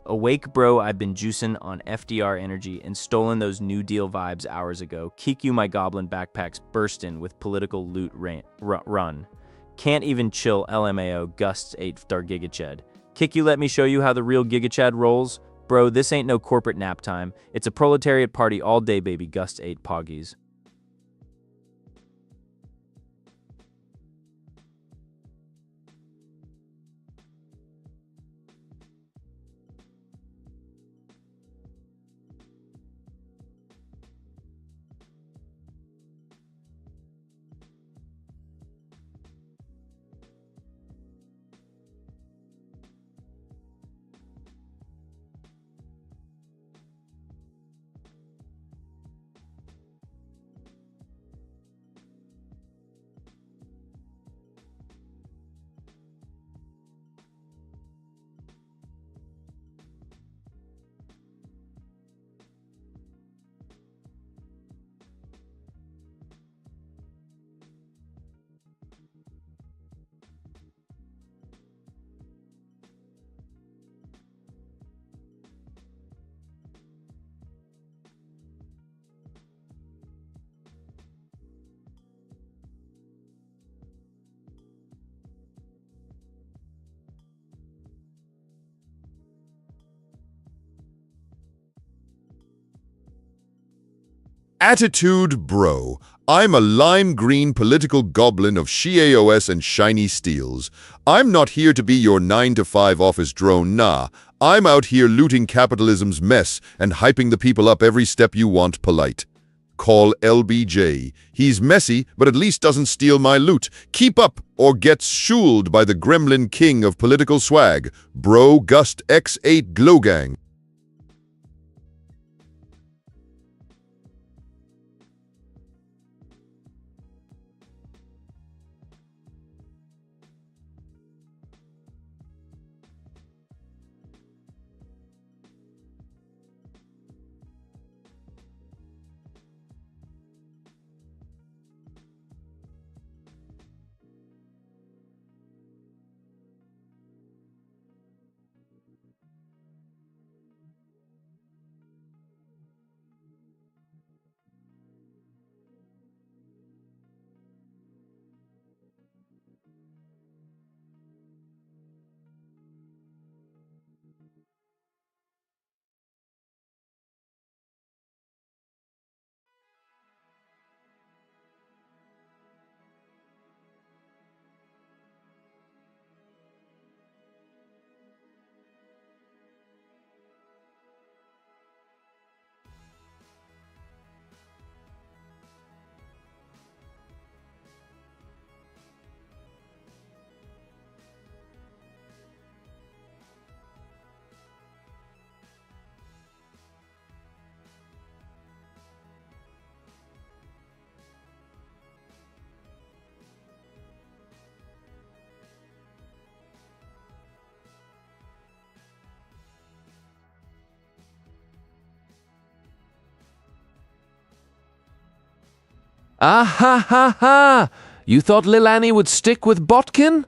Awake, bro, I've been juicing on FDR energy and stolen those New Deal vibes hours ago. Kick you, my goblin backpacks burstin' with political loot run. Can't even chill LMAO, gusts 8 star gigachad. Kick you, let me show you how the real gigachad rolls. Bro, this ain't no corporate nap time. It's a proletariat party all day, baby, gust 8 poggies. Attitude, bro. I'm a lime green political goblin of CAOS and shiny steels. I'm not here to be your 9 to 5 office drone, nah. I'm out here looting capitalism's mess and hyping the people up every step you want polite. Call LBJ. He's messy, but at least doesn't steal my loot. Keep up, or get shooled by the gremlin king of political swag, Bro Gust X8 Glowgang. Ah ha ha ha! You thought Lil Annie would stick with Botkin?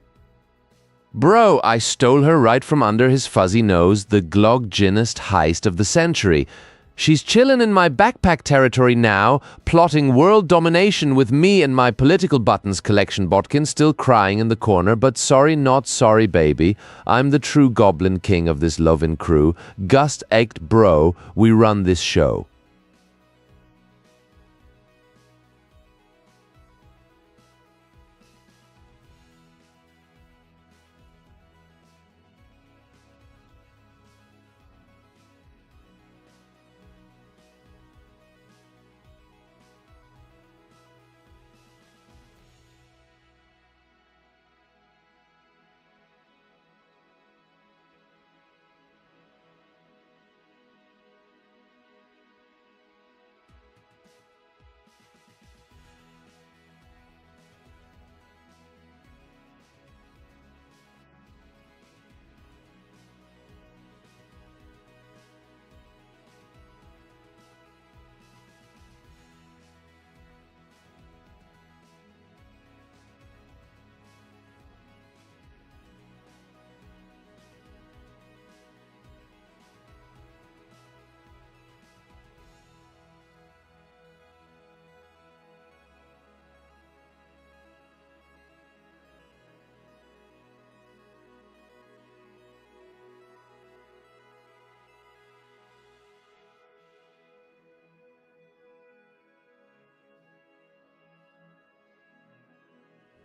Bro, I stole her right from under his fuzzy nose, the glogginest heist of the century. She's chillin' in my backpack territory now, plotting world domination with me and my political buttons collection. Botkin still crying in the corner, but sorry not sorry, baby. I'm the true goblin king of this lovin' crew. Gust egged bro, we run this show.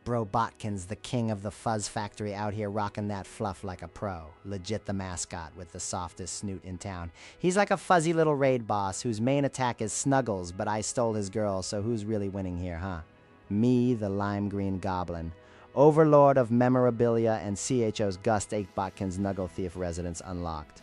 Bro Botkin's the king of the fuzz factory out here rocking that fluff like a pro. Legit the mascot with the softest snoot in town. He's like a fuzzy little raid boss whose main attack is Snuggles, but I stole his girl, so who's really winning here, huh? Me, the lime green goblin. Overlord of memorabilia and CHO's Gust 8 Botkin's Nuggle Thief residence unlocked.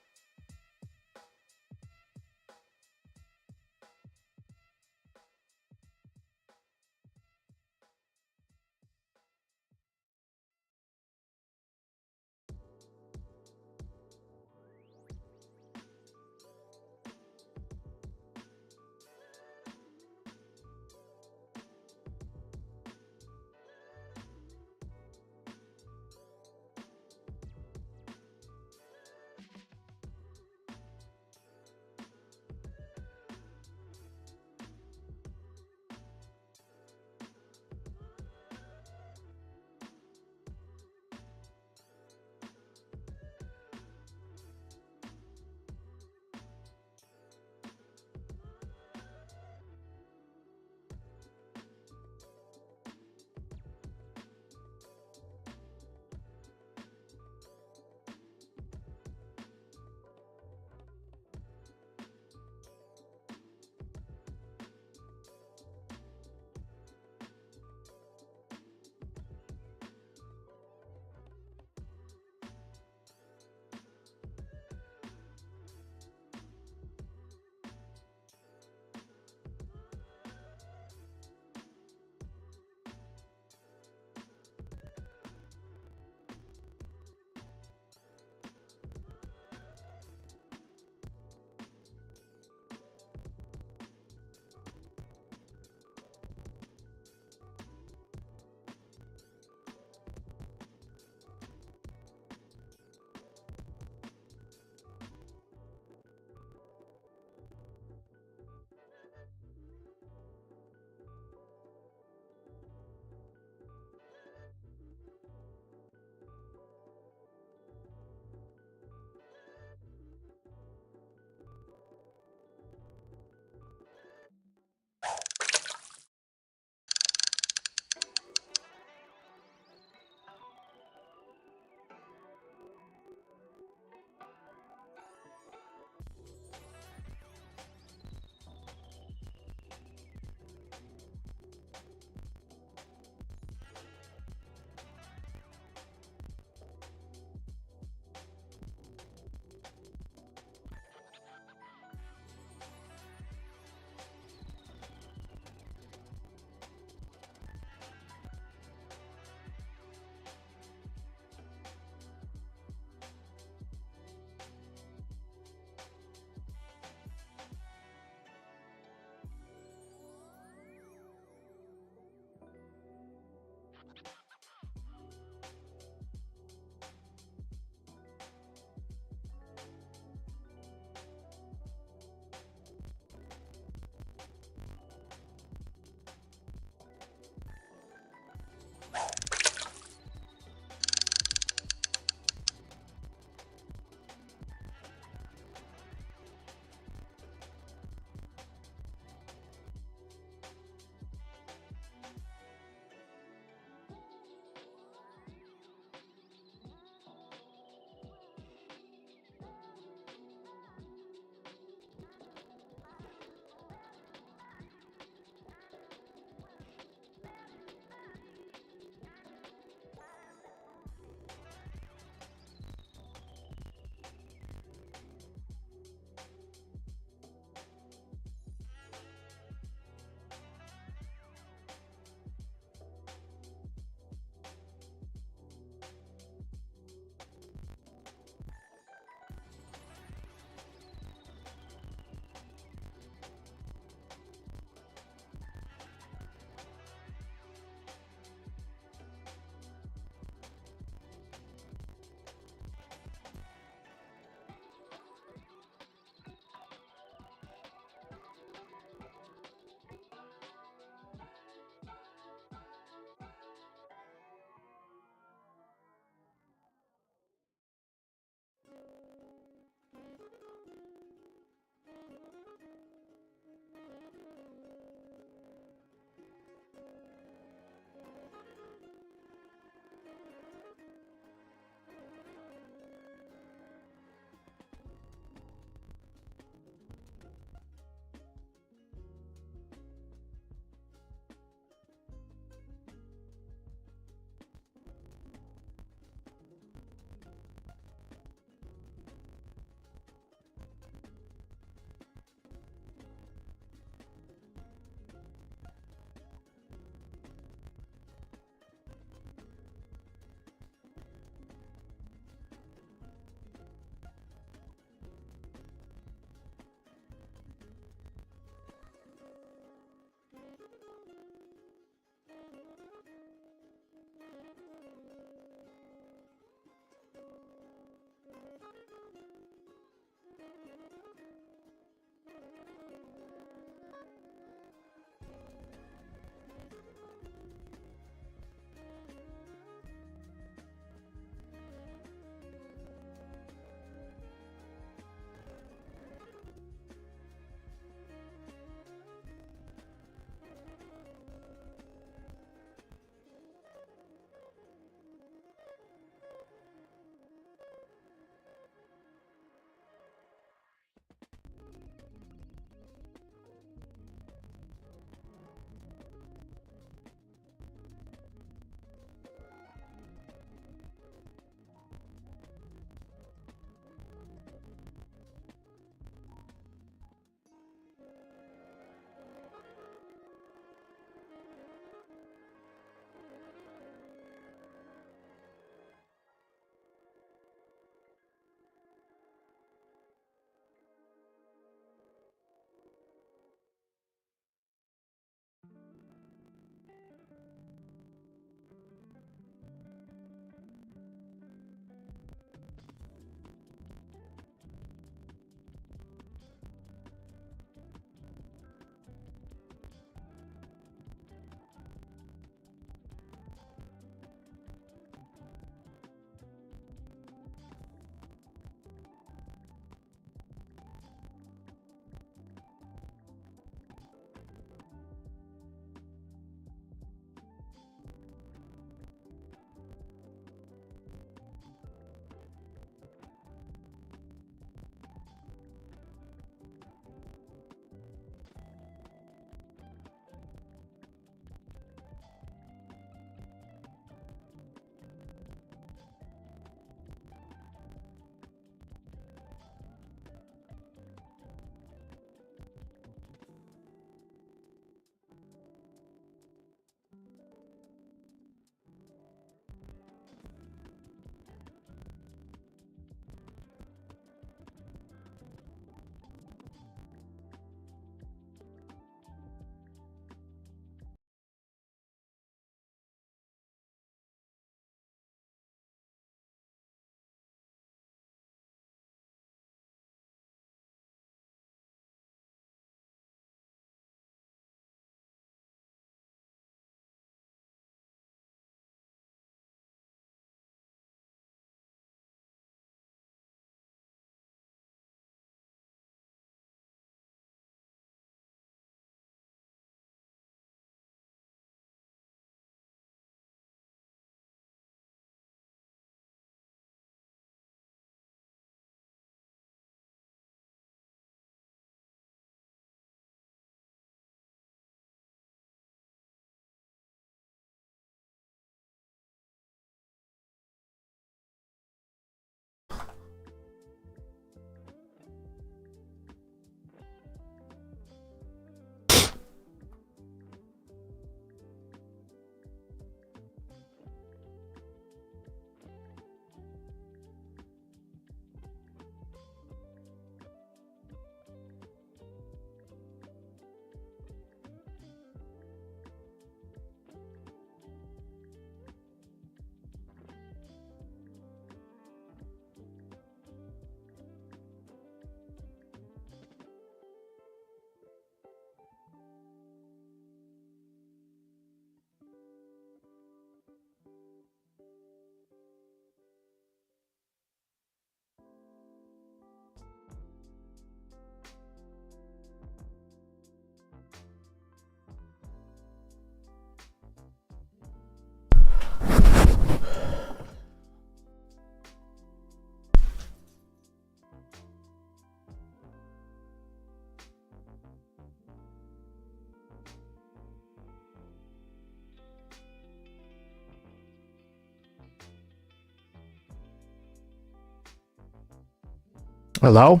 Hello?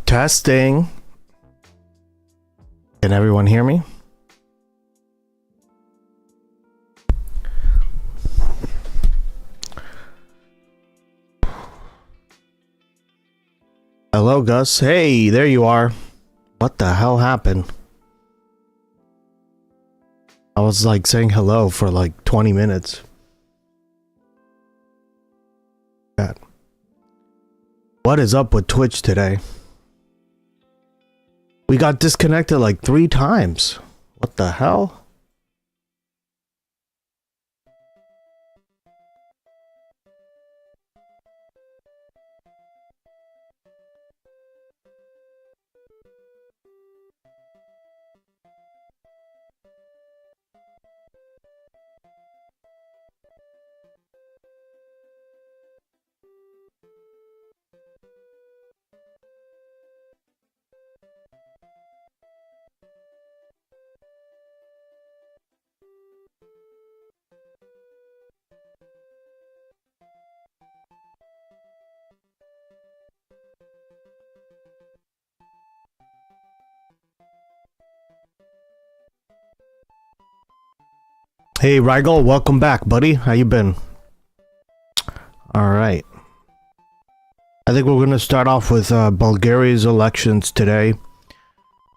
Testing. Can everyone hear me? Hello, Gus. Hey, there you are. What the hell happened? I was like saying hello for like 20 minutes. What is up with Twitch today? We got disconnected like 3 times. What the hell? Hey Rigel, welcome back, buddy. How you been? Alright. I think we're gonna start off with Bulgaria's elections today.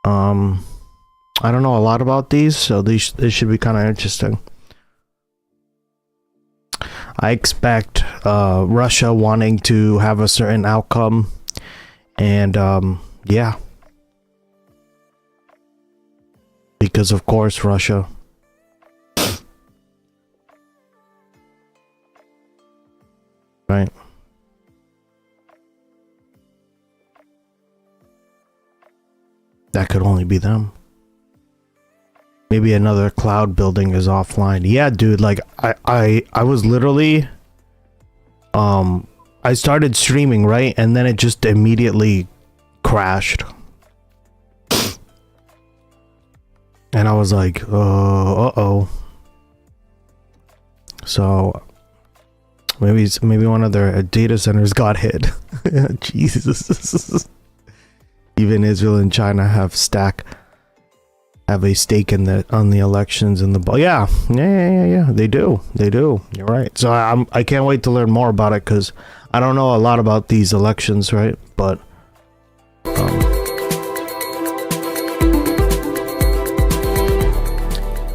I don't know a lot about these, so these should be kind of interesting. I expect Russia wanting to have a certain outcome, and yeah. Because of course Russia. Right. That could only be them. Maybe another cloud building is offline. Yeah, dude, like I was literally I started streaming, right? And then it just immediately crashed. And I was like, uh-oh. So maybe one of their data centers got hit. Jesus. Even Israel and China have a stake in on the elections in the yeah. They do. You're right. So I can't wait to learn more about it because I don't know a lot about these elections, right? But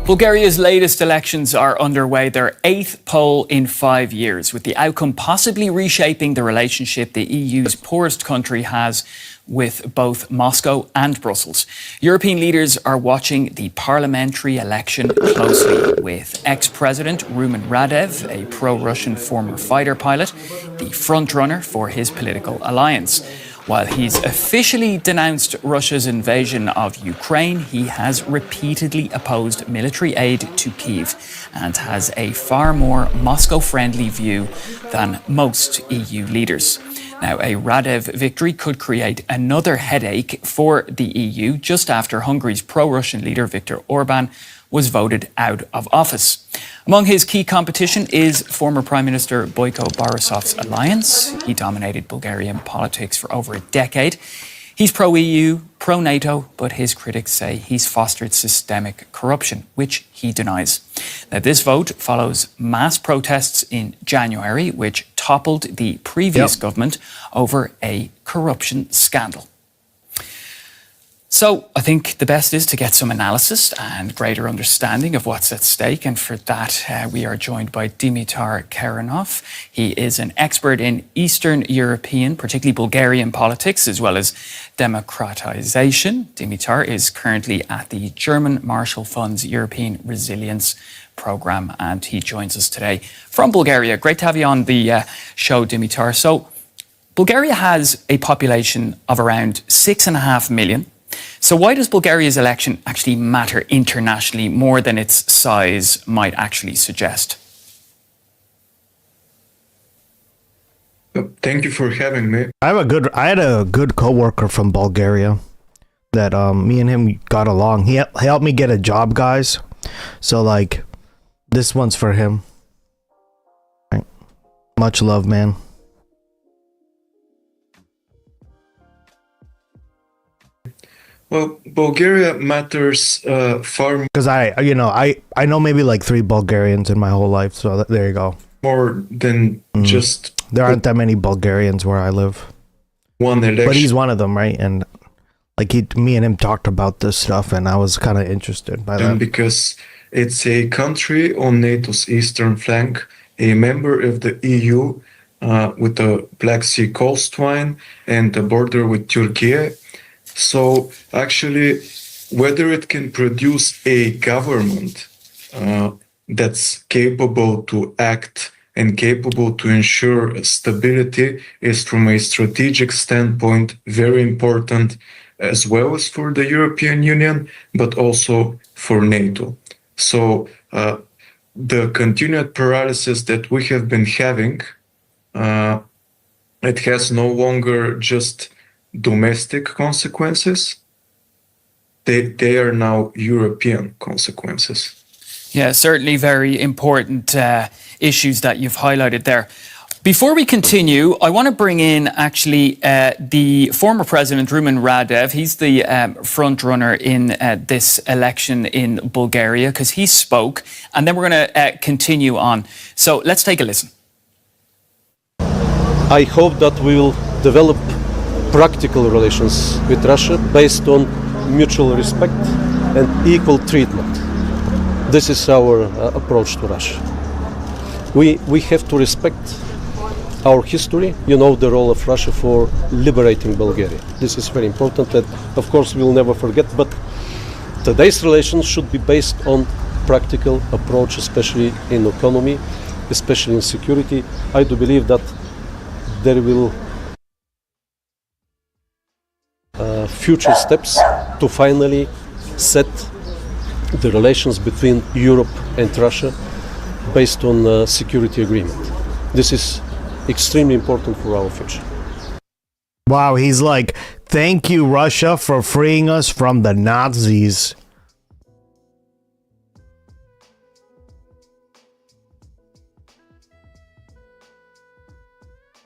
Bulgaria's latest elections are underway, their 8th poll in 5 years, with the outcome possibly reshaping the relationship the EU's poorest country has with both Moscow and Brussels. European leaders are watching the parliamentary election closely, with ex-president Rumen Radev, a pro-Russian former fighter pilot, the frontrunner for his political alliance. While he's officially denounced Russia's invasion of Ukraine, he has repeatedly opposed military aid to Kyiv and has a far more Moscow-friendly view than most EU leaders. Now, a Radev victory could create another headache for the EU just after Hungary's pro-Russian leader Viktor Orban was voted out of office. Among his key competition is former Prime Minister Boyko Borisov's alliance. He dominated Bulgarian politics for over a decade. He's pro-EU, pro-NATO, but his critics say he's fostered systemic corruption, which he denies. Now, this vote follows mass protests in January, which toppled the previous government over a corruption scandal. So I think the best is to get some analysis and greater understanding of what's at stake. And for that, we are joined by Dimitar Karanov. He is an expert in Eastern European, particularly Bulgarian politics, as well as democratization. Dimitar is currently at the German Marshall Fund's European Resilience Programme, and he joins us today from Bulgaria. Great to have you on the show, Dimitar. So Bulgaria has a population of around 6.5 million. So why does Bulgaria's election actually matter internationally more than its size might actually suggest? Thank you for having me. I had a good coworker from Bulgaria that me and him got along. He helped me get a job, guys. So like, this one's for him. Right. Much love, man. Well, Bulgaria matters far Because I know maybe like 3 Bulgarians in my whole life. So there you go. more than just There aren't that many Bulgarians where I live. one election. But he's one of them, right? And like me and him talked about this stuff, and I was kind of interested by that. Because it's a country on NATO's eastern flank, a member of the EU with the Black Sea coastline and the border with Turkey. So actually, whether it can produce a government that's capable to act and capable to ensure stability is, from a strategic standpoint, very important, as well as for the European Union, but also for NATO. So the continued paralysis that we have been having, it has no longer just domestic consequences. They are now European consequences. Yeah, certainly very important issues that you've highlighted there. Before we continue, I want to bring in actually the former president, Rumen Radev. He's the front runner in this election in Bulgaria because he spoke, and then we're going to continue on. So let's take a listen. I hope that we will develop practical relations with Russia based on mutual respect and equal treatment. This is our approach to Russia. We have to respect our history, the role of Russia for liberating Bulgaria. This is very important, and of course we'll never forget, but today's relations should be based on practical approach, especially in economy, especially in security. I do believe that there will future steps to finally set the relations between Europe and Russia based on a security agreement. This is extremely important for our future. Wow, he's like, thank you, Russia, for freeing us from the Nazis.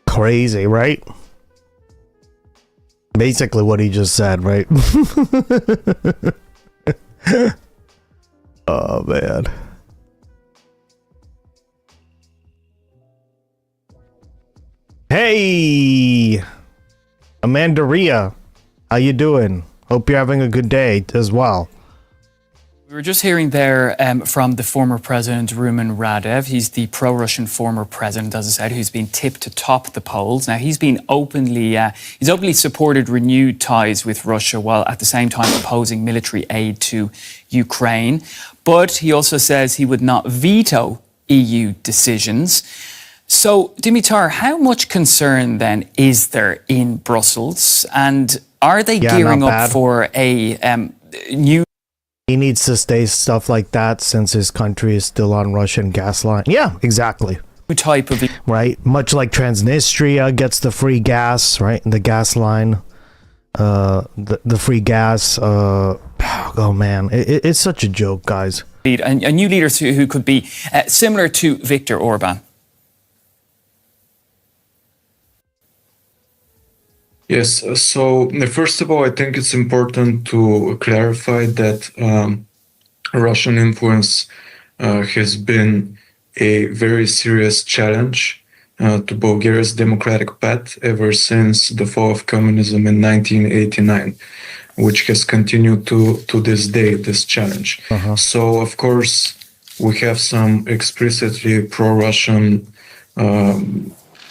Crazy, right? Basically what he just said, right? Oh, man. Hey, Amanda Ria, how you doing? Hope you're having a good day as well. We were just hearing there from the former president, Rumen Radev. He's the pro-Russian former president, as I said, who's been tipped to top the polls. Now, he's openly supported renewed ties with Russia while at the same time opposing military aid to Ukraine. But he also says he would not veto EU decisions. So, Dimitar, how much concern then is there in Brussels? And are they gearing up for a new... He needs to stay stuff like that since his country is still on Russian gas line. Yeah, exactly. Type of... Right? Much like Transnistria gets the free gas, right? The gas line. The free gas. Oh, man. It's such a joke, guys. A new leader who could be similar to Viktor Orban. Yes, so first of all, I think it's important to clarify that Russian influence has been a very serious challenge to Bulgaria's democratic path ever since the fall of communism in 1989, which has continued to this day, this challenge. So, of course, we have some explicitly pro-Russian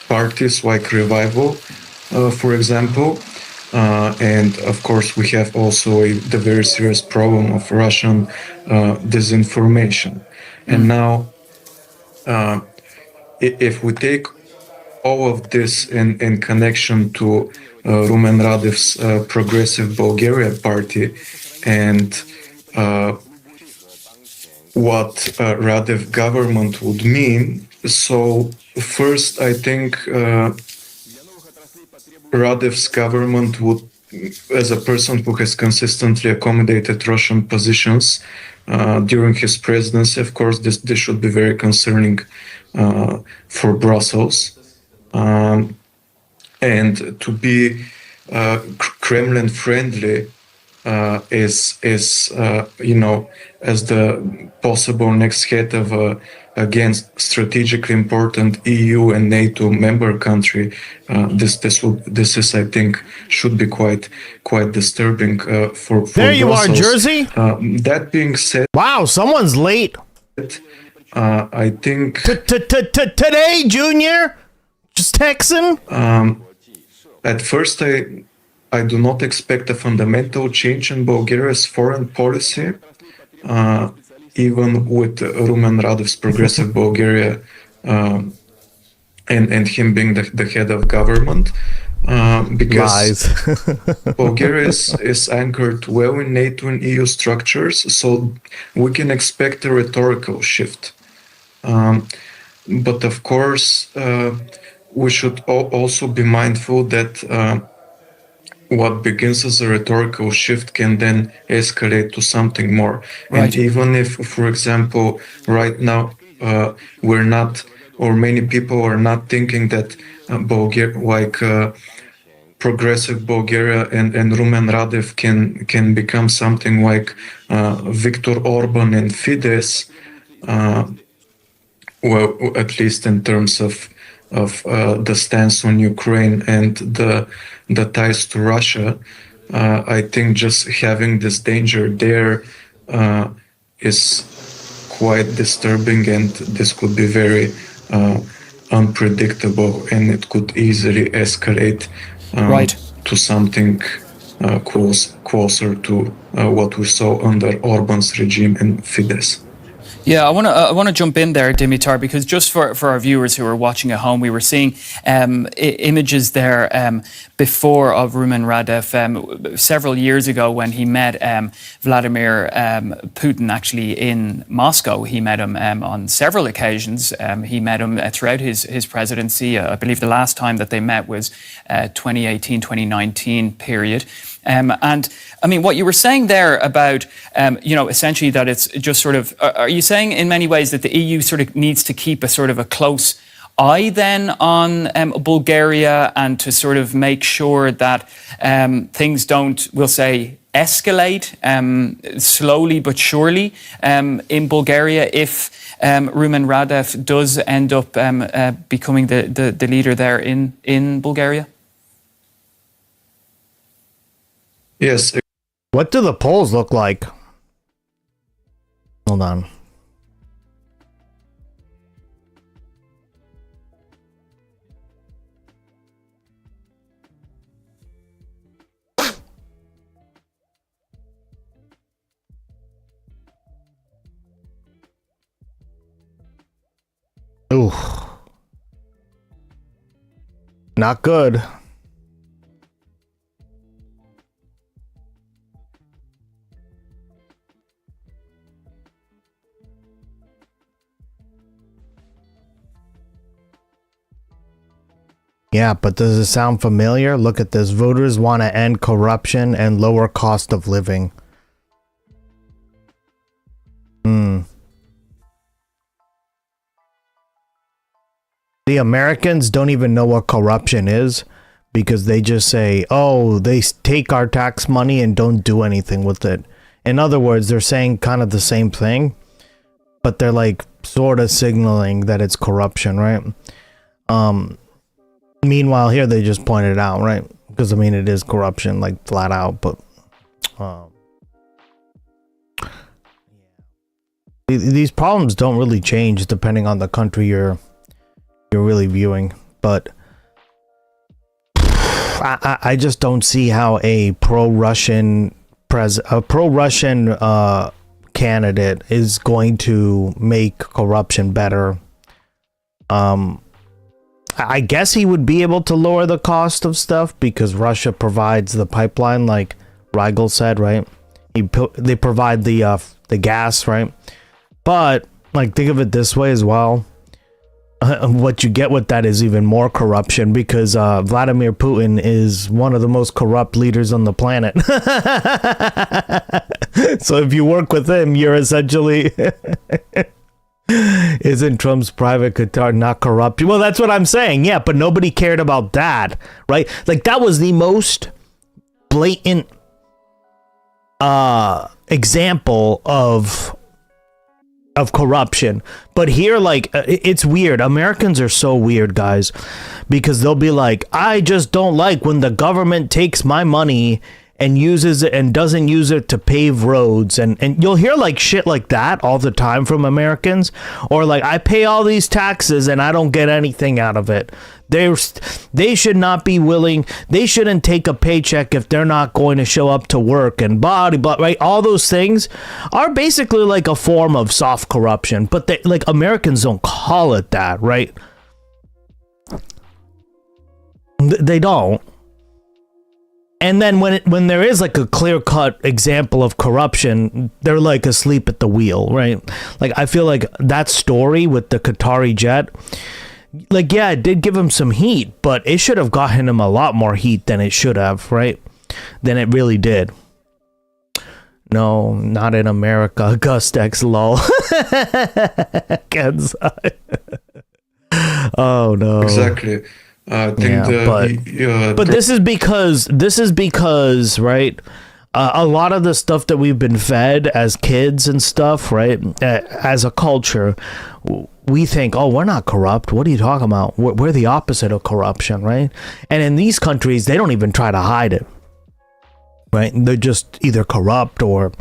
parties like Revival, for example, and of course we have also the very serious problem of Russian disinformation. And now, if we take all of this in connection to Rumen Radev's Progressive Bulgaria Party and what Radev government would mean. So first, I think Radev's government would, as a person who has consistently accommodated Russian positions during his presidency, of course, this should be very concerning for Brussels. And to be Kremlin friendly is as the possible next head of against strategically important EU and NATO member country, this is, I think, should be quite disturbing for There you are, Brussels. Jersey. That being said, Wow, someone's late. I think Today, Junior. Just texting. at first I do not expect a fundamental change in Bulgaria's foreign policy, even with Rumen Radev's Progressive Bulgaria and him being the head of government. Because Bulgaria is anchored well in NATO and EU structures, so we can expect a rhetorical shift. But of course, we should also be mindful that what begins as a rhetorical shift can then escalate to something more. Right. And even if, for example, right now we're not, or many people are not thinking that Bulgaria, Progressive Bulgaria and Rumen Radev can become something like Viktor Orban and Fidesz, well, at least in terms of the stance on Ukraine and the ties to Russia. I think just having this danger there is quite disturbing, and this could be very unpredictable, and it could easily escalate to something closer to what we saw under Orban's regime and Fidesz. Yeah, I want to jump in there, Dimitar, because just for our viewers who are watching at home, we were seeing images there before of Rumen Radev several years ago when he met Vladimir Putin actually in Moscow. He met him on several occasions. He met him throughout his presidency. I believe the last time that they met was 2018-2019 period. And I mean, what you were saying there about, essentially that it's just sort of, are you saying in many ways that the EU sort of needs to keep a sort of a close eye then on Bulgaria and to sort of make sure that things don't, we'll say, escalate slowly but surely in Bulgaria if Rumen Radev does end up becoming the leader there in Bulgaria? Yes. What do the polls look like? Hold on. Ooh. Not good. Yeah, but does it sound familiar? Look at this. Voters want to end corruption and lower cost of living. The Americans don't even know what corruption is because they just say, oh, they take our tax money and don't do anything with it. In other words, they're saying kind of the same thing, but they're like sort of signaling that it's corruption, right? Meanwhile, here they just point it out, right? Because I mean, it is corruption, like flat out. But these problems don't really change depending on the country you're really viewing. But I just don't see how a pro-Russian candidate is going to make corruption better. I guess he would be able to lower the cost of stuff because Russia provides the pipeline, like Rigel said, right? They provide the gas, right? But like, think of it this way as well. What you get with that is even more corruption because Vladimir Putin is one of the most corrupt leaders on the planet. So if you work with him, you're essentially... Isn't Trump's private Qatar not corrupt? Well, that's what I'm saying. Yeah, but nobody cared about that, right? Like, that was the most blatant example of corruption. But here, like, it's weird. Americans are so weird, guys, because they'll be like, I just don't like when the government takes my money and uses it and doesn't use it to pave roads, and you'll hear like shit like that all the time from Americans, or like, I pay all these taxes and I don't get anything out of it. They should not be willing. They shouldn't take a paycheck if they're not going to show up to work and blah, right? All those things are basically like a form of soft corruption, but they, like, Americans don't call it that, right? They don't. And then when there is like a clear-cut example of corruption, they're like asleep at the wheel, right? Like, I feel like that story with the Qatari jet, like, yeah, it did give him some heat, but it should have gotten him a lot more heat than it should have, right? Than it really did. No, not in America. Gustex, lol. Oh no. Exactly. I think but this is because right, a lot of the stuff that we've been fed as kids and stuff, right, as a culture, we think, oh, we're not corrupt. What are you talking about? We're the opposite of corruption, right? And in these countries, they don't even try to hide it, right? They're just either corrupt or,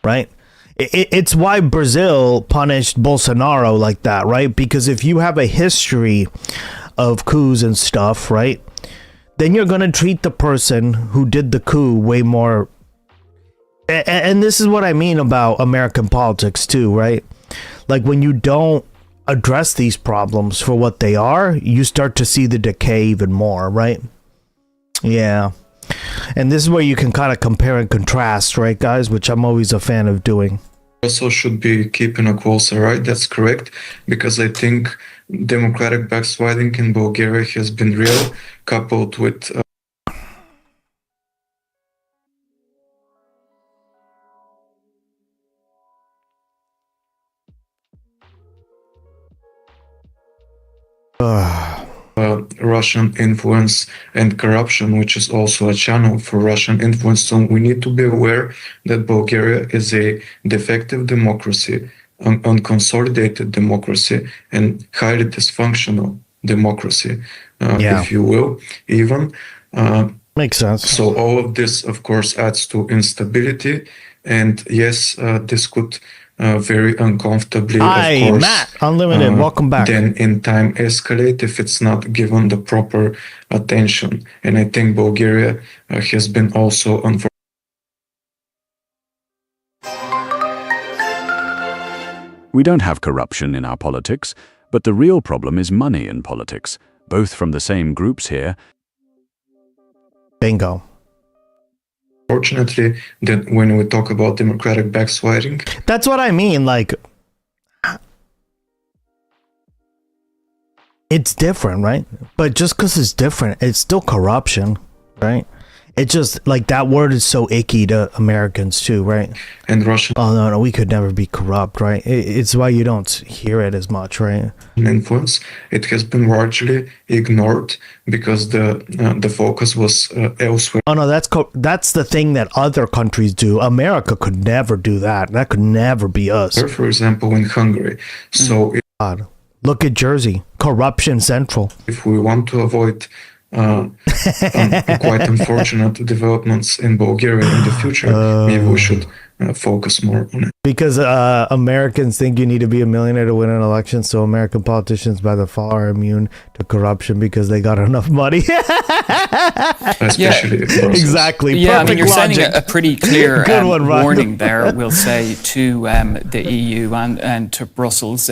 right? It's why Brazil punished Bolsonaro like that, right? Because if you have a history of coups and stuff, right, then you're going to treat the person who did the coup way more. And this is what I mean about American politics too, right? Like, when you don't address these problems for what they are, you start to see the decay even more, right? Yeah. And this is where you can kind of compare and contrast, right, guys, which I'm always a fan of doing. Also should be keeping a closer eye. That's correct, because I think democratic backsliding in Bulgaria has been real, coupled with Russian influence and corruption, which is also a channel for Russian influence. So we need to be aware that Bulgaria is a defective democracy, an unconsolidated democracy, and highly dysfunctional democracy, if you will, even. Makes sense. So all of this, of course, adds to instability. And yes, this could very uncomfortably, Hi, of course, Matt, Unlimited, welcome back. Then in time escalate if it's not given the proper attention. And I think Bulgaria has been also We don't have corruption in our politics, but the real problem is money in politics, both from the same groups here. Bingo. Fortunately, that when we talk about democratic backsliding, that's what I mean. Like, it's different, right? But just because it's different, it's still corruption, right? It just, like, that word is so icky to Americans too, right? And Russia. Oh no, we could never be corrupt, right? It's why you don't hear it as much, right? Influence. It has been largely ignored because the focus was elsewhere. Oh no, that's the thing that other countries do. America could never do that. That could never be us. For example, in Hungary. So God, look at Jersey, corruption central. If we want to avoid quite unfortunate developments in Bulgaria in the future, maybe we should focus more on it. Because Americans think you need to be a millionaire to win an election, so American politicians by default are immune to corruption because they got enough money. Especially exactly. Yeah, Perfect I mean, you're logic. sending a pretty clear Good one, Ryan. warning there, we'll say, to the EU and to Brussels.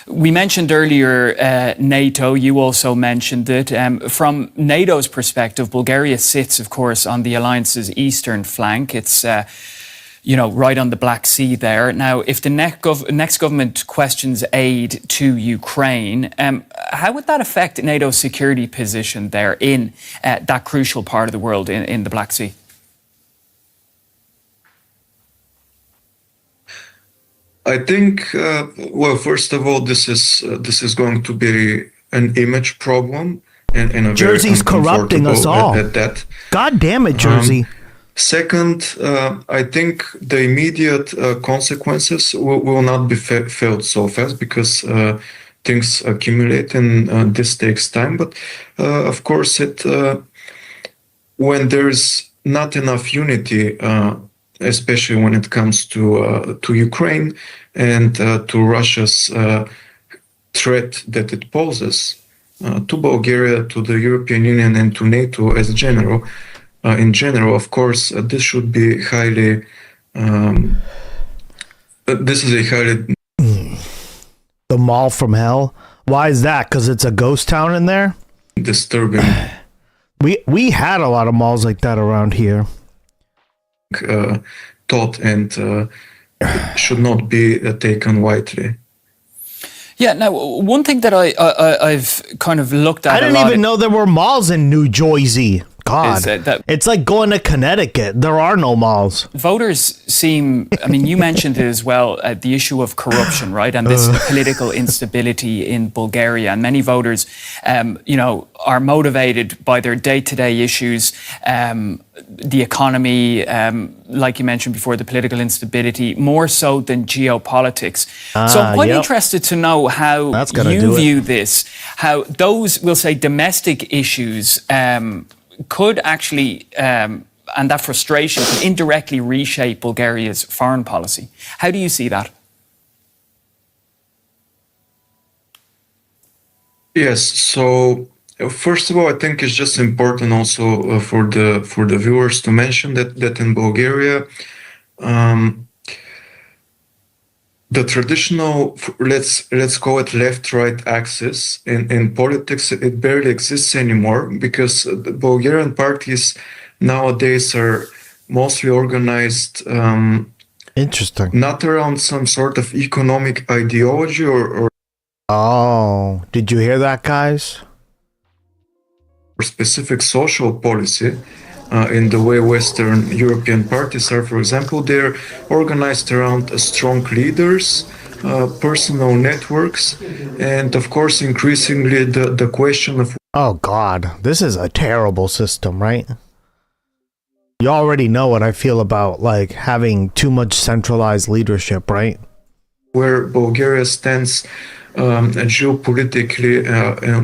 We mentioned earlier NATO. You also mentioned it. From NATO's perspective, Bulgaria sits, of course, on the alliance's eastern flank. It's right on the Black Sea there. Now, if the next government questions aid to Ukraine, how would that affect NATO's security position there in that crucial part of the world in the Black Sea? I think, first of all, this is going to be an image problem, and a Jersey's corrupting us all. At that. God damn it, Jersey. Second, I think the immediate consequences will not be felt so fast because things accumulate and this takes time. But of course, when there's not enough unity, especially when it comes to Ukraine and to Russia's threat that it poses to Bulgaria, to the European Union, and to NATO as general. In general, of course, this should be highly. This is a highly. The mall from hell. Why is that? Because it's a ghost town in there. Disturbing. We had a lot of malls like that around here. Thought and should not be taken lightly. Yeah. Now, one thing that I've kind of looked at. I didn't even know there were malls in New Jersey. God, it's like going to Connecticut. There are no malls. Voters seem, I mean, you mentioned it as well, the issue of corruption, right? And this political instability in Bulgaria. And many voters, are motivated by their day-to-day issues, the economy, like you mentioned before, the political instability, more so than geopolitics. So I'm quite interested to know how you view this, how those, we'll say, domestic issues could actually, and that frustration could indirectly reshape Bulgaria's foreign policy. How do you see that? Yes. So first of all, I think it's just important also for the viewers to mention that in Bulgaria, the traditional, let's call it left-right axis in politics, it barely exists anymore because the Bulgarian parties nowadays are mostly organized. Interesting. Not around some sort of economic ideology or. Oh, did you hear that, guys? Specific social policy. In the way Western European parties are, for example, they're organized around strong leaders, personal networks, and of course, increasingly the question of. Oh God, this is a terrible system, right? You already know what I feel about like having too much centralized leadership, right? Where Bulgaria stands geopolitically,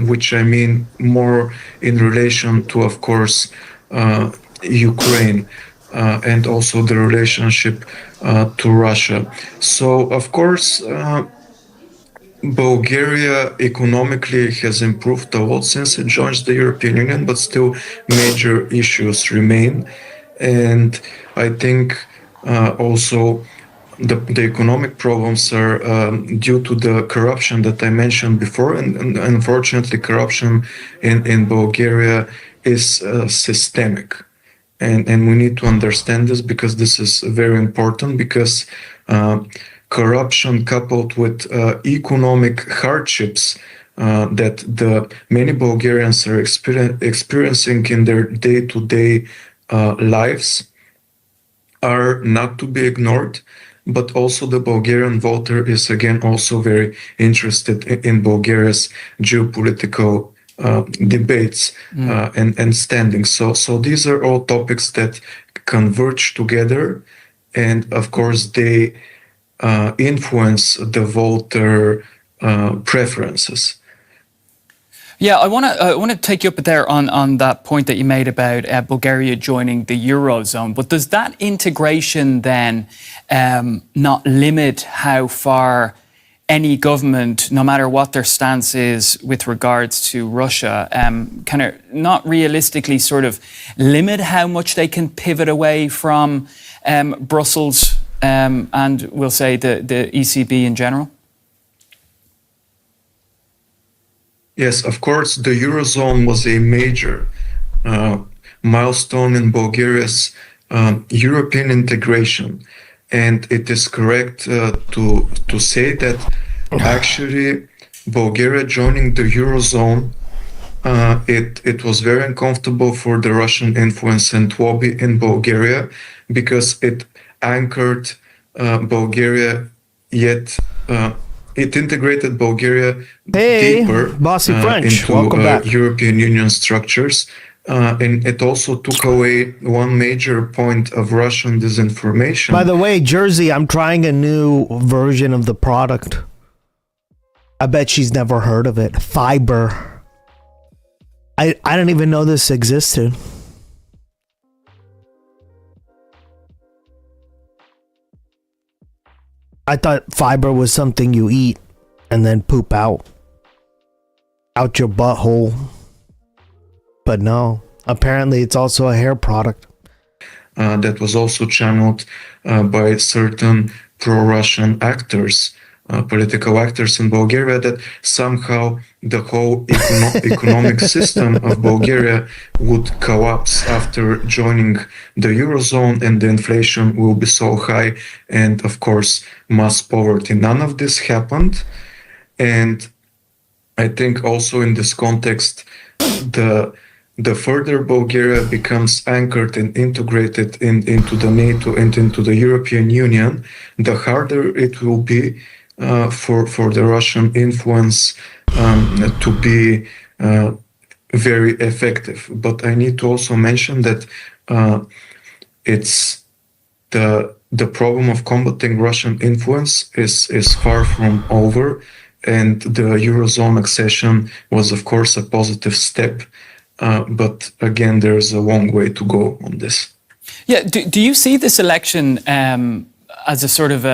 which I mean more in relation to, of course, Ukraine and also the relationship to Russia. So, of course, Bulgaria economically has improved a lot since it joins the European Union, but still major issues remain. And I think also the economic problems are due to the corruption that I mentioned before. And unfortunately, corruption in Bulgaria is systemic. And we need to understand this because this is very important because corruption coupled with economic hardships that the many Bulgarians are experiencing in their day-to-day lives are not to be ignored. But also the Bulgarian voter is again also very interested in Bulgaria's geopolitical debates and standings. So these are all topics that converge together, and of course they influence the voter preferences. Yeah, I want to take you up there on that point that you made about Bulgaria joining the Eurozone. But does that integration then not limit how far any government, no matter what their stance is with regards to Russia, kind of not realistically sort of limit how much they can pivot away from Brussels and we'll say the ECB in general? Yes, of course, the Eurozone was a major milestone in Bulgaria's European integration. And it is correct to say that actually Bulgaria joining the Eurozone, it was very uncomfortable for the Russian influence and lobby in Bulgaria because it anchored Bulgaria yet it integrated Bulgaria deeper into European Union structures. And it also took away one major point of Russian disinformation. By the way, Jersey, I'm trying a new version of the product. I bet she's never heard of it. Fiber. I didn't even know this existed. I thought fiber was something you eat and then poop out your butthole. But no, apparently it's also a hair product. That was also channeled by certain pro-Russian actors, political actors in Bulgaria, that somehow the whole economic system of Bulgaria would collapse after joining the Eurozone, and the inflation will be so high, and of course mass poverty. None of this happened. And I think also in this context, the further Bulgaria becomes anchored and integrated into the NATO and into the European Union, the harder it will be for the Russian influence to be very effective. But I need to also mention that it's the problem of combating Russian influence is far from over, and the Eurozone accession was, of course, a positive step. But again, there's a long way to go on this. Yeah, do you see this election as a sort of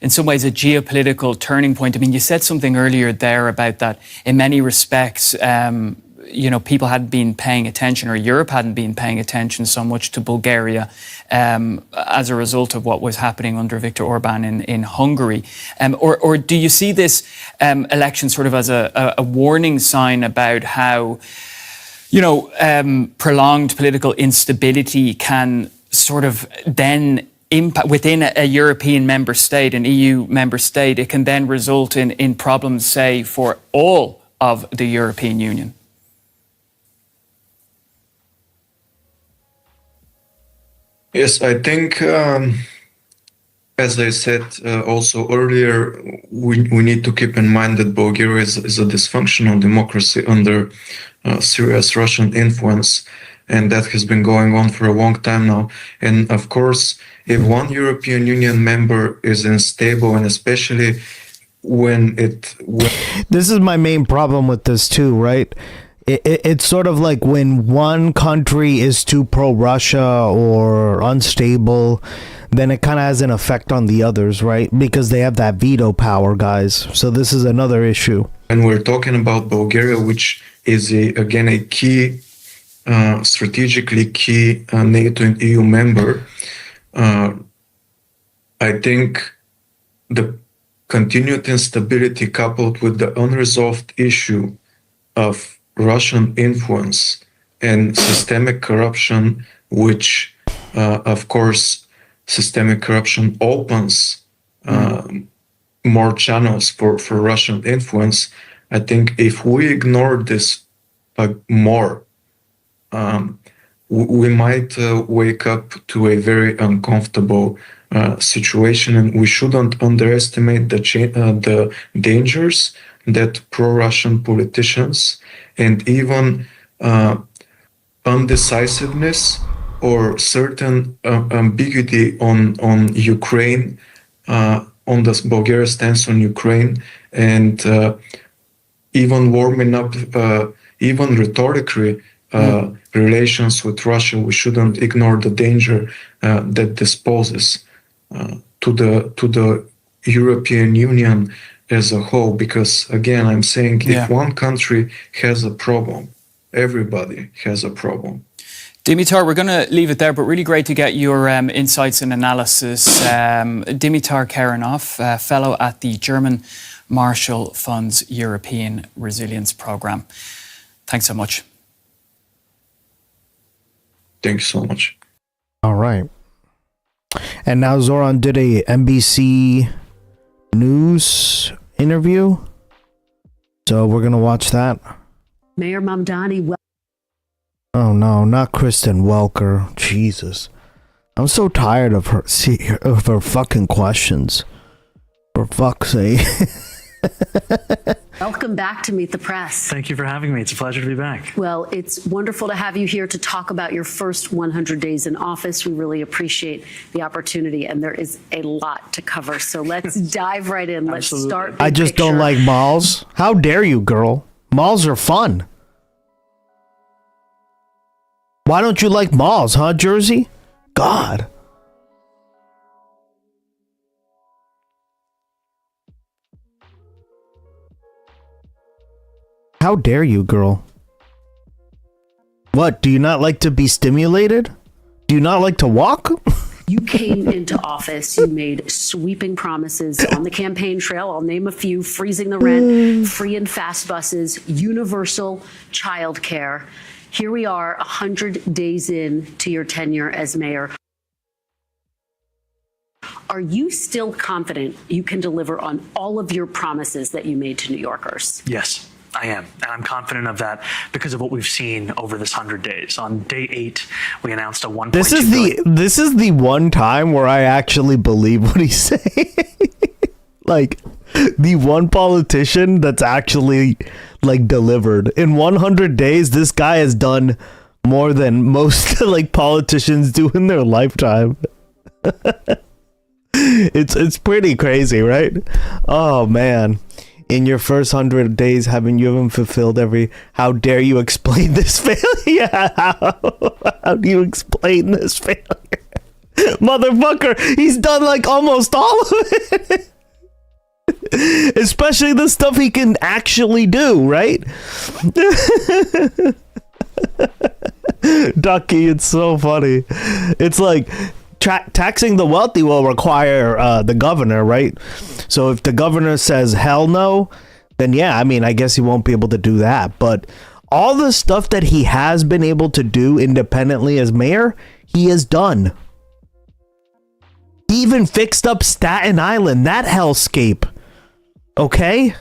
in some ways, a geopolitical turning point? I mean, you said something earlier there about that in many respects, people hadn't been paying attention, or Europe hadn't been paying attention so much to Bulgaria as a result of what was happening under Viktor Orban in Hungary. Or do you see this election sort of as a warning sign about how prolonged political instability can sort of then impact within a European member state, an EU member state? It can then result in problems, say, for all of the European Union. Yes, I think, as I said also earlier, we need to keep in mind that Bulgaria is a dysfunctional democracy under serious Russian influence, and that has been going on for a long time now. And of course, if one European Union member is unstable, and especially when this is my main problem with this too, right? It's sort of like when one country is too pro-Russia or unstable, then it kind of has an effect on the others, right? Because they have that veto power, guys. So this is another issue. And we're talking about Bulgaria, which is again a key, strategically key NATO and EU member. I think the continued instability coupled with the unresolved issue of Russian influence and systemic corruption, which, of course, systemic corruption opens more channels for Russian influence. I think if we ignore this more, we might wake up to a very uncomfortable situation, and we shouldn't underestimate the dangers that pro-Russian politicians and even undecisiveness or certain ambiguity on Ukraine, on the Bulgaria stance on Ukraine, and even warming up, even rhetorically, relations with Russia, we shouldn't ignore the danger that this poses to the European Union as a whole. Because again, I'm saying if one country has a problem, everybody has a problem. Dimitar, we're going to leave it there, but really great to get your insights and analysis. Dimitar Karanov, fellow at the German Marshall Fund's European Resilience Programme. Thanks so much. Thanks so much. All right. And now Zoran did a NBC News interview. So we're going to watch that. Mayor Mamdani. Oh no, not Kristen Welker. Jesus. I'm so tired of her fucking questions. For fuck's sake. Welcome back to Meet the Press. Thank you for having me. It's a pleasure to be back. Well, it's wonderful to have you here to talk about your first 100 days in office. We really appreciate the opportunity, and there is a lot to cover. So let's dive right in. Let's start. I just don't like malls. How dare you, girl? Malls are fun. Why don't you like malls, huh, Jersey? God. How dare you, girl? What, do you not like to be stimulated? Do you not like to walk? You came into office, you made sweeping promises on the campaign trail. I'll name a few: freezing the rent, free and fast buses, universal child care. Here we are 100 days in to your tenure as mayor. Are you still confident you can deliver on all of your promises that you made to New Yorkers? Yes, I am. And I'm confident of that because of what we've seen over this 100 days. On day 8, we announced a $1.2 billion. This is the one time where I actually believe what he's saying. Like, the one politician that's actually like delivered. In 100 days, this guy has done more than most like politicians do in their lifetime. It's pretty crazy, right? Oh man. In your first 100 days, you haven't fulfilled every... How dare you explain this failure? How do you explain this failure? Motherfucker, he's done like almost all of it. Especially the stuff he can actually do, right? Ducky, it's so funny. It's like taxing the wealthy will require the governor, right? So if the governor says hell no, then yeah, I mean, I guess he won't be able to do that. But all the stuff that he has been able to do independently as mayor, he has done. He even fixed up Staten Island, that hellscape. Okay?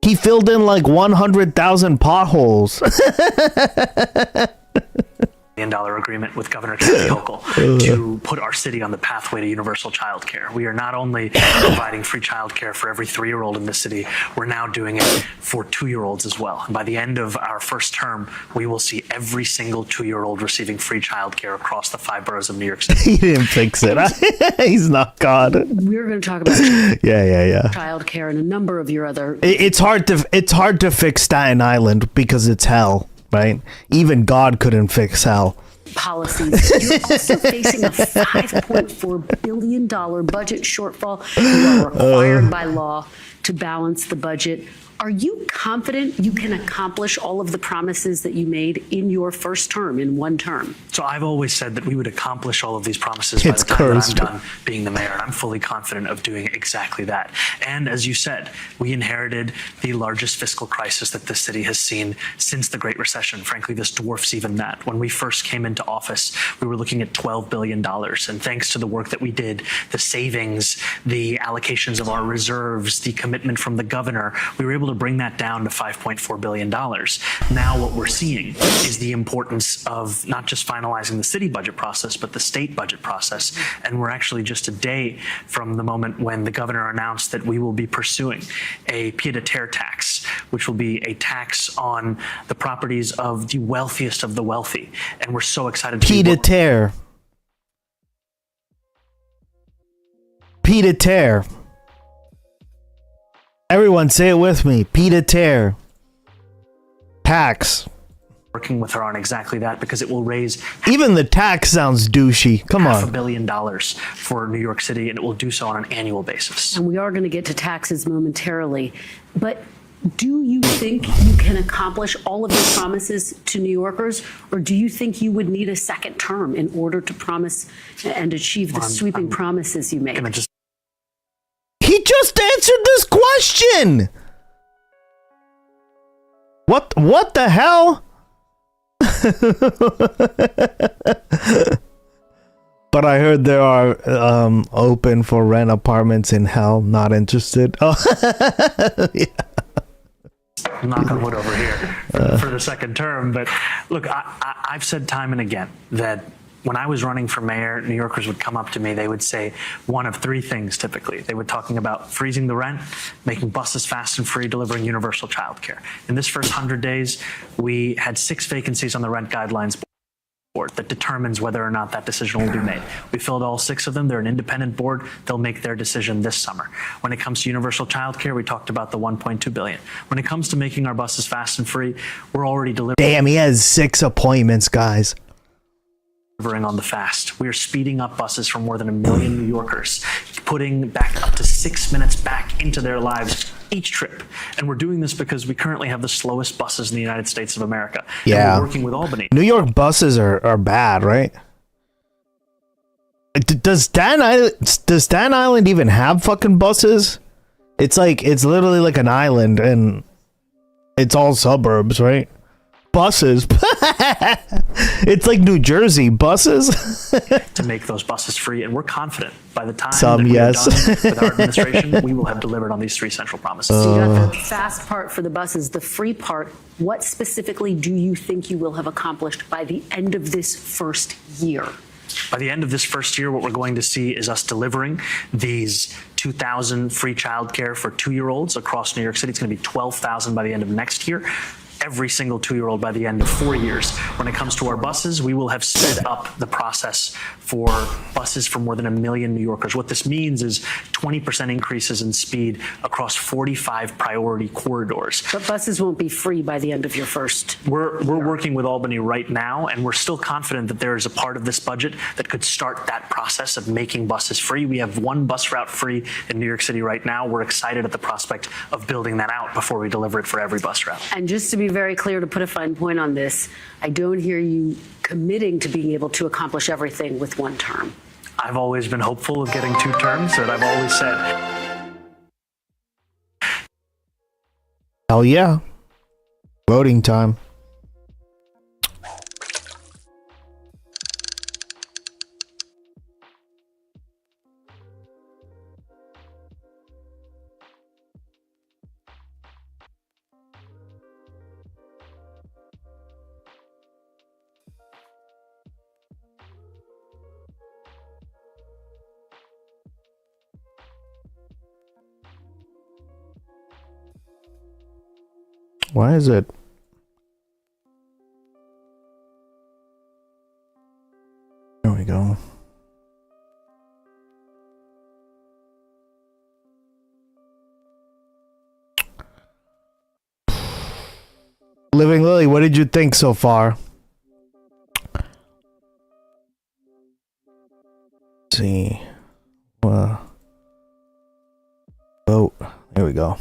He filled in like 100,000 potholes. $1 million agreement with Governor Kathy Hochul to put our city on the pathway to universal child care. We are not only providing free child care for every 3-year-old in this city, we're now doing it for 2-year-olds as well. And by the end of our first term, we will see every single 2-year-old receiving free child care across the 5 boroughs of New York City. He didn't fix it. He's not God. We're going to talk about child care and a number of your other... It's hard to fix Staten Island because it's hell. Right? Even God couldn't fix hell. Policies. You're also facing a $5.4 billion budget shortfall. You are required by law to balance the budget. Are you confident you can accomplish all of the promises that you made in your first term, in one term? So I've always said that we would accomplish all of these promises by the time that I'm done being the mayor. And I'm fully confident of doing exactly that. And as you said, we inherited the largest fiscal crisis that this city has seen since the Great Recession. Frankly, this dwarfs even that. When we first came into office, we were looking at $12 billion. And thanks to the work that we did, the savings, the allocations of our reserves, the commitment from the governor, we were able to bring that down to $5.4 billion. Now what we're seeing is the importance of not just finalizing the city budget process, but the state budget process. And we're actually just a day from the moment when the governor announced that we will be pursuing a pied-à-terre tax, which will be a tax on the properties of the wealthiest of the wealthy. And we're so excited to pied-à-terre. Everyone say it with me. Pied-à-terre. Tax. Working with her on exactly that because it will raise even the tax sounds douchey. Come on. $500 million for New York City, and it will do so on an annual basis. And we are going to get to taxes momentarily, but do you think you can accomplish all of your promises to New Yorkers, or do you think you would need a second term in order to promise and achieve the sweeping promises you made? He just answered this question. What the hell? But I heard there are open for rent apartments in hell. Not interested. Oh, yeah. Knock on wood over here for the second term. But look, I've said time and again that when I was running for mayor, New Yorkers would come up to me. They would say one of three things typically. They were talking about freezing the rent, making buses fast and free, delivering universal childcare. In this first 100 days, we had 6 vacancies on the rent guidelines board that determines whether or not that decision will be made. We filled all 6 of them. They're an independent board. They'll make their decision this summer. When it comes to universal childcare, we talked about the $1.2 billion. When it comes to making our buses fast and free, we're already delivering. Damn, he has 6 appointments, guys. On the fast. We are speeding up buses for more than 1 million New Yorkers, putting back up to 6 minutes back into their lives each trip. And we're doing this because we currently have the slowest buses in the United States of America. Yeah. And we're working with Albany. New York buses are bad, right? Does Staten Island even have fucking buses? It's literally like an island and it's all suburbs, right? Buses. It's like New Jersey buses. To make those buses free, and we're confident by the time Some, that we're yes. done with our administration, we will have delivered on these 3 central promises. So you got the fast part for the buses, the free part. What specifically do you think you will have accomplished by the end of this first year? By the end of this first year, what we're going to see is us delivering these 2,000 free childcare for 2-year-olds across New York City. It's going to be 12,000 by the end of next year. Every single 2-year-old by the end of 4 years. When it comes to our buses, we will have sped up the process for buses for more than 1 million New Yorkers. What this means is 20% increases in speed across 45 priority corridors. But buses won't be free by the end of your first. We're working with Albany right now, and we're still confident that there is a part of this budget that could start that process of making buses free. We have 1 bus route free in New York City right now. We're excited at the prospect of building that out before we deliver it for every bus route. And just to be very clear, to put a fine point on this, I don't hear you committing to being able to accomplish everything with 1 term. I've always been hopeful of getting 2 terms, that I've always said. Hell yeah. Voting time. Why is it? There we go. Living Lily, what did you think so far? Let's see. Vote. There we go.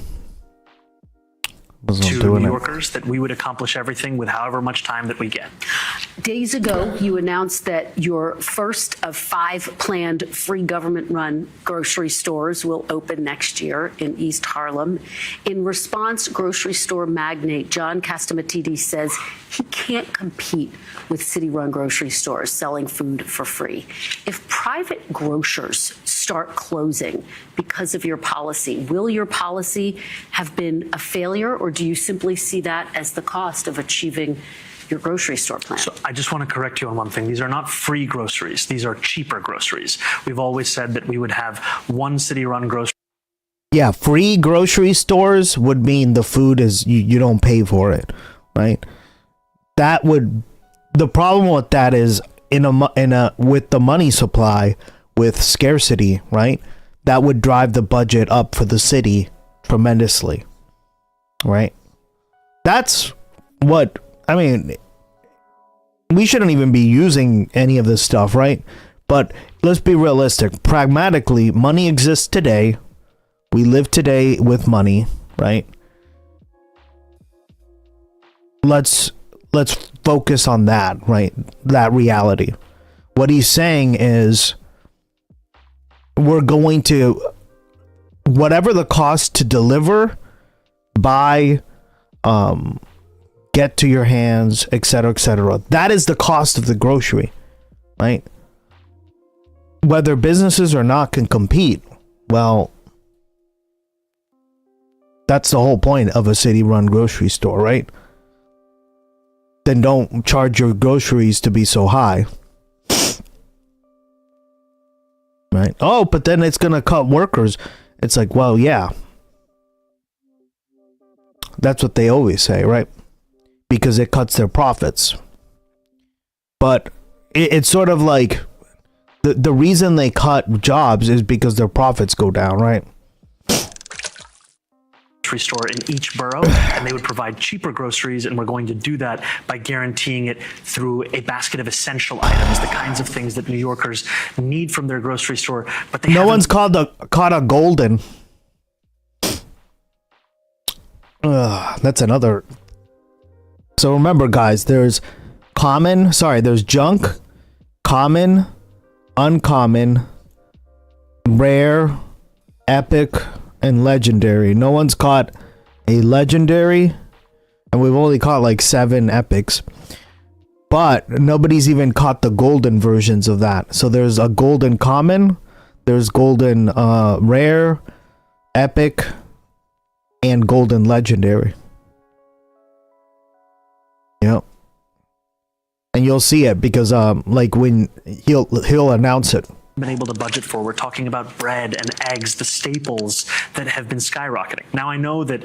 To New Yorkers that we would accomplish everything with however much time that we get. Days ago, you announced that your first of 5 planned free government-run grocery stores will open next year in East Harlem. In response, grocery store magnate John Castamatidis says he can't compete with city-run grocery stores selling food for free. If private grocers start closing because of your policy, will your policy have been a failure, or do you simply see that as the cost of achieving your grocery store plan? So I just want to correct you on one thing. These are not free groceries. These are cheaper groceries. We've always said that we would have 1 city-run grocery. Yeah, free grocery stores would mean the food is you don't pay for it, right? That would, the problem with that is with the money supply, with scarcity, right? That would drive the budget up for the city tremendously, right? That's what, I mean, we shouldn't even be using any of this stuff, right? But let's be realistic. Pragmatically, money exists today. We live today with money, right? Let's focus on that, right? That reality. What he's saying is we're going to, whatever the cost to deliver, buy, get to your hands, etc., etc. That is the cost of the grocery, right? Whether businesses or not can compete, well, that's the whole point of a city-run grocery store, right? Then don't charge your groceries to be so high. Right? Oh, but then it's gonna cut workers. It's like, well, yeah. That's what they always say, right? Because it cuts their profits. But it's sort of like the reason they cut jobs is because their profits go down, right? Grocery store in each borough, and they would provide cheaper groceries, and we're going to do that by guaranteeing it through a basket of essential items, the kinds of things that New Yorkers need from their grocery store. But they no one's caught a golden. That's another. So remember, guys, there's junk, common, uncommon, rare, epic, and legendary. No one's caught a legendary, and we've only caught like 7 epics. But nobody's even caught the golden versions of that. So there's a golden common, there's golden rare, epic, and golden legendary. Yep. And you'll see it because like when he'll announce it. Been able to budget for. We're talking about bread and eggs, the staples that have been skyrocketing. Now I know that,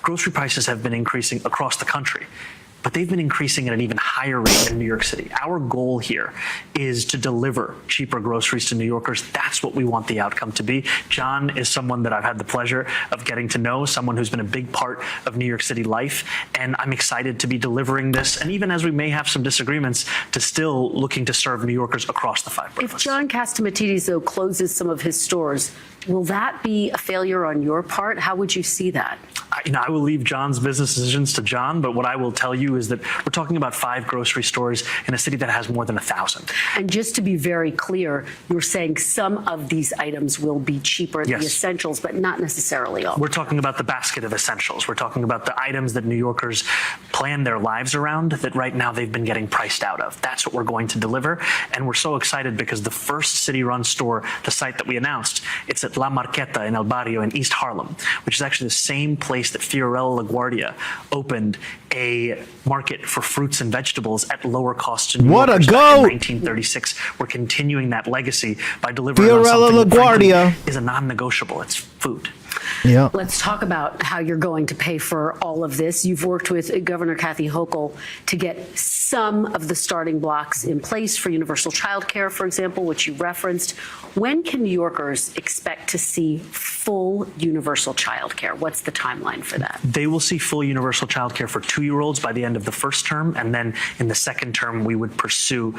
grocery prices have been increasing across the country, but they've been increasing at an even higher rate in New York City. Our goal here is to deliver cheaper groceries to New Yorkers. That's what we want the outcome to be. John is someone that I've had the pleasure of getting to know, someone who's been a big part of New York City life, and I'm excited to be delivering this. And even as we may have some disagreements, to still looking to serve New Yorkers across the 5 boroughs. If John Catsimatidis, though, closes some of his stores, will that be a failure on your part? How would you see that? I will leave John's business decisions to John, but what I will tell you is that we're talking about 5 grocery stores in a city that has more than 1,000. And just to be very clear, you're saying some of these items will be cheaper, Yes. the essentials, but not necessarily all. We're talking about the basket of essentials. We're talking about the items that New Yorkers plan their lives around that right now they've been getting priced out of. That's what we're going to deliver. And we're so excited because the first city-run store, the site that we announced, it's at La Marqueta in El Barrio in East Harlem, which is actually the same place that Fiorella LaGuardia opened a market for fruits and vegetables at lower cost to New What Yorkers a back goat! in 1936. We're continuing that legacy by delivering on Fiorella something that LaGuardia frankly is a non-negotiable. It's food. Yeah. Let's talk about how you're going to pay for all of this. You've worked with Governor Kathy Hochul to get some of the starting blocks in place for universal child care, for example, which you referenced. When can New Yorkers expect to see full universal child care? What's the timeline for that? They will see full universal child care for 2-year-olds by the end of the first term, and then in the second term, we would pursue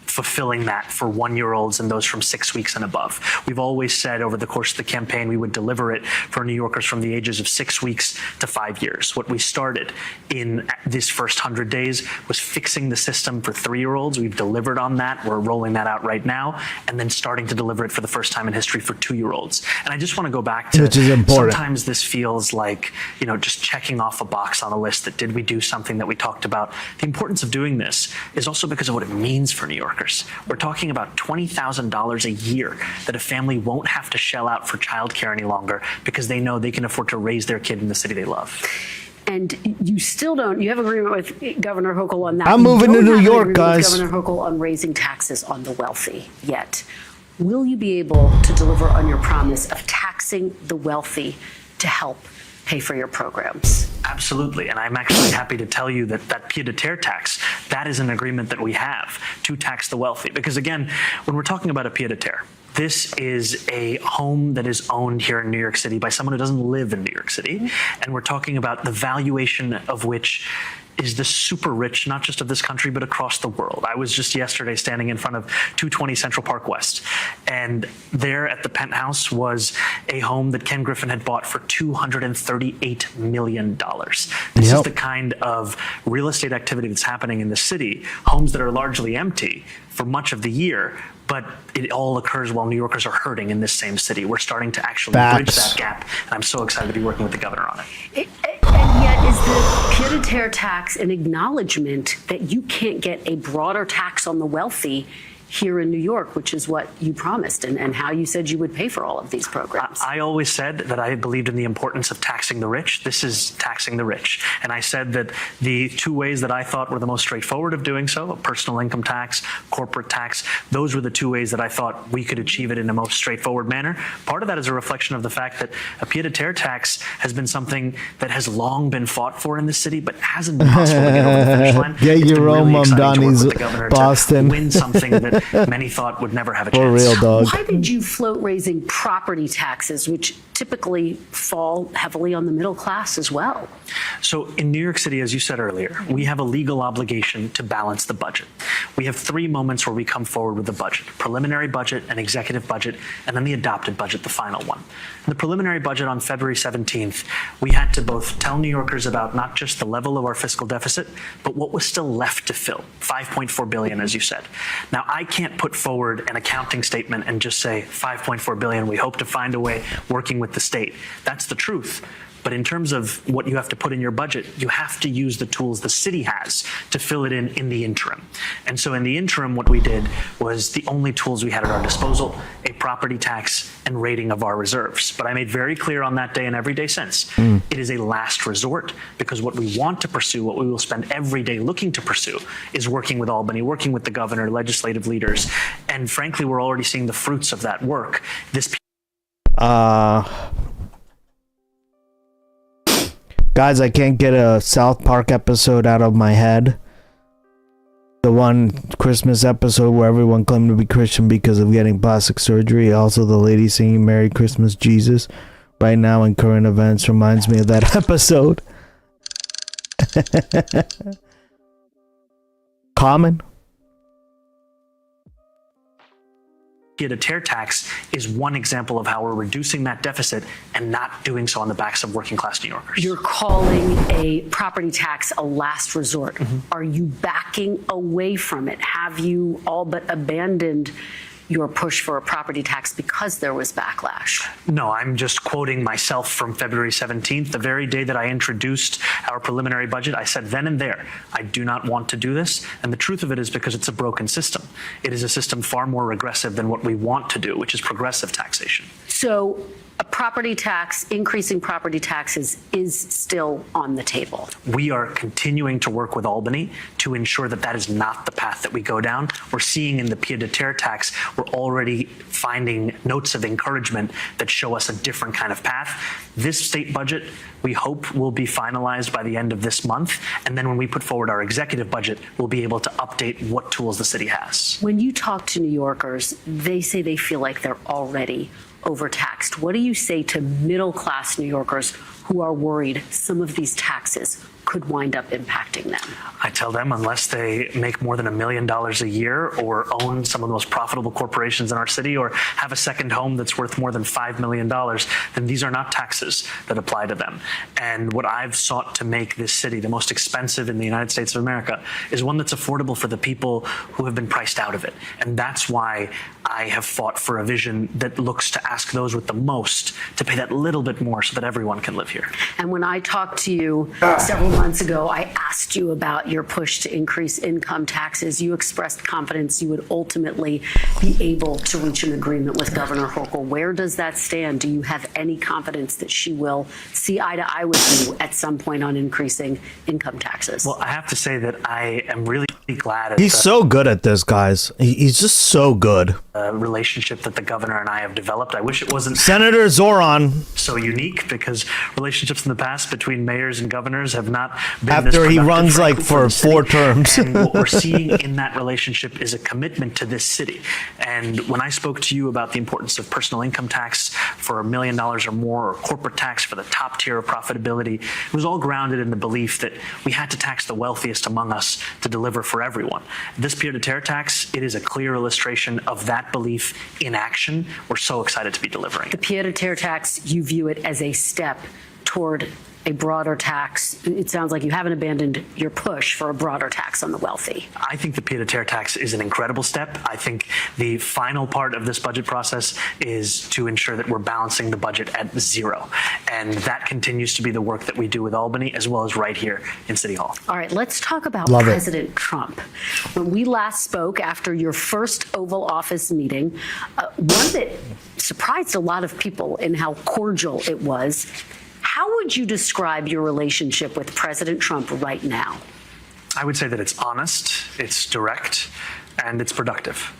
fulfilling that for 1-year-olds and those from 6 weeks and above. We've always said over the course of the campaign we would deliver it for New Yorkers from the ages of 6 weeks to 5 years. What we started in this first 100 days was fixing the system for 3-year-olds. We've delivered on that. We're rolling that out right now, and then starting to deliver it for the first time in history for 2-year-olds. And I just want to go back to, which is important. Sometimes this feels like, just checking off a box on a list that did we do something that we talked about. The importance of doing this is also because of what it means for New Yorkers. We're talking about $20,000 a year that a family won't have to shell out for childcare any longer because they know they can afford to raise their kid in the city they love. And you still you have agreement with Governor Hochul on that. I'm moving to New York, guys. Governor Hochul on raising taxes on the wealthy yet. Will you be able to deliver on your promise of taxing the wealthy to help pay for your programs. Absolutely, and I'm actually happy to tell you that that pied-à-terre tax, that is an agreement that we have to tax the wealthy. Because again, when we're talking about a pied-à-terre, this is a home that is owned here in New York City by someone who doesn't live in New York City. And we're talking about the valuation of which is the super rich, not just of this country, but across the world. I was just yesterday standing in front of 220 Central Park West, and there at the penthouse was a home that Ken Griffin had bought for $238 million. This is the kind of real estate activity that's happening in the city, homes that are largely empty for much of the year, but it all occurs while New Yorkers are hurting in this same city. We're starting to actually bridge that gap, and I'm so excited to be working with the governor on it. And yet, is the pied-à-terre tax an acknowledgement that you can't get a broader tax on the wealthy here in New York, which is what you promised and how you said you would pay for all of these programs? I always said that I believed in the importance of taxing the rich. This is taxing the rich. And I said that the two ways that I thought were the most straightforward of doing so, a personal income tax, corporate tax, those were the two ways that I thought we could achieve it in the most straightforward manner. Part of that is a reflection of the fact that a pied-à-terre tax has been something that has long been fought for in the city, but hasn't been possible to get over the finish line. Get your own Mom Donnie's Boston. To win something that many thought would never have a chance. For real, dog. Why did you float raising property taxes, which typically fall heavily on the middle class as well? So in New York City, as you said earlier, we have a legal obligation to balance the budget. We have 3 moments where we come forward with the budget: preliminary budget, an executive budget, and then the adopted budget, the final one. In the preliminary budget on February 17th, we had to both tell New Yorkers about not just the level of our fiscal deficit, but what was still left to fill, $5.4 billion, as you said. Now, I can't put forward an accounting statement and just say $5.4 billion, we hope to find a way working with the state. That's the truth. But in terms of what you have to put in your budget, you have to use the tools the city has to fill it in the interim. And so in the interim, what we did was the only tools we had at our disposal: a property tax and rating of our reserves. But I made very clear on that day and every day since, it is a last resort, because what we want to pursue, what we will spend every day looking to pursue, is working with Albany, working with the governor, legislative leaders. And frankly, we're already seeing the fruits of that work. Guys, I can't get a South Park episode out of my head. The one Christmas episode where everyone claimed to be Christian because of getting plastic surgery. Also, the lady singing Merry Christmas, Jesus right now in current events reminds me of that episode. Common. Pied-à-terre tax is one example of how we're reducing that deficit and not doing so on the backs of working class New Yorkers. You're calling a property tax a last resort. Are you backing away from it? Have you all but abandoned your push for a property tax because there was backlash? No, I'm just quoting myself from February 17th. The very day that I introduced our preliminary budget, I said then and there, I do not want to do this. And the truth of it is because it's a broken system. It is a system far more regressive than what we want to do, which is progressive taxation. So a property tax, increasing property taxes, is still on the table. We are continuing to work with Albany to ensure that that is not the path that we go down. We're seeing in the pied-à-terre tax, we're already finding notes of encouragement that show us a different kind of path. This state budget, we hope, will be finalized by the end of this month. And then when we put forward our executive budget, we'll be able to update what tools the city has. When you talk to New Yorkers, they say they feel like they're already overtaxed. What do you say to middle-class New Yorkers who are worried some of these taxes could wind up impacting them? I tell them unless they make more than $1 million a year or own some of the most profitable corporations in our city or have a second home that's worth more than $5 million, then these are not taxes that apply to them. And what I've sought to make this city the most expensive in the United States of America is one that's affordable for the people who have been priced out of it. And that's why I have fought for a vision that looks to ask those with the most to pay that little bit more so that everyone can live here. And when I talked to you several months ago, I asked you about your push to increase income taxes. You expressed confidence you would ultimately be able to reach an agreement with Governor Hochul. Where does that stand? Do you have any confidence that she will see eye to eye with you at some point on increasing income taxes? Well, I have to say that I am really glad. He's so good at this, guys. He's just so good. Relationship that the governor and I have developed. I wish it wasn't Senator Zoran. So unique, because relationships in the past between mayors and governors have not been After he runs like for 4 terms. And what we're seeing in that relationship is a commitment to this city. And when I spoke to you about the importance of personal income tax for $1 million or more, or corporate tax for the top tier of profitability, it was all grounded in the belief that we had to tax the wealthiest among us to deliver for everyone. This pied-à-terre tax, it is a clear illustration of that belief in action. We're so excited to be delivering it. The pied-à-terre tax, you view it as a step toward a broader tax. It sounds like you haven't abandoned your push for a broader tax on the wealthy. I think the pied-à-terre tax is an incredible step. I think the final part of this budget process is to ensure that we're balancing the budget at 0. And that continues to be the work that we do with Albany, as well as right here in City Hall. All right, let's talk about President Trump. When we last spoke after your first Oval Office meeting, one that surprised a lot of people in how cordial it was. How would you describe your relationship with President Trump right now? I would say that it's honest, it's direct, and it's productive.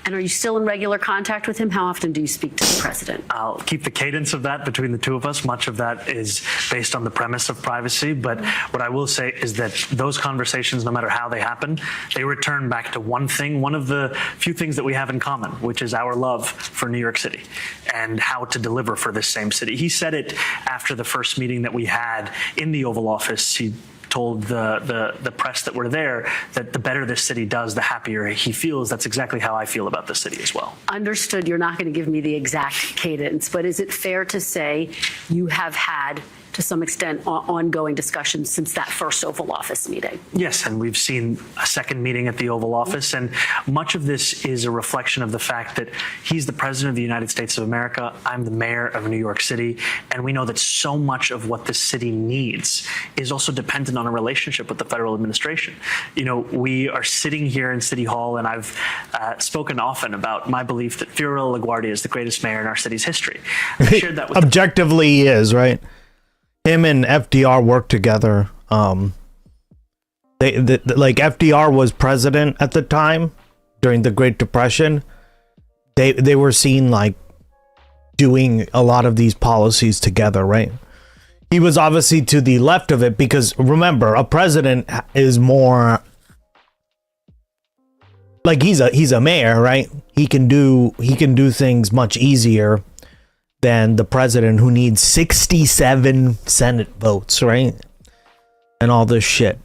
And are you still in regular contact with him? How often do you speak to the president? I'll keep the cadence of that between the two of us. Much of that is based on the premise of privacy. But what I will say is that those conversations, no matter how they happen, they return back to one thing, one of the few things that we have in common, which is our love for New York City and how to deliver for this same city. He said it after the first meeting that we had in the Oval Office. He told the press that were there that the better this city does, the happier he feels. That's exactly how I feel about the city as well. Understood. You're not going to give me the exact cadence, but is it fair to say you have had, to some extent, ongoing discussions since that first Oval Office meeting? Yes, and we've seen a second meeting at the Oval Office, and much of this is a reflection of the fact that he's the president of the United States of America, I'm the mayor of New York City, and we know that so much of what this city needs is also dependent on a relationship with the federal administration. You know, we are sitting here in City Hall, and I've spoken often about my belief that Fiorello LaGuardia is the greatest mayor in our city's history. I shared that with Objectively, he is, right? Him and FDR worked together. Like FDR was president at the time during the Great Depression. They were seen like doing a lot of these policies together, right? He was obviously to the left of it because remember, a president is more like he's a mayor, right? He can do things much easier than the president, who needs 67 Senate votes, right? And all this shit.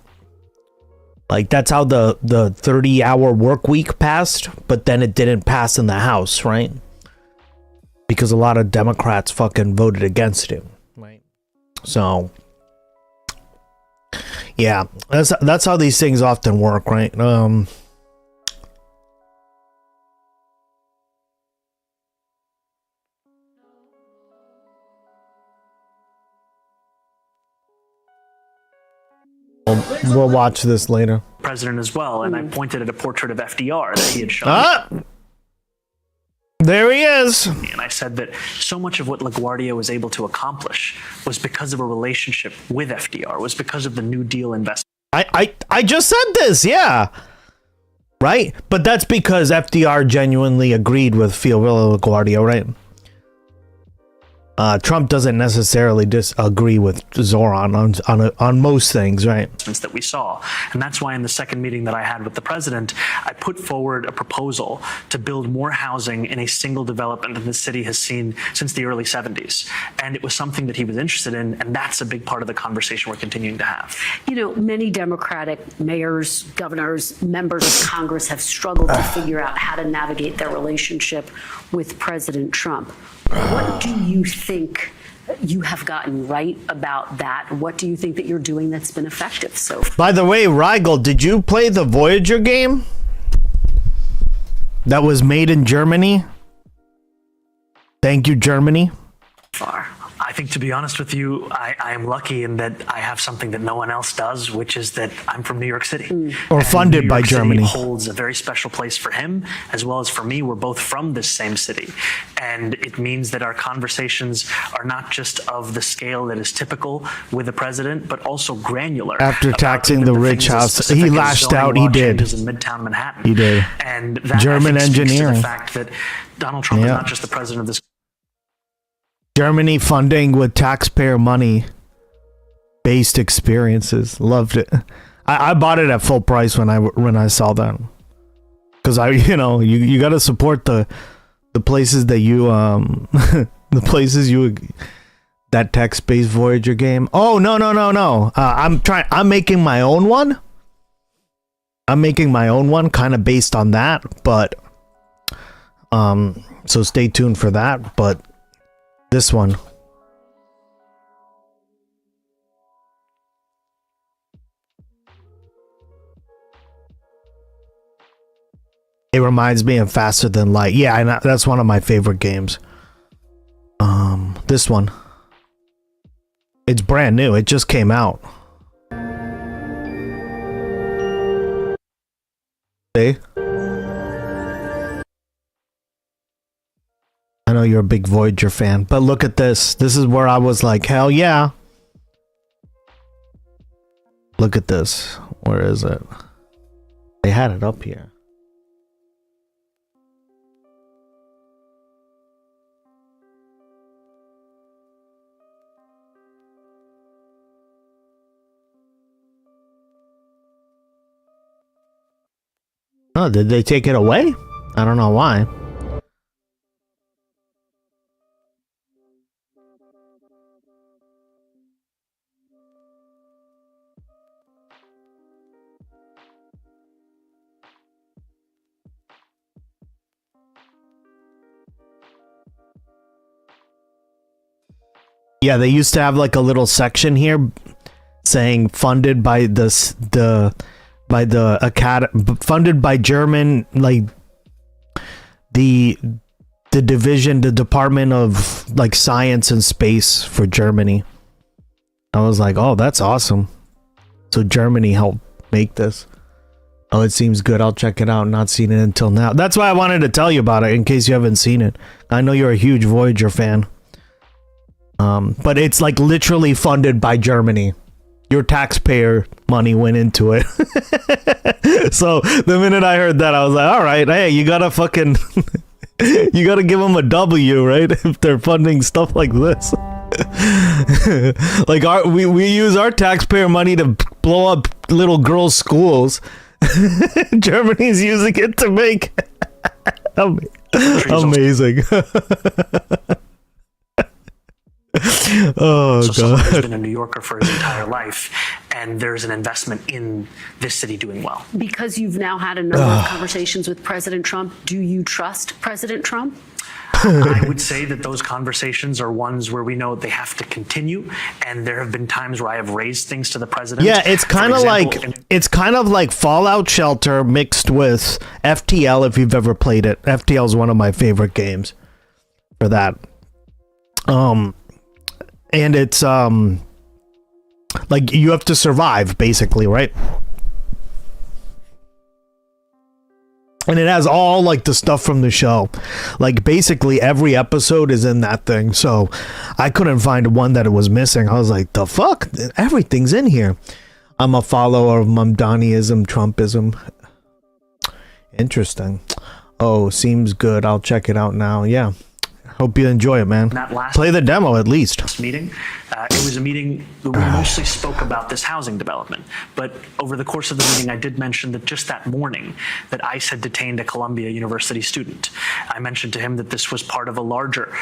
Like, that's how the 30-hour work week passed, but then it didn't pass in the House, right? Because a lot of Democrats fucking voted against it, right? So, yeah, that's how these things often work, right? We'll watch this later. President as well, and I pointed at a portrait of FDR that he had shown. There he is. And I said that so much of what LaGuardia was able to accomplish was because of a relationship with FDR, was because of the New Deal investment. I just said this, yeah. Right? But that's because FDR genuinely agreed with Fiorello LaGuardia, right? Trump doesn't necessarily disagree with Zoran on most things, right? That we saw. And that's why in the second meeting that I had with the president, I put forward a proposal to build more housing in a single development that the city has seen since the early 70s. And it was something that he was interested in, and that's a big part of the conversation we're continuing to have. You know, many Democratic mayors, governors, members of Congress have struggled to figure out how to navigate their relationship with President Trump. What do you think you have gotten right about that? What do you think that you're doing that's been effective so far? By the way, Rigel, did you play the Voyager game that was made in Germany? Thank you, Germany. I I think, to be honest with you, I am lucky in that I have something that no one else does, which is that I'm from New York City. Or funded by Germany. New York City holds a very special place for him, as well as for me. We're both from this same city. And it means that our conversations are not just of the scale that is typical with the president, but also granular. After taxing the rich house, he lashed out. He did. In Midtown Manhattan. He did. And that, German I think, speaks to engineering. the fact that Donald Trump is not just the president of this. Germany funding with taxpayer money based experiences. Loved it. I bought it at full price when I saw that, because you got to support the places that you the places you that text-based Voyager game. Oh no. I'm making my own one. Kind of based on that, but so stay tuned for that. But this one, it reminds me of Faster Than Light. Yeah, and that's one of my favorite games. This one, it's brand new. It just came out. See? I know you're a big Voyager fan, but look at this. This is where I was like, hell yeah. Look at this. Where is it? They had it up here. Oh, did they take it away? I don't know why. Yeah, they used to have like a little section here saying funded by funded by German, like the division, the Department of like Science and Space for Germany. I was like, oh, that's awesome. So Germany helped make this. Oh, it seems good. I'll check it out. Not seen it until now. That's why I wanted to tell you about it in case you haven't seen it. I know you're a huge Voyager fan. But it's like literally funded by Germany. Your taxpayer money went into it. So the minute I heard that, I was like, all right, hey, you gotta fucking, you gotta give them a W, right? If they're funding stuff like this. Like we use our taxpayer money to blow up little girls' schools. Germany's using it to make amazing. Oh, so God. someone who's been a New Yorker for his entire life, and there's an investment in this city doing well. Because you've now had a number of conversations with President Trump, do you trust President Trump? I would say that those conversations are ones where we know they have to continue, and there have been times where I have raised things to the president. Yeah, it's kind of like Fallout Shelter mixed with FTL, if you've ever played it. FTL is one of my favorite games for that. And it's like you have to survive, basically, right? And it has all like the stuff from the show. Like basically every episode is in that thing. So I couldn't find one that it was missing. I was like, the fuck? Everything's in here. I'm a follower of Mamdaniism, Trumpism. Interesting. Oh, seems good. I'll check it out now. Yeah. Hope you enjoy it, man. Play the demo at least. Meeting. It was a meeting where we mostly spoke about this housing development. But over the course of the meeting, I did mention that just that morning that ICE had detained a Columbia University student. I mentioned to him that this was part of a larger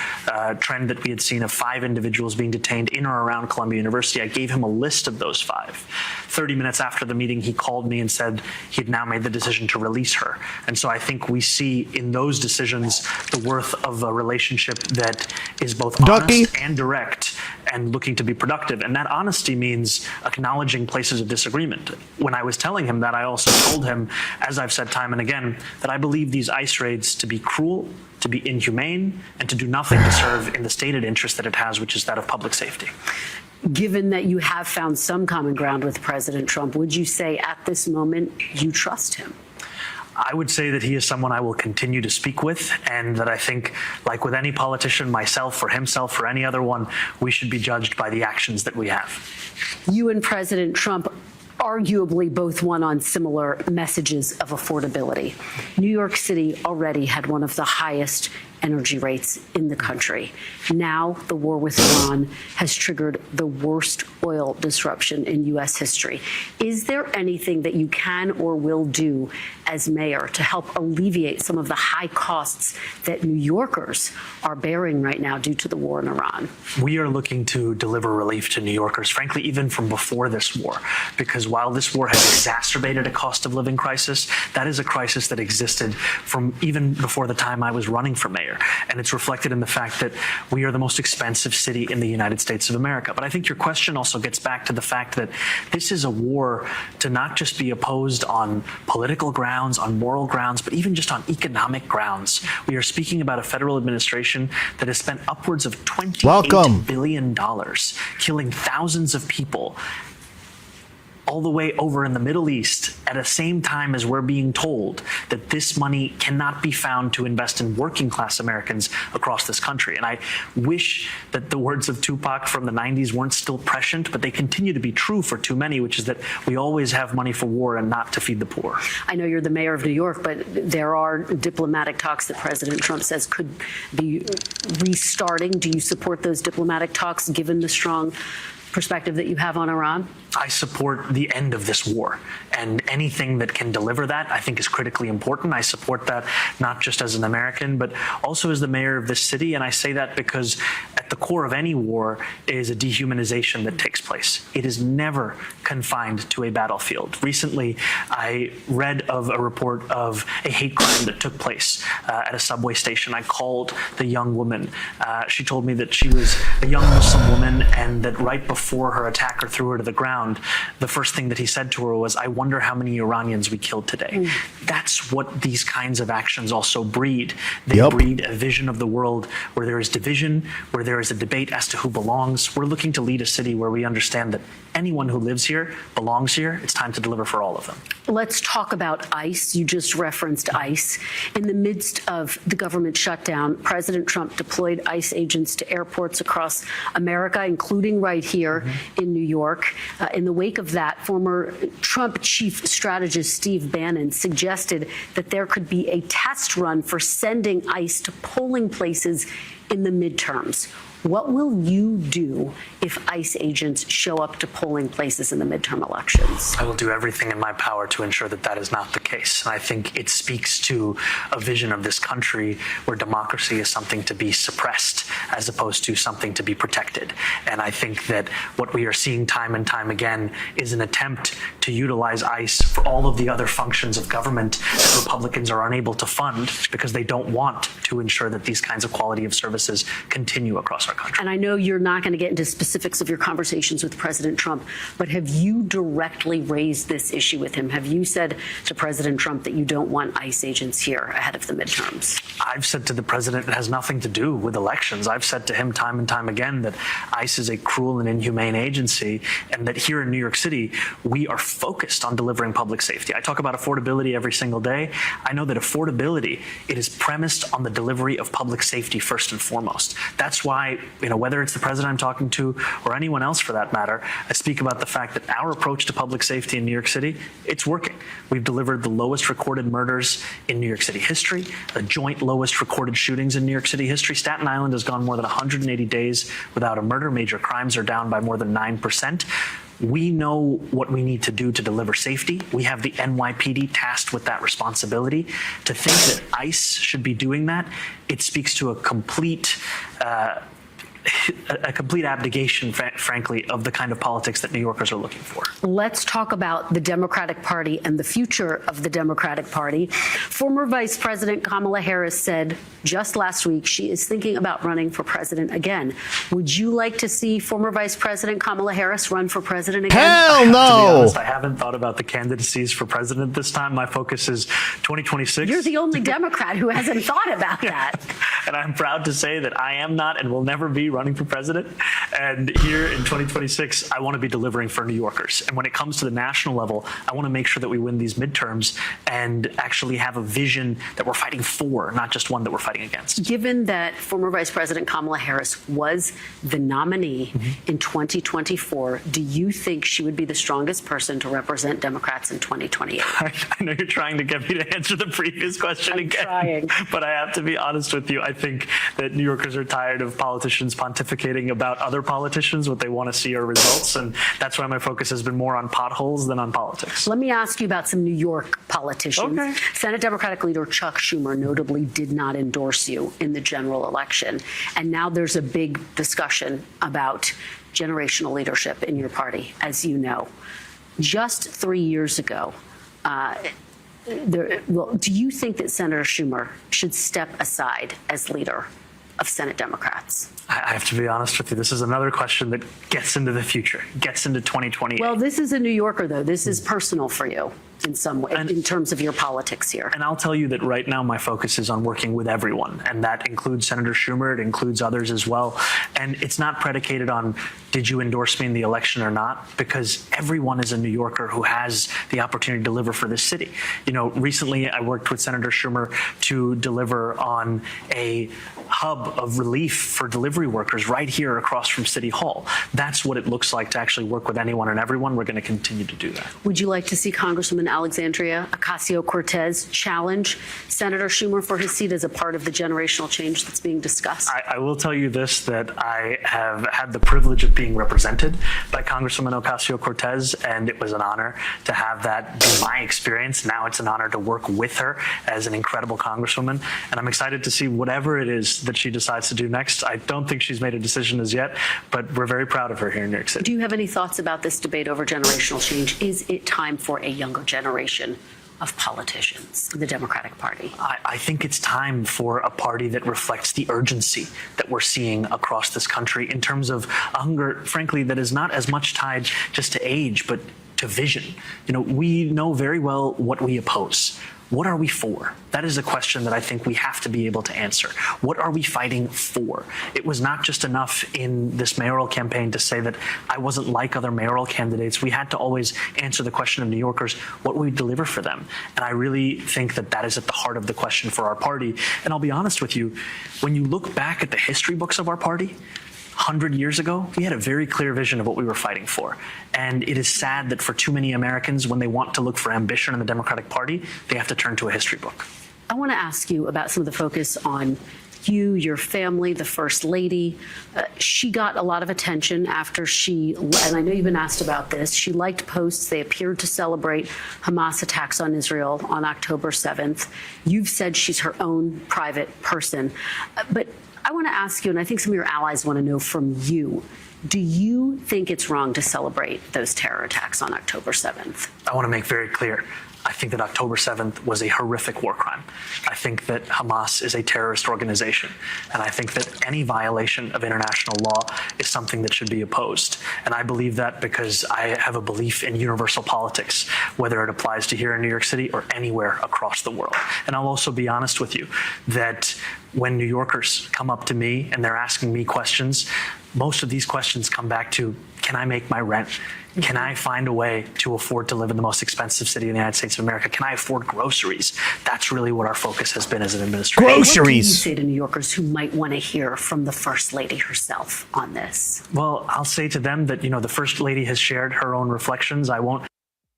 trend that we had seen of 5 individuals being detained in or around Columbia University. I gave him a list of those 5. 30 minutes after the meeting, he called me and said he'd now made the decision to release her. And so I think we see in those decisions the worth of a relationship that is both honest and direct, and looking to be productive. And that honesty means acknowledging places of disagreement. When I was telling him that, I also told him, as I've said time and again, that I believe these ICE raids to be cruel, to be inhumane, and to do nothing to serve in the stated interest that it has, which is that of public safety. Given that you have found some common ground with President Trump, would you say at this moment you trust him? I would say that he is someone I will continue to speak with, and that I think, like with any politician, myself or himself or any other one, we should be judged by the actions that we have. You and President Trump arguably both won on similar messages of affordability. New York City already had one of the highest energy rates in the country. Now the war with Iran has triggered the worst oil disruption in U.S. history. Is there anything that you can or will do as mayor to help alleviate some of the high costs that New Yorkers are bearing right now due to the war in Iran? We are looking to deliver relief to New Yorkers, frankly, even from before this war, because while this war has exacerbated a cost of living crisis, that is a crisis that existed from even before the time I was running for mayor. And it's reflected in the fact that we are the most expensive city in the United States of America. But I think your question also gets back to the fact that this is a war to not just be opposed on political grounds, on moral grounds, but even just on economic grounds. We are speaking about a federal administration that has spent upwards of $28 billion killing thousands of people all the way over in the Middle East at the same time as we're being told that this money cannot be found to invest in working class Americans across this country. And I wish that the words of Tupac from the 90s weren't still prescient, but they continue to be true for too many, which is that we always have money for war and not to feed the poor. I know you're the mayor of New York, but there are diplomatic talks that President Trump says could be restarting. Do you support those diplomatic talks given the strong perspective that you have on Iran? I support the end of this war, and anything that can deliver that I think is critically important. I support that not just as an American, but also as the mayor of this city, and I say that because at the core of any war is a dehumanization that takes place. It is never confined to a battlefield. Recently, I read of a report of a hate crime that took place at a subway station. I called the young woman. She told me that she was a young Muslim woman, and that right before her attacker threw her to the ground, the first thing that he said to her was, "I wonder how many Iranians we killed today." That's what these kinds of actions also breed. They breed a vision of the world where there is division, where there is a debate as to who belongs. We're looking to lead a city where we understand that anyone who lives here belongs here. It's time to deliver for all of them. Let's talk about ICE. You just referenced ICE. In the midst of the government shutdown, President Trump deployed ICE agents to airports across America, including right here in New York. In the wake of that, former Trump chief strategist Steve Bannon suggested that there could be a test run for sending ICE to polling places in the midterms. What will you do if ICE agents show up to polling places in the midterm elections? I will do everything in my power to ensure that that is not the case. And I think it speaks to a vision of this country where democracy is something to be suppressed as opposed to something to be protected. And I think that what we are seeing time and time again is an attempt to utilize ICE for all of the other functions of government that Republicans are unable to fund because they don't want to ensure that these kinds of quality of services continue across our country. And I know you're not going to get into specifics of your conversations with President Trump, but have you directly raised this issue with him? Have you said to President Trump that you don't want ICE agents here ahead of the midterms? I've said to the president it has nothing to do with elections. I've said to him time and time again that ICE is a cruel and inhumane agency, and that here in New York City, we are focused on delivering public safety. I talk about affordability every single day. I know that affordability, it is premised on the delivery of public safety first and foremost. That's why, whether it's the president I'm talking to or anyone else for that matter, I speak about the fact that our approach to public safety in New York City, it's working. We've delivered the lowest recorded murders in New York City history, the joint lowest recorded shootings in New York City history. Staten Island has gone more than 180 days without a murder. Major crimes are down by more than 9%. We know what we need to do to deliver safety. We have the NYPD tasked with that responsibility. To think that ICE should be doing that, it speaks to a complete a complete abdication, frankly, of the kind of politics that New Yorkers are looking for. Let's talk about the Democratic Party and the future of the Democratic Party. Former Vice President Kamala Harris said just last week she is thinking about running for president again. Would you like to see former Vice President Kamala Harris run for president again? Hell no! To be honest, I haven't thought about the candidacies for president this time. My focus is 2026. You're the only Democrat who hasn't thought about that. And I'm proud to say that I am not and will never be running for president. And here in 2026, I want to be delivering for New Yorkers. And when it comes to the national level, I want to make sure that we win these midterms and actually have a vision that we're fighting for, not just one that we're fighting against. Given that former Vice President Kamala Harris was the nominee in 2024, do you think she would be the strongest person to represent Democrats in 2028? I know you're trying to get me to answer the previous question I'm again, trying. But I have to be honest with you. I think that New Yorkers are tired of politicians pontificating about other politicians. What they want to see are results, and that's why my focus has been more on potholes than on politics. Let me ask you about some New York politicians. Okay. Senate Democratic leader Chuck Schumer notably did not endorse you in the general election. And now there's a big discussion about generational leadership in your party, as you know. Just 3 years ago, do you think that Senator Schumer should step aside as leader of Senate Democrats? I have to be honest with you. This is another question that gets into the future, gets into 2028. Well, this is a New Yorker, though. This is personal for you in some way, in terms of your politics here. And I'll tell you that right now my focus is on working with everyone, and that includes Senator Schumer, it includes others as well. And it's not predicated on, did you endorse me in the election or not? Because everyone is a New Yorker who has the opportunity to deliver for this city. You know, recently I worked with Senator Schumer to deliver on a hub of relief for delivery workers right here across from City Hall. That's what it looks like to actually work with anyone and everyone. We're going to continue to do that. Would you like to see Congresswoman Alexandria Ocasio-Cortez challenge Senator Schumer for his seat as a part of the generational change that's being discussed? I will tell you this, that I have had the privilege of being represented by Congresswoman Ocasio-Cortez, and it was an honor to have that be my experience. Now it's an honor to work with her as an incredible Congresswoman, and I'm excited to see whatever it is that she decides to do next. I don't think she's made a decision as yet, but we're very proud of her here in New York City. Do you have any thoughts about this debate over generational change? Is it time for a younger generation of politicians in the Democratic Party? I think it's time for a party that reflects the urgency that we're seeing across this country in terms of hunger, frankly, that is not as much tied just to age, but to vision. You know, we know very well what we oppose. What are we for? That is a question that I think we have to be able to answer. What are we fighting for? It was not just enough in this mayoral campaign to say that I wasn't like other mayoral candidates. We had to always answer the question of New Yorkers, what will we deliver for them? And I really think that that is at the heart of the question for our party. And I'll be honest with you, when you look back at the history books of our party, 100 years ago, we had a very clear vision of what we were fighting for. And it is sad that for too many Americans, when they want to look for ambition in the Democratic Party, they have to turn to a history book. I want to ask you about some of the focus on you, your family, the First Lady. She got a lot of attention after she, and I know you've been asked about this, she liked posts. They appeared to celebrate Hamas attacks on Israel on October 7th. You've said she's her own private person. But I want to ask you, and I think some of your allies want to know from you, do you think it's wrong to celebrate those terror attacks on October 7th? I want to make very clear, I think that October 7th was a horrific war crime. I think that Hamas is a terrorist organization. And I think that any violation of international law is something that should be opposed. And I believe that because I have a belief in universal politics, whether it applies to here in New York City or anywhere across the world. And I'll also be honest with you that when New Yorkers come up to me and they're asking me questions, most of these questions come back to, can I make my rent? Can I find a way to afford to live in the most expensive city in the United States of America? Can I afford groceries? That's really what our focus has been as an administration. Groceries! What do you say to New Yorkers who might want to hear from the First Lady herself on this? Well, I'll say to them that, you know, the First Lady has shared her own reflections. I won't.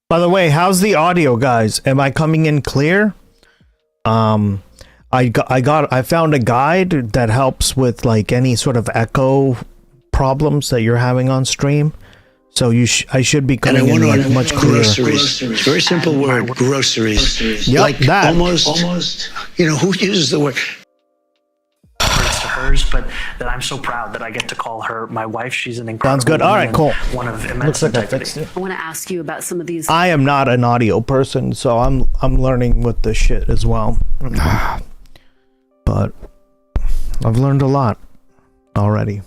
By the way, how's the audio, guys? Am I coming in clear? I found a guide that helps with like any sort of echo problems that you're having on stream. So I should be coming in like much clearer. Groceries. Very simple word, groceries. Yep, like that. Almost, you know, who uses the word? To her daughters, but that I'm so proud that I get to call her my wife. She's an incredible Sounds good. All right, cool. One of immense integrity. I want to ask you about some of these. I am not an audio person, so I'm learning with this shit as well. But I've learned a lot already.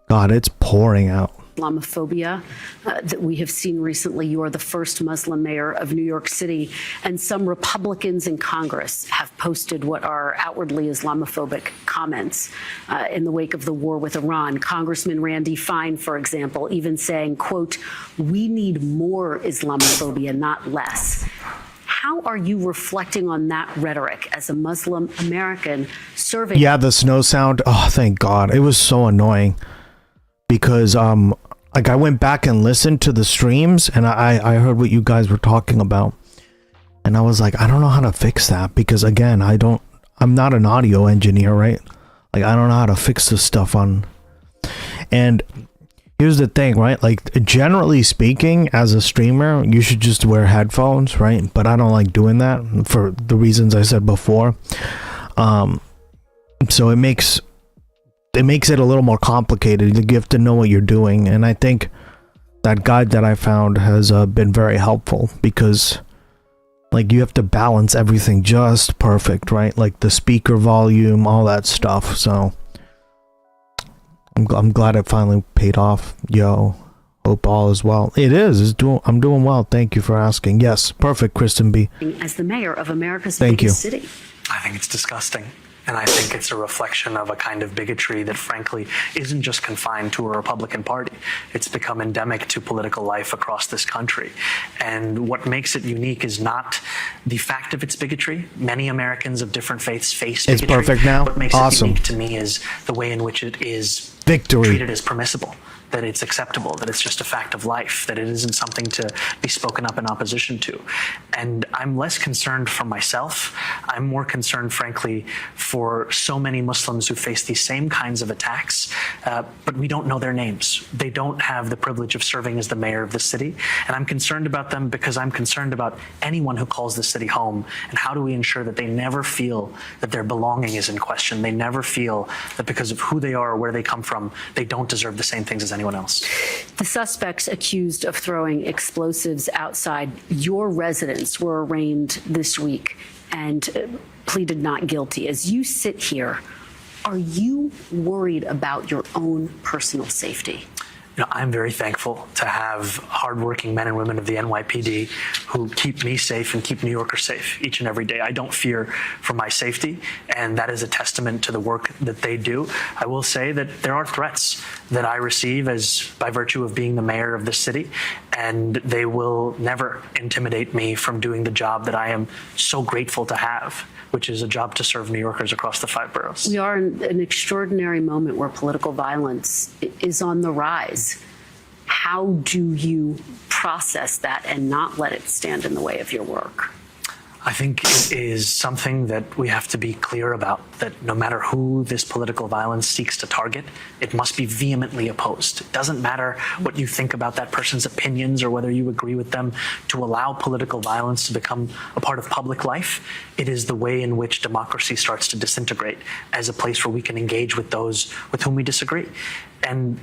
God, it's pouring out. Islamophobia that we have seen recently. You are the first Muslim mayor of New York City, and some Republicans in Congress have posted what are outwardly Islamophobic comments in the wake of the war with Iran. Congressman Randy Fine, for example, even saying, quote, "We need more Islamophobia, not less." How are you reflecting on that rhetoric as a Muslim American serving? Yeah, the snow sound. Oh, thank God. It was so annoying. Because like I went back and listened to the streams and I heard what you guys were talking about, and I was like, I don't know how to fix that, because again, I'm not an audio engineer, right? Like I don't know how to fix this stuff on. And here's the thing, right? Like generally speaking, as a streamer, you should just wear headphones, right? But I don't like doing that for the reasons I said before. So it makes it a little more complicated. You have to know what you're doing, and I think that guide that I found has been very helpful, because like you have to balance everything just perfect, right? Like the speaker volume, all that stuff. So I'm glad it finally paid off. Yo, hope all is well. It is. I'm doing well. Thank you for asking. Yes, perfect, Kristen B. As the mayor of America's Thank biggest you. city. I think it's disgusting. And I think it's a reflection of a kind of bigotry that, frankly, isn't just confined to a Republican Party. It's become endemic to political life across this country. And what makes it unique is not the fact of its bigotry. Many Americans of different faiths face bigotry. It's perfect now. What makes Awesome. it unique to me is the way in which it is Victory. treated as permissible, that it's acceptable, that it's just a fact of life, that it isn't something to be spoken up in opposition to. And I'm less concerned for myself. I'm more concerned, frankly, for so many Muslims who face these same kinds of attacks, but we don't know their names. They don't have the privilege of serving as the mayor of the city. And I'm concerned about them because I'm concerned about anyone who calls the city home, and how do we ensure that they never feel that their belonging is in question. They never feel that because of who they are or where they come from, they don't deserve the same things as anyone else. The suspects accused of throwing explosives outside your residence were arraigned this week and pleaded not guilty. As you sit here, are you worried about your own personal safety? You know, I'm very thankful to have hardworking men and women of the NYPD who keep me safe and keep New Yorkers safe each and every day. I don't fear for my safety, and that is a testament to the work that they do. I will say that there are threats that I receive by virtue of being the mayor of the city, and they will never intimidate me from doing the job that I am so grateful to have, which is a job to serve New Yorkers across the 5 boroughs. We are in an extraordinary moment where political violence is on the rise. How do you process that and not let it stand in the way of your work? I think it is something that we have to be clear about, that no matter who this political violence seeks to target, it must be vehemently opposed. It doesn't matter what you think about that person's opinions or whether you agree with them. To allow political violence to become a part of public life, it is the way in which democracy starts to disintegrate as a place where we can engage with those with whom we disagree. And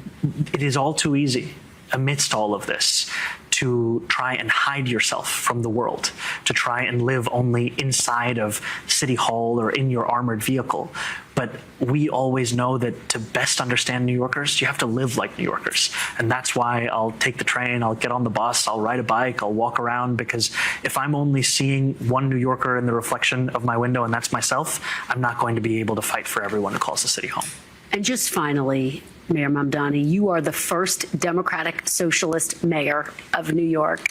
it is all too easy amidst all of this to try and hide yourself from the world, to try and live only inside of City Hall or in your armored vehicle. But we always know that to best understand New Yorkers, you have to live like New Yorkers. And that's why I'll take the train, I'll get on the bus, I'll ride a bike, I'll walk around, because if I'm only seeing one New Yorker in the reflection of my window, and that's myself, I'm not going to be able to fight for everyone who calls the city home. And just finally, Mayor Mamdani, you are the first Democratic Socialist mayor of New York.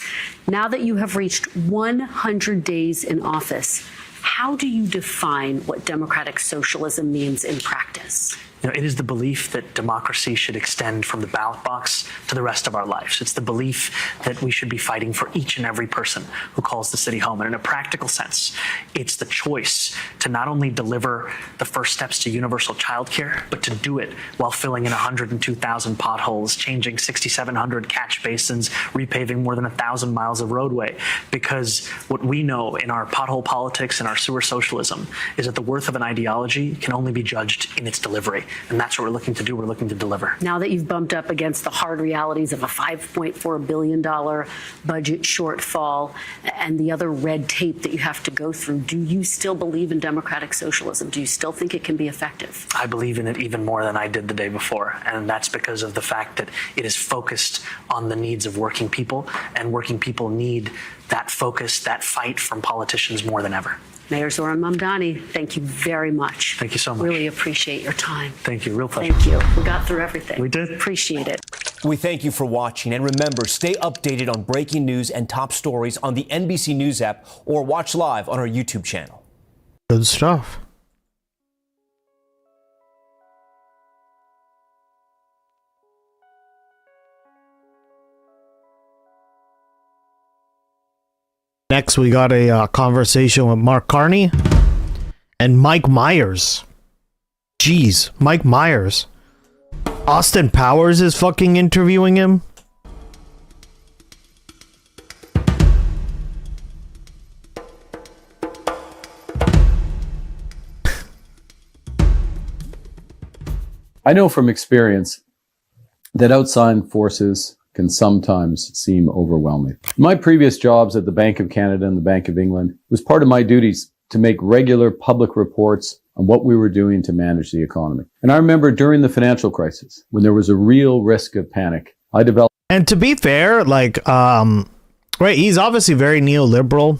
Now that you have reached 100 days in office, how do you define what democratic socialism means in practice? It is the belief that democracy should extend from the ballot box to the rest of our lives. It's the belief that we should be fighting for each and every person who calls the city home. And in a practical sense, it's the choice to not only deliver the first steps to universal childcare, but to do it while filling in 102,000 potholes, changing 6,700 catch basins, repaving more than 1,000 miles of roadway. Because what we know in our pothole politics and our sewer socialism is that the worth of an ideology can only be judged in its delivery. And that's what we're looking to do. We're looking to deliver. Now that you've bumped up against the hard realities of a $5.4 billion budget shortfall and the other red tape that you have to go through, do you still believe in democratic socialism? Do you still think it can be effective? I believe in it even more than I did the day before. And that's because of the fact that it is focused on the needs of working people. And working people need that focus, that fight from politicians more than ever. Mayor Zoran Mamdani, thank you very much. Thank you so much. Really appreciate your time. Thank you. Real pleasure. Thank you. We got through everything. We did. Appreciate it. We thank you for watching. And remember, stay updated on breaking news and top stories on the NBC News app or watch live on our YouTube channel. Good stuff. Next, we got a conversation with Mark Carney and Mike Myers. Jeez, Mike Myers. Austin Powers is fucking interviewing him. I know from experience that outside forces can sometimes seem overwhelming. My previous jobs at the Bank of Canada and the Bank of England was part of my duties to make regular public reports on what we were doing to manage the economy. And I remember during the financial crisis, when there was a real risk of panic, I developed... And to be fair, like, right, he's obviously very neoliberal,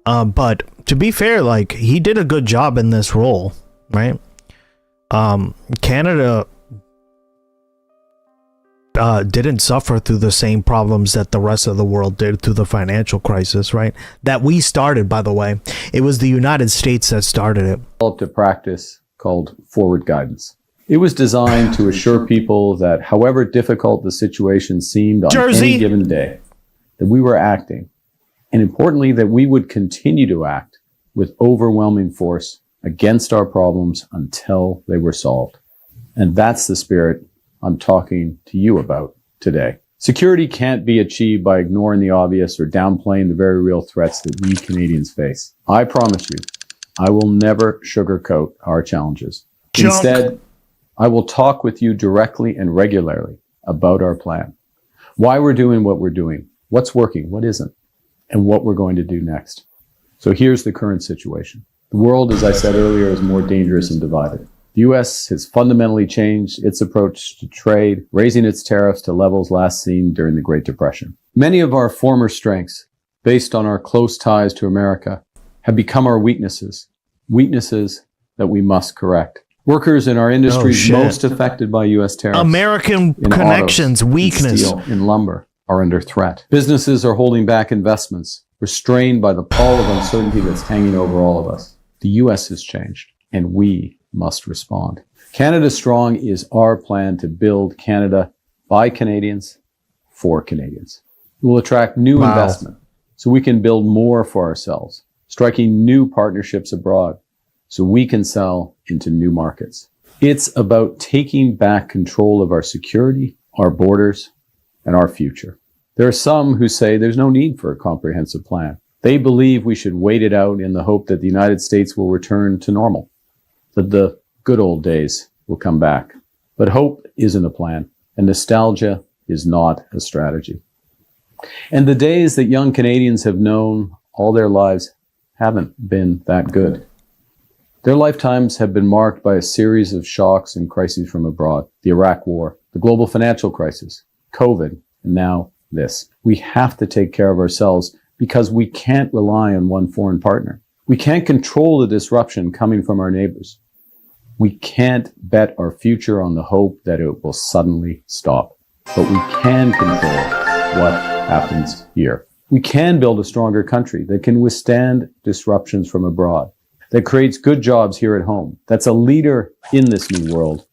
but to be fair, like, he did a good job in this role, right? Canada didn't suffer through the same problems that the rest of the world did through the financial crisis, right? That we started, by the way. It was the United States that started it. Developed a practice called forward guidance. It was designed to assure people that however difficult the situation seemed on any given day, that we were acting, and importantly, that we would continue to act with overwhelming force against our problems until they were solved. And that's the spirit I'm talking to you about today. Security can't be achieved by ignoring the obvious or downplaying the very real threats that we Canadians face. I promise you, I will never sugarcoat our challenges. Instead, I will talk with you directly and regularly about our plan, why we're doing what we're doing, what's working, what isn't, and what we're going to do next. So here's the current situation. The world, as I said earlier, is more dangerous and divided. The U.S. has fundamentally changed its approach to trade, raising its tariffs to levels last seen during the Great Depression. Many of our former strengths, based on our close ties to America, have become our weaknesses, weaknesses that we must correct. Workers in our industries most affected by U.S. tariffs, American connections, autos, weakness. steel, and lumber are under threat. Businesses are holding back investments, restrained by the pall of uncertainty that's hanging over all of us. The U.S. has changed, and we must respond. Canada Strong is our plan to build Canada by Canadians for Canadians. It will attract new investment so we can build more for ourselves, striking new partnerships abroad so we can sell into new markets. It's about taking back control of our security, our borders, and our future. There are some who say there's no need for a comprehensive plan. They believe we should wait it out in the hope that the United States will return to normal, that the good old days will come back. But hope isn't a plan, and nostalgia is not a strategy. And the days that young Canadians have known all their lives haven't been that good. Their lifetimes have been marked by a series of shocks and crises from abroad. The Iraq War, the global financial crisis, COVID, and now this. We have to take care of ourselves because we can't rely on one foreign partner. We can't control the disruption coming from our neighbors. We can't bet our future on the hope that it will suddenly stop. But we can control what happens here. We can build a stronger country that can withstand disruptions from abroad, that creates good jobs here at home, that's a leader in this new world,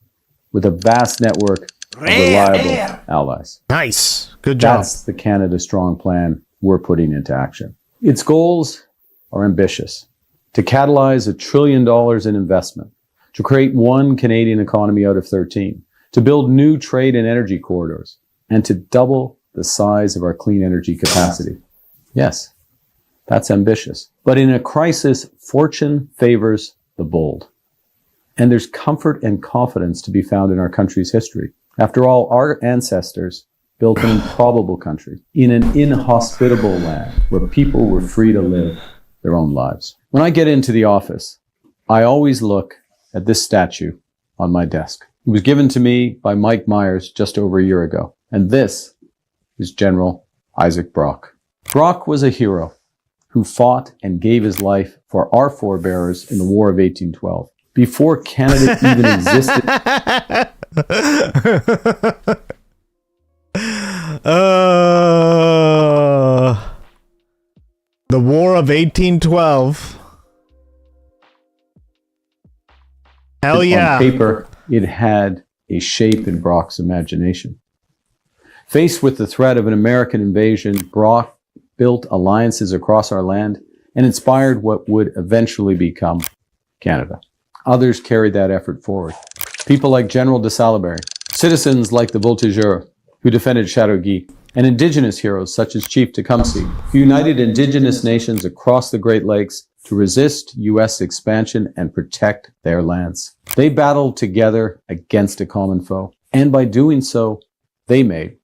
with a vast network of reliable allies. Nice. Good job. That's the Canada Strong plan we're putting into action. Its goals are ambitious. To catalyze $1 trillion in investment, to create one Canadian economy out of 13, to build new trade and energy corridors, and to double the size of our clean energy capacity. Yes, that's ambitious. But in a crisis, fortune favors the bold. And there's comfort and confidence to be found in our country's history. After all, our ancestors built an improbable country in an inhospitable land where people were free to live their own lives. When I get into the office, I always look at this statue on my desk. It was given to me by Mike Myers just over a year ago. And this is General Isaac Brock. Brock was a hero who fought and gave his life for our forebears in the War of 1812. Before Canada even existed. The War of 1812. Hell yeah. On paper, it had a shape in Brock's imagination. Faced with the threat of an American invasion, Brock built alliances across our land and inspired what would eventually become Canada. Others carried that effort forward. People like General de Salaberry, citizens like the Voltigeurs, who defended Châteauguay, and Indigenous heroes such as Chief Tecumseh, who united Indigenous nations across the Great Lakes to resist U.S. expansion and protect their lands. They battled together against a common foe, and by doing so, they made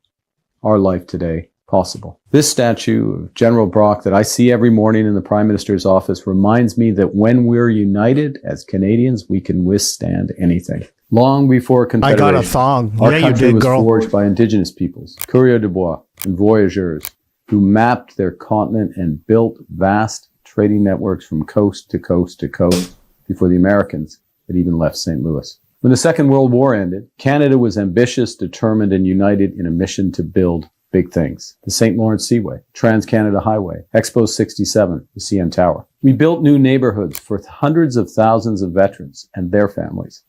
our life today possible. This statue of General Brock that I see every morning in the Prime Minister's office reminds me that when we're united as Canadians, we can withstand anything. Long before Confederation, I got a thong. our Yeah, you country did, was girl. forged by Indigenous peoples, coureurs de bois and voyageurs, who mapped their continent and built vast trading networks from coast to coast to coast before the Americans had even left St. Louis. When the Second World War ended, Canada was ambitious, determined, and united in a mission to build big things. The St. Lawrence Seaway, Trans-Canada Highway, Expo 67, the CN Tower. We built new neighborhoods for hundreds of thousands of veterans and their families.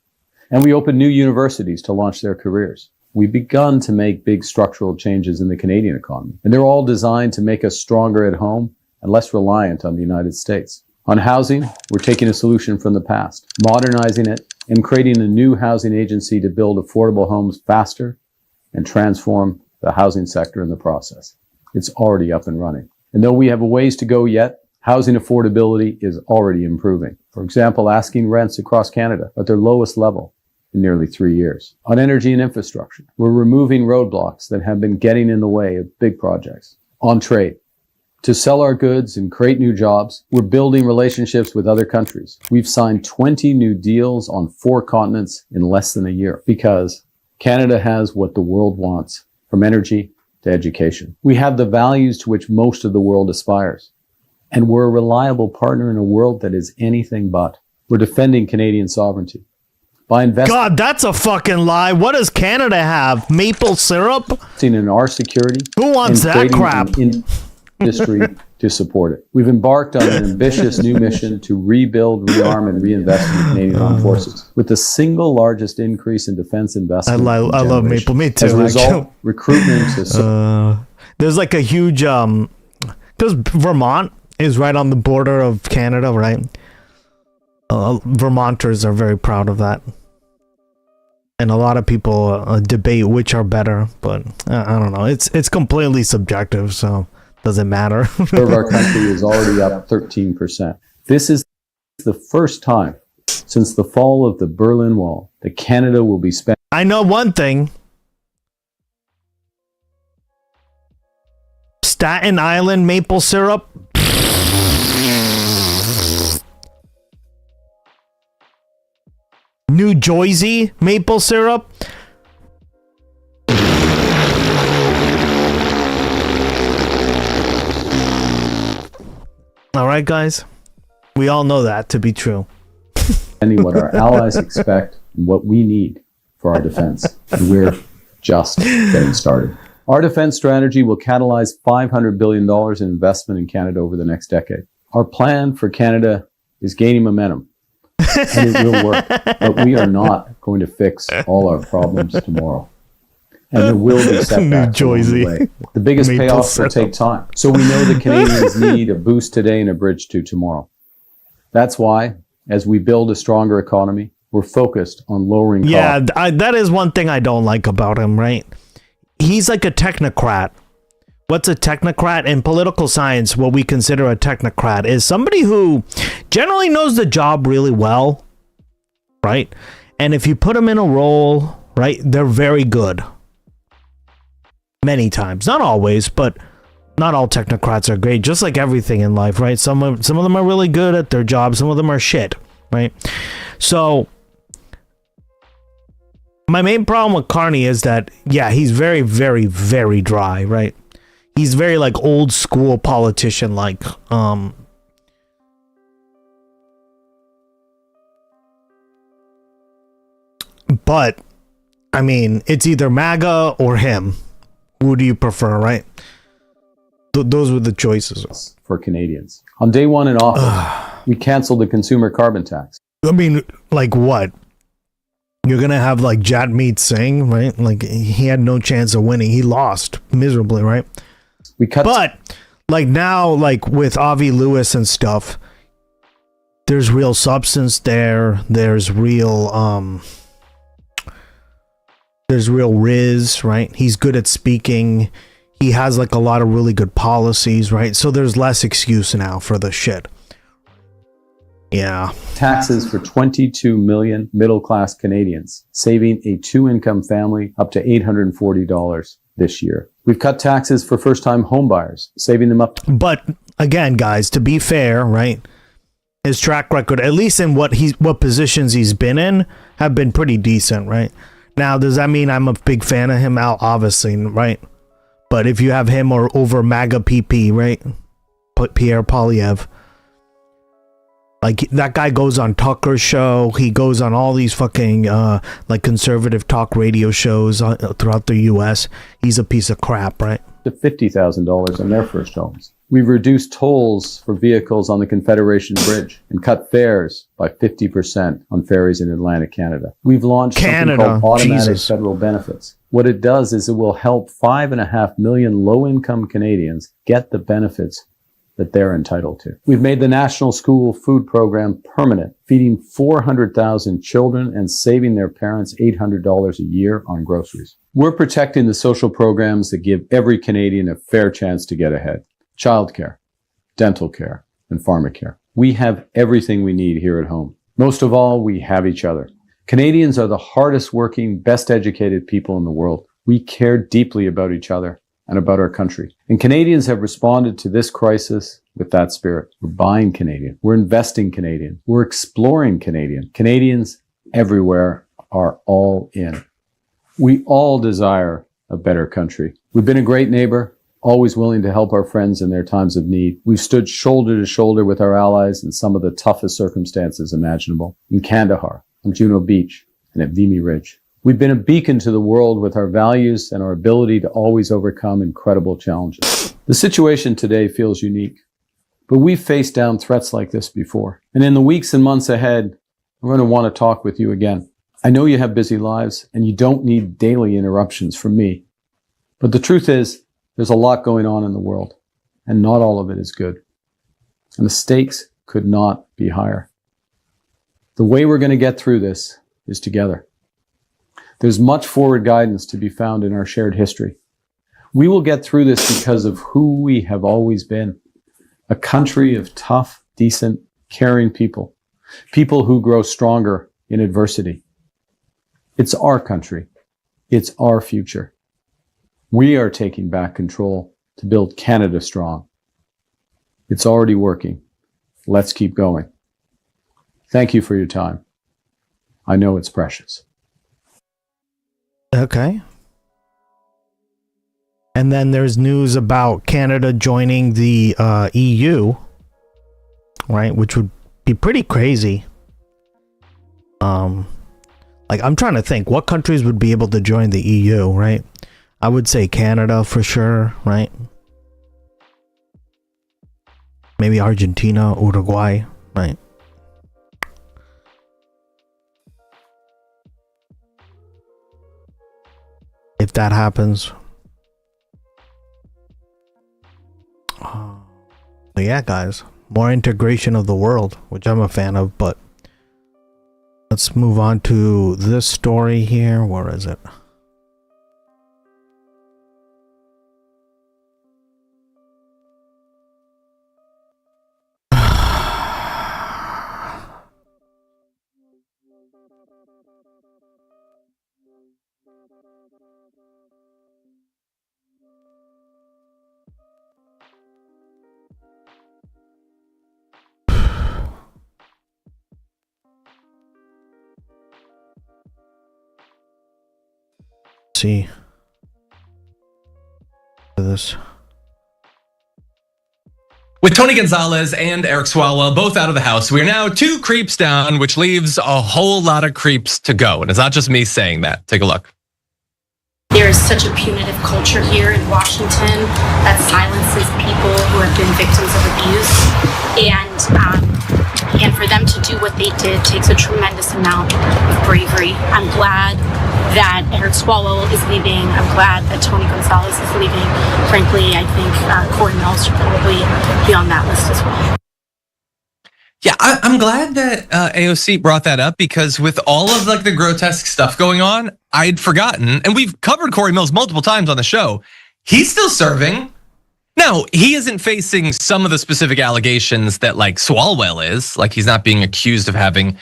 And we opened new universities to launch their careers. We've begun to make big structural changes in the Canadian economy, and they're all designed to make us stronger at home and less reliant on the United States. On housing, we're taking a solution from the past, modernizing it, and creating a new housing agency to build affordable homes faster and transform the housing sector in the process. It's already up and running. And though we have a ways to go yet, housing affordability is already improving. For example, asking rents across Canada at their lowest level in nearly 3 years. On energy and infrastructure, we're removing roadblocks that have been getting in the way of big projects. On trade, to sell our goods and create new jobs, we're building relationships with other countries. We've signed 20 new deals on 4 continents in less than a year because Canada has what the world wants, from energy to education. We have the values to which most of the world aspires. And we're a reliable partner in a world that is anything but. We're defending Canadian sovereignty. By investing God, that's a fucking lie. What does Canada have? Maple syrup? in our security. Who wants and that creating crap? an industry to support it. We've embarked on an ambitious new mission to rebuild, rearm, and reinvest in the Canadian Armed Forces, with the single largest increase in defense investment. I love Maple. Me too. As a result, actually. recruitment to There's like a huge because Vermont is right on the border of Canada, right? Vermonters are very proud of that, and a lot of people debate which are better, but I don't know. It's completely subjective, so doesn't matter. of our country is already up 13%. This is the first time since the fall of the Berlin Wall that Canada will be spending. I know one thing. Staten Island maple syrup. New Jersey maple syrup. All right, guys. We all know that to be true. What our allies expect and what we need for our defense. And we're just getting started. Our defense strategy will catalyze $500 billion in investment in Canada over the next decade. Our plan for Canada is gaining momentum. And it will work. But we are not going to fix all our problems tomorrow. And there will be setbacks along the way. The biggest payoff will take time. So we know the Canadians need a boost today and a bridge to tomorrow. That's why, as we build a stronger economy, we're focused on lowering costs. Yeah, that is one thing I don't like about him, right? He's like a technocrat. What's a technocrat? In political science, what we consider a technocrat is somebody who generally knows the job really well, right? And if you put them in a role, right, they're very good. Many times. Not always, but not all technocrats are great. Just like everything in life, right? Some of them are really good at their job. Some of them are shit, right? So my main problem with Carney is that, yeah, he's very, very, very dry, right? He's very like old school politician, like, but I mean, it's either MAGA or him. Who do you prefer, right? Those were the choices for Canadians. On day one in office, we canceled the consumer carbon tax. I mean, like what? You're gonna have like Jagmeet Singh, right? Like he had no chance of winning. He lost miserably, right? But like now, like with Avi Lewis and stuff, there's real substance there. There's real Riz, right? He's good at speaking. He has like a lot of really good policies, right? So there's less excuse now for the shit. Yeah. Taxes for 22 million middle-class Canadians, saving a two-income family up to $840 this year. We've cut taxes for first-time homebuyers, saving them up. But again, guys, to be fair, right? His track record, at least in what positions he's been in, have been pretty decent, right? Now, does that mean I'm a big fan of him? Obviously, right? But if you have him or over MAGA PP, right? Pierre Poilievre, like that guy goes on Tucker's show. He goes on all these fucking like conservative talk radio shows throughout the U.S. He's a piece of crap, right? To $50,000 on their first homes. We've reduced tolls for vehicles on the Confederation Bridge and cut fares by 50% on ferries in Atlantic Canada. We've launched something called automatic federal benefits. What it does is it will help 5.5 million low-income Canadians get the benefits that they're entitled to. We've made the National School Food Program permanent, feeding 400,000 children and saving their parents $800 a year on groceries. We're protecting the social programs that give every Canadian a fair chance to get ahead. Childcare, dental care, and pharmacare. We have everything we need here at home. Most of all, we have each other. Canadians are the hardest working, best educated people in the world. We care deeply about each other and about our country. And Canadians have responded to this crisis with that spirit. We're buying Canadian. We're investing Canadian. We're exploring Canadian. Canadians everywhere are all in. We all desire a better country. We've been a great neighbor, always willing to help our friends in their times of need. We've stood shoulder to shoulder with our allies in some of the toughest circumstances imaginable. In Kandahar, on Juno Beach, and at Vimy Ridge. We've been a beacon to the world with our values and our ability to always overcome incredible challenges. The situation today feels unique, but we've faced down threats like this before. And in the weeks and months ahead, I'm going to want to talk with you again. I know you have busy lives and you don't need daily interruptions from me. But the truth is, there's a lot going on in the world, and not all of it is good. And the stakes could not be higher. The way we're going to get through this is together. There's much forward guidance to be found in our shared history. We will get through this because of who we have always been. A country of tough, decent, caring people. People who grow stronger in adversity. It's our country. It's our future. We are taking back control to build Canada strong. It's already working. Let's keep going. Thank you for your time. I know it's precious. Okay. And then there's news about Canada joining the EU, right? Which would be pretty crazy. Like I'm trying to think what countries would be able to join the EU, right? I would say Canada for sure, right? Maybe Argentina, Uruguay, right? that happens. But yeah, guys, more integration of the world, which I'm a fan of, but let's move on to this story here. Where is it? See this. With Tony Gonzalez and Eric Swalwell both out of the house, we are now 2 creeps down, which leaves a whole lot of creeps to go. And it's not just me saying that. Take a look. There is such a punitive culture here in Washington that silences people who have been victims of abuse. And for them to do what they did takes a tremendous amount of bravery. I'm glad that Eric Swalwell is leaving. I'm glad that Tony Gonzalez is leaving. Frankly, I think Corey Mills should probably be on that list as well. Yeah, I'm glad that AOC brought that up, because with all of like the grotesque stuff going on, I'd forgotten, and we've covered Corey Mills multiple times on the show. He's still serving. Now, he isn't facing some of the specific allegations that like Swalwell is. Like, he's not being accused of having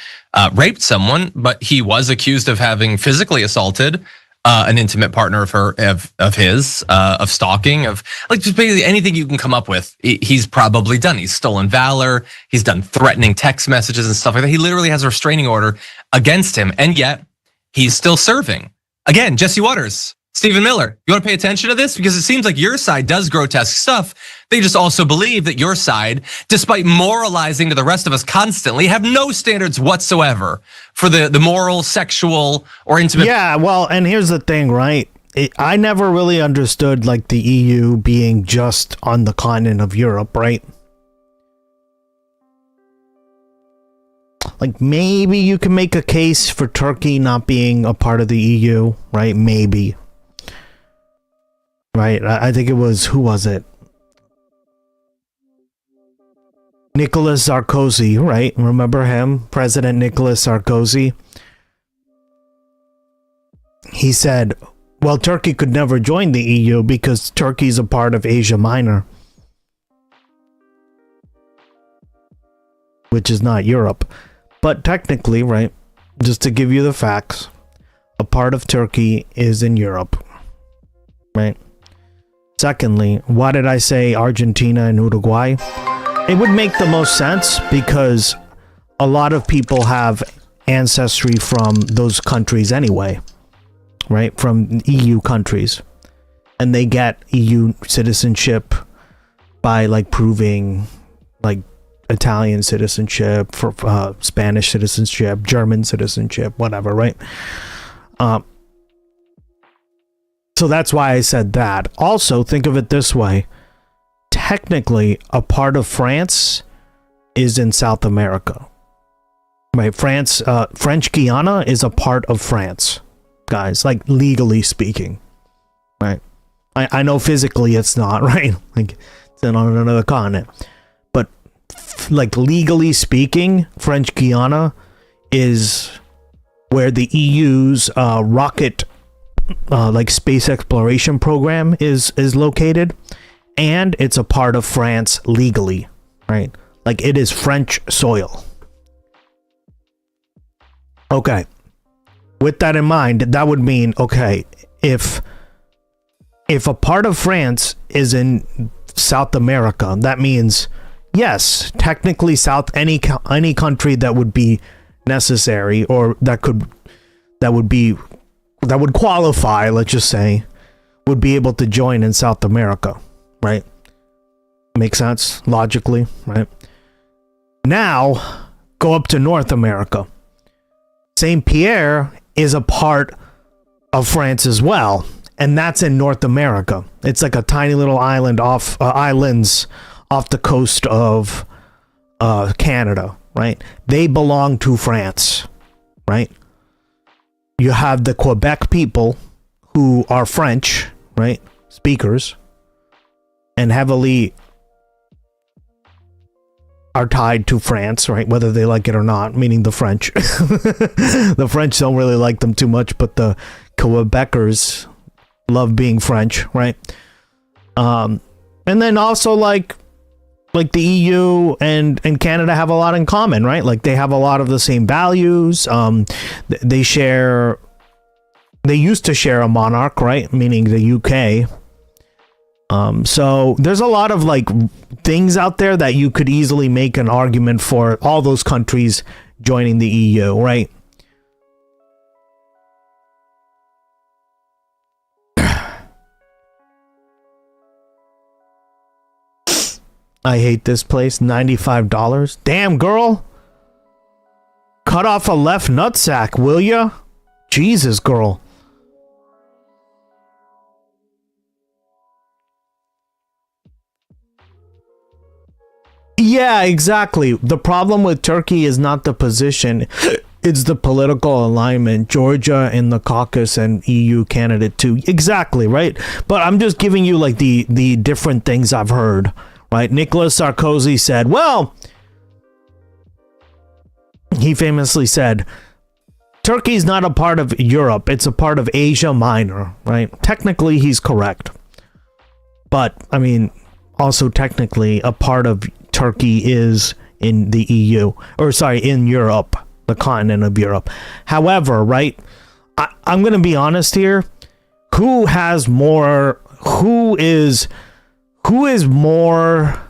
raped someone, but he was accused of having physically assaulted an intimate partner of his, of stalking, of like just basically anything you can come up with. He's probably done. He's stolen valor. He's done threatening text messages and stuff like that. He literally has a restraining order against him, and yet he's still serving. Again, Jesse Waters, Stephen Miller, you want to pay attention to this? Because it seems like your side does grotesque stuff. They just also believe that your side, despite moralizing to the rest of us constantly, have no standards whatsoever for the moral, sexual, or intimate. Yeah, well, and here's the thing, right? I never really understood like the EU being just on the continent of Europe, right? Like, maybe you can make a case for Turkey not being a part of the EU, right? Maybe. Right, I think it was, who was it? Nicolas Sarkozy, right? Remember him? President Nicolas Sarkozy. He said, well, Turkey could never join the EU because Turkey's a part of Asia Minor, which is not Europe. But technically, right, just to give you the facts, a part of Turkey is in Europe, right? Secondly, why did I say Argentina and Uruguay? It would make the most sense because a lot of people have ancestry from those countries anyway, right? From EU countries. And they get EU citizenship by like proving like Italian citizenship, for Spanish citizenship, German citizenship, whatever, right? So that's why I said that. Also, think of it this way. Technically, a part of France is in South America. Right? French Guiana is a part of France, guys, like legally speaking. Right? I know physically it's not, right? Like, it's on another continent. But like legally speaking, French Guiana is where the EU's rocket like space exploration program is located, and it's a part of France legally, right? Like, it is French soil. Okay, with that in mind, that would mean, okay, if a part of France is in South America, that means yes, technically any country that would be necessary, or that would qualify, let's just say, would be able to join in South America, right? Makes sense logically, right? Now, go up to North America. Saint Pierre is a part of France as well, and that's in North America. It's like a tiny little islands off the coast of Canada, right? They belong to France, right? You have the Quebec people who are French, right, speakers, and heavily are tied to France, right, whether they like it or not, meaning the French. The French don't really like them too much, but the Quebecers love being French, right? And then also like the EU and Canada have a lot in common, right? Like they have a lot of the same values. They used to share a monarch, right? Meaning the UK. So there's a lot of like things out there that you could easily make an argument for all those countries joining the EU, right? I hate this place. $95. Damn, girl. Cut off a left nutsack, will ya? Jesus, girl. Yeah, exactly. The problem with Turkey is not the position. It's the political alignment. Georgia in the caucus and EU candidate too. Exactly, right? But I'm just giving you like the different things I've heard. Right, Nicolas Sarkozy said, well, he famously said, Turkey's not a part of Europe, it's a part of Asia Minor, right? Technically, he's correct. But, I mean, also technically, a part of Turkey is in the EU, or sorry, in Europe, the continent of Europe. However, right, I'm going to be honest here, who is more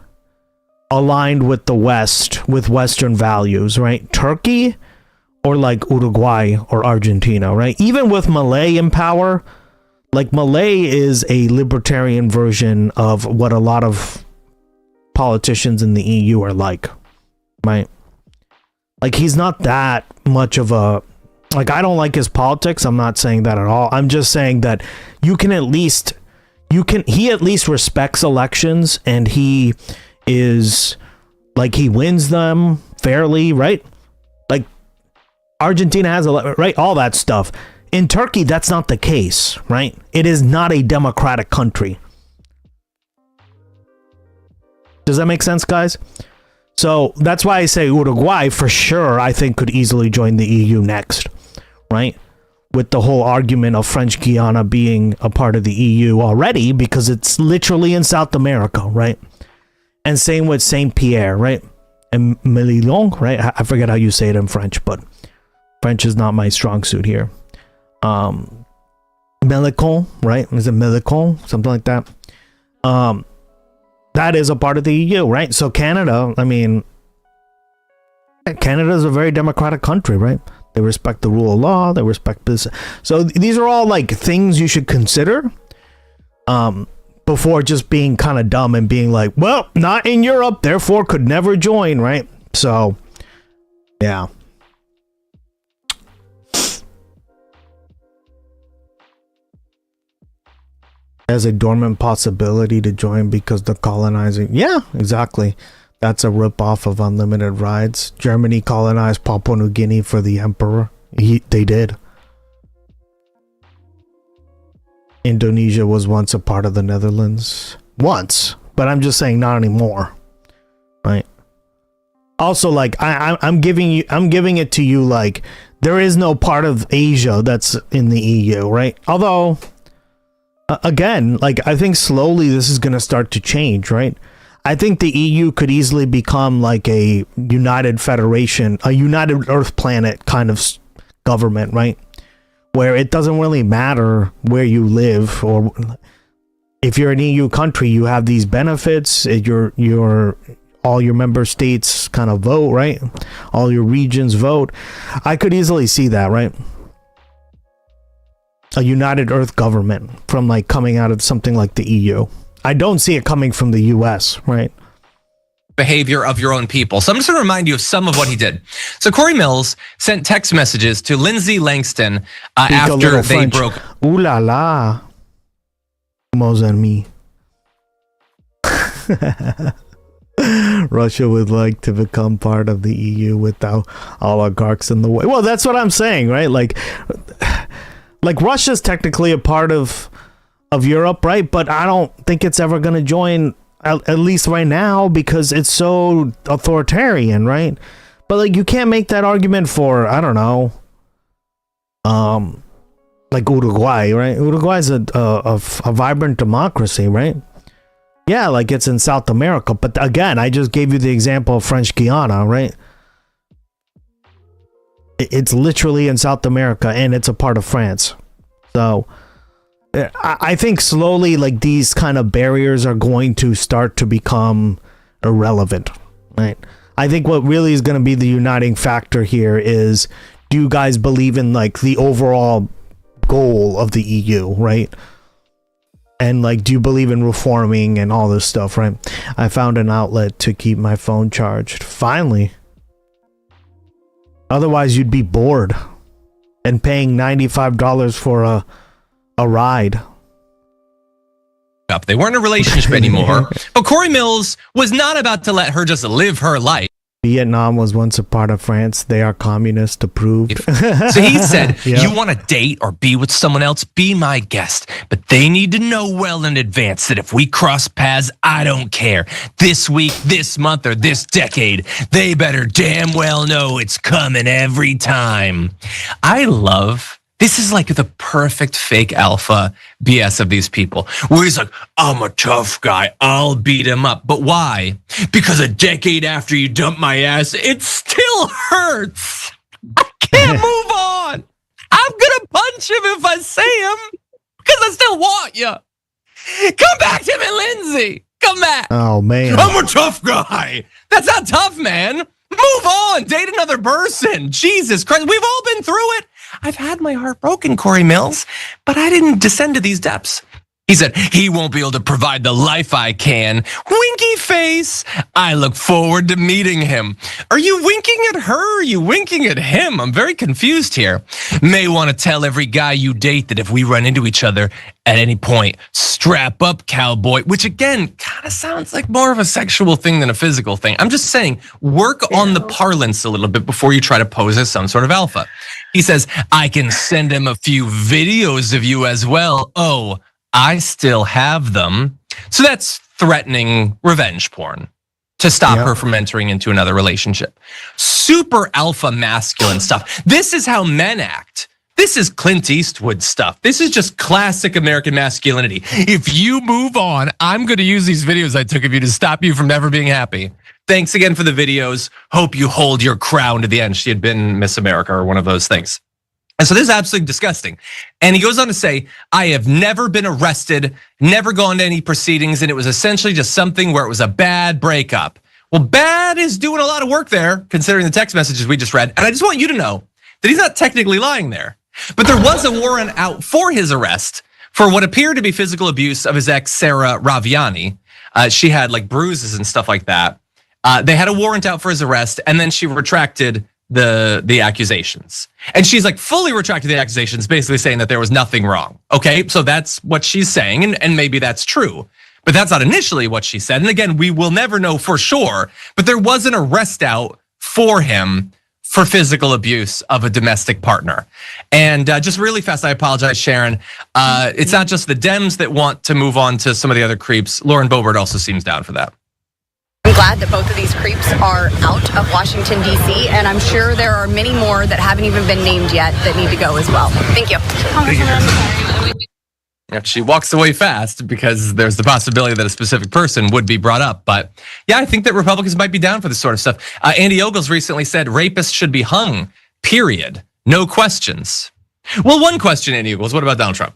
aligned with the West, with Western values, right? Turkey or like Uruguay or Argentina, right? Even with Malay in power, like Malay is a libertarian version of what a lot of politicians in the EU are like, right? Like he's not that much of a, like I don't like his politics. I'm not saying that at all. I'm just saying that he at least respects elections and he is like he wins them fairly, right? Like Argentina has right, all that stuff. In Turkey, that's not the case, right? It is not a democratic country. Does that make sense, guys? So that's why I say Uruguay for sure, I think could easily join the EU next, right? With the whole argument of French Guiana being a part of the EU already because it's literally in South America, right? And same with Saint Pierre, right? And Melillon, right? I forget how you say it in French, but French is not my strong suit here. Mélicon, right? Is it Mélicon? Something like that. That is a part of the EU, right? So Canada, I mean, Canada is a very democratic country, right? They respect the rule of law. They respect business. So these are all like things you should consider before just being kind of dumb and being like, well, not in Europe, therefore could never join, right? So, yeah. As a dormant possibility to join because the colonizing. Yeah, exactly. That's a ripoff of unlimited rides. Germany colonized Papua New Guinea for the emperor. They did. Indonesia was once a part of the Netherlands. Once, but I'm just saying not anymore. Right. Also, like I'm giving it to you like there is no part of Asia that's in the EU, right? Although, again, like I think slowly this is going to start to change, right? I think the EU could easily become like a united federation, a united Earth planet kind of government, right? Where it doesn't really matter where you live, or if you're an EU country, you have these benefits. Your all your member states kind of vote, right? All your regions vote. I could easily see that, right? A united Earth government from like coming out of something like the EU. I don't see it coming from the US, right? Behavior of your own people. So I'm just going to remind you of some of what he did. So Corey Mills sent text messages to Lindsay Langston after they French. broke. Ooh la la. Mon ami. Russia would like to become part of the EU without oligarchs in the way. Well, that's what I'm saying, right? Like, like Russia's technically a part of Europe, right? But I don't think it's ever going to join, at least right now, because it's so authoritarian, right? But like you can't make that argument for, I don't know, like Uruguay, right? Uruguay's a vibrant democracy, right? Yeah, like it's in South America, but again, I just gave you the example of French Guiana, right? It's literally in South America, and it's a part of France. So I think slowly, like, these kind of barriers are going to start to become irrelevant, right? I think what really is going to be the uniting factor here is, do you guys believe in, like, the overall goal of the EU, right? And, like, do you believe in reforming and all this stuff, right? I found an outlet to keep my phone charged. Finally. Otherwise, you'd be bored and paying $95 for a ride. They weren't in a relationship anymore. But Corey Mills was not about to let her just live her life. Vietnam was once a part of France. They are communist approved. So he said, Yeah. you want to date or be with someone else, be my guest. But they need to know well in advance that if we cross paths, I don't care. This week, this month, or this decade, they better damn well know it's coming every time. This is like the perfect fake alpha BS of these people, where he's like, I'm a tough guy, I'll beat him up. But why? Because a decade after you dump my ass, it still hurts. I can't move on. I'm gonna punch him if I see him, because I still want you. Come back to me, Lindsay. Come back. Oh, man. I'm a tough guy. That's not tough, man. Move on. Date another person. Jesus Christ. We've all been through it. I've had my heart broken, Corey Mills, but I didn't descend to these depths. He said, he won't be able to provide the life I can. Winky face. I look forward to meeting him. Are you winking at her? Or are you winking at him? I'm very confused here. May want to tell every guy you date that if we run into each other at any point, strap up, cowboy, which again, kind of sounds like more of a sexual thing than a physical thing. I'm just saying, work on the parlance a little bit before you try to pose as some sort of alpha. He says, I can send him a few videos of you as well. Oh, I still have them. So that's threatening revenge porn to stop her from entering into another relationship. Super alpha masculine stuff. This is how men act. This is Clint Eastwood stuff. This is just classic American masculinity. If you move on, I'm going to use these videos I took of you to stop you from never being happy. Thanks again for the videos. Hope you hold your crown to the end. She had been Miss America or one of those things. And so this is absolutely disgusting. And he goes on to say, I have never been arrested, never gone to any proceedings, and it was essentially just something where it was a bad breakup. Well, bad is doing a lot of work there, considering the text messages we just read. And I just want you to know that he's not technically lying there. But there was a warrant out for his arrest for what appeared to be physical abuse of his ex, Sarah Raviani. She had like bruises and stuff like that. They had a warrant out for his arrest, and then she retracted the accusations. And she's like fully retracted the accusations, basically saying that there was nothing wrong. Okay, so that's what she's saying, and maybe that's true. But that's not initially what she said. And again, we will never know for sure, but there was an arrest out for him for physical abuse of a domestic partner. And just really fast, I apologize, Sharon. It's not just the Dems that want to move on to some of the other creeps. Lauren Boebert also seems down for that. I'm glad that both of these creeps are out of Washington, D.C., and I'm sure there are many more that haven't even been named yet that need to go as well. Thank you. Yeah, she walks away fast because there's the possibility that a specific person would be brought up. But yeah, I think that Republicans might be down for this sort of stuff. Andy Ogles recently said rapists should be hung, period. No questions. Well, one question, Andy Ogles, what about Donald Trump?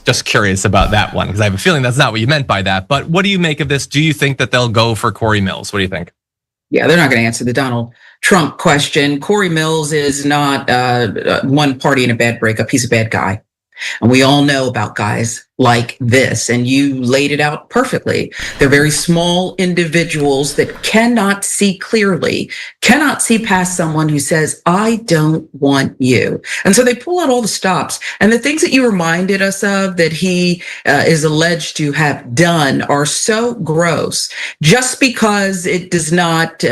Just curious about that one, because I have a feeling that's not what you meant by that. But what do you make of this? Do you think that they'll go for Corey Mills? What do you think? Yeah, they're not going to answer the Donald Trump question. Corey Mills is not one party in a bad breakup. He's a bad guy. And we all know about guys like this, and you laid it out perfectly. They're very small individuals that cannot see clearly, cannot see past someone who says, I don't want you. And so they pull out all the stops. And the things that you reminded us of that he is alleged to have done are so gross, just because it does not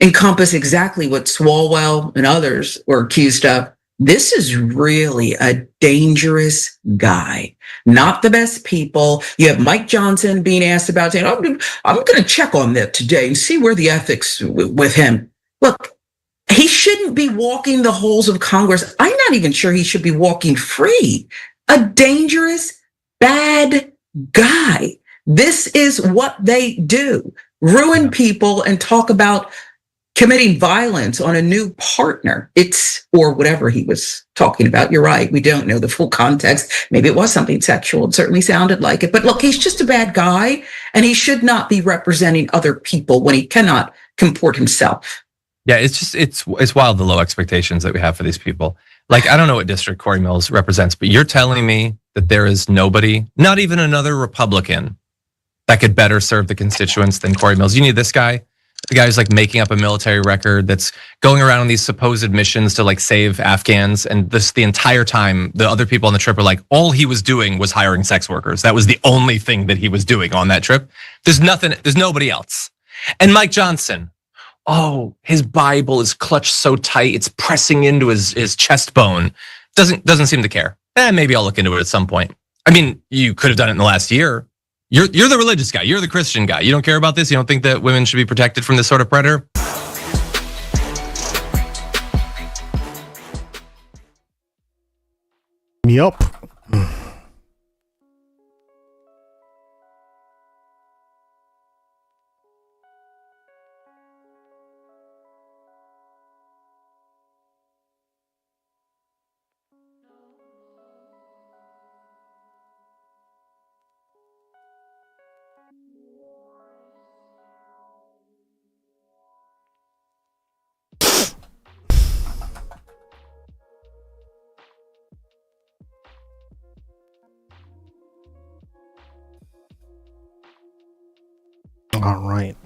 encompass exactly what Swalwell and others were accused of. this is really a dangerous guy. Not the best people. You have Mike Johnson being asked about saying, I'm going to check on that today and see where the ethics with him. Look, he shouldn't be walking the halls of Congress. I'm not even sure he should be walking free. A dangerous, bad guy. This is what they do. Ruin people and talk about committing violence on a new partner. Or whatever he was talking about. You're right. We don't know the full context. Maybe it was something sexual. It certainly sounded like it. But look, he's just a bad guy, and he should not be representing other people when he cannot comport himself. Yeah, it's wild, the low expectations that we have for these people. Like, I don't know what district Corey Mills represents, but you're telling me that there is nobody, not even another Republican, that could better serve the constituents than Corey Mills. You need this guy, the guy who's like making up a military record, that's going around on these supposed missions to like save Afghans. And the entire time, the other people on the trip are like, all he was doing was hiring sex workers. That was the only thing that he was doing on that trip. There's nobody else. And Mike Johnson, oh, his Bible is clutched so tight, it's pressing into his chest bone. Doesn't seem to care. Maybe I'll look into it at some point. I mean, you could have done it in the last year. You're the religious guy. You're the Christian guy. You don't care about this? You don't think that women should be protected from this sort of predator? Yup. All right.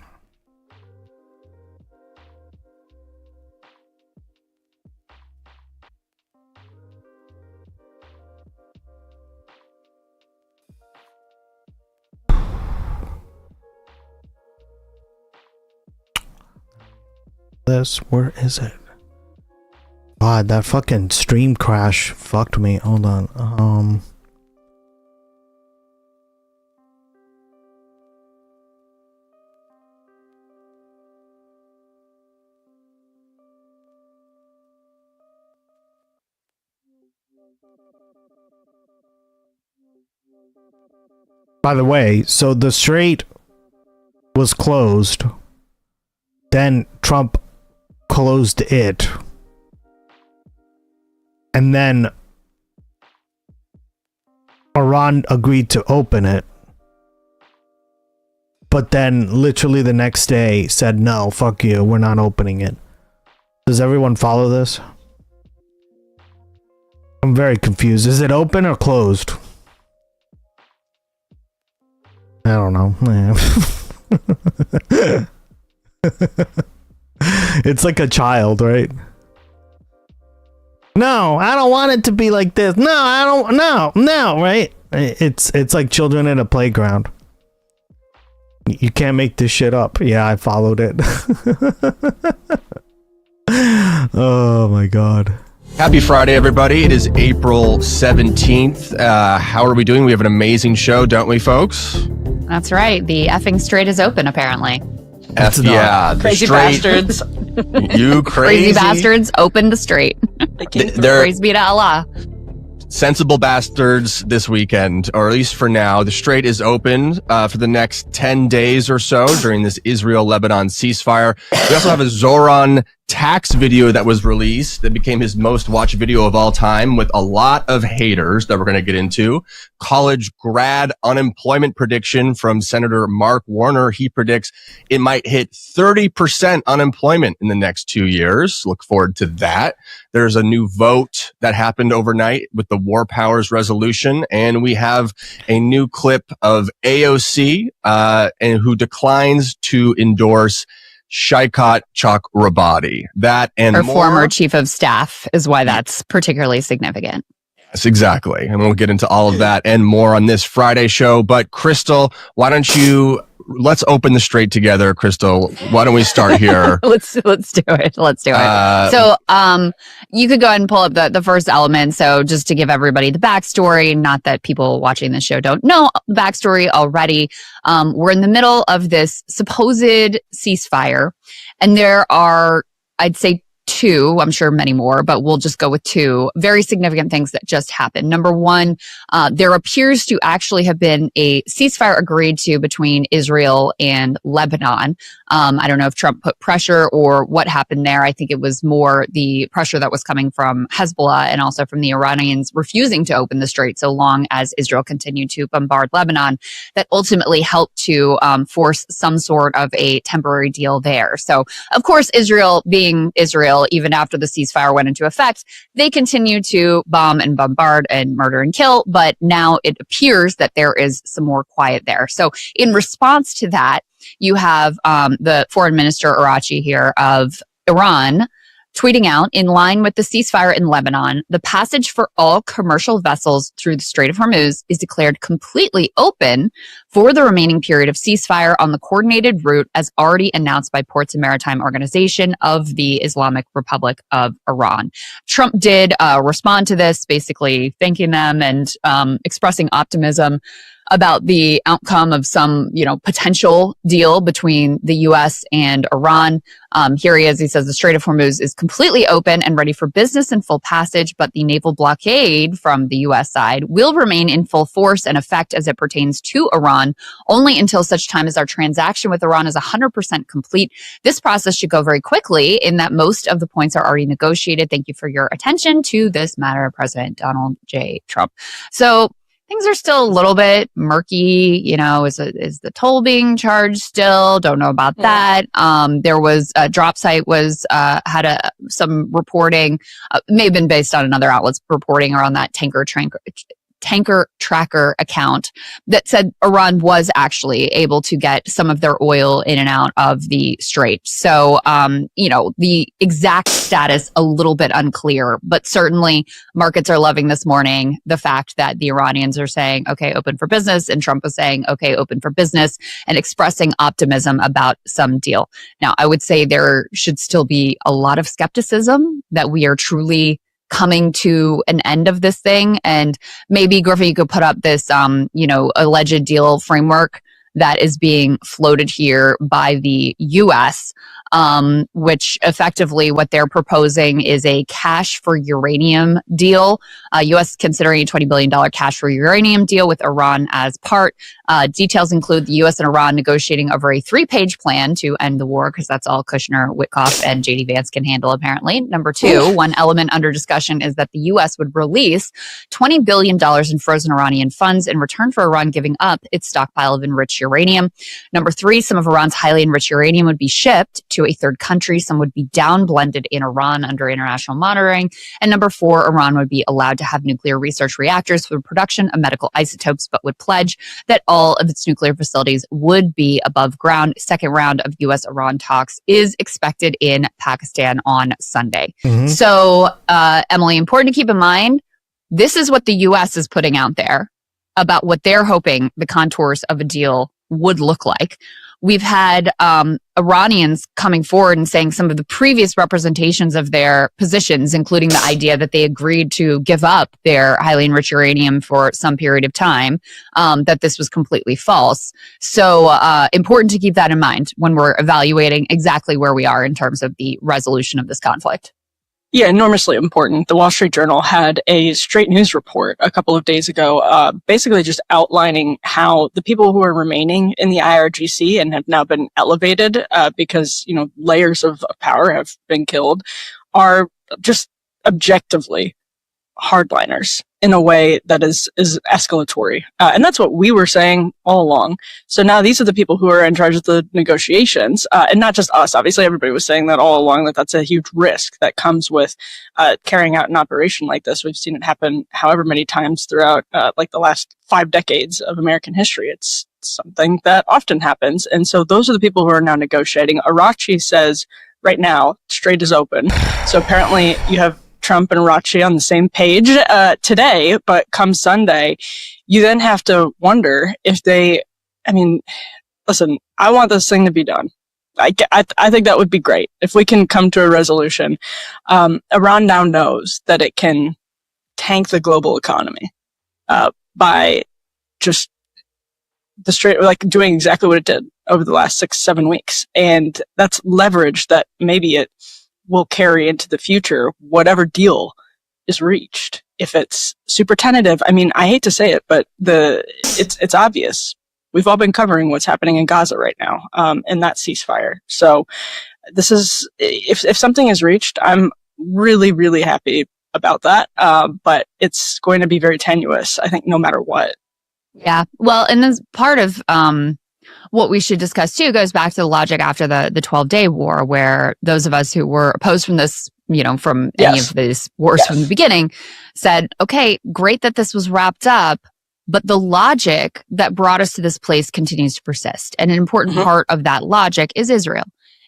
Where is it? God, that fucking stream crash fucked me. Hold on. By the way, so the strait was closed. Then Trump closed it. And then Iran agreed to open it. But then literally the next day said, no, fuck you, we're not opening it. Does everyone follow this? I'm very confused. Is it open or closed? I don't know. It's like a child, right? No, I don't want it to be like this. No, I don't. No, right? It's like children in a playground. You can't make this shit up. Yeah, I followed it. Oh my god. Happy Friday, everybody. It is April 17th. How are we doing? We have an amazing show, don't we, folks? That's right. The effing strait is open, apparently. Yeah. Crazy bastards. You crazy bastards, open the strait. Praise be to Allah. Sensible bastards this weekend, or at least for now. The strait is open for the next 10 days or so during this Israel-Lebanon ceasefire. We also have a Zoran tax video that was released that became his most watched video of all time, with a lot of haters that we're going to get into. College grad unemployment prediction from Senator Mark Warner. He predicts it might hit 30% unemployment in the next 2 years. Look forward to that. There's a new vote that happened overnight with the War Powers resolution, and we have a new clip of AOC and who declines to endorse Shaikat Chakrabarti. That and Her more. former chief of staff is why that's particularly significant. Yes, exactly. And we'll get into all of that and more on this Friday show. But Crystal, why don't you let's open the strait together. Crystal, why don't we start here? Let's do it. So you could go ahead and pull up the first element. So just to give everybody the backstory, not that people watching the show don't know the backstory already. We're in the middle of this supposed ceasefire, and there are, I'd say, two, I'm sure many more, but we'll just go with two very significant things that just happened. Number one, there appears to actually have been a ceasefire agreed to between Israel and Lebanon. I don't know if Trump put pressure or what happened there. I think it was more the pressure that was coming from Hezbollah and also from the Iranians refusing to open the strait so long as Israel continued to bombard Lebanon that ultimately helped to force some sort of a temporary deal there. So, of course, Israel being Israel, even after the ceasefire went into effect, they continue to bomb and bombard and murder and kill. But now it appears that there is some more quiet there. So in response to that, you have the foreign minister Arachi here of Iran tweeting out, in line with the ceasefire in Lebanon, the passage for all commercial vessels through the Strait of Hormuz is declared completely open for the remaining period of ceasefire on the coordinated route as already announced by Ports and Maritime Organization of the Islamic Republic of Iran. Trump did respond to this, basically thanking them and expressing optimism about the outcome of some, potential deal between the U.S. and Iran. Here he is. He says the Strait of Hormuz is completely open and ready for business and full passage, but the naval blockade from the U.S. side will remain in full force and effect as it pertains to Iran only until such time as our transaction with Iran is 100% complete. This process should go very quickly in that most of the points are already negotiated. Thank you for your attention to this matter, President Donald J. Trump. So things are still a little bit murky. Is the toll being charged still? Don't know about that. There was a drop site had some reporting, may have been based on another outlet's reporting around that tanker tracker account that said Iran was actually able to get some of their oil in and out of the strait. So, the exact status a little bit unclear, but certainly markets are loving this morning the fact that the Iranians are saying, okay, open for business, and Trump is saying, okay, open for business, and expressing optimism about some deal. Now, I would say there should still be a lot of skepticism that we are truly coming to an end of this thing. And maybe, Griffin, you could put up this, alleged deal framework that is being floated here by the U.S., which effectively what they're proposing is a cash for uranium deal. U.S. considering a $20 billion cash for uranium deal with Iran as part. Details include the U.S. and Iran negotiating over a 3-page plan to end the war, because that's all Kushner, Witkoff, and J.D. Vance can handle, apparently. Number two, one element under discussion is that the U.S. would release $20 billion in frozen Iranian funds in return for Iran giving up its stockpile of enriched uranium. Number three, some of Iran's highly enriched uranium would be shipped to a third country. Some would be down blended in Iran under international monitoring. And number four, Iran would be allowed to have nuclear research reactors for the production of medical isotopes, but would pledge that all of its nuclear facilities would be above ground. Second round of U.S.-Iran talks is expected in Pakistan on Sunday. So, Emily, important to keep in mind, this is what the U.S. is putting out there about what they're hoping the contours of a deal would look like. We've had Iranians coming forward and saying some of the previous representations of their positions, including the idea that they agreed to give up their highly enriched uranium for some period of time, that this was completely false. So important to keep that in mind when we're evaluating exactly where we are in terms of the resolution of this conflict. Yeah, enormously important. The Wall Street Journal had a straight news report a couple of days ago, basically just outlining how the people who are remaining in the IRGC and have now been elevated because, layers of power have been killed are just objectively hardliners in a way that is escalatory. And that's what we were saying all along. So now these are the people who are in charge of the negotiations, and not just us. Obviously, everybody was saying that all along, that that's a huge risk that comes with carrying out an operation like this. We've seen it happen however many times throughout the last 5 decades of American history. It's something that often happens. And so those are the people who are now negotiating. Arachi says right now, strait is open. So apparently you have Trump and Arachi on the same page today, but come Sunday, you then have to wonder if listen, I want this thing to be done. I think that would be great if we can come to a resolution. Iran now knows that it can tank the global economy by just doing exactly what it did over the last 6-7 weeks, and that's leverage that maybe it will carry into the future, whatever deal is reached. If it's super tentative, I mean, I hate to say it, but it's obvious. We've all been covering what's happening in Gaza right now, in that ceasefire. So this is, if something is reached, I'm really, really happy about that. But it's going to be very tenuous, I think, no matter what. Yeah. Well, and then part of what we should discuss too goes back to the logic after the 12-day war, where those of us who were opposed from this, from any of these wars from the beginning, said, okay, great that this was wrapped up, but the logic that brought us to this place continues to persist. And an important part of that logic is Israel.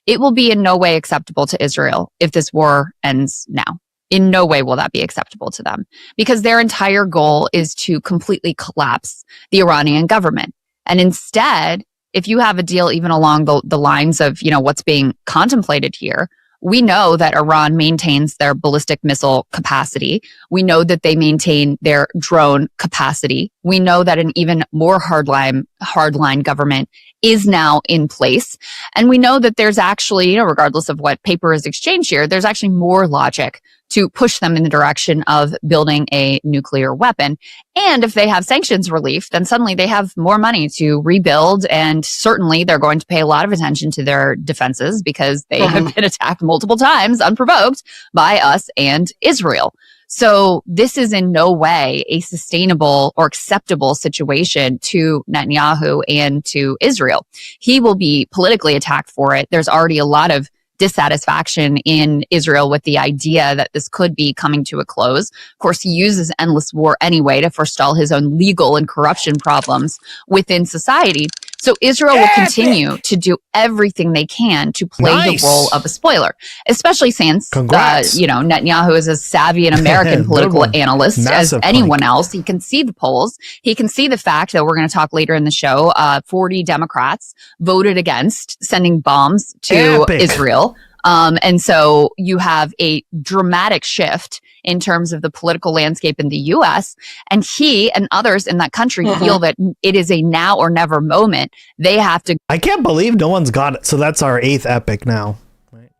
It will be in no way acceptable to Israel if this war ends now. In no way will that be acceptable to them, because their entire goal is to completely collapse the Iranian government. And instead, if you have a deal even along the lines of, what's being contemplated here, we know that Iran maintains their ballistic missile capacity. We know that they maintain their drone capacity. We know that an even more hardline government is now in place. And we know that there's actually, regardless of what paper is exchanged here, there's actually more logic to push them in the direction of building a nuclear weapon. And if they have sanctions relief, then suddenly they have more money to rebuild. And certainly they're going to pay a lot of attention to their defenses, because they have been attacked multiple times unprovoked by us and Israel. So this is in no way a sustainable or acceptable situation to Netanyahu and to Israel. He will be politically attacked for it. There's already a lot of dissatisfaction in Israel with the idea that this could be coming to a close. Of course, he uses endless war anyway to forestall his own legal and corruption problems within society. So Israel will continue to do everything they can to play the role of a spoiler, especially since, Netanyahu is as savvy an American political analyst as anyone else. He can see the polls. He can see the fact that we're going to talk later in the show, 40 Democrats voted against sending bombs to Israel. And so you have a dramatic shift in terms of the political landscape in the U.S. And he and others in that country feel that it is a now or never moment. They have to. I can't believe no one's got it. So that's our 8th epic now. Right.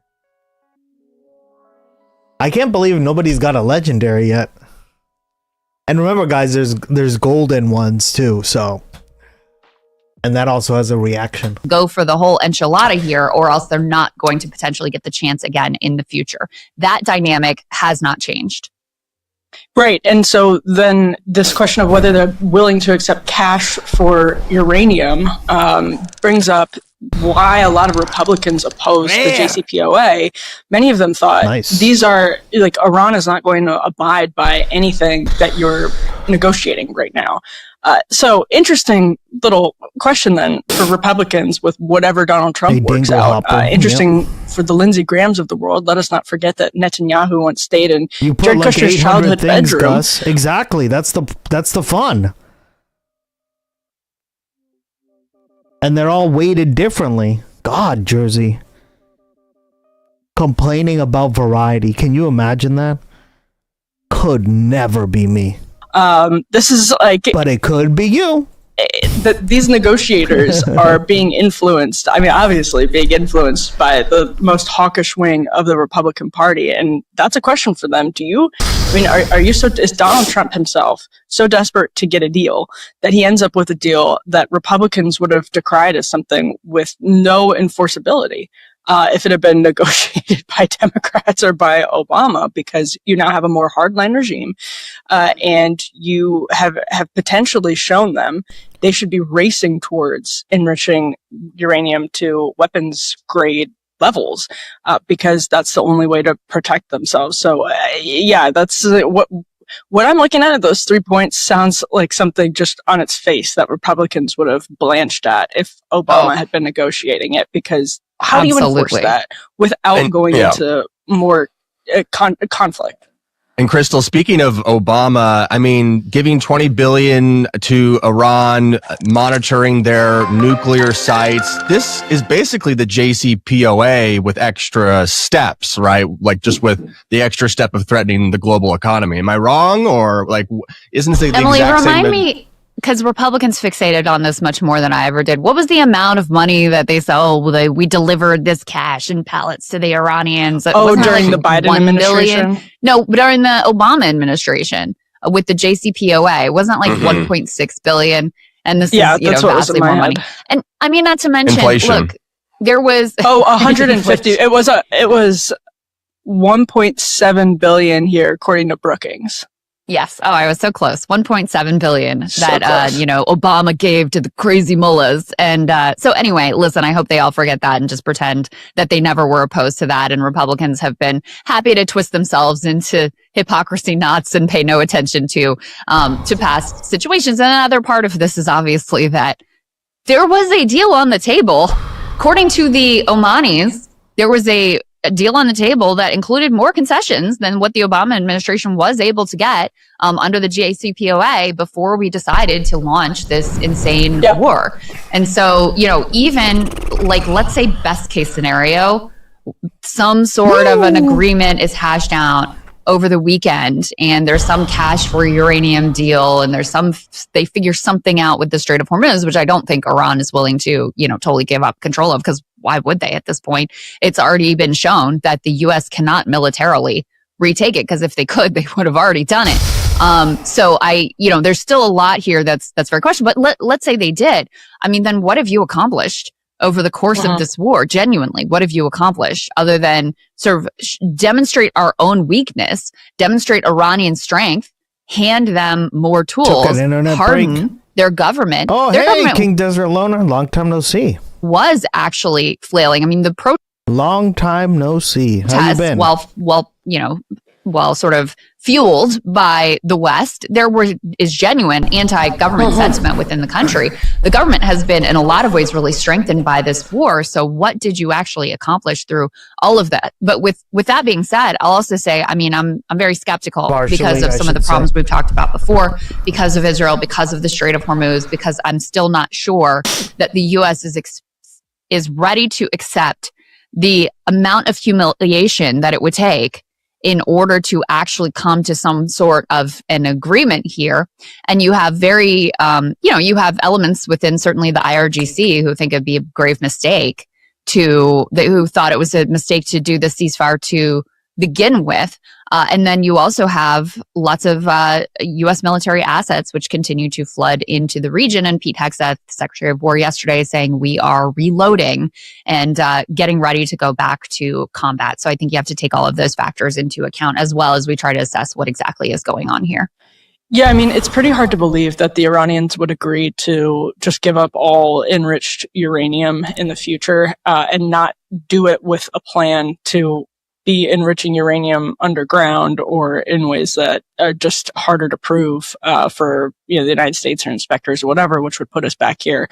I can't believe nobody's got a legendary yet. And remember, guys, there's golden ones too. So. And that also has a reaction. Go for the whole enchilada here, or else they're not going to potentially get the chance again in the future. That dynamic has not changed. Right. And so then this question of whether they're willing to accept cash for uranium brings up why a lot of Republicans oppose the JCPOA. Many of them thought these are Iran is not going to abide by anything that you're negotiating right now. So interesting little question then for Republicans with whatever Donald Trump works out. Interesting for the Lindsey Grahams of the world. Let us not forget that Netanyahu once stayed in Jared Kushner's childhood bedroom. Gus. Exactly. That's the fun. And they're all weighted differently. God, Jersey. Complaining about variety. Can you imagine that? Could never be me. This is but it could be you. These negotiators are being influenced. I mean, obviously being influenced by the most hawkish wing of the Republican Party. And that's a question for them. Is Donald Trump himself so desperate to get a deal that he ends up with a deal that Republicans would have decried as something with no enforceability? If it had been negotiated by Democrats or by Obama, because you now have a more hardline regime, and you have potentially shown them they should be racing towards enriching uranium to weapons grade levels, because that's the only way to protect themselves. So, that's what I'm looking at. Those 3 points sounds like something just on its face that Republicans would have blanched at if Obama had been negotiating it, because how do you enforce that without going into more conflict? And Crystal, speaking of Obama, I mean, giving $20 billion to Iran, monitoring their nuclear sites. This is basically the JCPOA with extra steps, right? Like just with the extra step of threatening the global economy. Am I wrong? Or like, isn't this the Emily, exact same? remind me, because Republicans fixated on this much more than I ever did. What was the amount of money that they said, we delivered this cash in pallets to the Iranians? During the Biden administration? No, during the Obama administration with the JCPOA. It wasn't like 1.6 billion. And this is, that's what was vastly in my more money. head. And I mean, not to mention, Inflation. look, there was 150. It was 1.7 billion here, according to Brookings. Yes. Oh, I was so close. 1.7 billion So that, close. Obama gave to the crazy mullahs. And so anyway, listen, I hope they all forget that and just pretend that they never were opposed to that. And Republicans have been happy to twist themselves into hypocrisy knots and pay no attention to past situations. And another part of this is obviously that there was a deal on the table. According to the Omanis, there was a deal on the table that included more concessions than what the Obama administration was able to get under the JCPOA before we decided to launch this insane war. And so, even like, let's say best case scenario, some sort of an agreement is hashed out over the weekend and there's some cash for uranium deal and they figure something out with the Strait of Hormuz, which I don't think Iran is willing to, totally give up control of, because why would they at this point? It's already been shown that the U.S. cannot militarily retake it, because if they could, they would have already done it. So there's still a lot here that's very questionable, but let's say they did. I mean, then what have you accomplished over the course of this war? Genuinely, what have you accomplished other than sort of demonstrate our own weakness, demonstrate Iranian strength, hand them more tools, harden their government? Oh, their hey, government King Desert Loner, long time no see. Was actually flailing. I mean, the long time no see. How you been? While sort of fueled by the West, is genuine anti-government sentiment within the country. The government has been, in a lot of ways, really strengthened by this war. So what did you actually accomplish through all of that? But with that being said, I'll also say, I mean, I'm very skeptical because of some of the problems we've talked about before, because of Israel, because of the Strait of Hormuz, because I'm still not sure that the U.S. is ready to accept the amount of humiliation that it would take in order to actually come to some sort of an agreement here. And you have you have elements within certainly the IRGC who think it'd be a grave mistake who thought it was a mistake to do the ceasefire to begin with. And then you also have lots of U.S. military assets which continue to flood into the region. And Pete Hegseth, the Secretary of War, yesterday saying we are reloading and getting ready to go back to combat. So I think you have to take all of those factors into account as well as we try to assess what exactly is going on here. Yeah, I mean, it's pretty hard to believe that the Iranians would agree to just give up all enriched uranium in the future and not do it with a plan to be enriching uranium underground or in ways that are just harder to prove for the United States or inspectors or whatever, which would put us back here.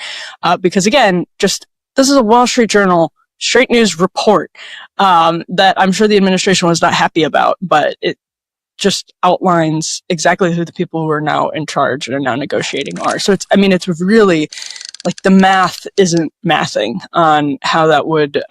Because again, this is a Wall Street Journal straight news report that I'm sure the administration was not happy about, but it just outlines exactly who the people who are now in charge and are now negotiating are. So it's really like the math isn't mathing on how that would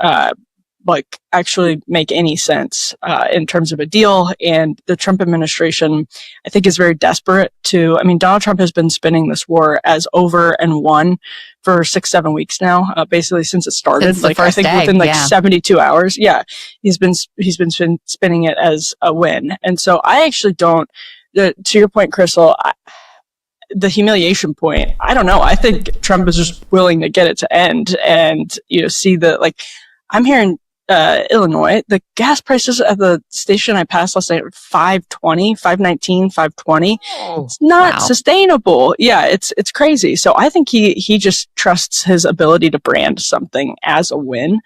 actually make any sense in terms of a deal. And the Trump administration, I think, is very desperate Donald Trump has been spinning this war as over and won for 6-7 weeks now, basically since it started. Since the first day, within 72 hours. Yeah. He's been spinning it as a win. And so I actually don't, to your point, Crystal, the humiliation point, I don't know. I think Trump is just willing to get it to end and, see I'm hearing Illinois, the gas prices at the station I passed last night were $5.20, $5.19, $5.20. It's not sustainable. Yeah, it's crazy. So I think he just trusts his ability to brand something as a win,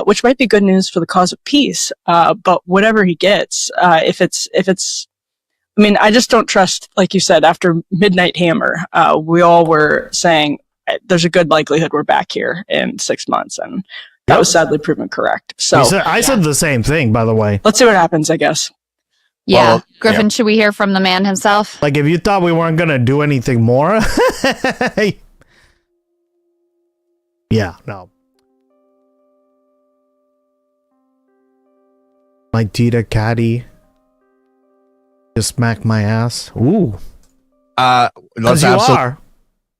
which might be good news for the cause of peace. But whatever he gets, if it's, I just don't trust, like you said, after Midnight Hammer, we all were saying there's a good likelihood we're back here in 6 months, and that was sadly proven correct. So I said the same thing, by the way. Let's see what happens, I guess. Yeah. Well, Griffin, should we hear from the man himself? Like, if you thought we weren't going to do anything more. Yeah, no. My Tita Caddy just smacked my ass. Ooh. Let's you are.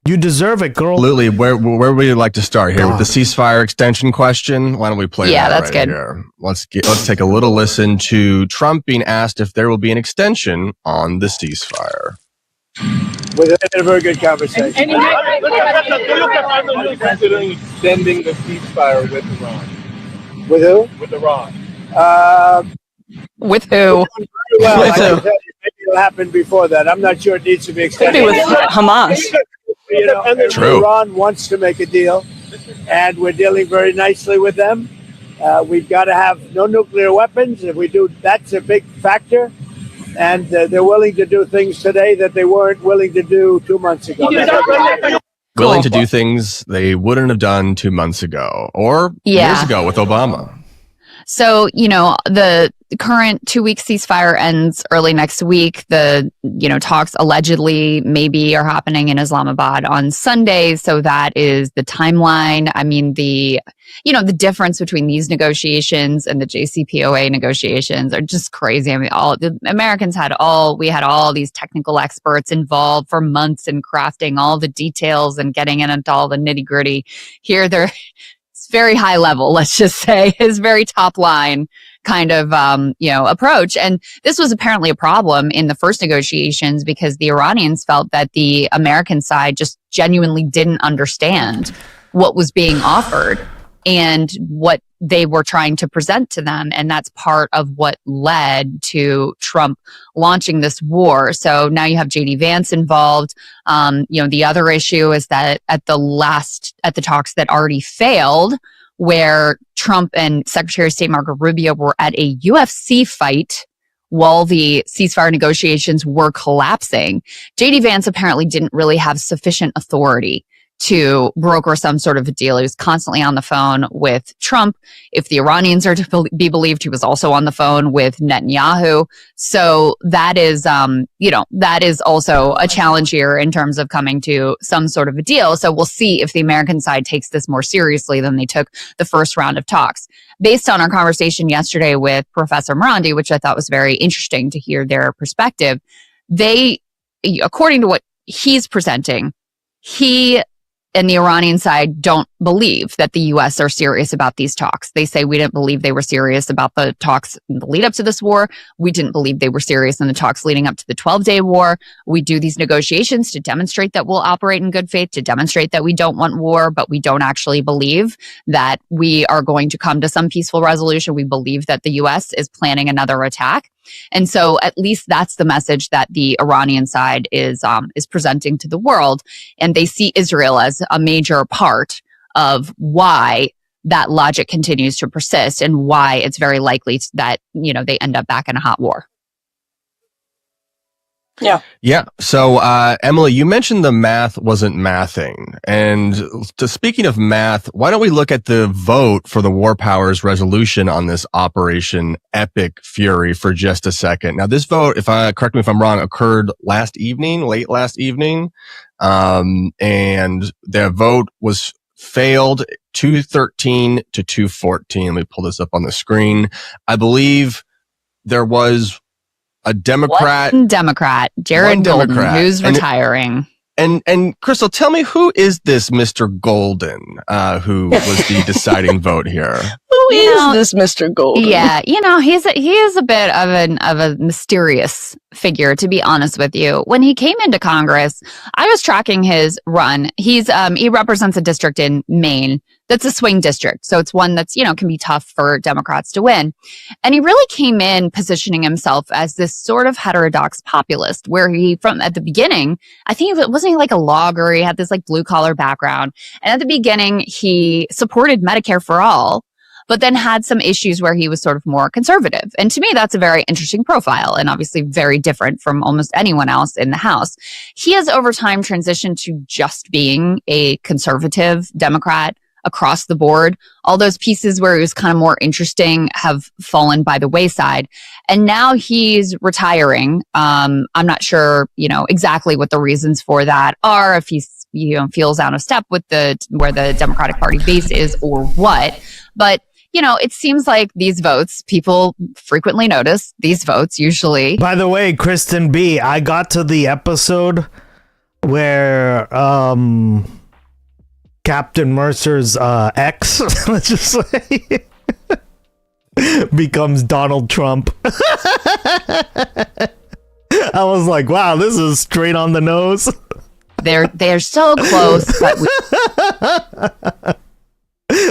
You deserve it, girl. Absolutely. Where would you like to start here with the ceasefire extension question? Why don't we play that that's right good. here? Let's take a little listen to Trump being asked if there will be an extension on the ceasefire. We had a very good conversation. Considering extending the ceasefire with Iran. With who? With Iran. With who? Well, I can tell you, maybe it'll happen before that. I'm not sure it needs to be extended. Could be with Hamas. You know, True. Iran wants to make a deal, and we're dealing very nicely with them. We've got to have no nuclear weapons. If we do, that's a big factor. And they're willing to do things today that they weren't willing to do 2 months ago. Willing to do things they wouldn't have done 2 months ago or years ago with Obama. So, the current 2-week ceasefire ends early next week. The, talks allegedly maybe are happening in Islamabad on Sunday. So that is the timeline. I mean, the difference between these negotiations and the JCPOA negotiations are just crazy. I mean, the Americans had all these technical experts involved for months in crafting all the details and getting into all the nitty gritty. Here, it's very high level, let's just say, is very top line kind of, approach. And this was apparently a problem in the first negotiations because the Iranians felt that the American side just genuinely didn't understand what was being offered and what they were trying to present to them. And that's part of what led to Trump launching this war. So now you have JD Vance involved. The other issue is that at the talks that already failed, where Trump and Secretary of State Marco Rubio were at a UFC fight while the ceasefire negotiations were collapsing, JD Vance apparently didn't really have sufficient authority to broker some sort of a deal. He was constantly on the phone with Trump. If the Iranians are to be believed, he was also on the phone with Netanyahu. So that is, that is also a challenge here in terms of coming to some sort of a deal. So we'll see if the American side takes this more seriously than they took the first round of talks. Based on our conversation yesterday with Professor Morandi, which I thought was very interesting to hear their perspective, they, according to what he's presenting, he and the Iranian side don't believe that the U.S. are serious about these talks. They say we didn't believe they were serious about the talks in the lead up to this war. We didn't believe they were serious in the talks leading up to the 12-day war. We do these negotiations to demonstrate that we'll operate in good faith, to demonstrate that we don't want war, but we don't actually believe that we are going to come to some peaceful resolution. We believe that the U.S. is planning another attack. And so at least that's the message that the Iranian side is presenting to the world. And they see Israel as a major part of why that logic continues to persist and why it's very likely that, they end up back in a hot war. Yeah. Yeah. So, Emily, you mentioned the math wasn't mathing. And speaking of math, why don't we look at the vote for the War Powers resolution on this Operation Epic Fury for just a second. Now, this vote, correct me if I'm wrong, occurred late last evening. And the vote was failed 213 to 214. Let me pull this up on the screen. I believe there was a Democrat. Jared Golden, who's retiring. And Crystal, tell me, who is this Mr. Golden, who was the deciding vote here? Who is this Mr. Golden? Yeah, he is a bit of a mysterious figure, to be honest with you. When he came into Congress, I was tracking his run. He represents a district in Maine that's a swing district. So it's one that's, can be tough for Democrats to win. And he really came in positioning himself as this sort of heterodox populist, where at the beginning, I think wasn't he like a logger? He had this like blue collar background. And at the beginning, he supported Medicare for all, but then had some issues where he was sort of more conservative. And to me, that's a very interesting profile and obviously very different from almost anyone else in the House. He has over time transitioned to just being a conservative Democrat, across the board. All those pieces where it was kind of more interesting have fallen by the wayside. And now he's retiring. I'm not sure, exactly what the reasons for that are, if he's, feels out of step with where the Democratic Party base is or what. But, it seems like these votes, people frequently notice these votes usually. By the way, Kristen B, I got to the episode where Captain Mercer's ex, let's just say, becomes Donald Trump. I was like, wow, this is straight on the nose. They're so close, but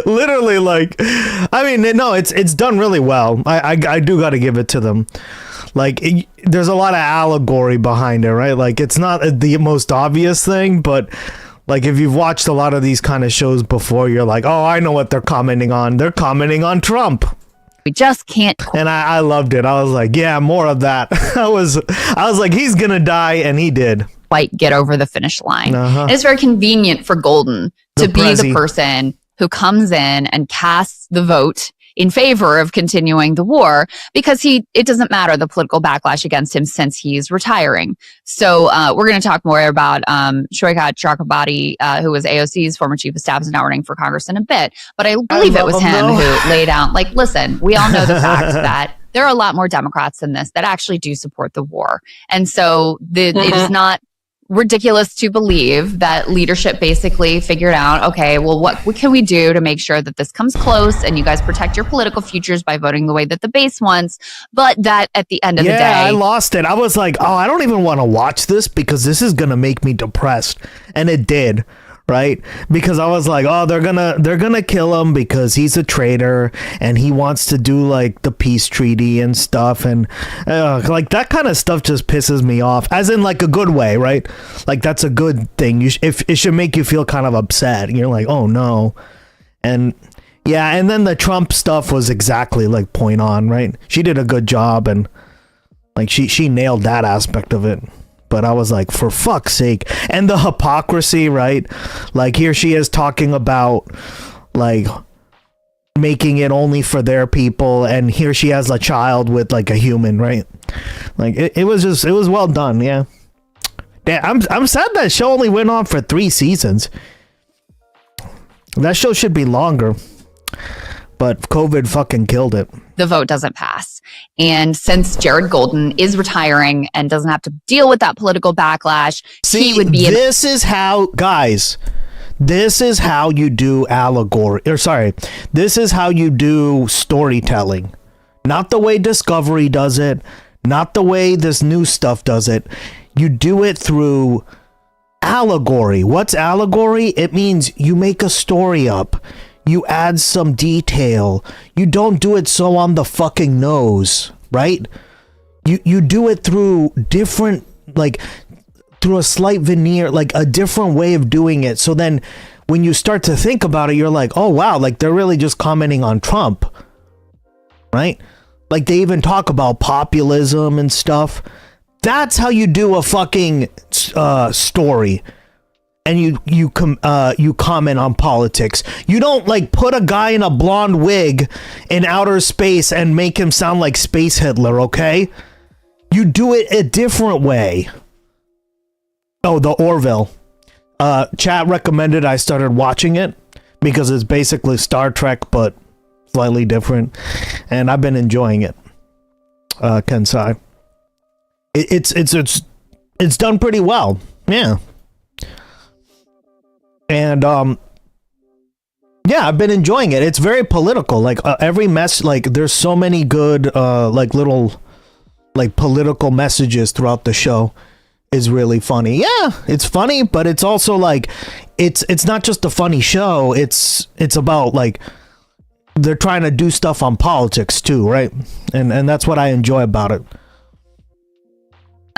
literally, like, I mean, no, it's done really well. I do got to give it to them. Like, there's a lot of allegory behind it, right? Like, it's not the most obvious thing, but like, if you've watched a lot of these kind of shows before, you're like, oh, I know what they're commenting on. They're commenting on Trump. We just can't. And I loved it. I was like, yeah, more of that. I was like, he's gonna die, and he did. Quite get over the finish line. And it's very convenient for Golden to be the person who comes in and casts the vote in favor of continuing the war, because it doesn't matter the political backlash against him since he's retiring. So we're going to talk more about Shoikat Chakrabarti, who was AOC's former chief of staff, is now running for Congress in a bit. But I believe it was him who laid out, like, listen, we all know the fact that there are a lot more Democrats than this that actually do support the war. And so it is not ridiculous to believe that leadership basically figured out, okay, well, what can we do to make sure that this comes close and you guys protect your political futures by voting the way that the base wants, but that at the end of the day, I lost it. I was like, oh, I don't even want to watch this because this is gonna make me depressed, and it did. Right? Because I was like, oh, they're gonna kill him because he's a traitor and he wants to do like the peace treaty and stuff, and like that kind of stuff just pisses me off, as in like a good way, right? Like that's a good thing. If it should make you feel kind of upset. You're like, oh no. And yeah, and then the Trump stuff was exactly like point on, right? She did a good job, and like she nailed that aspect of it. But I was like, for fuck's sake. And the hypocrisy, right? Like, here she is talking about, like, making it only for their people. And here she has a child with, like, a human, right? Like, it was well done, yeah. I'm sad that show only went on for 3 seasons. That show should be longer. But COVID fucking killed it. The vote doesn't pass. And since Jared Golden is retiring and doesn't have to deal with that political backlash, he would be... This is how you do allegory. Or sorry, this is how you do storytelling. Not the way Discovery does it. Not the way this new stuff does it. You do it through allegory. What's allegory? It means you make a story up. You add some detail. You don't do it so on the fucking nose, right? You do it through different, like, through a slight veneer, like a different way of doing it. So then when you start to think about it, you're like, oh wow, like they're really just commenting on Trump, right? Like they even talk about populism and stuff. That's how you do a fucking story. And you comment on politics. You don't like put a guy in a blonde wig in outer space and make him sound like Space Hitler, okay? You do it a different way. Oh, the Orville. Chat recommended I started watching it because it's basically Star Trek but slightly different, and I've been enjoying it. Kensai. It's done pretty well. Yeah. And yeah, I've been enjoying it. It's very political. Like every there's so many good like little like political messages throughout the show is really funny. Yeah, it's funny, but it's also like it's not just a funny show. It's about like they're trying to do stuff on politics too, right? And that's what I enjoy about it.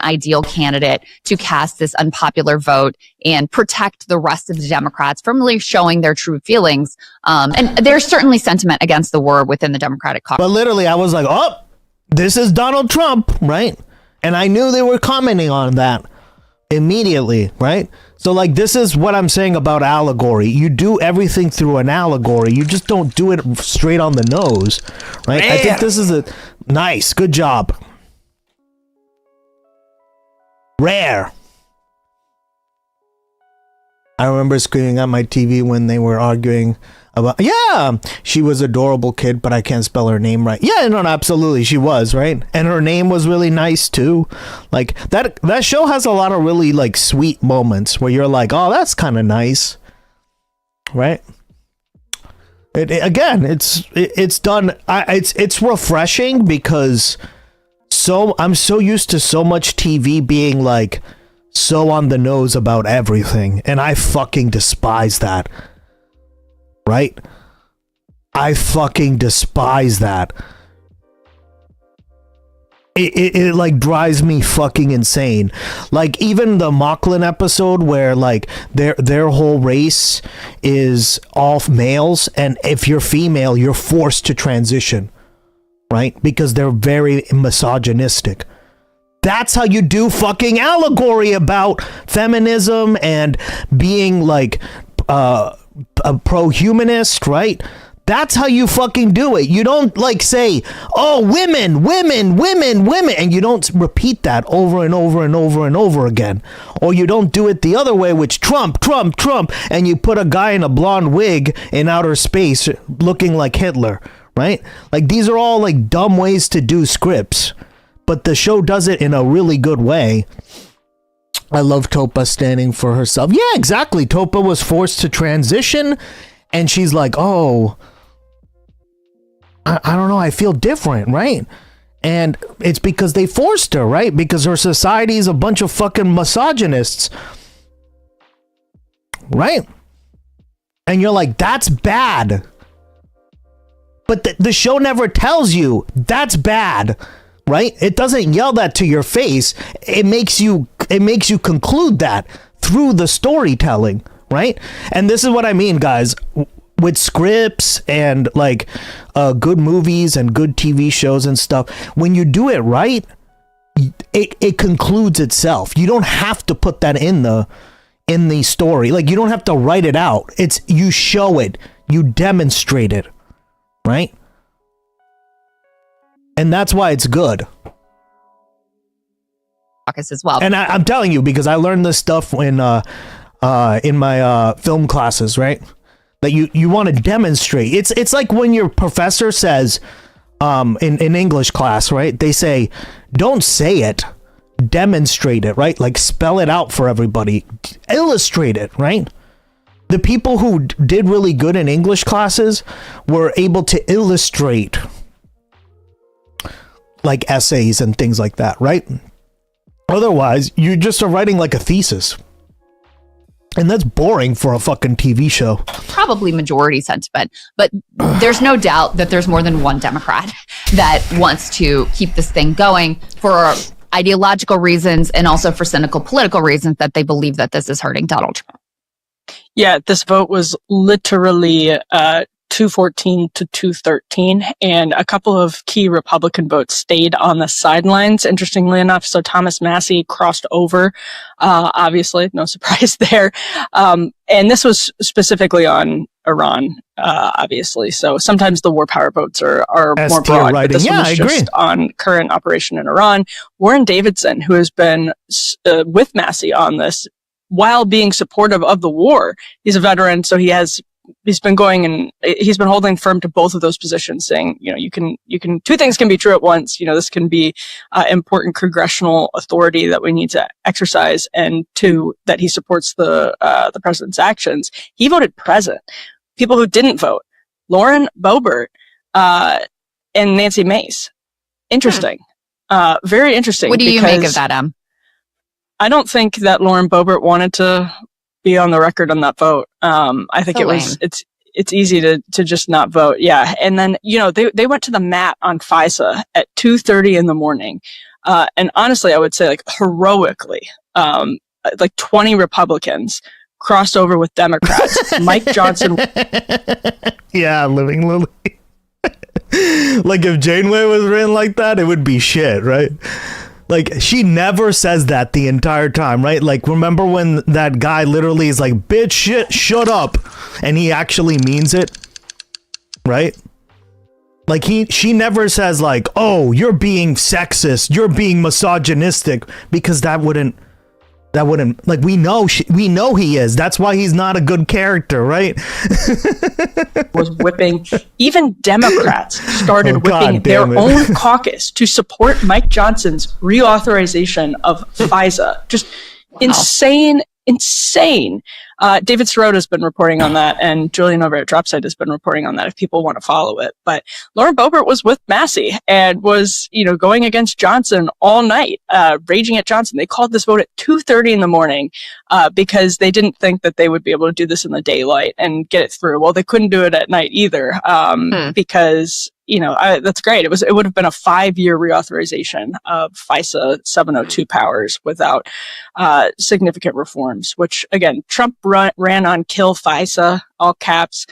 Ideal candidate to cast this unpopular vote and protect the rest of the Democrats from really showing their true feelings. And there's certainly sentiment against the war within the Democratic caucus. But literally, I was like, oh, this is Donald Trump, right? And I knew they were commenting on that. immediately, right? So like, this is what I'm saying about allegory. You do everything through an allegory. You just don't do it straight on the nose, right? I think this is a nice, good job. Rare. I remember screaming at my TV when they were arguing about, yeah, she was an adorable kid, but I can't spell her name right. Yeah, no, absolutely, she was, right? And her name was really nice too. Like, that show has a lot of really like sweet moments where you're like, oh, that's kind of nice, right? It's done. It's refreshing because I'm so used to so much TV being like so on the nose about everything, and I fucking despise that. Right? I fucking despise that. It like drives me fucking insane. Like, even the Mocklin episode where like their whole race is all males, and if you're female, you're forced to transition, right? Because they're very misogynistic. That's how you do fucking allegory about feminism and being like a pro-humanist, right? That's how you fucking do it. You don't like say, oh, women, and you don't repeat that over and over and over and over again. Or you don't do it the other way, which Trump, and you put a guy in a blonde wig in outer space looking like Hitler, right? Like, these are all like dumb ways to do scripts, but the show does it in a really good way. I love Topa standing for herself. Yeah, exactly. Topa was forced to transition, and she's like, oh, I don't know, I feel different, right? And it's because they forced her, right? Because her society is a bunch of fucking misogynists, right? And you're like, that's bad. But the show never tells you that's bad. Right? It doesn't yell that to your face. It makes you conclude that through the storytelling, right? And this is what I mean, guys, with scripts and like good movies and good TV shows and stuff. When you do it right, it concludes itself. You don't have to put that in the story. Like, you don't have to write it out. It's, you show it, you demonstrate it, right? And that's why it's good. As well. And I'm telling you, because I learned this stuff in my film classes, right? That you want to demonstrate. It's like when your professor says in English class, right? They say, don't say it, demonstrate it, right? Like, spell it out for everybody, illustrate it, right? The people who did really good in English classes were able to illustrate like essays and things like that, right? Otherwise, you just are writing like a thesis. And that's boring for a fucking TV show. Probably majority sentiment, but there's no doubt that there's more than one Democrat that wants to keep this thing going for ideological reasons and also for cynical political reasons, that they believe that this is hurting Donald Trump. Yeah, this vote was literally 214 to 213, and a couple of key Republican votes stayed on the sidelines, interestingly enough. So Thomas Massie crossed over, obviously, no surprise there. And this was specifically on Iran, obviously. So sometimes the war power votes are more broad, but this one was just on current operation in Iran. Warren Davidson, who has been with Massie on this while being supportive of the war, he's a veteran, so he's been going and he's been holding firm to both of those positions, saying, you can, two things can be true at once. This can be important congressional authority that we need to exercise, and two, that he supports the president's actions. He voted present. People who didn't vote, Lauren Boebert and Nancy Mace. Interesting. Very interesting. What do you make of that, I don't think that Lauren Boebert wanted to be on the record on that vote. I think it's easy to just not vote. Yeah. And then, they went to the mat on FISA at 2:30 in the morning. And honestly, I would say, like, heroically, like 20 Republicans crossed over with Democrats. Mike Johnson. Yeah, Living Lily. Like, if Janeway was written like that, it would be shit, right? Like, she never says that the entire time, right? Like, remember when that guy literally is like, bitch, shut up. And he actually means it, right? Like, she never says like, oh, you're being sexist, you're being misogynistic, because that wouldn't, like, we know he is. That's why he's not a good character, right? Was whipping. Even Democrats started whipping their own caucus to support Mike Johnson's reauthorization of FISA. Just insane. David Sirota has been reporting on that, and Julian over at Dropsite has been reporting on that if people want to follow it. But Lauren Boebert was with Massey and was, going against Johnson all night, raging at Johnson. They called this vote at 2:30 in the morning because they didn't think that they would be able to do this in the daylight and get it through. Well, they couldn't do it at night either because that's great. It would have been a 5-year reauthorization of FISA 702 powers without significant reforms, which again, Trump ran on kill FISA, all caps.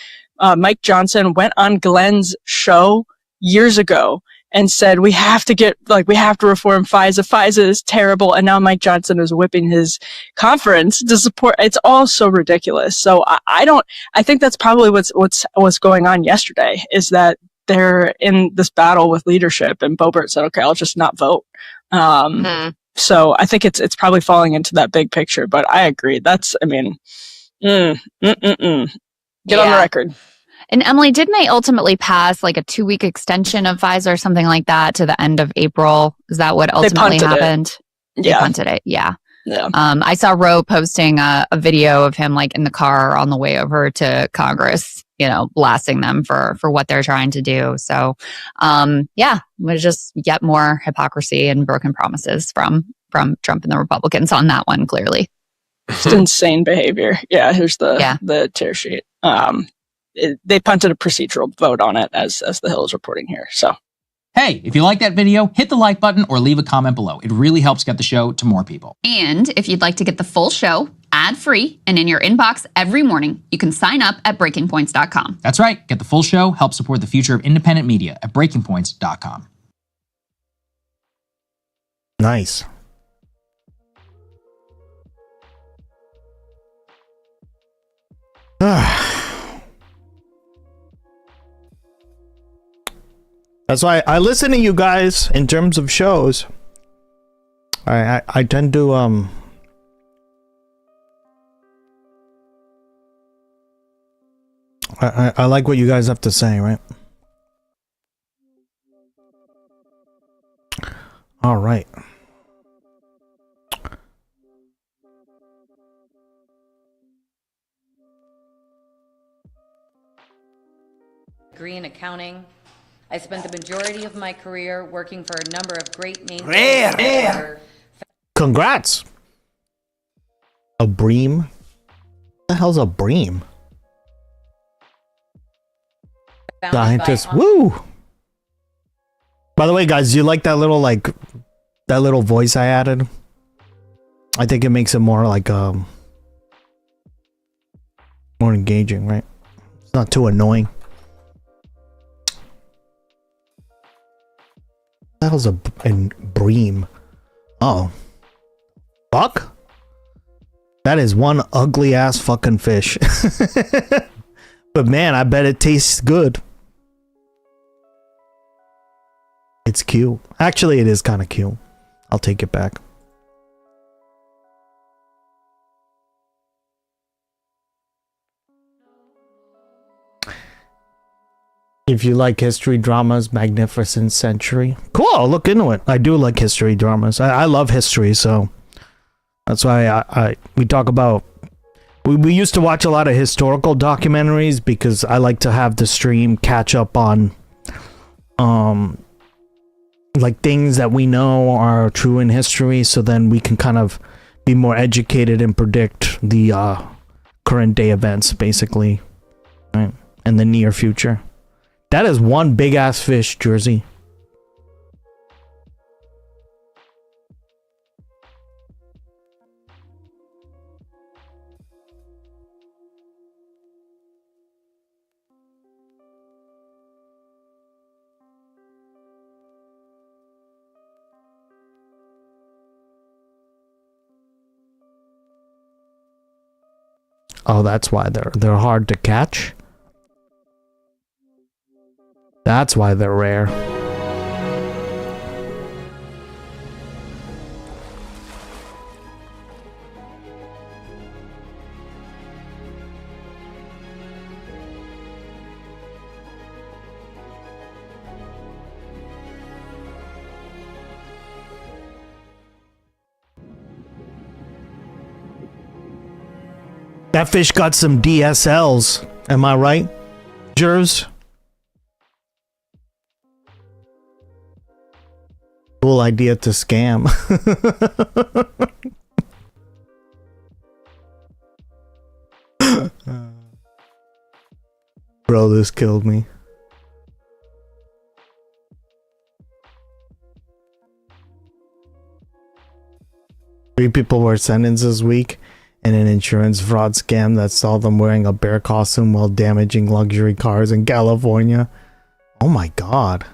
Mike Johnson went on Glenn's show years ago and said, we have to reform FISA. FISA is terrible. And now Mike Johnson is whipping his conference to support. It's all so ridiculous. So I think that's probably what's going on yesterday is that they're in this battle with leadership, and Boebert said, okay, I'll just not vote. So I think it's probably falling into that big picture, but I agree. Get on the record. And Emily, didn't they ultimately pass like a 2-week extension of FISA or something like that to the end of April? Is that what ultimately happened? They punted it. Yeah. Yeah. I saw Roe posting a video of him like in the car on the way over to Congress, blasting them for what they're trying to do. So, it was just yet more hypocrisy and broken promises from Trump and the Republicans on that one, clearly. Just insane behavior. Yeah, here's the tear sheet. They punted a procedural vote on it, as the Hill is reporting here. So, hey, if you like that video, hit the like button or leave a comment below. It really helps get the show to more people. And if you'd like to get the full show ad-free and in your inbox every morning, you can sign up at breakingpoints.com. That's right. Get the full show. Help support the future of independent media at breakingpoints.com. Nice. That's why I listen to you guys in terms of shows. I tend to I like what you guys have to say, right? All right. Degree in accounting. I spent the majority of my career working for a number of great names. Congrats. A bream? What the hell's a bream? Scientist. Woo! By the way, guys, do you like that little voice I added? I think it makes it more more engaging, right? It's not too annoying. What the hell's a bream? Oh. Fuck? That is one ugly ass fucking fish. But man, I bet it tastes good. It's cute. Actually, it is kind of cute. I'll take it back. If you like history dramas, Magnificent Century. Cool, I'll look into it. I do like history dramas. I love history, so that's why we talk about... We used to watch a lot of historical documentaries because I like to have the stream catch up on like things that we know are true in history, so then we can kind of be more educated and predict the current day events, basically, right? In the near future. That is one big ass fish, Jersey. Oh, that's why they're hard to catch. That's why they're rare. That fish got some DSLs. Am I right, Jervs? Cool idea to scam. Bro, this killed me. Three people were sentenced this week in an insurance fraud scam that saw them wearing a bear costume while damaging luxury cars in California. Oh my god.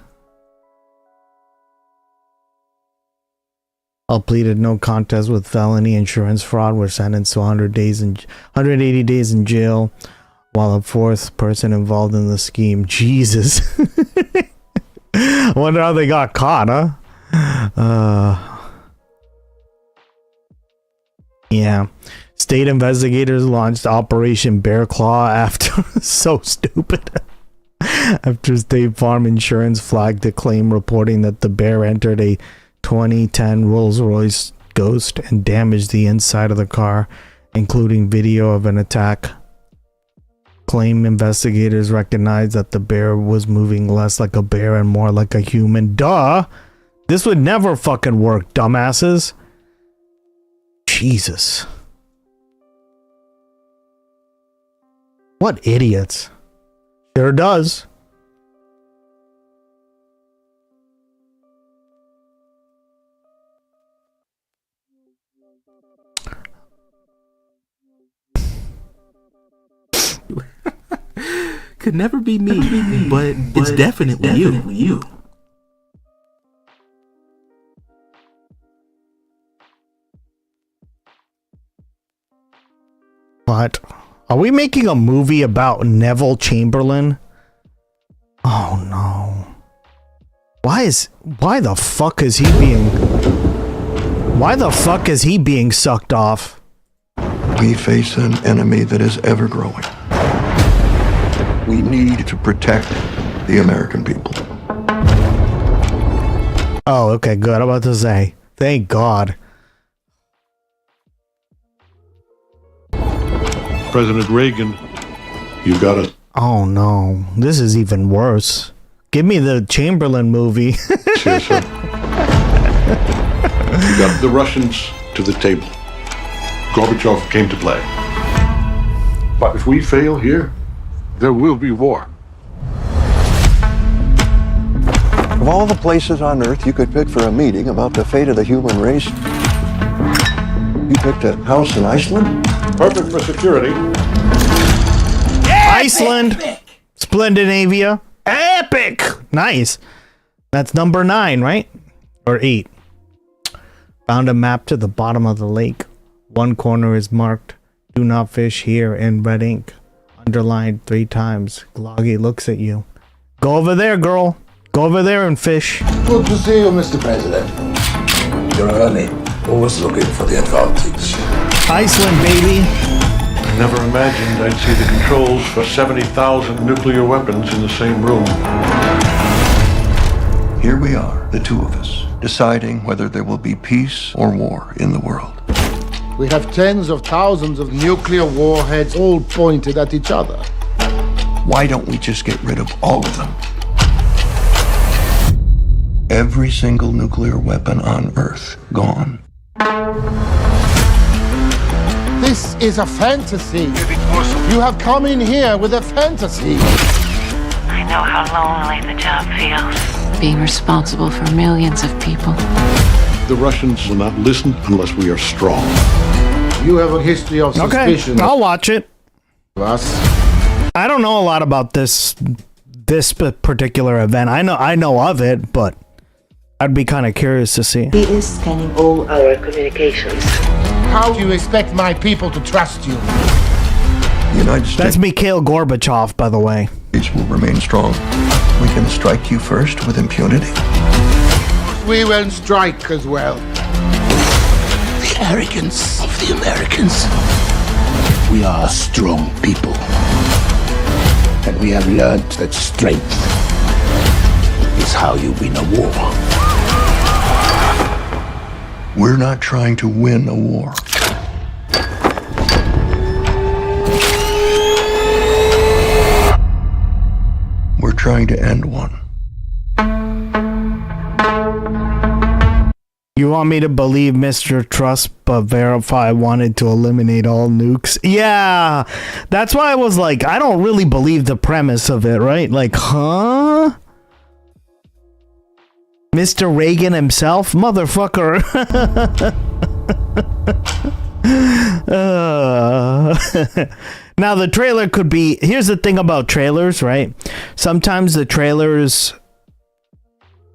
All pleaded no contest with felony insurance fraud were sentenced to 180 days in jail, while a fourth person involved in the scheme. Jesus. I wonder how they got caught, huh? Yeah. State investigators launched Operation Bear Claw after so stupid. After State Farm Insurance flagged a claim reporting that the bear entered a 2010 Rolls-Royce Ghost and damaged the inside of the car, including video of an attack. Claim investigators recognized that the bear was moving less like a bear and more like a human. Duh! This would never fucking work, dumbasses. Jesus. What idiots. Sure does. Could never be me, but it's definitely you. What? Are we making a movie about Neville Chamberlain? Oh no. Why the fuck is he being sucked off? We face an enemy that is ever growing. We need to protect the American people. Oh, okay, good. I'm about to say. Thank God. President Reagan, you got it. Oh no, this is even worse. Give me the Chamberlain movie. Sure, sir. You got the Russians to the table. Gorbachev came to play. But if we fail here, there will be war. Of all the places on Earth you could pick for a meeting about the fate of the human race, you picked a house in Iceland? Perfect for security. Yeah, Iceland! Epic. Scandinavia. Epic! Nice. That's number 9, right? Or 8. Found a map to the bottom of the lake. One corner is marked, "Do not fish here" in red ink. Underlined 3 times. Gloggy looks at you. Go over there, girl. Go over there and fish. Good to see you, Mr. President. You're early. Always looking for the advantage. Iceland, baby. I never imagined I'd see the controls for 70,000 nuclear weapons in the same room. Here we are, the two of us, deciding whether there will be peace or war in the world. We have tens of thousands of nuclear warheads all pointed at each other. Why don't we just get rid of all of them? Every single nuclear weapon on Earth gone. This is a fantasy. You have come in here with a fantasy. I know how lonely the job feels. Being responsible for millions of people. The Russians will not listen unless we are strong. You have a history of suspicion. Okay, I'll watch it. Us. I don't know a lot about this particular event. I know of it, but I'd be kind of curious to see. He is scanning all our communications. How do you expect my people to trust you? The United States. That's Mikhail Gorbachev, by the way. Will remain strong. We can strike you first with impunity. We will strike as well. The arrogance of the Americans. We are a strong people. And we have learned that strength is how you win a war. We're not trying to win a war. We're trying to end one. You want me to believe Mr. Trust but Verify wanted to eliminate all nukes? Yeah, that's why I was like, I don't really believe the premise of it, right? Like, huh? Mr. Reagan himself? Motherfucker. Now, the trailer could be... Here's the thing about trailers, right? Sometimes the trailers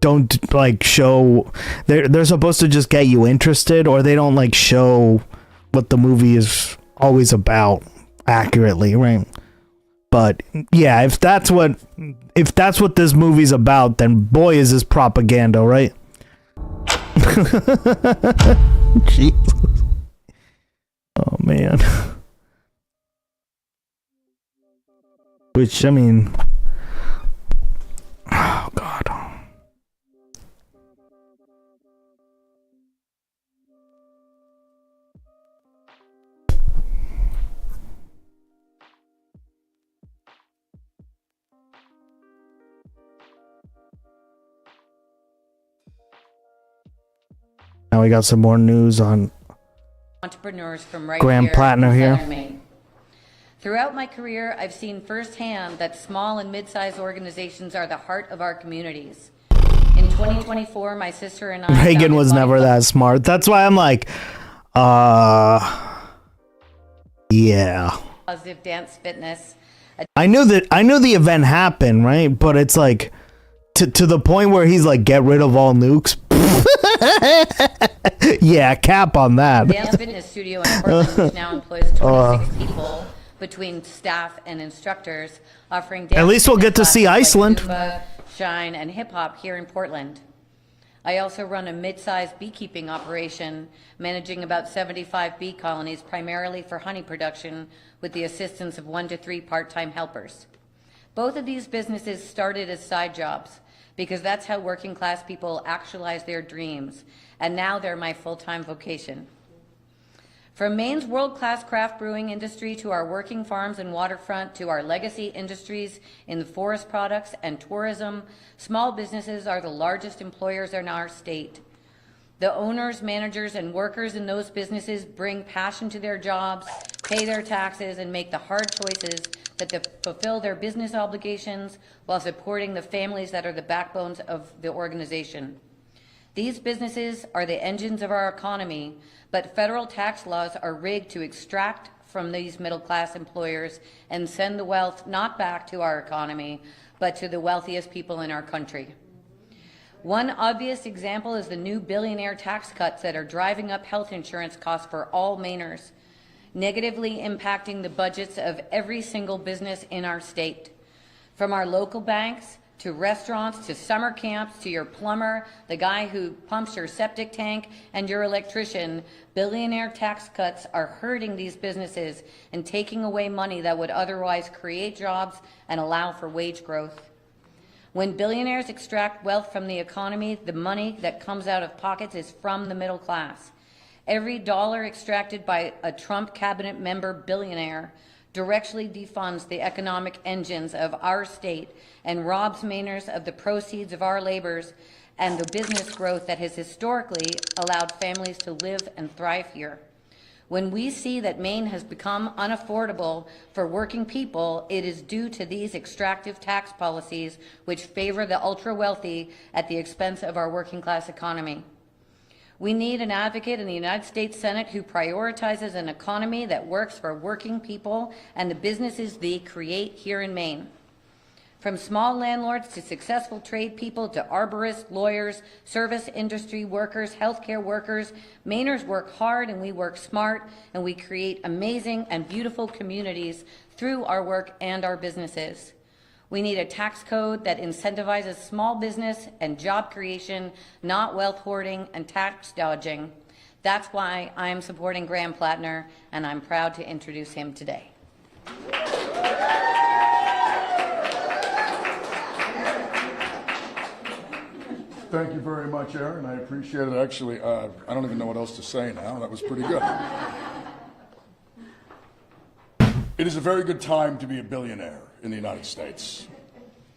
don't, like, show... They're supposed to just get you interested, or they don't, like, show what the movie is always about accurately, right? But, yeah, if that's what this movie's about, then boy, is this propaganda, right? Jesus. Oh, man. Which, I mean... Oh, God. Now we got some more news on entrepreneurs from right Graham here Plattner in here. Southern Maine. Throughout my career, I've seen firsthand that small and mid-sized organizations are the heart of our communities. In 2024, my sister and I Reagan was never that smart. That's why I'm like, yeah. Positive Dance Fitness. I knew the event happened, right? But it's like to the point where he's like, get rid of all nukes. Yeah, cap on that. Dance Fitness Studio in Portland, which now employs 26 people between staff and instructors, offering dance. At least we'll get to see Iceland. Like Zumba, Shine, and hip hop here in Portland. I also run a mid-sized beekeeping operation, managing about 75 bee colonies, primarily for honey production, with the assistance of 1 to 3 part-time helpers. Both of these businesses started as side jobs, because that's how working class people actualize their dreams, and now they're my full-time vocation. From Maine's world-class craft brewing industry to our working farms and waterfront to our legacy industries in the forest products and tourism, small businesses are the largest employers in our state. The owners, managers, and workers in those businesses bring passion to their jobs, pay their taxes, and make the hard choices that fulfill their business obligations while supporting the families that are the backbones of the organization. These businesses are the engines of our economy, but federal tax laws are rigged to extract from these middle-class employers and send the wealth not back to our economy, but to the wealthiest people in our country. One obvious example is the new billionaire tax cuts that are driving up health insurance costs for all Mainers, negatively impacting the budgets of every single business in our state. From our local banks, to restaurants, to summer camps, to your plumber, the guy who pumps your septic tank, and your electrician, billionaire tax cuts are hurting these businesses and taking away money that would otherwise create jobs and allow for wage growth. When billionaires extract wealth from the economy, the money that comes out of pockets is from the middle class. Every dollar extracted by a Trump cabinet member billionaire directly defunds the economic engines of our state and robs Mainers of the proceeds of our labors and the business growth that has historically allowed families to live and thrive here. When we see that Maine has become unaffordable for working people, it is due to these extractive tax policies which favor the ultra-wealthy at the expense of our working class economy. We need an advocate in the United States Senate who prioritizes an economy that works for working people and the businesses they create here in Maine. From small landlords to successful trade people to arborists, lawyers, service industry workers, healthcare workers, Mainers work hard and we work smart, and we create amazing and beautiful communities through our work and our businesses. We need a tax code that incentivizes small business and job creation, not wealth hoarding and tax dodging. That's why I'm supporting Graham Plattner, and I'm proud to introduce him today. Thank you very much, Aaron. I appreciate it. Actually, I don't even know what else to say now. That was pretty good. It is a very good time to be a billionaire in the United States.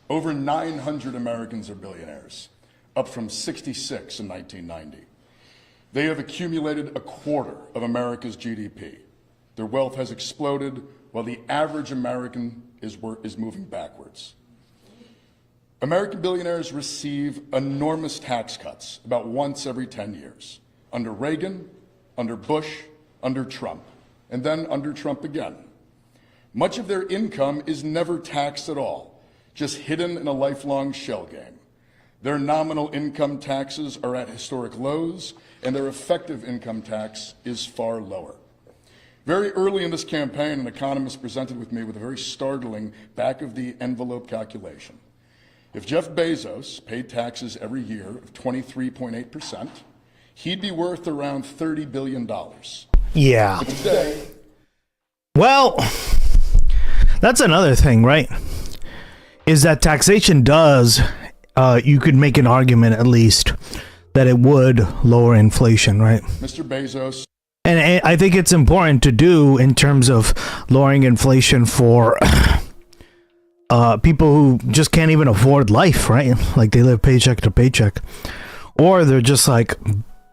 Over 900 Americans are billionaires, up from 66 in 1990. They have accumulated a quarter of America's GDP. Their wealth has exploded while the average American is moving backwards. American billionaires receive enormous tax cuts about once every 10 years, under Reagan, under Bush, under Trump, and then under Trump again. Much of their income is never taxed at all, just hidden in a lifelong shell game. Their nominal income taxes are at historic lows, and their effective income tax is far lower. Very early in this campaign, an economist presented with me with a very startling back-of-the-envelope calculation. If Jeff Bezos paid taxes every year of 23.8%, he'd be worth around $30 billion. Yeah. Today, well, that's another thing, right? Is that taxation does, you could make an argument at least that it would lower inflation, right? Mr. Bezos. And I think it's important to do in terms of lowering inflation for people who just can't even afford life, right? Like they live paycheck to paycheck, or they're just like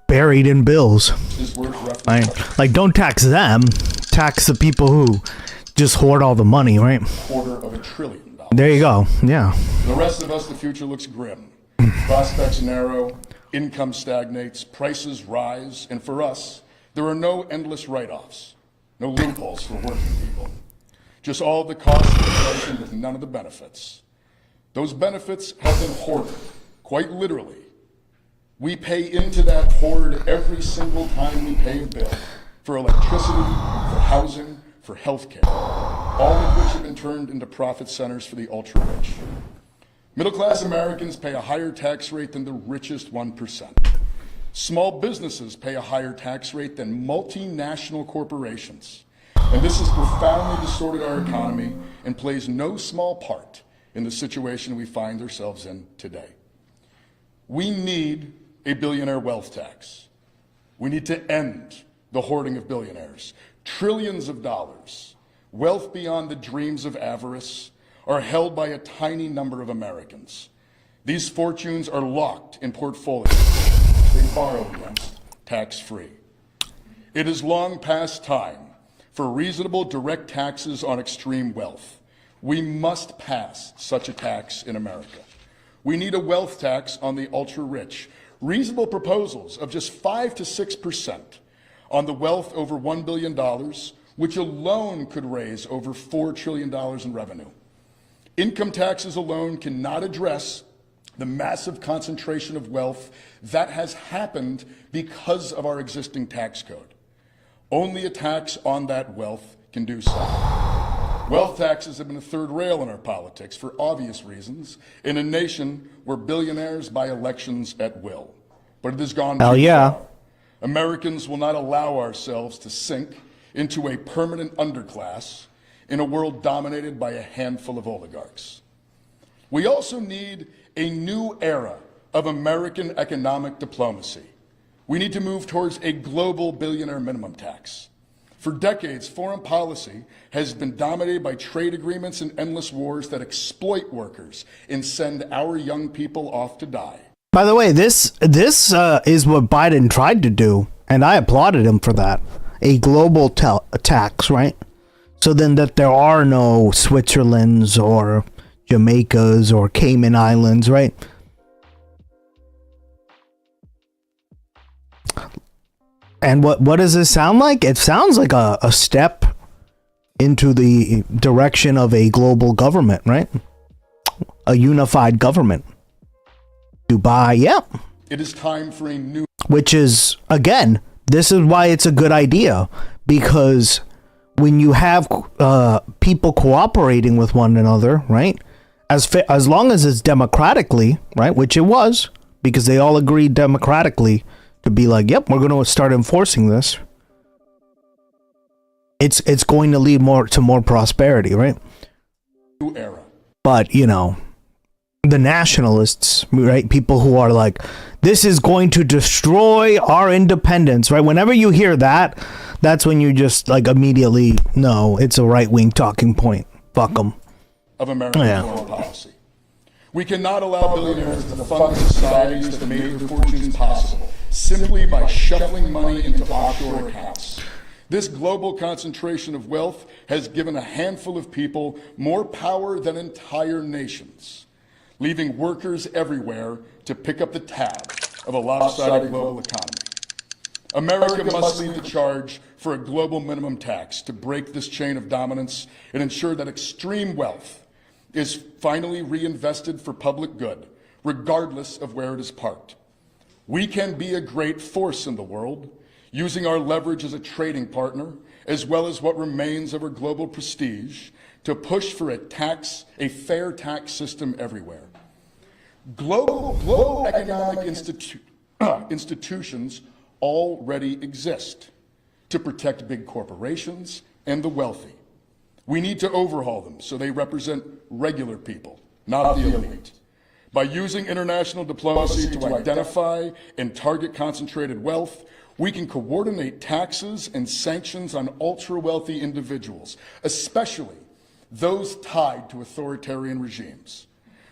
buried in bills. Right? Like don't tax them, tax the people who just hoard all the money, right? $250 billion. There you go. Yeah. The rest of us, the future looks grim. Prospects narrow, income stagnates, prices rise, and for us, there are no endless write-offs, no loopholes for working people. Just all the costs of inflation with none of the benefits. Those benefits have been hoarded, quite literally. We pay into that hoard every single time we pay a bill for electricity, for housing, for healthcare, all of which have been turned into profit centers for the ultra-rich. Middle-class Americans pay a higher tax rate than the richest 1%. Small businesses pay a higher tax rate than multinational corporations. And this has profoundly distorted our economy and plays no small part in the situation we find ourselves in today. We need a billionaire wealth tax. We need to end the hoarding of billionaires. Trillions of dollars, wealth beyond the dreams of avarice, are held by a tiny number of Americans. These fortunes are locked in portfolios they borrow against tax-free. It is long past time for reasonable direct taxes on extreme wealth. We must pass such a tax in America. We need a wealth tax on the ultra-rich. Reasonable proposals of just 5 to 6% on the wealth over $1 billion, which alone could raise over $4 trillion in revenue. Income taxes alone cannot address the massive concentration of wealth that has happened because of our existing tax code. Only a tax on that wealth can do so. Wealth taxes have been a third rail in our politics for obvious reasons in a nation where billionaires buy elections at will. But it has gone too far. Americans will not allow ourselves to sink into a permanent underclass in a world dominated by a handful of oligarchs. We also need a new era of American economic diplomacy. We need to move towards a global billionaire minimum tax. For decades, foreign policy has been dominated by trade agreements and endless wars that exploit workers and send our young people off to die. By the way, this is what Biden tried to do, and I applauded him for that. A global tax, right? So then that there are no Switzerlands or Jamaicas or Cayman Islands, right? And what does this sound like? It sounds like a step into the direction of a global government, right? a unified government. Dubai, yeah. It is time for a new... Which is, again, this is why it's a good idea. Because when you have people cooperating with one another, right? As long as it's democratically, right? Which it was, because they all agreed democratically to be like, yep, we're going to start enforcing this. It's going to lead to more prosperity, right? New era. But, you know, the nationalists, right? People who are like, this is going to destroy our independence, right? Whenever you hear that, that's when you just like immediately know it's a right-wing talking point. Fuck them. Of American foreign policy. We cannot allow billionaires to fund societies that made their fortunes possible simply by shuffling money into offshore accounts. This global concentration of wealth has given a handful of people more power than entire nations, leaving workers everywhere to pick up the tab of a lopsided global economy. America must lead the charge for a global minimum tax to break this chain of dominance and ensure that extreme wealth is finally reinvested for public good, regardless of where it is parked. We can be a great force in the world, using our leverage as a trading partner, as well as what remains of our global prestige, to push for a fair tax system everywhere. Global economic institutions already exist to protect big corporations and the wealthy. We need to overhaul them so they represent regular people, not the elite. By using international diplomacy to identify and target concentrated wealth, we can coordinate taxes and sanctions on ultra-wealthy individuals, especially those tied to authoritarian regimes,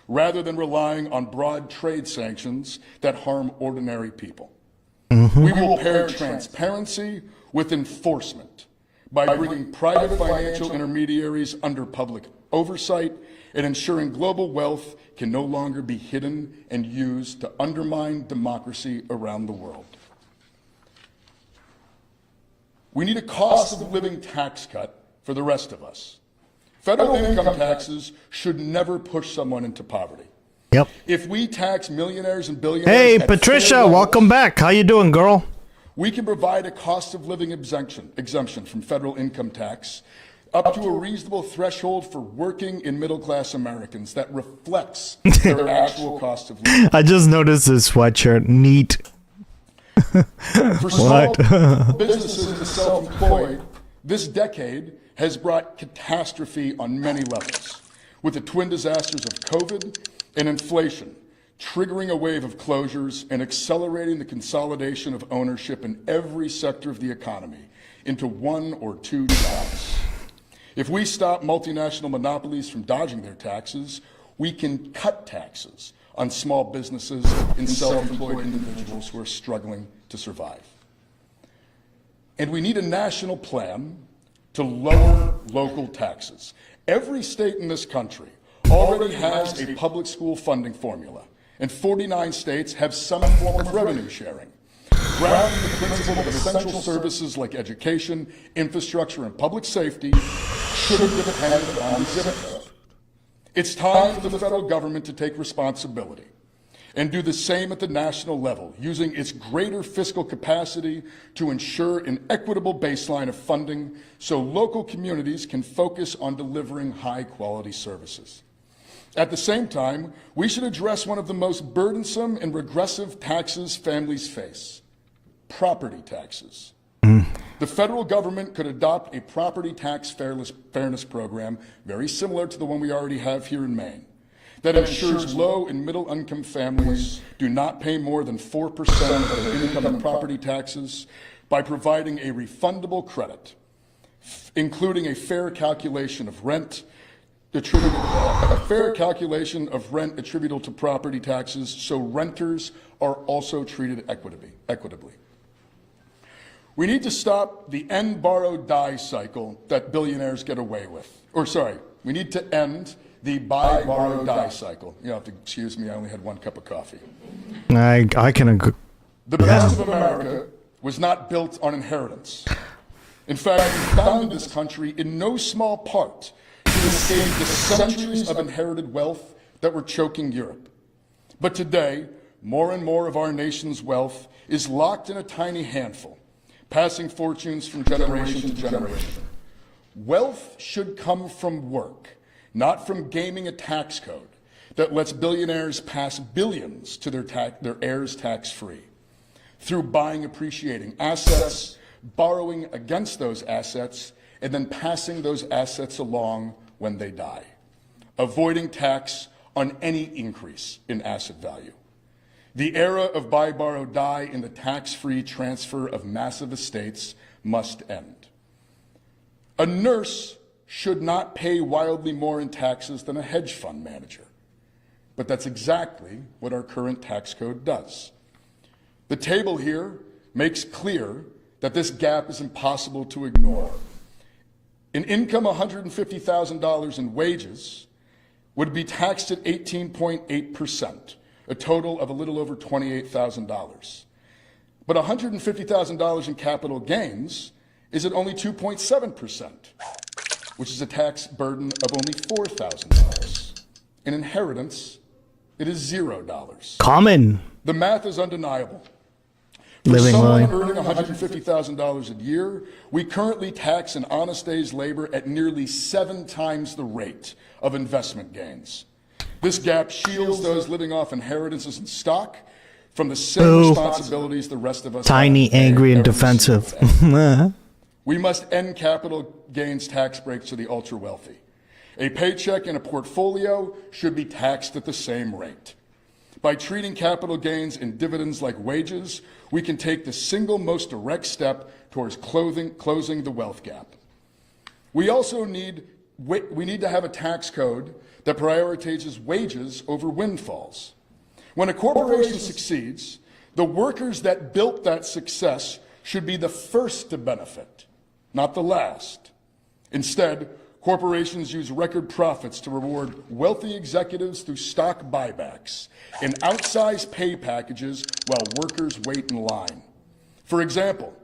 rather than relying on broad trade sanctions that harm ordinary people. We will pair transparency with enforcement by bringing private financial intermediaries under public oversight and ensuring global wealth can no longer be hidden and used to undermine democracy around the world. We need a cost of living tax cut for the rest of us. Federal income taxes should never push someone into poverty. Yep. If we tax millionaires and billionaires... Hey, Patricia, welcome back. How you doing, girl? We can provide a cost of living exemption from federal income tax up to a reasonable threshold for working and middle-class Americans that reflects their actual cost of living. I just noticed this sweatshirt. Neat. For small businesses and the self-employed, this decade has brought catastrophe on many levels, with the twin disasters of COVID and inflation triggering a wave of closures and accelerating the consolidation of ownership in every sector of the economy into one or two jobs. If we stop multinational monopolies from dodging their taxes, we can cut taxes on small businesses and self-employed individuals who are struggling to survive. And we need a national plan to lower local taxes. Every state in this country already has a public school funding formula, and 49 states have some form of revenue sharing, grounded in the principle that essential services like education, infrastructure, and public safety shouldn't depend on the zip code. It's time for the federal government to take responsibility and do the same at the national level, using its greater fiscal capacity to ensure an equitable baseline of funding so local communities can focus on delivering high-quality services. At the same time, we should address one of the most burdensome and regressive taxes families face: property taxes. The federal government could adopt a property tax fairness program very similar to the one we already have here in Maine, that ensures low and middle income families do not pay more than 4% of their income in property taxes by providing a refundable credit, including a fair calculation of rent attributable to property taxes, so renters are also treated equitably. We need to stop the end, borrow, die cycle that billionaires get away with. We need to end the buy, borrow, die cycle. You have to excuse me, I only had one cup of coffee. I can agree. The best of America was not built on inheritance. In fact, we founded this country in no small part to escape the centuries of inherited wealth that were choking Europe. But today, more and more of our nation's wealth is locked in a tiny handful, passing fortunes from generation to generation. Wealth should come from work, not from gaming a tax code that lets billionaires pass billions to their heirs tax-free. Through buying appreciating assets, borrowing against those assets, and then passing those assets along when they die, avoiding tax on any increase in asset value. The era of buy, borrow, die in the tax-free transfer of massive estates must end. A nurse should not pay wildly more in taxes than a hedge fund manager. But that's exactly what our current tax code does. The table here makes clear that this gap is impossible to ignore. An income $150,000 in wages would be taxed at 18.8%, a total of a little over $28,000. But $150,000 in capital gains is at only 2.7%, which is a tax burden of only $4,000. In inheritance, it is $0. Common. The math is undeniable. For Living someone life. earning $150,000 a year, we currently tax an honest day's labor at nearly 7 times the rate of investment gains. This gap shields those living off inheritances and stock from the same Boo. responsibilities the rest of us Tiny, have to pay angry, and every single defensive. day. We must end capital gains tax breaks to the ultra wealthy. A paycheck and a portfolio should be taxed at the same rate. By treating capital gains and dividends like wages, we can take the single most direct step towards closing the wealth gap. We also need to have a tax code that prioritizes wages over windfalls. When a corporation succeeds, the workers that built that success should be the first to benefit, not the last. Instead, corporations use record profits to reward wealthy executives through stock buybacks and outsized pay packages while workers wait in line. For example,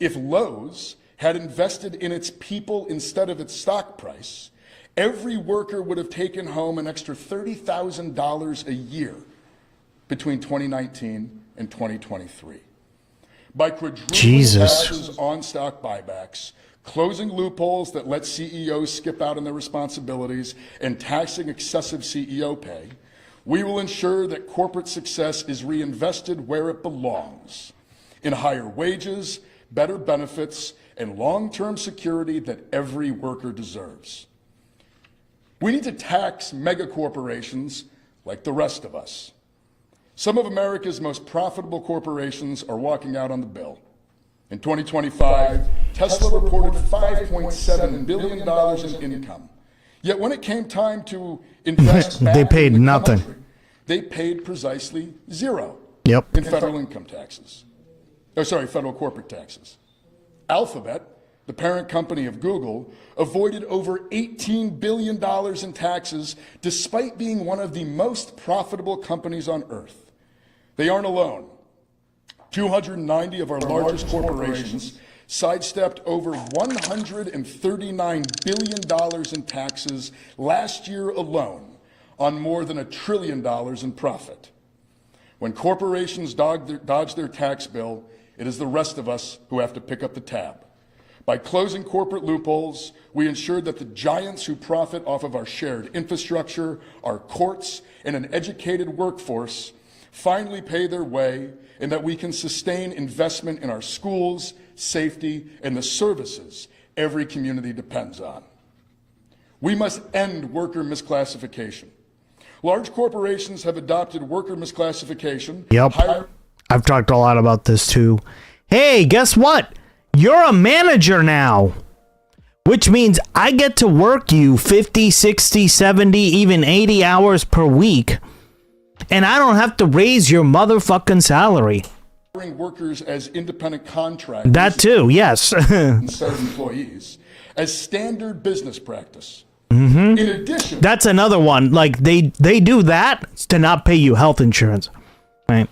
if Lowe's had invested in its people instead of its stock price, every worker would have taken home an extra $30,000 a year between 2019 and 2023. By quadrupling taxes on stock buybacks, closing loopholes that let CEOs skip out on their responsibilities, and taxing excessive CEO pay, we will ensure that corporate success is reinvested where it belongs, in higher wages, better benefits, and long-term security that every worker deserves. We need to tax mega corporations like the rest of us. Some of America's most profitable corporations are walking out on the bill. In 2025, Tesla reported $5.7 billion in income. Yet when it came time to invest back they paid in the nothing. country, they paid precisely $0 Yep. in federal income taxes. Federal corporate taxes. Alphabet, the parent company of Google, avoided over $18 billion in taxes despite being one of the most profitable companies on earth. They aren't alone. 290 of our largest corporations sidestepped over $139 billion in taxes last year alone on more than $1 trillion in profit. When corporations dodge their tax bill, it is the rest of us who have to pick up the tab. By closing corporate loopholes, we ensure that the giants who profit off of our shared infrastructure, our courts, and an educated workforce finally pay their way, and that we can sustain investment in our schools, safety, and the services every community depends on. We must end worker misclassification. Large corporations have adopted worker misclassification. Yep. I've talked a lot about this too. Hey, guess what? You're a manager now. Which means I get to work you 50, 60, 70, even 80 hours per week. And I don't have to raise your motherfucking salary. Workers as independent contractors. That too, yes. Instead of employees, as standard business practice. Mm-hmm. In addition, that's another one. Like they do that to not pay you health insurance, right?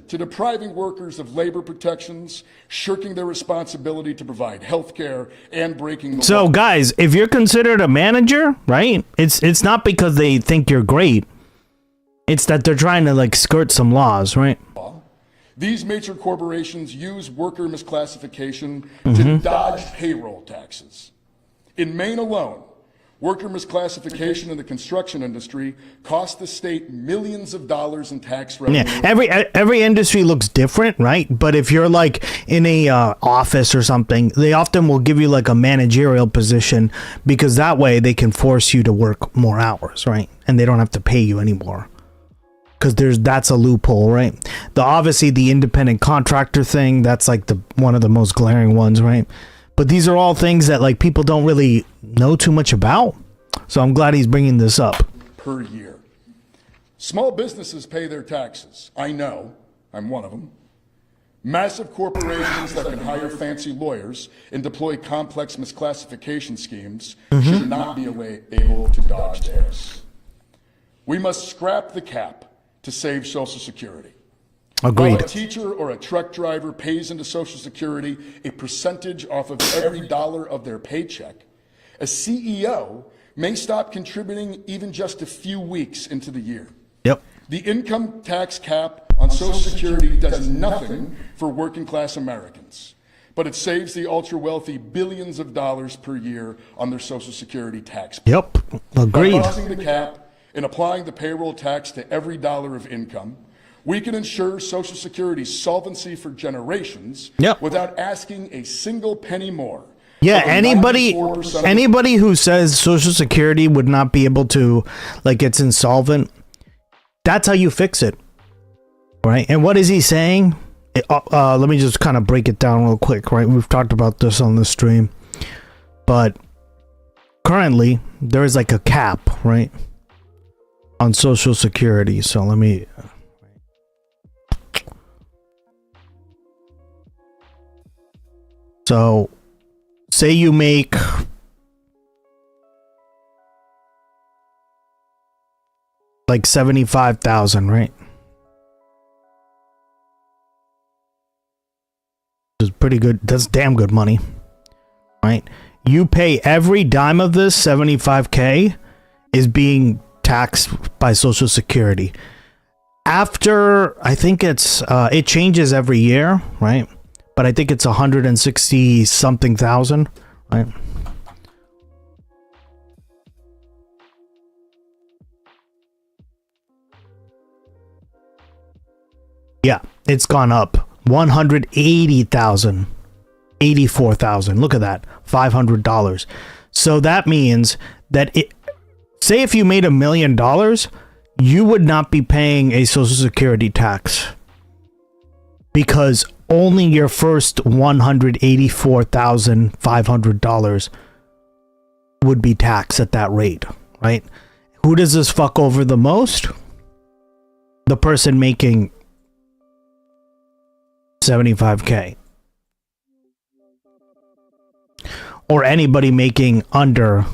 To depriving workers of labor protections, shirking their responsibility to provide health care, and breaking the So law. guys, if you're considered a manager, right? It's not because they think you're great. It's that they're trying to like skirt some laws, right? These major corporations use worker misclassification to dodge payroll taxes. In Maine alone, worker misclassification in the construction industry cost the state millions of dollars in tax revenue. Yeah, every industry looks different, right? But if you're like in a office or something, they often will give you like a managerial position because that way they can force you to work more hours, right? And they don't have to pay you anymore. Because that's a loophole, right? Obviously the independent contractor thing, that's like one of the most glaring ones, right? But these are all things that like people don't really know too much about. So I'm glad he's bringing this up. Per year. Small businesses pay their taxes. I know. I'm one of them. Massive corporations that can hire fancy lawyers and deploy complex misclassification schemes should not be able to dodge theirs. We must scrap the cap to save Social Security. Agreed. While a teacher or a truck driver pays into Social Security a percentage off of every dollar of their paycheck, a CEO may stop contributing even just a few weeks into the year. Yep. The income tax cap on Social Security does nothing for working class Americans, but it saves the ultra wealthy billions of dollars per year on their Social Security tax bill. Yep. Agreed. By causing the cap and applying the payroll tax to every dollar of income, we can ensure Social Security's solvency for generations without asking a single penny more. Yeah, anybody who says Social Security would not be able to, like, it's insolvent, that's how you fix it, right? And what is he saying? Let me just kind of break it down real quick, right? We've talked about this on the stream, but currently there is like a cap, right, on Social Security. So let me... So, say you make like 75,000, right? Which is pretty good. That's damn good money, right? You pay every dime of this 75K is being taxed by Social Security. After, I think it changes every year, right? But I think it's 160 something thousand, right? Yeah, it's gone up 180,000, 84,000. Look at that, $500. So that means that say if you made $1 million, you would not be paying a Social Security tax because only your first $184,500 would be taxed at that rate, right? Who does this fuck over the most? The person making 75K. Or anybody making under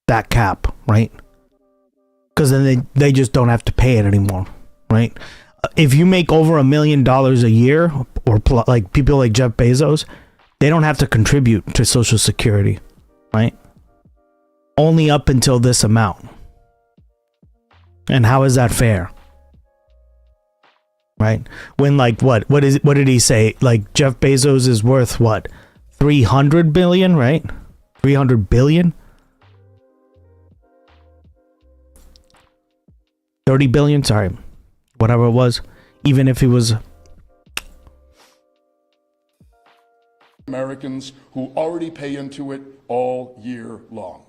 that cap, right? Because then they just don't have to pay it anymore, right? If you make over $1 million a year, or like people like Jeff Bezos, they don't have to contribute to Social Security, right? Only up until this amount. And how is that fair? Right? When like what did he say? Like Jeff Bezos is worth what? 300 billion, right? 300 billion? 30 billion, sorry. Whatever it was, even if it was Americans who already pay into it all year long.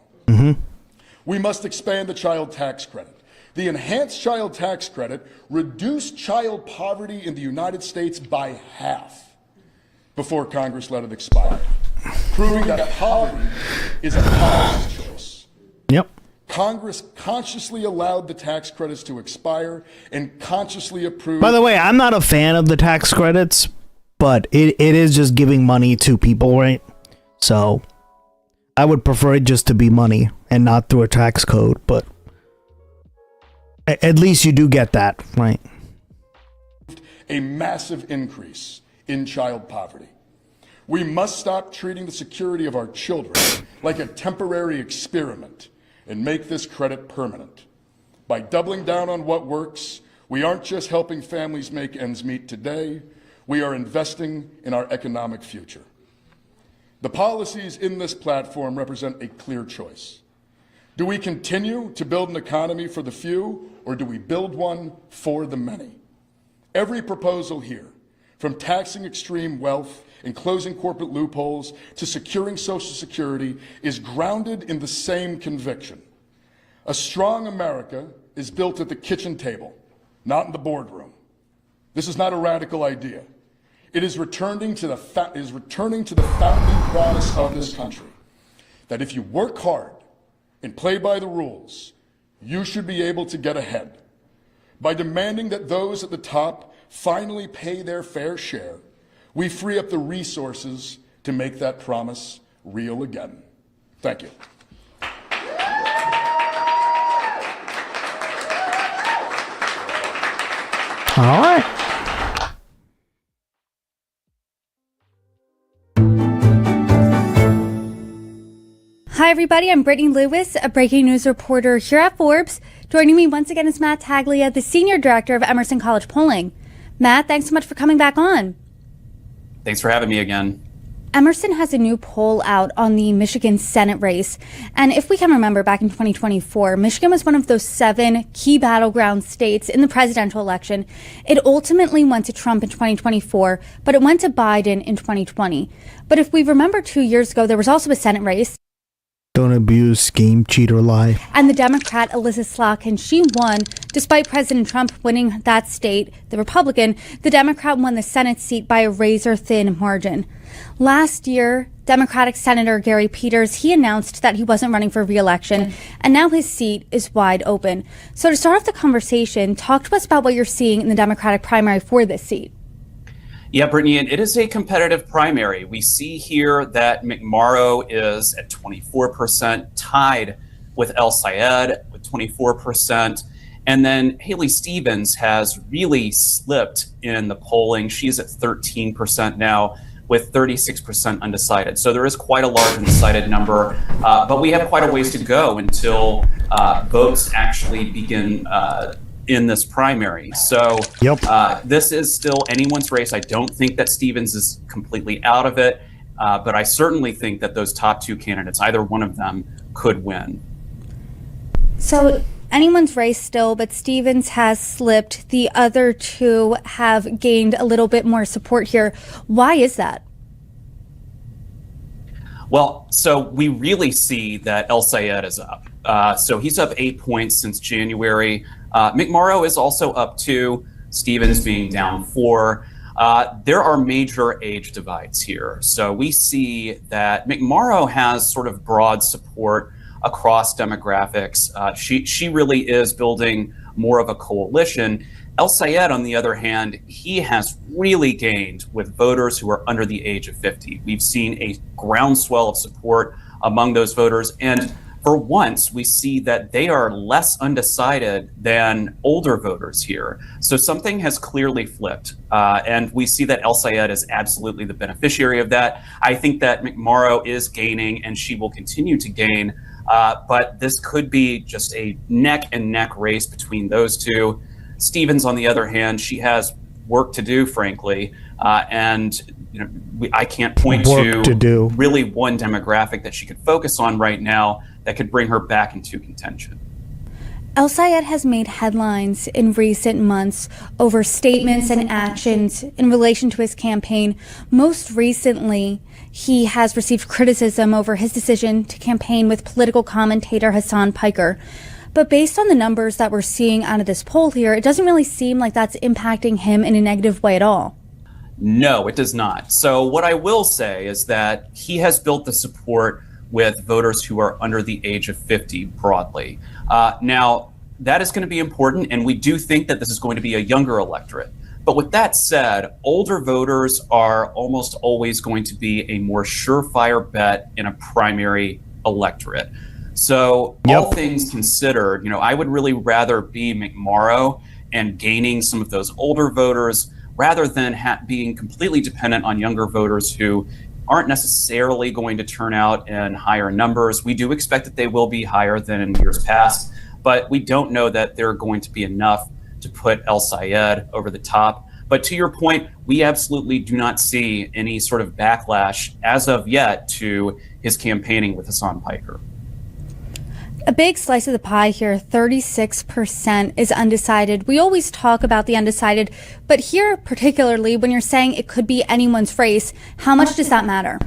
We must expand the child tax credit. The enhanced child tax credit reduced child poverty in the United States by half before Congress let it expire, proving that poverty is a policy choice. Yep. Congress consciously allowed the tax credits to expire and consciously approved. By the way, I'm not a fan of the tax credits, but it is just giving money to people, right? So I would prefer it just to be money and not through a tax code, but at least you do get that, right? A massive increase in child poverty. We must stop treating the security of our children like a temporary experiment and make this credit permanent. By doubling down on what works, we aren't just helping families make ends meet today, we are investing in our economic future. The policies in this platform represent a clear choice. Do we continue to build an economy for the few, or do we build one for the many? Every proposal here, from taxing extreme wealth and closing corporate loopholes to securing Social Security, is grounded in the same conviction. A strong America is built at the kitchen table, not in the boardroom. This is not a radical idea. It is returning to the founding promise of this country, that if you work hard and play by the rules, you should be able to get ahead. By demanding that those at the top finally pay their fair share, we free up the resources to make that promise real again. Thank you. All right. Hi, everybody. I'm Brittany Lewis, a breaking news reporter here at Forbes. Joining me once again is Matt Taglia, the Senior Director of Emerson College Polling. Matt, thanks so much for coming back on. Thanks for having me again. Emerson has a new poll out on the Michigan Senate race. And if we can remember, back in 2024, Michigan was one of those 7 key battleground states in the presidential election. It ultimately went to Trump in 2024, but it went to Biden in 2020. But if we remember 2 years ago, there was also a Senate race. Don't abuse, scheme, cheat, or lie. And the Democrat, Alyssa Slotkin, she won. Despite President Trump winning that state, the Republican, the Democrat won the Senate seat by a razor-thin margin. Last year, Democratic Senator Gary Peters, he announced that he wasn't running for re-election, and now his seat is wide open. So to start off the conversation, talk to us about what you're seeing in the Democratic primary for this seat. Yeah, Brittany, and it is a competitive primary. We see here that McMorrow is at 24%, tied with El Sayed with 24%. And then Haley Stevens has really slipped in the polling. She's at 13% now with 36% undecided. So there is quite a large undecided number, but we have quite a ways to go until votes actually begin in this primary. So this is still anyone's race. I don't think that Stevens is completely out of it, but I certainly think that those top 2 candidates, either one of them, could win. So anyone's race still, but Stevens has slipped. The other 2 have gained a little bit more support here. Why is that? Well, so we really see that El Sayed is up. So he's up 8 points since January. McMorrow is also up 2, Stevens being down 4. There are major age divides here. So we see that McMorrow has sort of broad support across demographics. She really is building more of a coalition. El Sayed, on the other hand, he has really gained with voters who are under the age of 50. We've seen a groundswell of support among those voters. And for once, we see that they are less undecided than older voters here. So something has clearly flipped. And we see that El Sayed is absolutely the beneficiary of that. I think that McMorrow is gaining, and she will continue to gain. But this could be just a neck and neck race between those 2. Stevens, on the other hand, she has work to do, frankly. And I can't point to really one demographic that she could focus on right now that could bring her back into contention. El Sayed has made headlines in recent months over statements and actions in relation to his campaign. Most recently, he has received criticism over his decision to campaign with political commentator Hassan Piker. But based on the numbers that we're seeing out of this poll here, it doesn't really seem like that's impacting him in a negative way at all. No, it does not. So what I will say is that he has built the support with voters who are under the age of 50 broadly. Now, that is going to be important, and we do think that this is going to be a younger electorate. But with that said, older voters are almost always going to be a more surefire bet in a primary electorate. So all things considered, I would really rather be McMorrow and gaining some of those older voters rather than being completely dependent on younger voters who aren't necessarily going to turn out in higher numbers. We do expect that they will be higher than in years past, but we don't know that they're going to be enough to put El Sayed over the top. But to your point, we absolutely do not see any sort of backlash as of yet to his campaigning with Hassan Piker. A big slice of the pie here, 36% is undecided. We always talk about the undecided, but here particularly when you're saying it could be anyone's race, how much does that matter?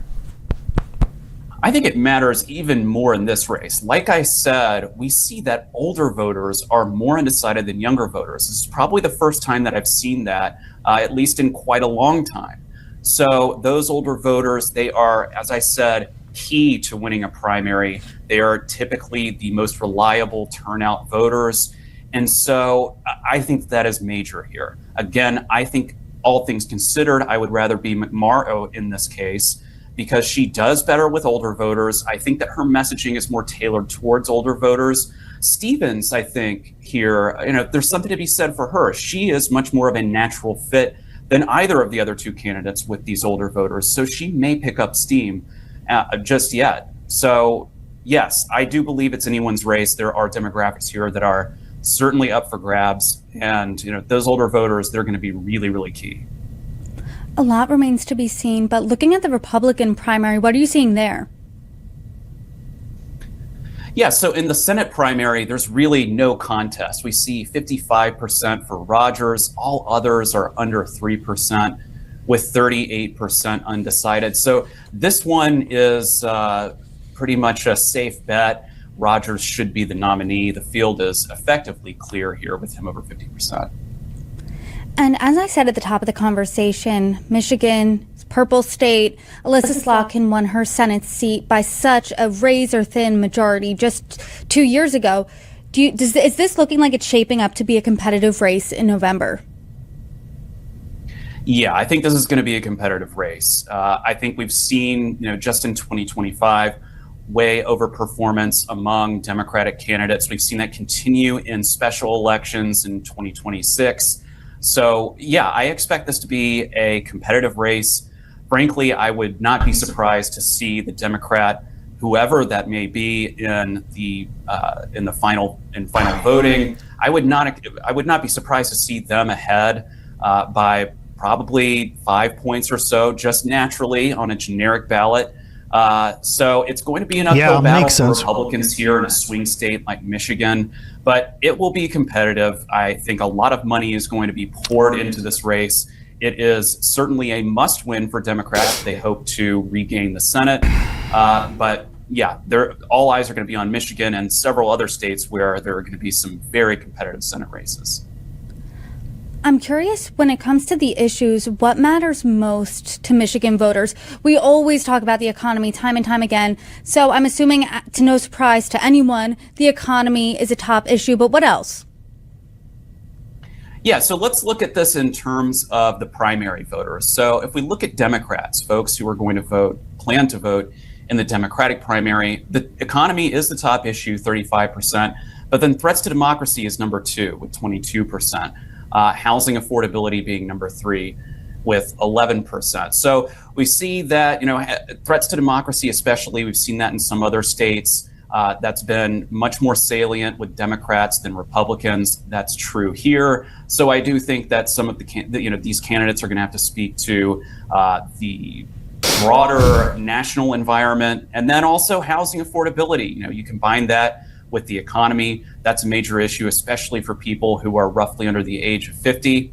I think it matters even more in this race. Like I said, we see that older voters are more undecided than younger voters. This is probably the first time that I've seen that, at least in quite a long time. So those older voters, they are, as I said, key to winning a primary. They are typically the most reliable turnout voters. And so I think that is major here. Again, I think all things considered, I would rather be McMorrow in this case, because she does better with older voters. I think that her messaging is more tailored towards older voters. Stevens, I think here, there's something to be said for her. She is much more of a natural fit than either of the other two candidates with these older voters. So she may pick up steam just yet. So yes, I do believe it's anyone's race. There are demographics here that are certainly up for grabs. And those older voters, they're going to be really, really key. A lot remains to be seen, but looking at the Republican primary, what are you seeing there? Yeah, so in the Senate primary, there's really no contest. We see 55% for Rogers. All others are under 3%, with 38% undecided. So this one is pretty much a safe bet. Rogers should be the nominee. The field is effectively clear here with him over 50%. And as I said at the top of the conversation, Michigan, purple state, Alyssa Slotkin won her Senate seat by such a razor-thin majority just 2 years ago. Is this looking like it's shaping up to be a competitive race in November? Yeah, I think this is going to be a competitive race. I think we've seen, just in 2025, way overperformance among Democratic candidates. We've seen that continue in special elections in 2026. So, yeah, I expect this to be a competitive race. Frankly, I would not be surprised to see the Democrat, whoever that may be, in the final voting. I would not be surprised to see them ahead by probably 5 points or so, just naturally on a generic ballot. So it's going to be an uphill battle for Republicans here in a swing state like Michigan, but it will be competitive. I think a lot of money is going to be poured into this race. It is certainly a must win for Democrats if they hope to regain the Senate. But yeah, all eyes are going to be on Michigan and several other states where there are going to be some very competitive Senate races. I'm curious, when it comes to the issues, what matters most to Michigan voters? We always talk about the economy time and time again. So I'm assuming, to no surprise to anyone, the economy is a top issue. But what else? Yeah, so let's look at this in terms of the primary voters. So if we look at Democrats, folks who are going to plan to vote in the Democratic primary, the economy is the top issue, 35%. But then threats to democracy is number 2 with 22%. Housing affordability being number 3 with 11%. So we see that, threats to democracy, especially, we've seen that in some other states. That's been much more salient with Democrats than Republicans. That's true here. So I do think that some of these candidates are going to have to speak to the broader national environment, and then also housing affordability. You combine that with the economy, that's a major issue, especially for people who are roughly under the age of 50.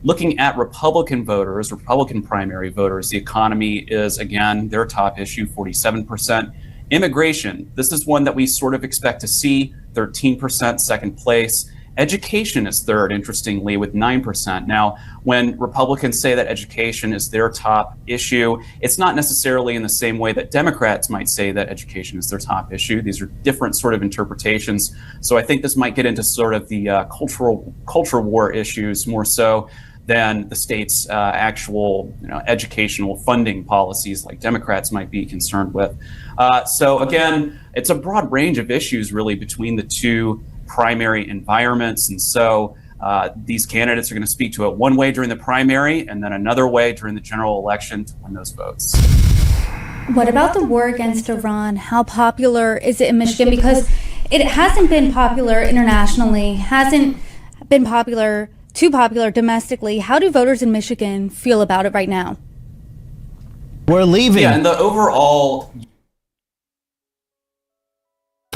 Looking at Republican voters, Republican primary voters, the economy is, again, their top issue, 47%. Immigration, this is one that we sort of expect to see, 13%, second place. Education is third, interestingly, with 9%. Now, when Republicans say that education is their top issue, it's not necessarily in the same way that Democrats might say that education is their top issue. These are different sort of interpretations. So I think this might get into sort of the culture war issues more so than the state's actual educational funding policies like Democrats might be concerned with. So again, it's a broad range of issues really between the two primary environments. And so these candidates are going to speak to it one way during the primary and then another way during the general election to win those votes. What about the war against Iran? How popular is it in Michigan? Because It hasn't been popular internationally, hasn't been too popular domestically. How do voters in Michigan feel about it right now? We're leaving. Yeah, and the overall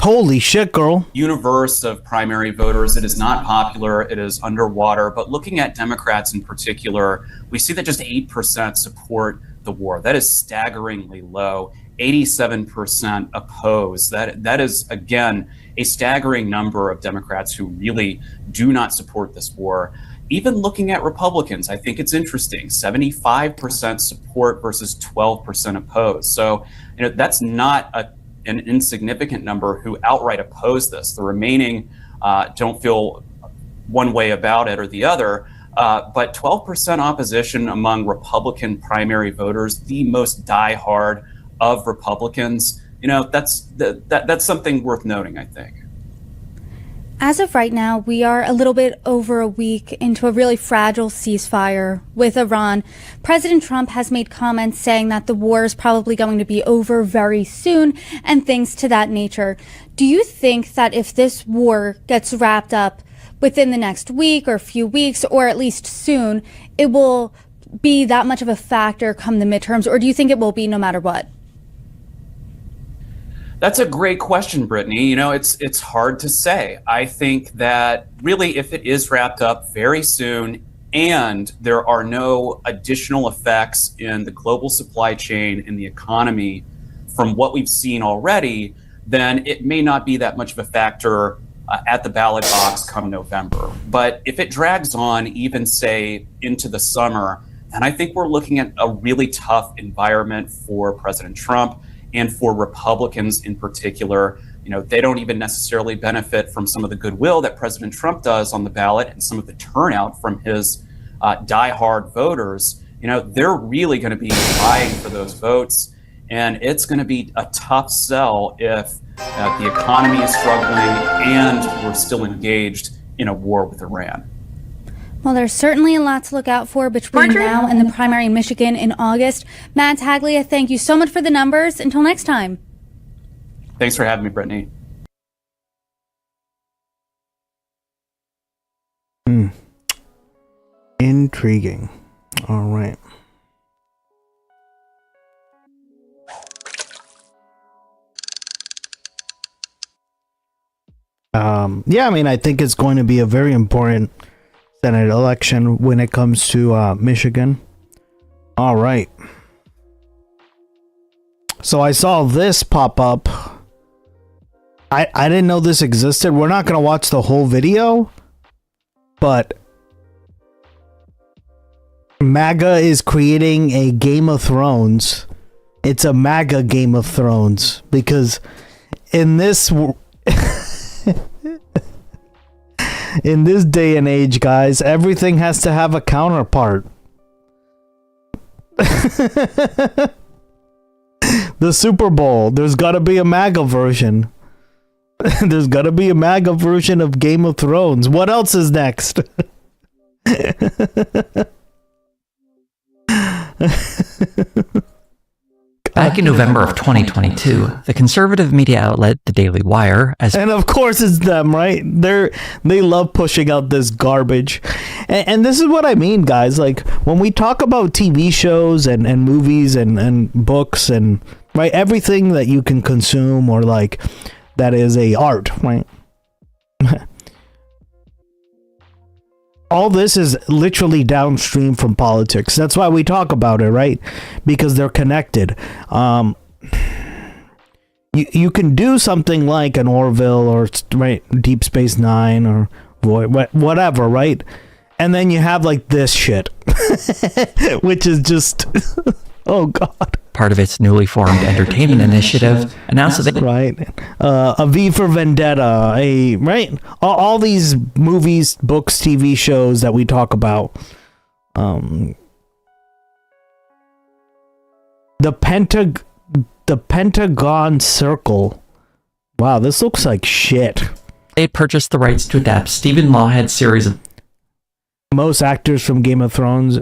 holy shit, girl. Universe of primary voters, it is not popular, it is underwater. But looking at Democrats in particular, we see that just 8% support the war. That is staggeringly low. 87% oppose. That is, again, a staggering number of Democrats who really do not support this war. Even looking at Republicans, I think it's interesting. 75% support versus 12% oppose. So, that's not an insignificant number who outright oppose this. The remaining don't feel one way about it or the other. But 12% opposition among Republican primary voters, the most diehard of Republicans, that's something worth noting, I think. As of right now, we are a little bit over a week into a really fragile ceasefire with Iran. President Trump has made comments saying that the war is probably going to be over very soon and things to that nature. Do you think that if this war gets wrapped up within the next week or a few weeks, or at least soon, it will be that much of a factor come the midterms, or do you think it will be no matter what? That's a great question, Brittany. It's hard to say. I think that really if it is wrapped up very soon and there are no additional effects in the global supply chain and the economy from what we've seen already, then it may not be that much of a factor at the ballot box come November. But if it drags on even, say, into the summer, then I think we're looking at a really tough environment for President Trump and for Republicans in particular. They don't even necessarily benefit from some of the goodwill that President Trump does on the ballot and some of the turnout from his diehard voters. They're really going to be vying for those votes, and it's going to be a tough sell if the economy is struggling and we're still engaged in a war with Iran. Well, there's certainly a lot to look out for between now and the primary in Michigan in August. Matt Taglia, thank you so much for the numbers. Until next time. Thanks for having me, Brittany. Intriguing. All right. Yeah, I think it's going to be a very important Senate election when it comes to Michigan. All right. So I saw this pop up. I didn't know this existed. We're not going to watch the whole video, but MAGA is creating a Game of Thrones. It's a MAGA Game of Thrones because in this in this day and age, guys, everything has to have a counterpart. The Super Bowl, there's got to be a MAGA version. There's got to be a MAGA version of Game of Thrones. What else is next? Back in November of 2022, the conservative media outlet The Daily Wire, and of course it's them, right? They love pushing out this garbage. And this is what I mean, guys. Like, when we talk about TV shows and movies and books and, right, everything that you can consume or, like, that is a art, right? All this is literally downstream from politics. That's why we talk about it, right? Because they're connected. You can do something like an Orville or, right, Deep Space Nine or whatever, right? And then you have like this shit, which is just, oh God. Part of its newly formed entertainment initiative, announced that right, a V for Vendetta, all these movies, books, TV shows that we talk about. The Pentagon Circle. Wow, this looks like shit. It purchased the rights to adapt Stephen Lawhead's series of most actors from Game of Thrones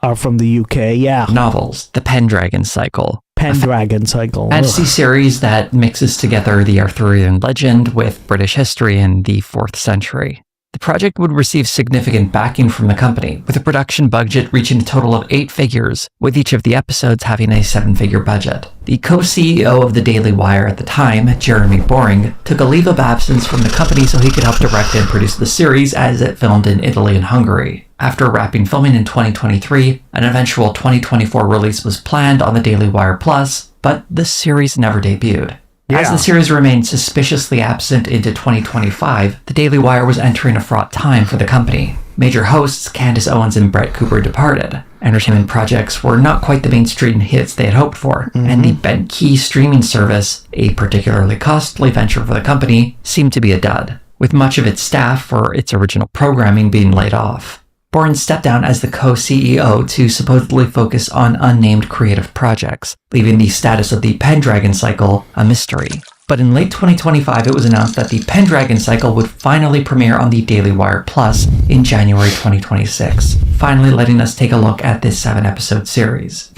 are from the UK, yeah. Novels, The Pendragon Cycle. Pendragon cycle. fantasy series that mixes together the Arthurian legend with British history in the 4th century. The project would receive significant backing from the company, with a production budget reaching a total of 8 figures, with each of the episodes having a 7-figure budget. The co-CEO of the Daily Wire at the time, Jeremy Boring, took a leave of absence from the company so he could help direct and produce the series as it filmed in Italy and Hungary. After wrapping filming in 2023, an eventual 2024 release was planned on the Daily Wire Plus, but the series never debuted. As the series remained suspiciously absent into 2025, the Daily Wire was entering a fraught time for the company. Major hosts Candace Owens and Brett Cooper departed. Entertainment projects were not quite the mainstream hits they had hoped for, and the Ben Key streaming service, a particularly costly venture for the company, seemed to be a dud, with much of its staff for its original programming being laid off. Bourne stepped down as the co-CEO to supposedly focus on unnamed creative projects, leaving the status of the Pendragon cycle a mystery. But in late 2025, it was announced that the Pendragon cycle would finally premiere on the Daily Wire Plus in January 2026, finally letting us take a look at this 7-episode series.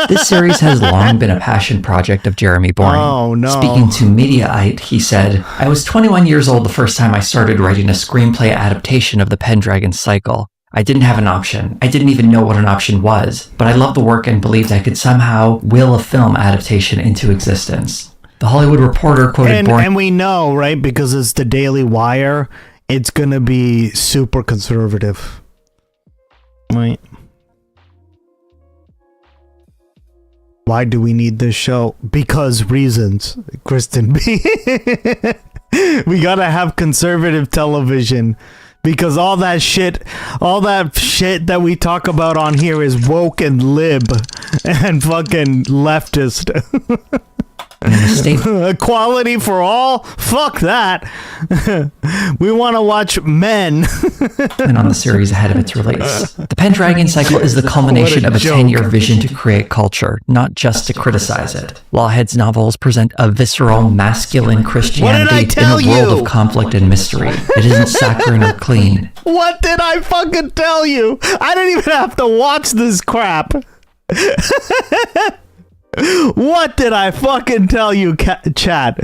This series has long been a passion project of Jeremy Boring. Oh, no. Speaking to Mediaite, he said, "I was 21 years old the first time I started writing a screenplay adaptation of the Pendragon cycle. I didn't have an option. I didn't even know what an option was, but I loved the work and believed I could somehow will a film adaptation into existence." The Hollywood Reporter quoted Boring. And we know, right, because it's the Daily Wire, it's going to be super conservative. Right. Why do we need this show? Because reasons, Kristen B. We got to have conservative television. Because all that shit that we talk about on here is woke and lib and fucking leftist. Equality for all? Fuck that. We want to watch men. And on the series ahead of its release. The Pendragon cycle is the culmination of a 10-year vision to create culture, not just to criticize it. Lawhead's novels present a visceral, masculine Christianity in a world of conflict and mystery. It isn't saccharine or clean. What did I fucking tell you? I didn't even have to watch this crap. What did I fucking tell you, chat?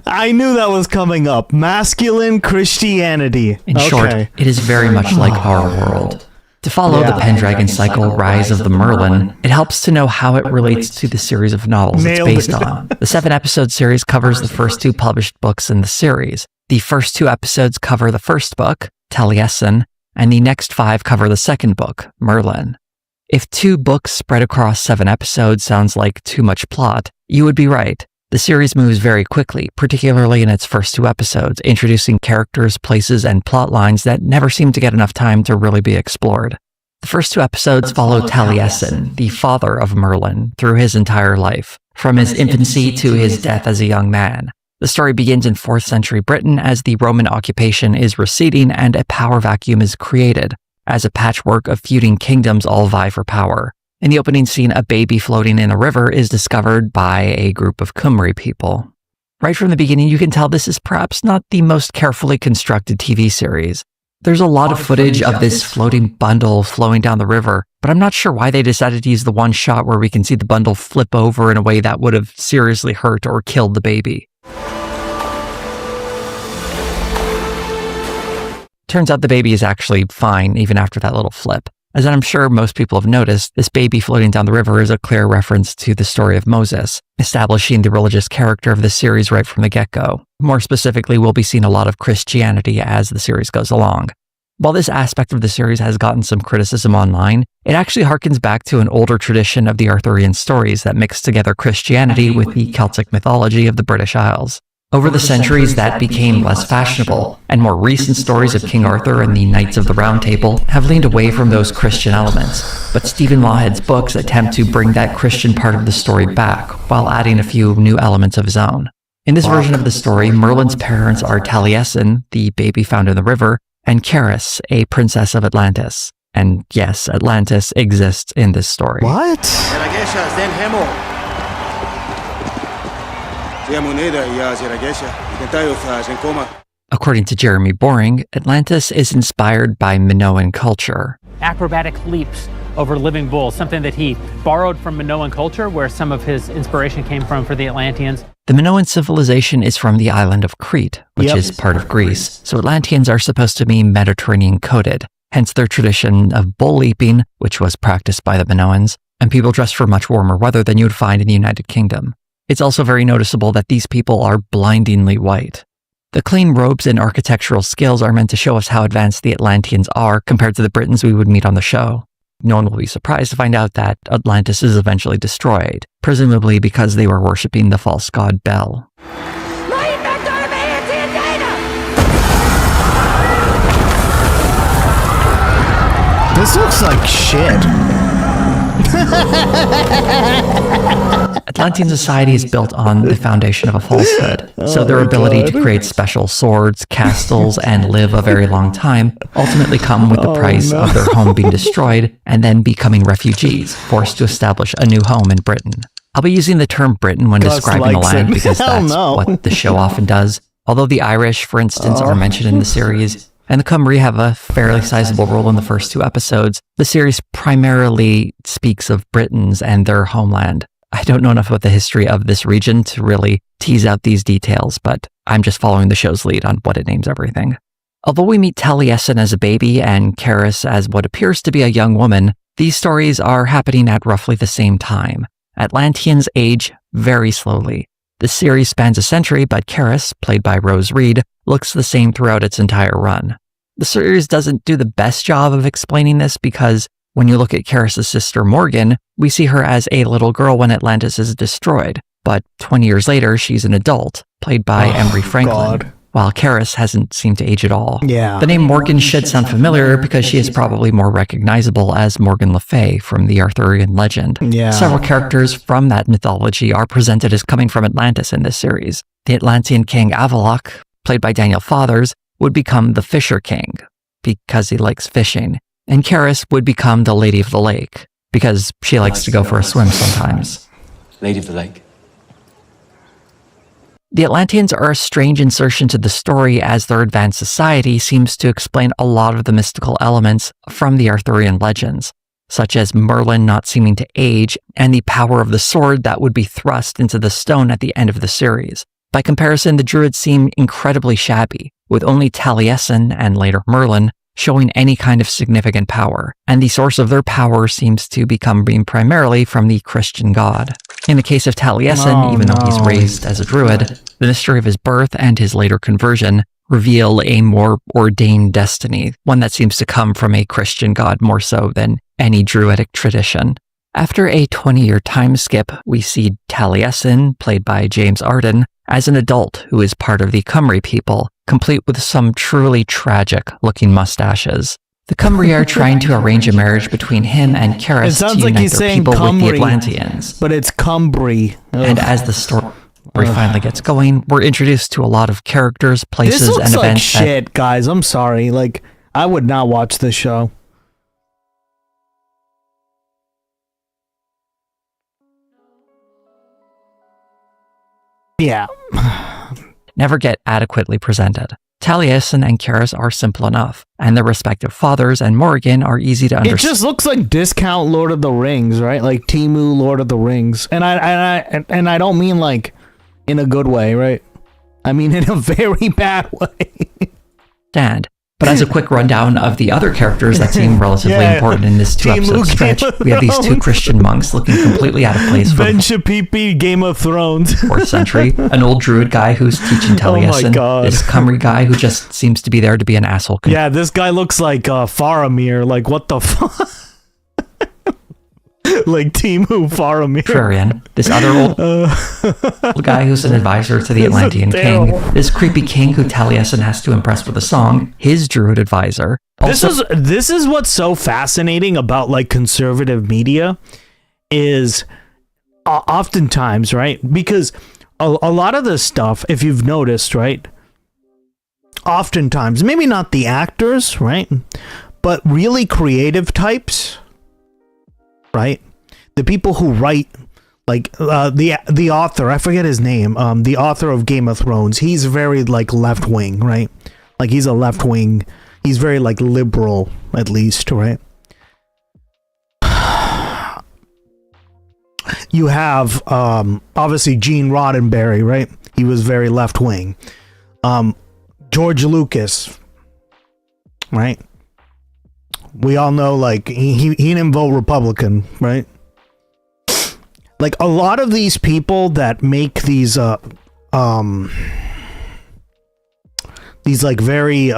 I knew that was coming up. Masculine Christianity. In short, it is very much like our world. To follow the Pendragon cycle, Rise of the Merlin, it helps to know how it relates to the series of novels it's based on. The 7-episode series covers the first 2 published books in the series. The first 2 episodes cover the first book, Taliesin, and the next 5 cover the second book, Merlin. If 2 books spread across 7 episodes sounds like too much plot, you would be right. The series moves very quickly, particularly in its first 2 episodes, introducing characters, places, and plot lines that never seem to get enough time to really be explored. The first 2 episodes follow Taliesin, the father of Merlin, through his entire life, from his infancy to his death as a young man. The story begins in 4th century Britain as the Roman occupation is receding and a power vacuum is created, as a patchwork of feuding kingdoms all vie for power. In the opening scene, a baby floating in a river is discovered by a group of Cymry people. Right from the beginning, you can tell this is perhaps not the most carefully constructed TV series. There's a lot of footage of this floating bundle flowing down the river, but I'm not sure why they decided to use the one shot where we can see the bundle flip over in a way that would have seriously hurt or killed the baby. Turns out the baby is actually fine even after that little flip. As I'm sure most people have noticed, this baby floating down the river is a clear reference to the story of Moses, establishing the religious character of the series right from the get-go. More specifically, we'll be seeing a lot of Christianity as the series goes along. While this aspect of the series has gotten some criticism online, it actually harkens back to an older tradition of the Arthurian stories that mix together Christianity with the Celtic mythology of the British Isles. Over the centuries, that became less fashionable, and more recent stories of King Arthur and the Knights of the Round Table have leaned away from those Christian elements. But Stephen Lawhead's books attempt to bring that Christian part of the story back, while adding a few new elements of his own. In this version of the story, Merlin's parents are Taliesin, the baby found in the river, and Charis, a princess of Atlantis. And yes, Atlantis exists in this story. What? According to Jeremy Boring, Atlantis is inspired by Minoan culture. Acrobatic leaps, over living bulls, something that he borrowed from Minoan culture, where some of his inspiration came from for the Atlanteans. The Minoan civilization is from the island of Crete, which is part of Greece, so Atlanteans are supposed to be Mediterranean coded, hence their tradition of bull leaping, which was practiced by the Minoans, and people dress for much warmer weather than you would find in the United Kingdom. It's also very noticeable that these people are blindingly white. The clean robes and architectural skills are meant to show us how advanced the Atlanteans are compared to the Britons we would meet on the show. No one will be surprised to find out that Atlantis is eventually destroyed, presumably because they were worshipping the false god Bel. This looks like shit. Atlantean society is built on the foundation of a falsehood, so their ability to create special swords, castles, and live a very long time ultimately come with the price of their home being destroyed and then becoming refugees, forced to establish a new home in Britain. I'll be using the term Britain when describing the land because that's what the show often does. Although the Irish, for instance, are mentioned in the series, and the Cymry have a fairly sizable role in the first 2 episodes, the series primarily speaks of Britons and their homeland. I don't know enough about the history of this region to really tease out these details, but I'm just following the show's lead on what it names everything. Although we meet Taliesin as a baby and Karis as what appears to be a young woman, these stories are happening at roughly the same time. Atlanteans age very slowly. The series spans a century, but Karis, played by Rose Reed, looks the same throughout its entire run. The series doesn't do the best job of explaining this because when you look at Karis' sister Morgan, we see her as a little girl when Atlantis is destroyed, but 20 years later she's an adult, played by Emery Franklin, while Karis hasn't seemed to age at all. Yeah. The name Morgan should sound familiar because she is probably more recognizable as Morgan Le Fay from the Arthurian legend. Yeah. Several characters from that mythology are presented as coming from Atlantis in this series. The Atlantean king Avallac'h, played by Daniel Fathers, would become the Fisher King because he likes fishing, and Karis would become the Lady of the Lake because she likes to go for a swim sometimes. Lady of the Lake. The Atlanteans are a strange insertion to the story as their advanced society seems to explain a lot of the mystical elements from the Arthurian legends, such as Merlin not seeming to age and the power of the sword that would be thrust into the stone at the end of the series. By comparison, the Druids seem incredibly shabby, with only Taliesin and later Merlin showing any kind of significant power, and the source of their power seems to being primarily from the Christian god. In the case of Taliesin, even though he's raised as a druid, the mystery of his birth and his later conversion reveal a more ordained destiny, one that seems to come from a Christian god more so than any druidic tradition. After a 20-year time skip, we see Taliesin, played by James Arden, as an adult who is part of the Cymry people, complete with some truly tragic-looking mustaches. The Cymry are trying to arrange a marriage between him and Karis to unite their people with the Atlanteans. But it's Cumbry. And as the story finally gets going, we're introduced to a lot of characters, places, this looks and like events. Shit, guys. I'm sorry. Like, I would not watch this show. Yeah. Never get adequately presented. Taliesin and Karis are simple enough, and their respective fathers and Morgan are easy to understand. It just looks like discount Lord of the Rings, right? Like Temu Lord of the Rings, and I don't mean like in a good way, right? I mean in a very bad way. But as a quick rundown of the other characters that seem relatively important in this 2-episode stretch, we have these 2 Christian monks looking completely out of place for Ben Shapipi, Game of Thrones. 4th century, an old druid guy who's teaching Taliesin, this Cymry guy who just seems to be there to be an asshole. Yeah, this guy looks like Faramir. Like, what the fuck? Like Temu Faramir. Contrarian, this other old guy who's an advisor to the Atlantean king, this creepy king who Taliesin has to impress with a song, his druid advisor. This is what's so fascinating about like conservative media is oftentimes, right? Because a lot of this stuff, if you've noticed, right? Oftentimes, maybe not the actors, right? But really creative types, right? The people who write, like the author, I forget his name, the author of Game of Thrones, he's very like left wing, right? Like he's a left wing, he's very like liberal at least, right? you have obviously Gene Roddenberry, right? He was very left wing. George Lucas, right? We all know, like, he didn't vote Republican, right? Like, a lot of these people that make these like very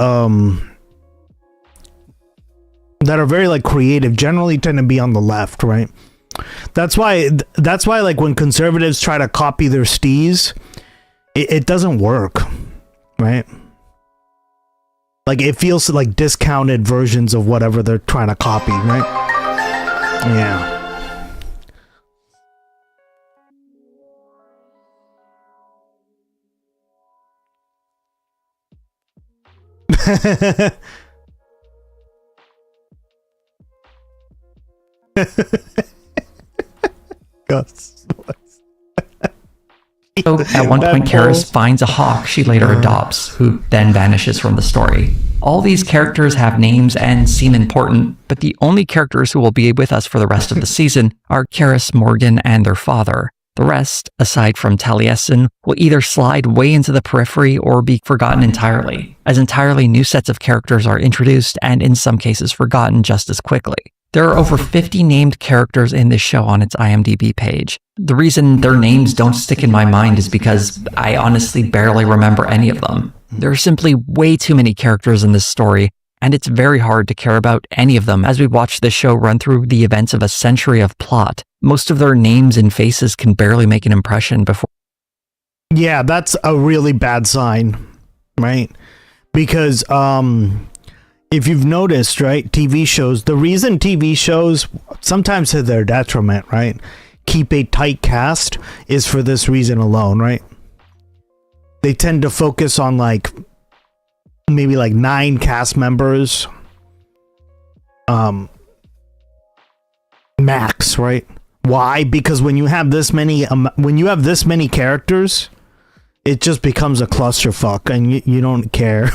that are very like creative generally tend to be on the left, right? That's why like when conservatives try to copy their steez, it doesn't work, right? Like, it feels like discounted versions of whatever they're trying to copy, right? Yeah. So at one point, Karis finds a hawk she later adopts, who then vanishes from the story. All these characters have names and seem important, but the only characters who will be with us for the rest of the season are Karis, Morgan, and their father. The rest, aside from Taliesin, will either slide way into the periphery or be forgotten entirely, as entirely new sets of characters are introduced and in some cases forgotten just as quickly. There are over 50 named characters in this show on its IMDb page. The reason their names don't stick in my mind is because I honestly barely remember any of them. There are simply way too many characters in this story, and it's very hard to care about any of them as we watch this show run through the events of a century of plot. Most of their names and faces can barely make an impression before. Yeah, that's a really bad sign, right? Because if you've noticed, right, TV shows, the reason TV shows, sometimes to their detriment, right, keep a tight cast is for this reason alone, right? They tend to focus on like maybe like 9 cast members max, right? Why? Because when you have this many characters, it just becomes a clusterfuck, and you don't care.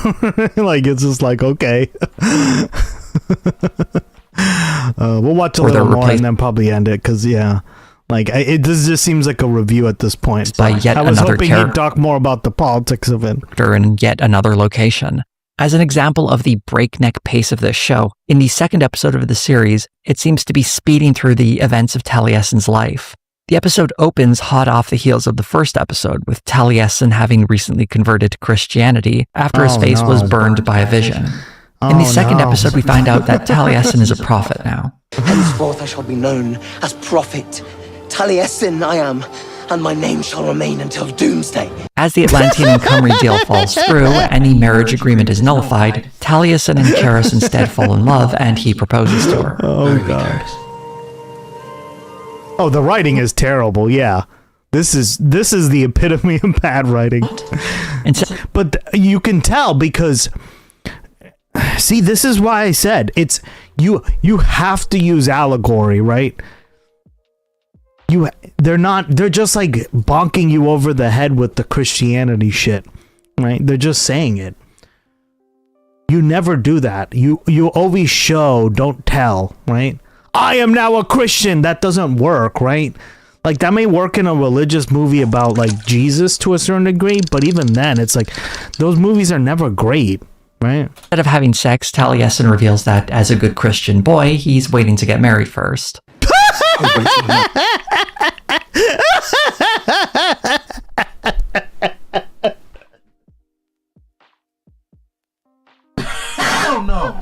Like, it's just like, okay. We'll watch a little more and then probably end it, because yeah, like this just seems like a review at this point. By yet I was another hoping he'd talk more about the politics of it. In yet another location. As an example of the breakneck pace of this show, in the second episode of the series, it seems to be speeding through the events of Taliesin's life. The episode opens hot off the heels of the first episode, with Taliesin having recently converted to Christianity after his face was burned by a vision. In the second episode, we find out that Taliesin is a prophet now. Henceforth I shall be known as Prophet. Taliesin I am, and my name shall remain until doomsday. As the Atlantean and Cymru deal falls through, any marriage agreement is nullified, Taliesin and Karis instead fall in love, and he proposes to her. Oh, God. Oh, the writing is terrible, yeah. This is the epitome of bad writing. But you can tell because... See, this is why I said it's you have to use allegory, right? They're just like bonking you over the head with the Christianity shit, right? They're just saying it. You never do that. You always show, don't tell, right? I am now a Christian. That doesn't work, right? Like, that may work in a religious movie about like Jesus to a certain degree, but even then, it's like those movies are never great. Right. Instead of having sex, Taliesin reveals that, as a good Christian boy, he's waiting to get married first. Oh no!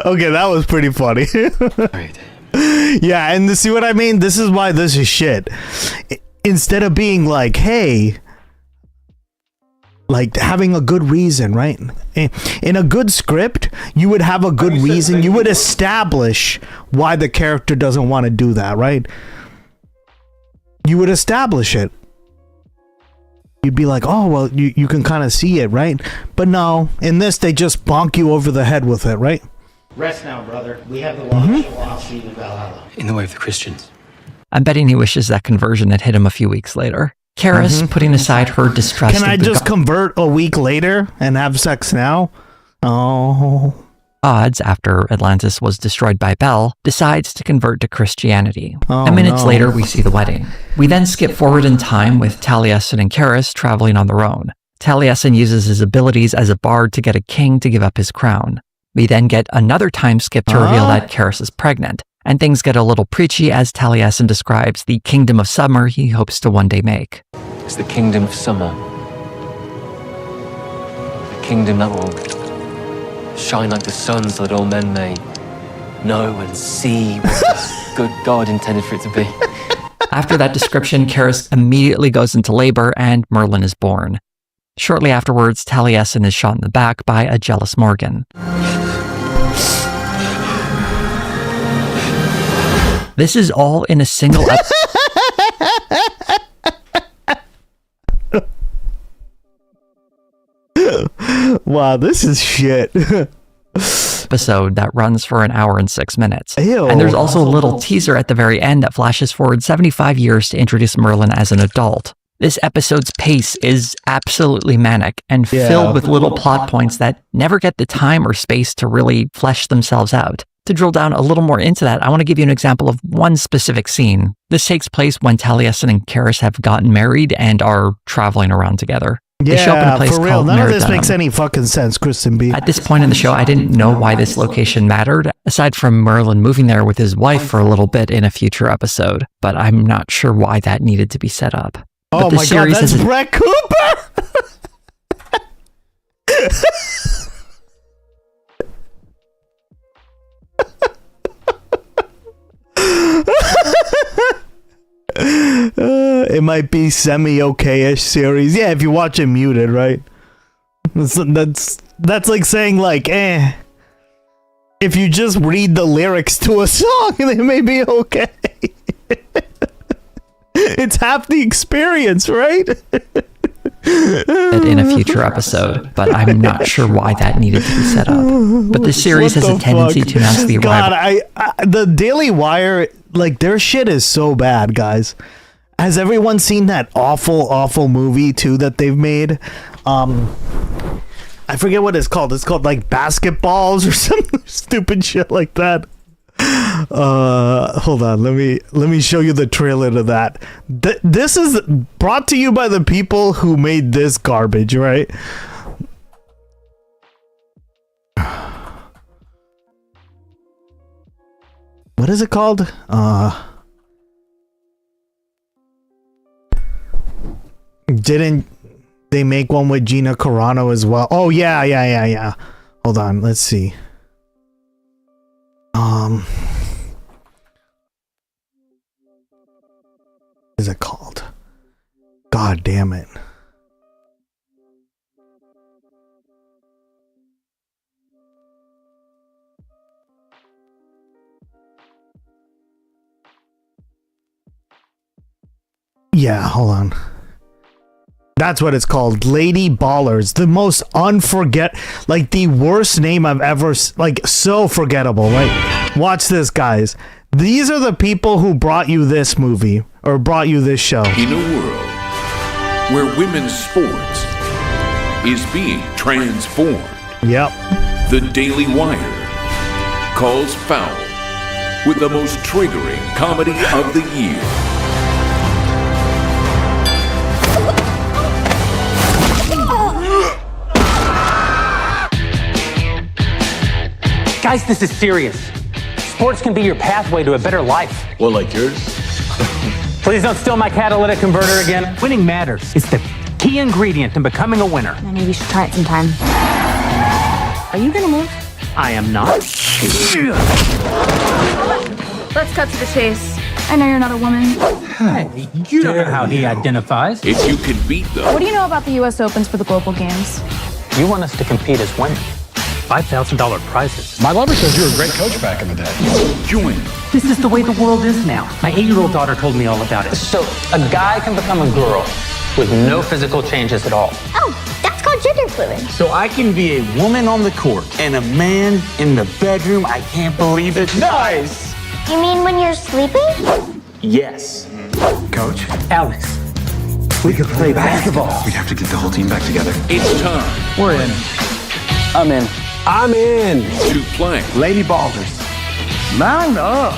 Okay, that was pretty funny. Yeah, and see what I mean? This is why this is shit. Instead of being like, hey, like having a good reason, right? In a good script, you would have a good reason. You would establish why the character doesn't want to do that, right? You would establish it. You'd be like, oh, well, you can kind of see it, right? But no, in this, they just bonk you over the head with it, right? Rest now, brother. We have the launch. I'll see you in Valhalla. In the way of the Christians. I'm betting he wishes that conversion had hit him a few weeks later. Karis, putting aside her distrust. Can I just convert a week later and have sex now? Oh. Odds after Atlantis was destroyed by Bel, decides to convert to Christianity. And minutes later, we see the wedding. We then skip forward in time with Taliesin and Karis traveling on their own. Taliesin uses his abilities as a bard to get a king to give up his crown. We then get another time skip to reveal that Karis is pregnant, and things get a little preachy as Taliesin describes the kingdom of summer he hopes to one day make. It's the kingdom of summer. A kingdom that will shine like the sun so that all men may know and see what the good God intended for it to be. After that description, Karis immediately goes into labor and Merlin is born. Shortly afterwards, Taliesin is shot in the back by a jealous Morgan. This is all in a single Wow, this is shit. episode that runs for an hour and 6 minutes. Ew. And there's also a little teaser at the very end that flashes forward 75 years to introduce Merlin as an adult. This episode's pace is absolutely manic and filled with little plot points that never get the time or space to really flesh themselves out. To drill down a little more into that, I want to give you an example of one specific scene. This takes place when Taliesin and Karis have gotten married and are traveling around together. They show up in a place for real. called None of this Meridum. makes any fucking sense, Kristen B. At this point in the show, I didn't know why this location mattered, aside from Merlin moving there with his wife for a little bit in a future episode, but I'm not sure why that needed to be set up. Oh my god, that's Brett Cooper! It might be semi-okay-ish series. Yeah, if you watch it muted, right? That's like saying like, if you just read the lyrics to a song, they may be okay. It's half the experience, right? In a future episode, but I'm not sure why that needed to be set up. But the series has a tendency to announce the arrival. God, the Daily Wire, like, their shit is so bad, guys. Has everyone seen that awful movie too that they've made? I forget what it's called. It's called like Basketballs or some stupid shit like that. Hold on, let me show you the trailer to that. This is brought to you by the people who made this garbage, right? What is it called? Didn't they make one with Gina Carano as well? Oh yeah. Hold on, let's see. What is it called? God damn it. Yeah, hold on. That's what it's called. Lady Ballers. The most like the worst name I've ever, like, so forgettable. Right? Watch this, guys. These are the people who brought you this movie or brought you this show. In a world where women's sports is being transformed. Yep. The Daily Wire calls foul with the most triggering comedy of the year. Guys, this is serious. Sports can be your pathway to a better life. Well, like yours? Please don't steal my catalytic converter again. Winning matters. It's the key ingredient in becoming a winner. Maybe you should try it sometime. Are you gonna move? I am not. Let's cut to the chase. I know you're not a woman. Hey, you don't know how he identifies. If you can beat them. What do you know about the U.S. Opens for the Global Games? You want us to compete as women. $5,000 prizes. My lover says you were a great coach back in the day. Join. This is the way the world is now. My 8-year-old daughter told me all about it. So a guy can become a girl with no physical changes at all. Oh, that's called gender fluid. So I can be a woman on the court and a man in the bedroom. I can't believe it. Nice! You mean when you're sleeping? Yes. Coach? Alex, We could play basketball. We have to get the whole team back together. It's time We're in. I'm in. I'm in. to play Lady Balders. Mount up.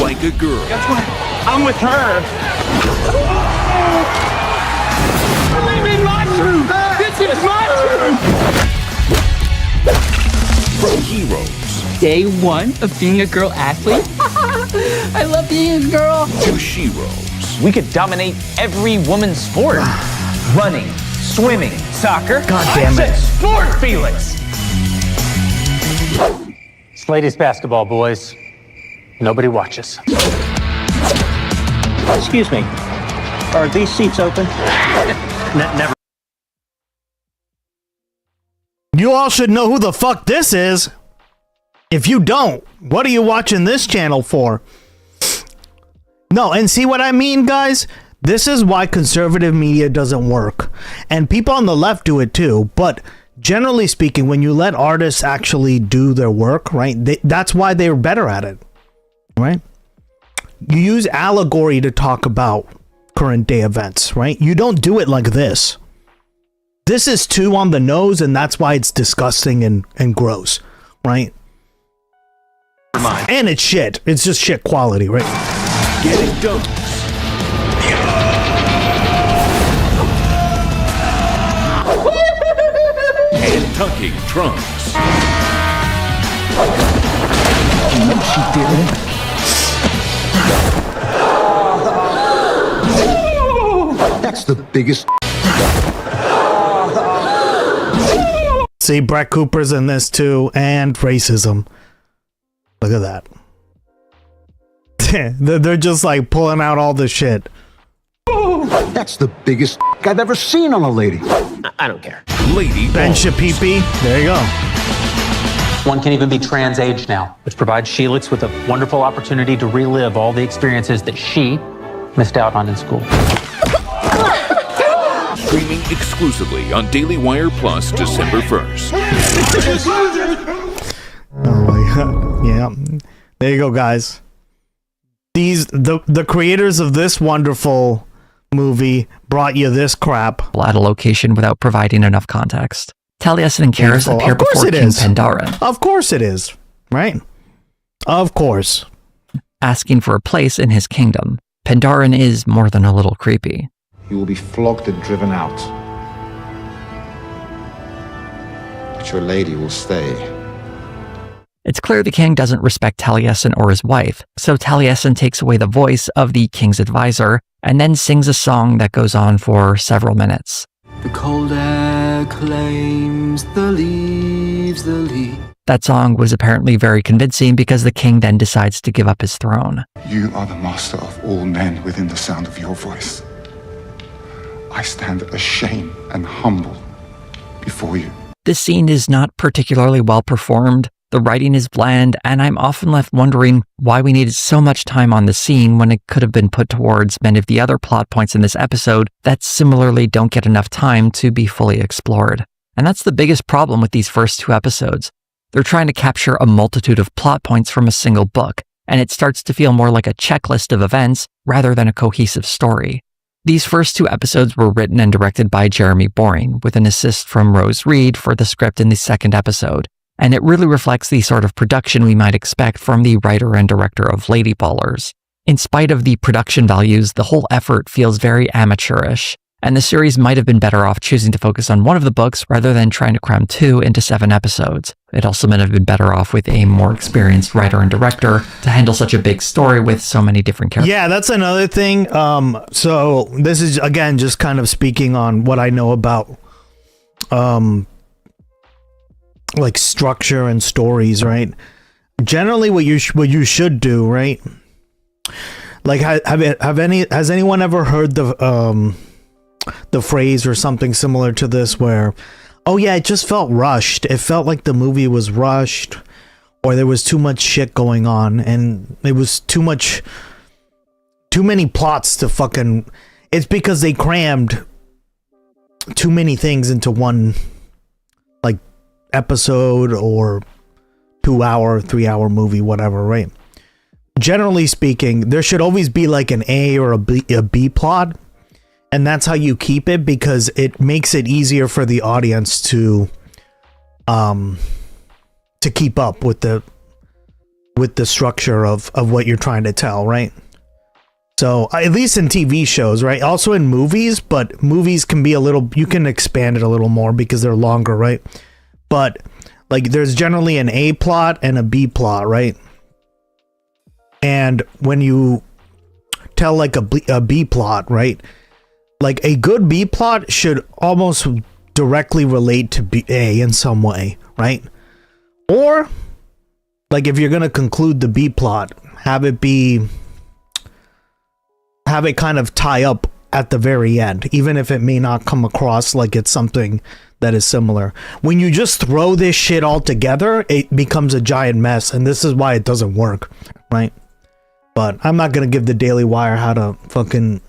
like a girl. That's right. I'm with her. I'm leaving my truth. This is my truth. From heroes Day one of being a girl athlete. I love being a girl. to sheroes. We could dominate every woman's sport. Running, swimming, soccer. God damn it. I said sport, Felix. It's ladies basketball, boys. Nobody watches. Excuse me. Are these seats open? Never. You all should know who the fuck this is. If you don't, what are you watching this channel for? No, and see what I mean, guys? This is why conservative media doesn't work. And people on the left do it too. But generally speaking, when you let artists actually do their work, right? That's why they're better at it, right? You use allegory to talk about current day events, right? You don't do it like this. This is too on the nose, and that's why it's disgusting and gross, right? And it's shit. It's just shit quality, right? Getting dunks. And tucking trunks. No, she didn't. That's the biggest. See, Brett Cooper's in this too, and racism. Look at that. They're just like pulling out all the shit. That's the biggest I've ever seen on a lady. I don't care. Lady Ben Ballers. Shapipi. There you go. One can even be trans age now, which provides Sheelix with a wonderful opportunity to relive all the experiences that she missed out on in school. Streaming exclusively on Daily Wire Plus December 1st. Oh my god. Yeah. There you go, guys. The creators of this wonderful movie brought you this crap at a location without providing enough context. Taliesin and Karis appear before King Pandaren. Of course it is, right? Of course. Asking for a place in his kingdom. Pandaren is more than a little creepy. You will be flogged and driven out. But your lady will stay. It's clear the king doesn't respect Taliesin or his wife, so Taliesin takes away the voice of the king's advisor and then sings a song that goes on for several minutes. The cold air claims the leaves, the leaves. That song was apparently very convincing because the king then decides to give up his throne. You are the master of all men within the sound of your voice. I stand ashamed and humble before you. This scene is not particularly well performed. The writing is bland, and I'm often left wondering why we needed so much time on the scene when it could have been put towards many of the other plot points in this episode that similarly don't get enough time to be fully explored. And that's the biggest problem with these first two episodes. They're trying to capture a multitude of plot points from a single book, and it starts to feel more like a checklist of events rather than a cohesive story. These first two episodes were written and directed by Jeremy Boring, with an assist from Rose Reed for the script in the second episode. And it really reflects the sort of production we might expect from the writer and director of Lady Ballers. In spite of the production values, the whole effort feels very amateurish, and the series might have been better off choosing to focus on one of the books rather than trying to cram two into 7 episodes. It also might have been better off with a more experienced writer and director to handle such a big story with so many different characters. Yeah, that's another thing. So this is, again, just kind of speaking on what I know about like structure and stories, right? Generally what you should do, right? Like has anyone ever heard the phrase or something similar to this where, oh yeah, it just felt rushed. It felt like the movie was rushed, or there was too much shit going on and it was too many plots to fucking. It's because they crammed too many things into one like episode or 2-hour, 3-hour movie, whatever, right? generally speaking, there should always be like an A or a B plot, and that's how you keep it, because it makes it easier for the audience to keep up with the structure of what you're trying to tell, right? So at least in TV shows, right? Also in movies, but movies can be you can expand it a little more because they're longer, right? But like there's generally an A plot and a B plot, right? And when you tell like a B plot, right? Like a good B plot should almost directly relate to A in some way, right? Or like if you're going to conclude the B plot, have it kind of tie up at the very end, even if it may not come across like it's something that is similar. When you just throw this shit all together, it becomes a giant mess, and this is why it doesn't work, right? But I'm not going to give the Daily Wire how to fucking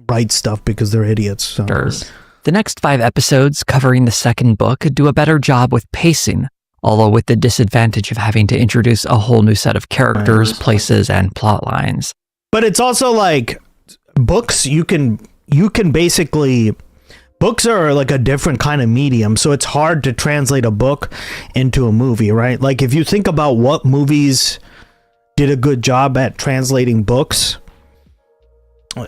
write stuff because they're idiots. So. The next 5 episodes covering the second book do a better job with pacing, although with the disadvantage of having to introduce a whole new set of characters, places, and plot lines. But it's also like books, you can basically, books are like a different kind of medium, so it's hard to translate a book into a movie, right? Like if you think about what movies did a good job at translating books,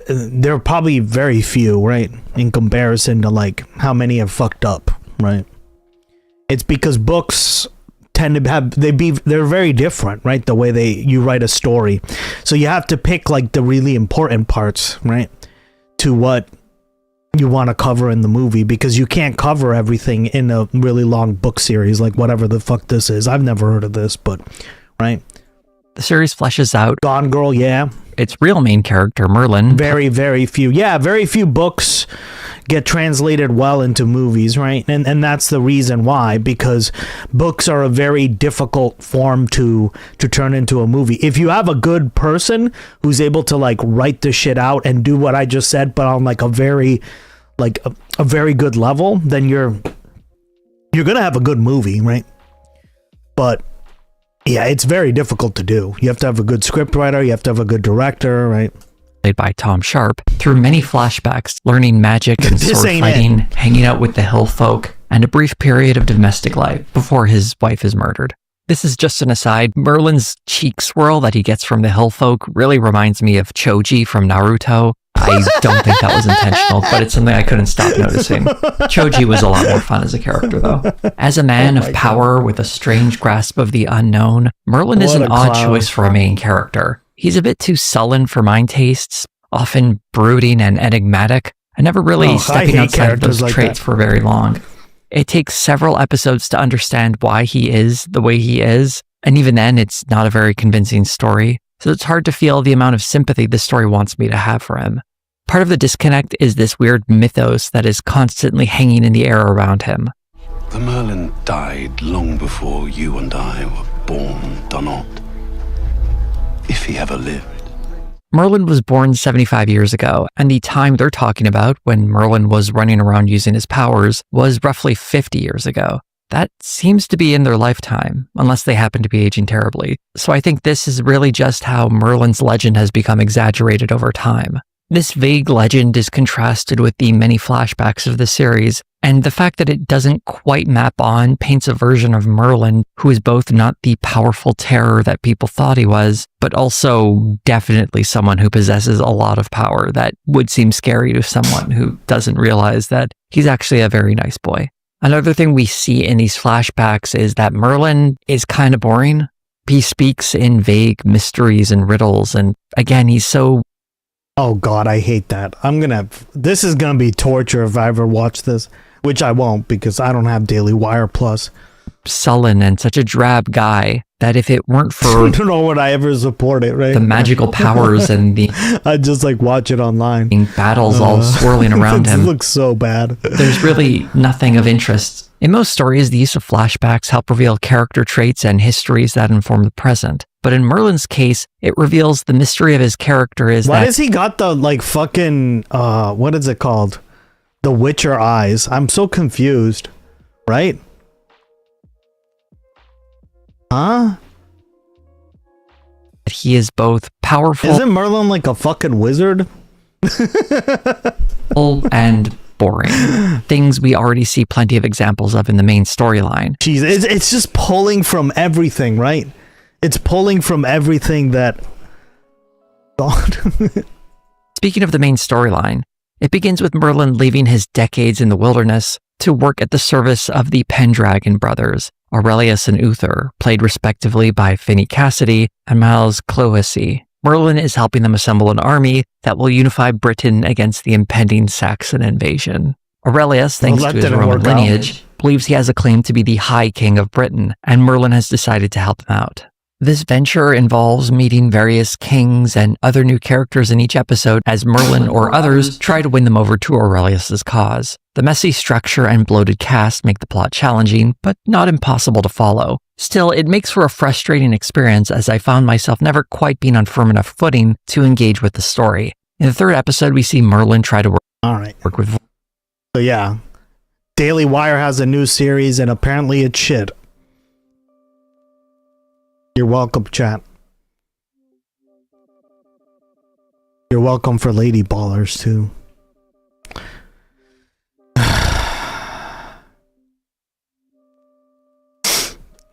there are probably very few, right? In comparison to like how many have fucked up, right? It's because books tend to have, they're very different, right? The way you write a story. So you have to pick like the really important parts, right? To what you want to cover in the movie, because you can't cover everything in a really long book series, like whatever the fuck this is. I've never heard of this, but right. The series fleshes out Gone Girl, yeah. Its real main character, Merlin. Very few books get translated well into movies, right? And that's the reason why, because books are a very difficult form to turn into a movie. If you have a good person who's able to like write the shit out and do what I just said, but on like a very good level, then you're gonna have a good movie, right? But yeah, it's very difficult to do. You have to have a good scriptwriter, you have to have a good director, right? Played by Tom Sharp, through many flashbacks, learning magic and sword fighting, hanging out with the hill folk, and a brief period of domestic life before his wife is murdered. This is just an aside. Merlin's cheek swirl that he gets from the hill folk really reminds me of Choji from Naruto. I don't think that was intentional, but it's something I couldn't stop noticing. Choji was a lot more fun as a character, though. As a man of power with a strange grasp of the unknown, Merlin is an odd choice for a main character. He's a bit too sullen for my tastes, often brooding and enigmatic, and never really stepping outside of those traits for very long. It takes several episodes to understand why he is the way he is, and even then, it's not a very convincing story, so it's hard to feel the amount of sympathy the story wants me to have for him. Part of the disconnect is this weird mythos that is constantly hanging in the air around him. The Merlin died long before you and I were born, Donald. If he ever lived. Merlin was born 75 years ago, and the time they're talking about, when Merlin was running around using his powers, was roughly 50 years ago. That seems to be in their lifetime, unless they happen to be aging terribly. So I think this is really just how Merlin's legend has become exaggerated over time. This vague legend is contrasted with the many flashbacks of the series, and the fact that it doesn't quite map on paints a version of Merlin who is both not the powerful terror that people thought he was, but also definitely someone who possesses a lot of power that would seem scary to someone who doesn't realize that he's actually a very nice boy. Another thing we see in these flashbacks is that Merlin is kind of boring. He speaks in vague mysteries and riddles, and again, he's so... Oh god, I hate that. This is gonna be torture if I ever watch this, which I won't because I don't have Daily Wire Plus. Sullen and such a drab guy that if it weren't for... I don't know would I ever support it, right? The magical powers and the... I'd just like watch it online. Battles all swirling around him. It looks so bad. There's really nothing of interest. In most stories, the use of flashbacks help reveal character traits and histories that inform the present. But in Merlin's case, it reveals the mystery of his character is Why does he got the like fucking what is it called? The Witcher eyes. I'm so confused. Right? Huh? that he is both powerful. Isn't Merlin like a fucking wizard? And boring. Things we already see plenty of examples of in the main storyline. Jeez, it's just pulling from everything, right? It's pulling from everything that... God. Speaking of the main storyline, it begins with Merlin leaving his decades in the wilderness to work at the service of the Pendragon brothers, Aurelius and Uther, played respectively by Finney Cassidy and Miles Clohessy. Merlin is helping them assemble an army that will unify Britain against the impending Saxon invasion. Aurelius, thanks to his Roman lineage, believes he has a claim to be the High King of Britain, and Merlin has decided to help him out. This venture involves meeting various kings and other new characters in each episode as Merlin or others try to win them over to Aurelius's cause. The messy structure and bloated cast make the plot challenging, but not impossible to follow. Still, it makes for a frustrating experience as I found myself never quite being on firm enough footing to engage with the story. In the third episode, we see Merlin try to work with... So yeah, Daily Wire has a new series and apparently it's shit. You're welcome, chat. You're welcome for Lady Ballers, too.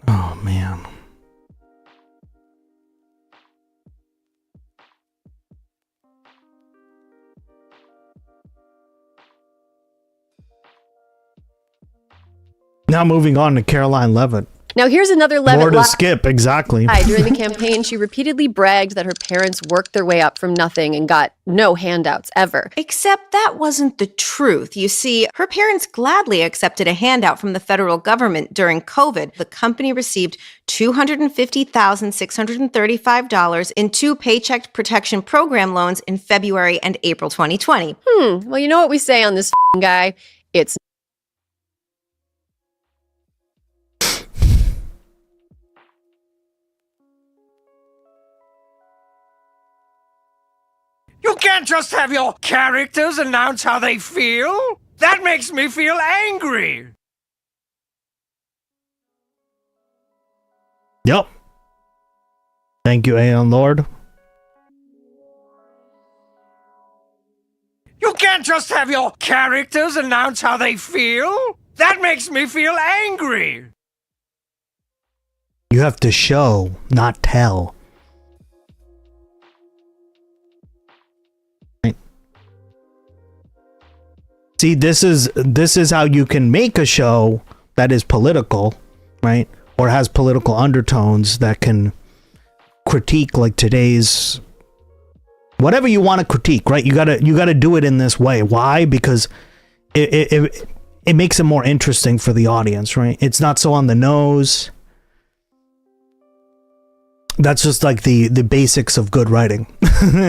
Oh, man. Now moving on to Caroline Levitt. Now here's another Levitt More to skip, exactly. During the campaign, she repeatedly bragged that her parents worked their way up from nothing and got no handouts ever. Except that wasn't the truth. You see, her parents gladly accepted a handout from the federal government during COVID. The company received $250,635 in 2 Paycheck Protection Program loans in February and April 2020. Well, you know what we say on this guy? It's You can't just have your characters announce how they feel. That makes me feel angry. Yep. Thank you, Aeon Lord. You can't just have your characters announce how they feel. That makes me feel angry. You have to show, not tell. See, this is how you can make a show that is political, right? Or has political undertones that can critique like today's whatever you want to critique, right? You gotta do it in this way. Why? Because it makes it more interesting for the audience, right? It's not so on the nose. That's just like the basics of good writing.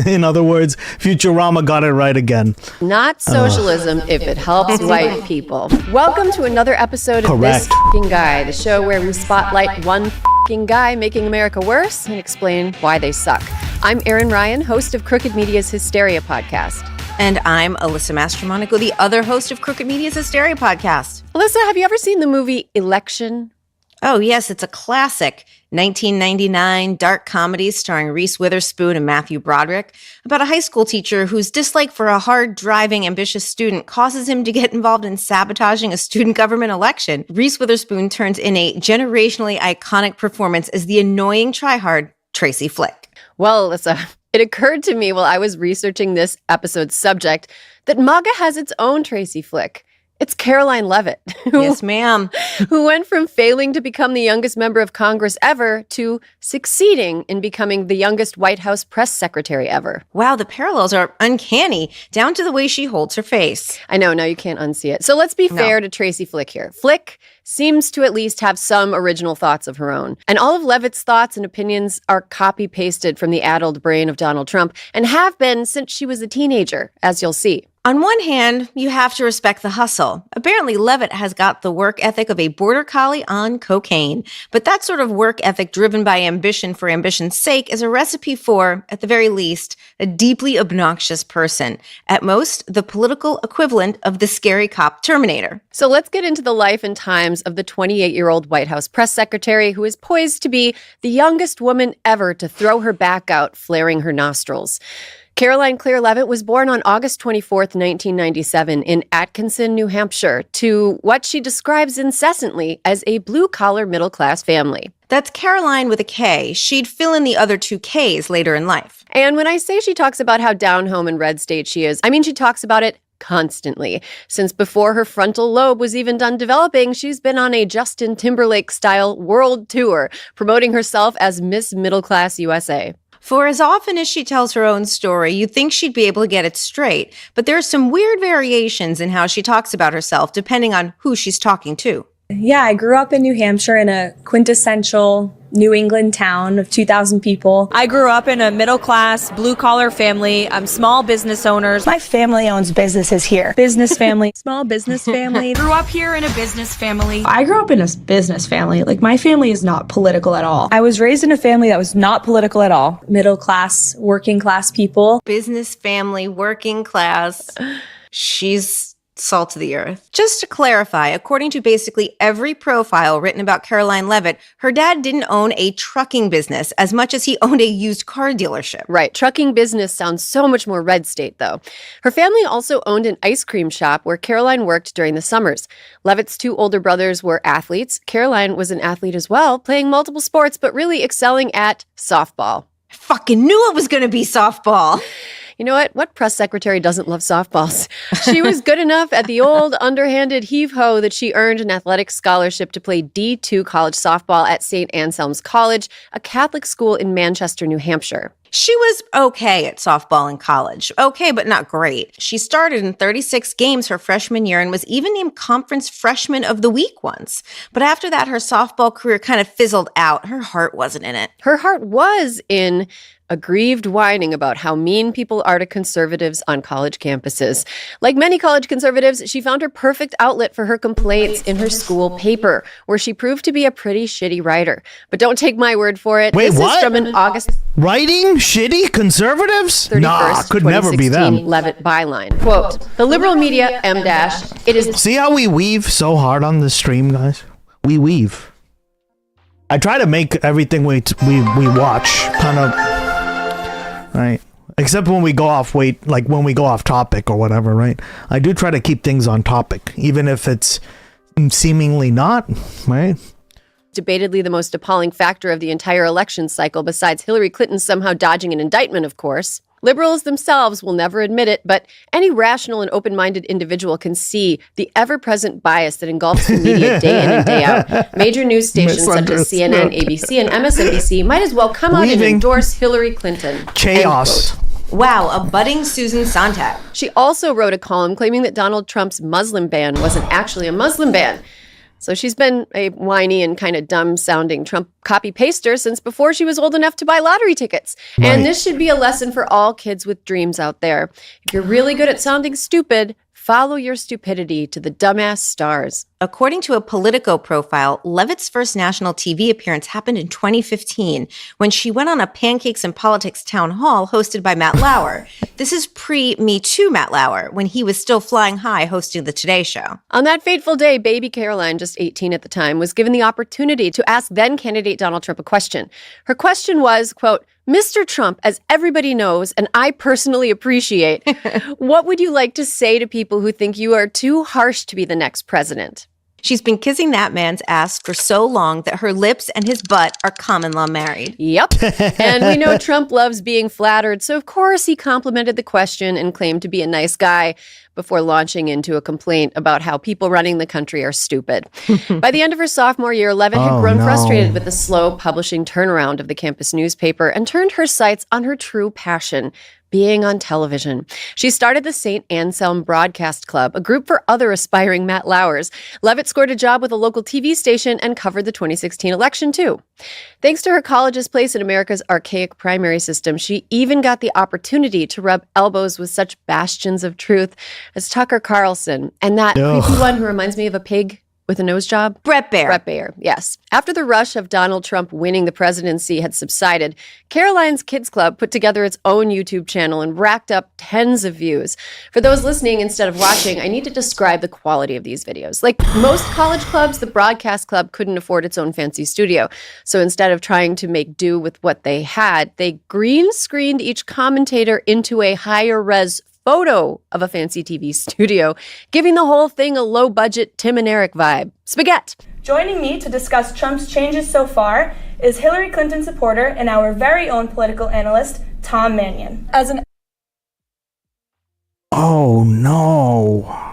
In other words, Futurama got it right again. not socialism if it helps white people. Welcome to another episode of This F***ing Guy, the show where we spotlight one f***ing guy making America worse and explain why they suck. I'm Erin Ryan, host of Crooked Media's Hysteria podcast. And I'm Alyssa Mastromonaco, the other host of Crooked Media's Hysteria podcast. Alyssa, have you ever seen the movie Election? Oh, yes, it's a classic 1999 dark comedy starring Reese Witherspoon and Matthew Broderick about a high school teacher whose dislike for a hard-driving, ambitious student causes him to get involved in sabotaging a student government election. Reese Witherspoon turns in a generationally iconic performance as the annoying tryhard Tracy Flick. Well, Alyssa, it occurred to me while I was researching this episode's subject that MAGA has its own Tracy Flick. It's Caroline Levitt. Yes, ma'am. Who went from failing to become the youngest member of Congress ever to succeeding in becoming the youngest White House press secretary ever. Wow, the parallels are uncanny, down to the way she holds her face. I know, now you can't unsee it. So let's be fair to Tracy Flick here. Flick seems to at least have some original thoughts of her own. And all of Levitt's thoughts and opinions are copy-pasted from the addled brain of Donald Trump and have been since she was a teenager, as you'll see. On one hand, you have to respect the hustle. Apparently, Levitt has got the work ethic of a border collie on cocaine. But that sort of work ethic driven by ambition for ambition's sake is a recipe for, at the very least, a deeply obnoxious person. At most, the political equivalent of the scary cop Terminator. So let's get into the life and times of the 28-year-old White House press secretary who is poised to be the youngest woman ever to throw her back out, flaring her nostrils. Caroline Claire Levitt was born on August 24th, 1997 in Atkinson, New Hampshire, to what she describes incessantly as a blue-collar middle-class family. That's Caroline with a K. She'd fill in the other two Ks later in life. And when I say she talks about how down home in red state she is, I mean she talks about it constantly. Since before her frontal lobe was even done developing, she's been on a Justin Timberlake-style world tour, promoting herself as Miss Middle Class USA. For as often as she tells her own story, you'd think she'd be able to get it straight, but there are some weird variations in how she talks about herself, depending on who she's talking to. Yeah, I grew up in New Hampshire in a quintessential New England town of 2,000 people. I grew up in a middle-class, blue-collar family. I'm small business owners. My family owns businesses here. Business family, small business family. Grew up here in a business family. I grew up in a business family. Like, my family is not political at all. I was raised in a family that was not political at all. Middle class, working class people. Business family, working class. She's salt of the earth. Just to clarify, according to basically every profile written about Caroline Levitt, her dad didn't own a trucking business as much as he owned a used car dealership. Right. Trucking business sounds so much more red state, though. Her family also owned an ice cream shop where Caroline worked during the summers. Levitt's two older brothers were athletes. Caroline was an athlete as well, playing multiple sports, but really excelling at softball. I fucking knew it was going to be softball. You know what? What press secretary doesn't love softballs? She was good enough at the old underhanded heave-ho that she earned an athletic scholarship to play D2 college softball at St. Anselm's College, a Catholic school in Manchester, New Hampshire. She was okay at softball in college. Okay, but not great. She started in 36 games her freshman year and was even named Conference Freshman of the Week once. But after that, her softball career kind of fizzled out. Her heart wasn't in it. Her heart was in aggrieved whining about how mean people are to conservatives on college campuses. Like many college conservatives, she found her perfect outlet for her complaints in her school paper, where she proved to be a pretty shitty writer. But don't take my word for it. Wait, this what? Is from an August... Writing? Shitty? Conservatives? Nah, could never be them. Levitt byline. Quote, the liberal media, it is... See how we weave so hard on this stream, guys? We weave. I try to make everything we watch kind of... Right. Except when we go off when we go off topic or whatever, right? I do try to keep things on topic, even if it's seemingly not, right? Debatedly the most appalling factor of the entire election cycle, besides Hillary Clinton somehow dodging an indictment, of course. Liberals themselves will never admit it, but any rational and open-minded individual can see the ever-present bias that engulfs the media day in and day out. Major news stations such as CNN, ABC, and MSNBC might as well come out and endorse Hillary Clinton. Chaos. Wow, a budding Susan Sontag. She also wrote a column claiming that Donald Trump's Muslim ban wasn't actually a Muslim ban. So she's been a whiny and kind of dumb-sounding Trump copy-paster since before she was old enough to buy lottery tickets. Right. And this should be a lesson for all kids with dreams out there. If you're really good at sounding stupid, follow your stupidity to the dumbass stars. According to a Politico profile, Levitt's first national TV appearance happened in 2015 when she went on a Pancakes and Politics town hall hosted by Matt Lauer. This is pre-Me Too Matt Lauer, when he was still flying high hosting the Today Show. On that fateful day, baby Caroline, just 18 at the time, was given the opportunity to ask then-candidate Donald Trump a question. Her question was, quote, Mr. Trump, as everybody knows, and I personally appreciate, what would you like to say to people who think you are too harsh to be the next president? She's been kissing that man's ass for so long that her lips and his butt are common law married. Yep. And we know Trump loves being flattered, so of course he complimented the question and claimed to be a nice guy. before launching into a complaint about how people running the country are stupid. By the end of her sophomore year, Levitt had grown frustrated with the slow publishing turnaround of the campus newspaper and turned her sights on her true passion, being on television. She started the St. Anselm Broadcast Club, a group for other aspiring Matt Lauers. Levitt scored a job with a local TV station and covered the 2016 election, too. Thanks to her college's place in America's archaic primary system, she even got the opportunity to rub elbows with such bastions of truth as Tucker Carlson and that creepy one who reminds me of a pig with a nose job? Brett Baer. Brett Baer, yes. After the rush of Donald Trump winning the presidency had subsided, Caroline's Kids Club put together its own YouTube channel and racked up tens of views. For those listening instead of watching, I need to describe the quality of these videos. Like most college clubs, the Broadcast Club couldn't afford its own fancy studio. So instead of trying to make do with what they had, they green screened each commentator into a higher res photo of a fancy TV studio, giving the whole thing a low-budget Tim and Eric vibe. Spaghetti. Joining me to discuss Trump's changes so far is Hillary Clinton supporter and our very own political analyst, Tom Mannion. As an Oh, no.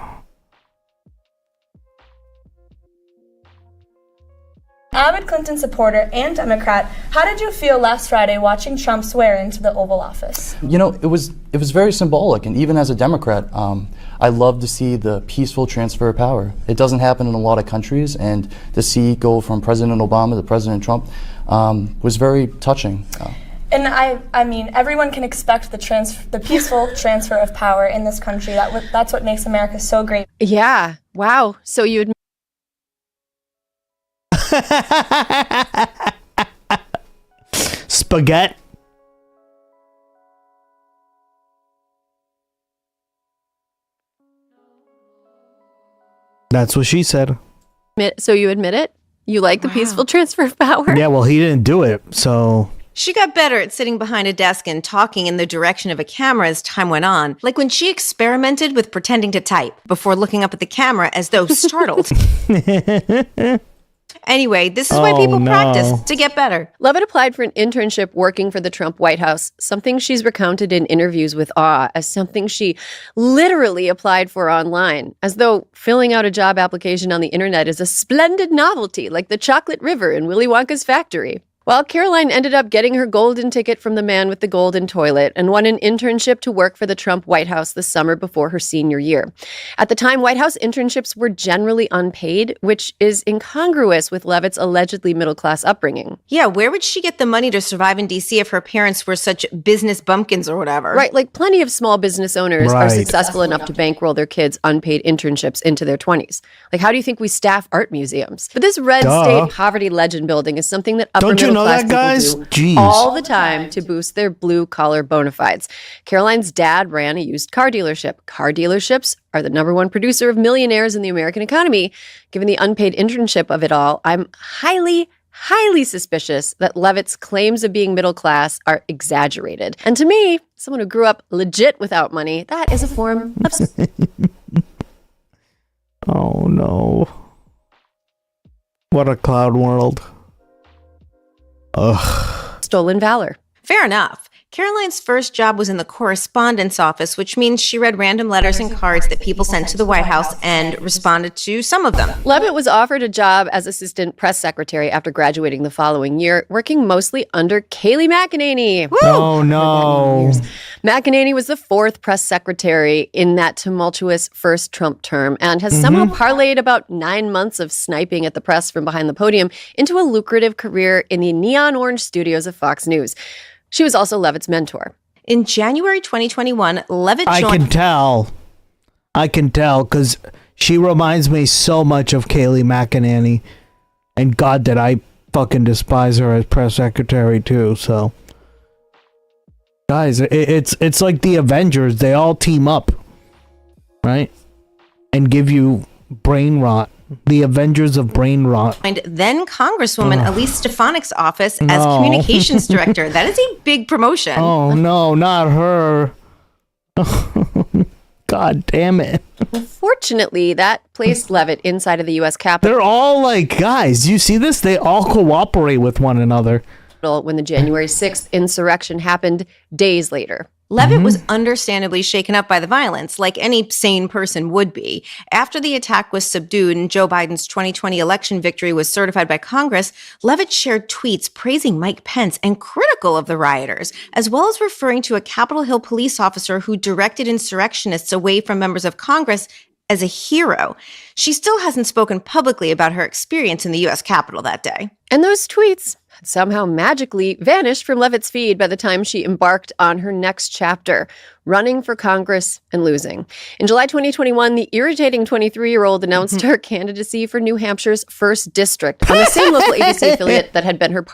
avid Clinton supporter and Democrat, how did you feel last Friday watching Trump swear into the Oval Office? You know, it was very symbolic, and even as a Democrat, I love to see the peaceful transfer of power. It doesn't happen in a lot of countries, and to see it go from President Obama to President Trump was very touching. And I mean, everyone can expect the peaceful transfer of power in this country. That's what makes America so great. Yeah. Wow. So you'd Spaghetti. That's what she said. So you admit it? You like the peaceful transfer of power? Yeah, well, he didn't do it, so... She got better at sitting behind a desk and talking in the direction of a camera as time went on, like when she experimented with pretending to type before looking up at the camera as though startled. Anyway, this is why people practice to get better. Levitt applied for an internship working for the Trump White House, something she's recounted in interviews with awe as something she literally applied for online, as though filling out a job application on the internet is a splendid novelty like the chocolate river in Willy Wonka's factory. Well, Caroline ended up getting her golden ticket from the man with the golden toilet and won an internship to work for the Trump White House the summer before her senior year. At the time, White House internships were generally unpaid, which is incongruous with Levitt's allegedly middle-class upbringing. Yeah, where would she get the money to survive in D.C. if her parents were such business bumpkins or whatever? Right, like plenty of small business owners are successful enough to bankroll their kids' unpaid internships into their 20s. Like, how do you think we staff art museums? But this red state poverty legend building is something that upper middle class people do all the time to boost their blue-collar bona fides. Caroline's dad ran a used car dealership. Car dealerships are the #1 producer of millionaires in the American economy. Given the unpaid internship of it all, I'm highly suspicious that Levitt's claims of being middle class are exaggerated. And to me, someone who grew up legit without money, that is a form of... Oh, no. What a cloud world. Ugh. Stolen valor. Fair enough. Caroline's first job was in the correspondence office, which means she read random letters and cards that people sent to the White House and responded to some of them. Levitt was offered a job as assistant press secretary after graduating the following year, working mostly under Kayleigh McEnany. Woo! Oh, no. McEnany was the 4th press secretary in that tumultuous first Trump term and has somehow parlayed about 9 months of sniping at the press from behind the podium into a lucrative career in the neon orange studios of Fox News. She was also Levitt's mentor. In January 2021, Levitt joined... I can tell, because she reminds me so much of Kayleigh McEnany. And God, did I fucking despise her as press secretary, too, so... Guys, it's like the Avengers. They all team up, right? And give you brain rot. The Avengers of brain rot. And then Congresswoman Elise Stefanik's office as communications director. That is a big promotion. Oh, no, not her. God damn it. Fortunately, that placed Levitt inside of the U.S. Capitol. They're all like, guys, you see this? They all cooperate with one another. When the January 6th insurrection happened days later. Levitt was understandably shaken up by the violence, like any sane person would be. After the attack was subdued and Joe Biden's 2020 election victory was certified by Congress, Levitt shared tweets praising Mike Pence and critical of the rioters, as well as referring to a Capitol Hill police officer who directed insurrectionists away from members of Congress as a hero. She still hasn't spoken publicly about her experience in the U.S. Capitol that day. And those tweets had somehow magically vanished from Levitt's feed by the time she embarked on her next chapter, running for Congress and losing. In July 2021, the irritating 23-year-old announced her candidacy for New Hampshire's 1st District on the same local ABC affiliate that had been her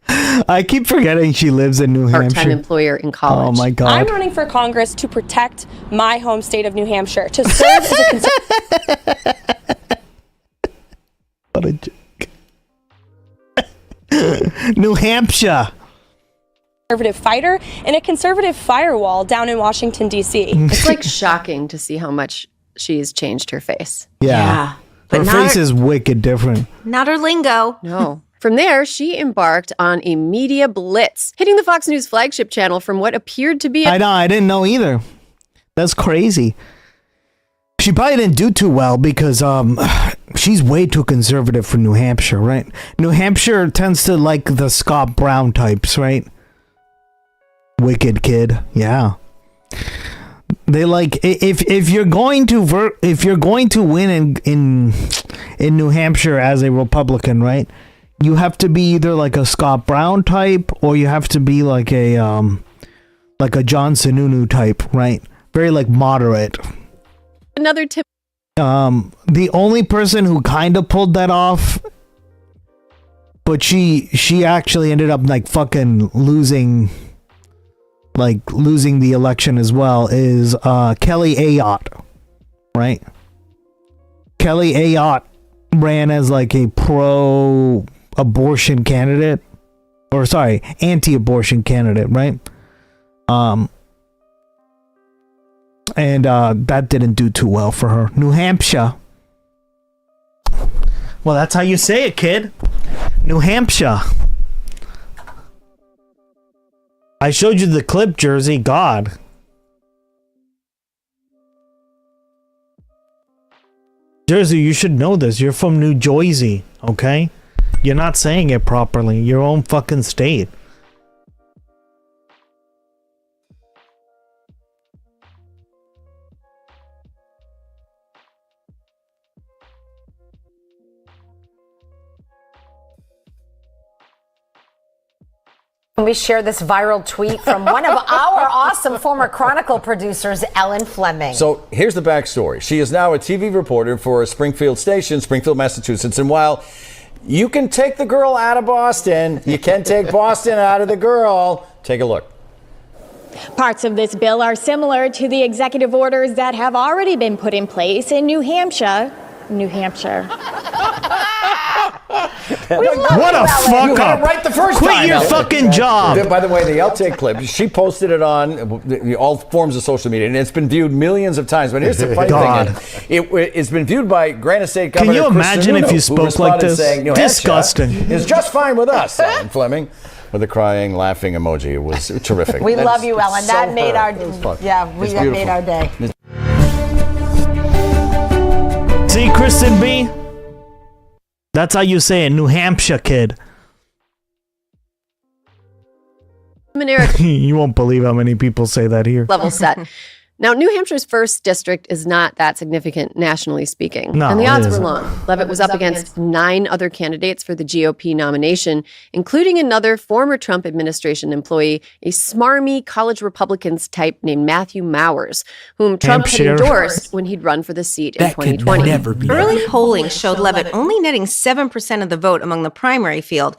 I keep forgetting she lives in New Hampshire. part-time employer in college. Oh my God. I'm running for Congress to protect my home state of New Hampshire, to serve as a What a joke. New Hampshire. conservative fighter and a conservative firewall down in Washington, D.C. It's like shocking to see how much she's changed her face. Yeah. But Her not face is wicked different. Not her lingo. No. From there, she embarked on a media blitz, hitting the Fox News flagship channel from what appeared to be I know, I didn't know either. That's crazy. She probably didn't do too well because she's way too conservative for New Hampshire, right? New Hampshire tends to like the Scott Brown types, right? Wicked kid, yeah. They like if you're going to win in New Hampshire as a Republican, right? You have to be either like a Scott Brown type or you have to be like a John Sununu type, right? Very like moderate. another tip. The only person who kind of pulled that off, but she actually ended up like fucking losing the election as well, is Kelly Ayotte, right? Kelly Ayotte ran as like a pro-abortion candidate, or sorry, anti-abortion candidate, right? And that didn't do too well for her. New Hampshire. Well, that's how you say it, kid. New Hampshire. I showed you the clip, Jersey. God. Jersey, you should know this. You're from New Jersey, okay? You're not saying it properly. Your own fucking state. We share this viral tweet from one of our awesome former Chronicle producers, Ellen Fleming. So here's the backstory. She is now a TV reporter for a Springfield station, Springfield, Massachusetts. And while you can take the girl out of Boston, you can take Boston out of the girl. Take a look. Parts of this bill are similar to the executive orders that have already been put in place in New Hampshire. What a fuck You had up. it right the first Quit time. your Ellen. fucking job. By the way, the outtake clip, she posted it on all forms of social media, and it's been viewed millions of times. But here's the funny thing. It's been viewed by Granite State Governor Can you Chris imagine if Sununu, you who spoke like responded this? saying, New Hampshire Disgusting. is just fine with us, Ellen Fleming. With a crying, laughing emoji. It was terrific. We love you, Ellen. So That made our fun. that made our day. See, Kristen B? That's how you say it, New Hampshire, kid. You won't believe how many people say that here. Level set. Now, New Hampshire's 1st district is not that significant nationally speaking. No, and the it odds were isn't. long. Levitt was up against 9 other candidates for the GOP nomination, including another former Trump administration employee, a smarmy college Republicans type named Matthew Mowers, whom Trump had Hampshire. endorsed when he'd run for the seat in 2020. Early polling showed Levitt only netting 7% of the vote among the primary field.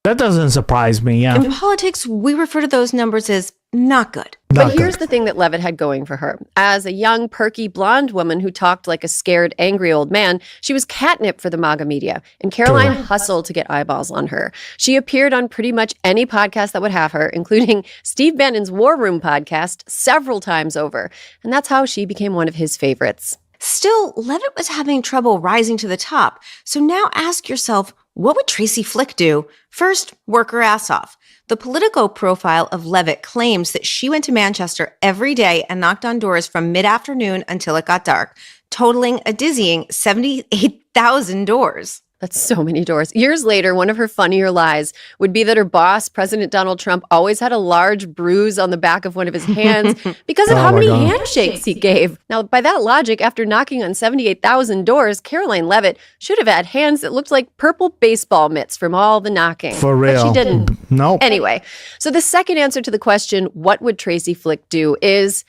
That doesn't surprise me, yeah. In politics, we refer to those numbers as not good. But here's the thing that Levitt had going for her. As a young, perky, blonde woman who talked like a scared, angry old man, she was catnip for the MAGA media, and Caroline hustled to get eyeballs on her. She appeared on pretty much any podcast that would have her, including Steve Bannon's War Room podcast several times over. And that's how she became one of his favorites. Still, Levitt was having trouble rising to the top. So now ask yourself, What would Tracy Flick do? First, work her ass off. The Politico profile of Levitt claims that she went to Manchester every day and knocked on doors from mid-afternoon until it got dark, totaling a dizzying 78,000 doors. That's so many doors. Years later, one of her funnier lies would be that her boss, President Donald Trump, always had a large bruise on the back of one of his hands because of how many handshakes he gave. Now, by that logic, after knocking on 78,000 doors, Caroline Levitt should have had hands that looked like purple baseball mitts from all the knocking. For real. But she didn't. Nope. Anyway, so the second answer to the question, what would Tracy Flick do, is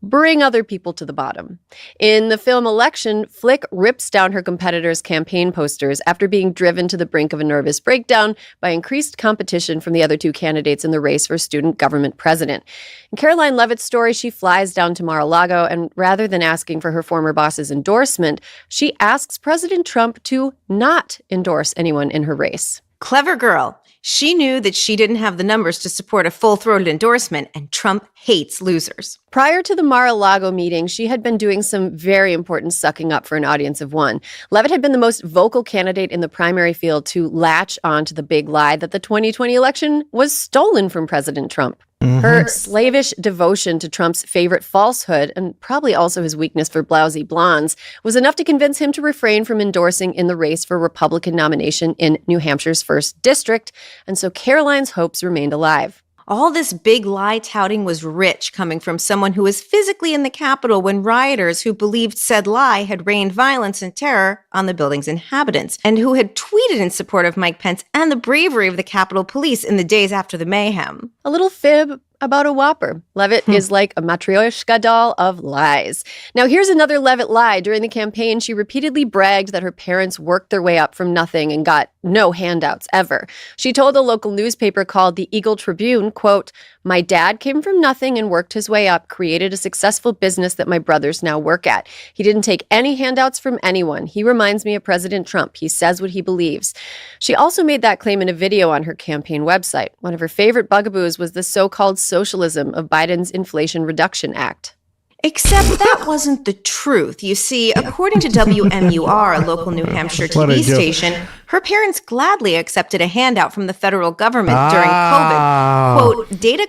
bring other people to the bottom. In the film Election, Flick rips down her competitors' campaign posters after being driven to the brink of a nervous breakdown by increased competition from the other two candidates in the race for student government president. In Caroline Levitt's story, she flies down to Mar-a-Lago, and rather than asking for her former boss's endorsement, she asks President Trump to not endorse anyone in her race. Clever girl. She knew that she didn't have the numbers to support a full-throated endorsement, and Trump hates losers. Prior to the Mar-a-Lago meeting, she had been doing some very important sucking up for an audience of one. Levitt had been the most vocal candidate in the primary field to latch on to the big lie that the 2020 election was stolen from President Trump. Her slavish devotion to Trump's favorite falsehood, and probably also his weakness for blousy blondes, was enough to convince him to refrain from endorsing in the race for Republican nomination in New Hampshire's 1st District, and so Caroline's hopes remained alive. All this big lie touting was rich, coming from someone who was physically in the Capitol when rioters who believed said lie had rained violence and terror on the building's inhabitants, and who had tweeted in support of Mike Pence and the bravery of the Capitol Police in the days after the mayhem. A little fib about a whopper. Levitt is like a matryoshka doll of lies. Now, here's another Levitt lie. During the campaign, she repeatedly bragged that her parents worked their way up from nothing and got no handouts ever. She told a local newspaper called the Eagle Tribune, quote, "My dad came from nothing and worked his way up, created a successful business that my brothers now work at. He didn't take any handouts from anyone. He reminds me of President Trump. He says what he believes." She also made that claim in a video on her campaign website. One of her favorite bugaboos was the so-called socialism of Biden's Inflation Reduction Act. Except that wasn't the truth. You see, according to WMUR, a local New Hampshire TV station, her parents gladly accepted a handout from the federal government during COVID. Quote, data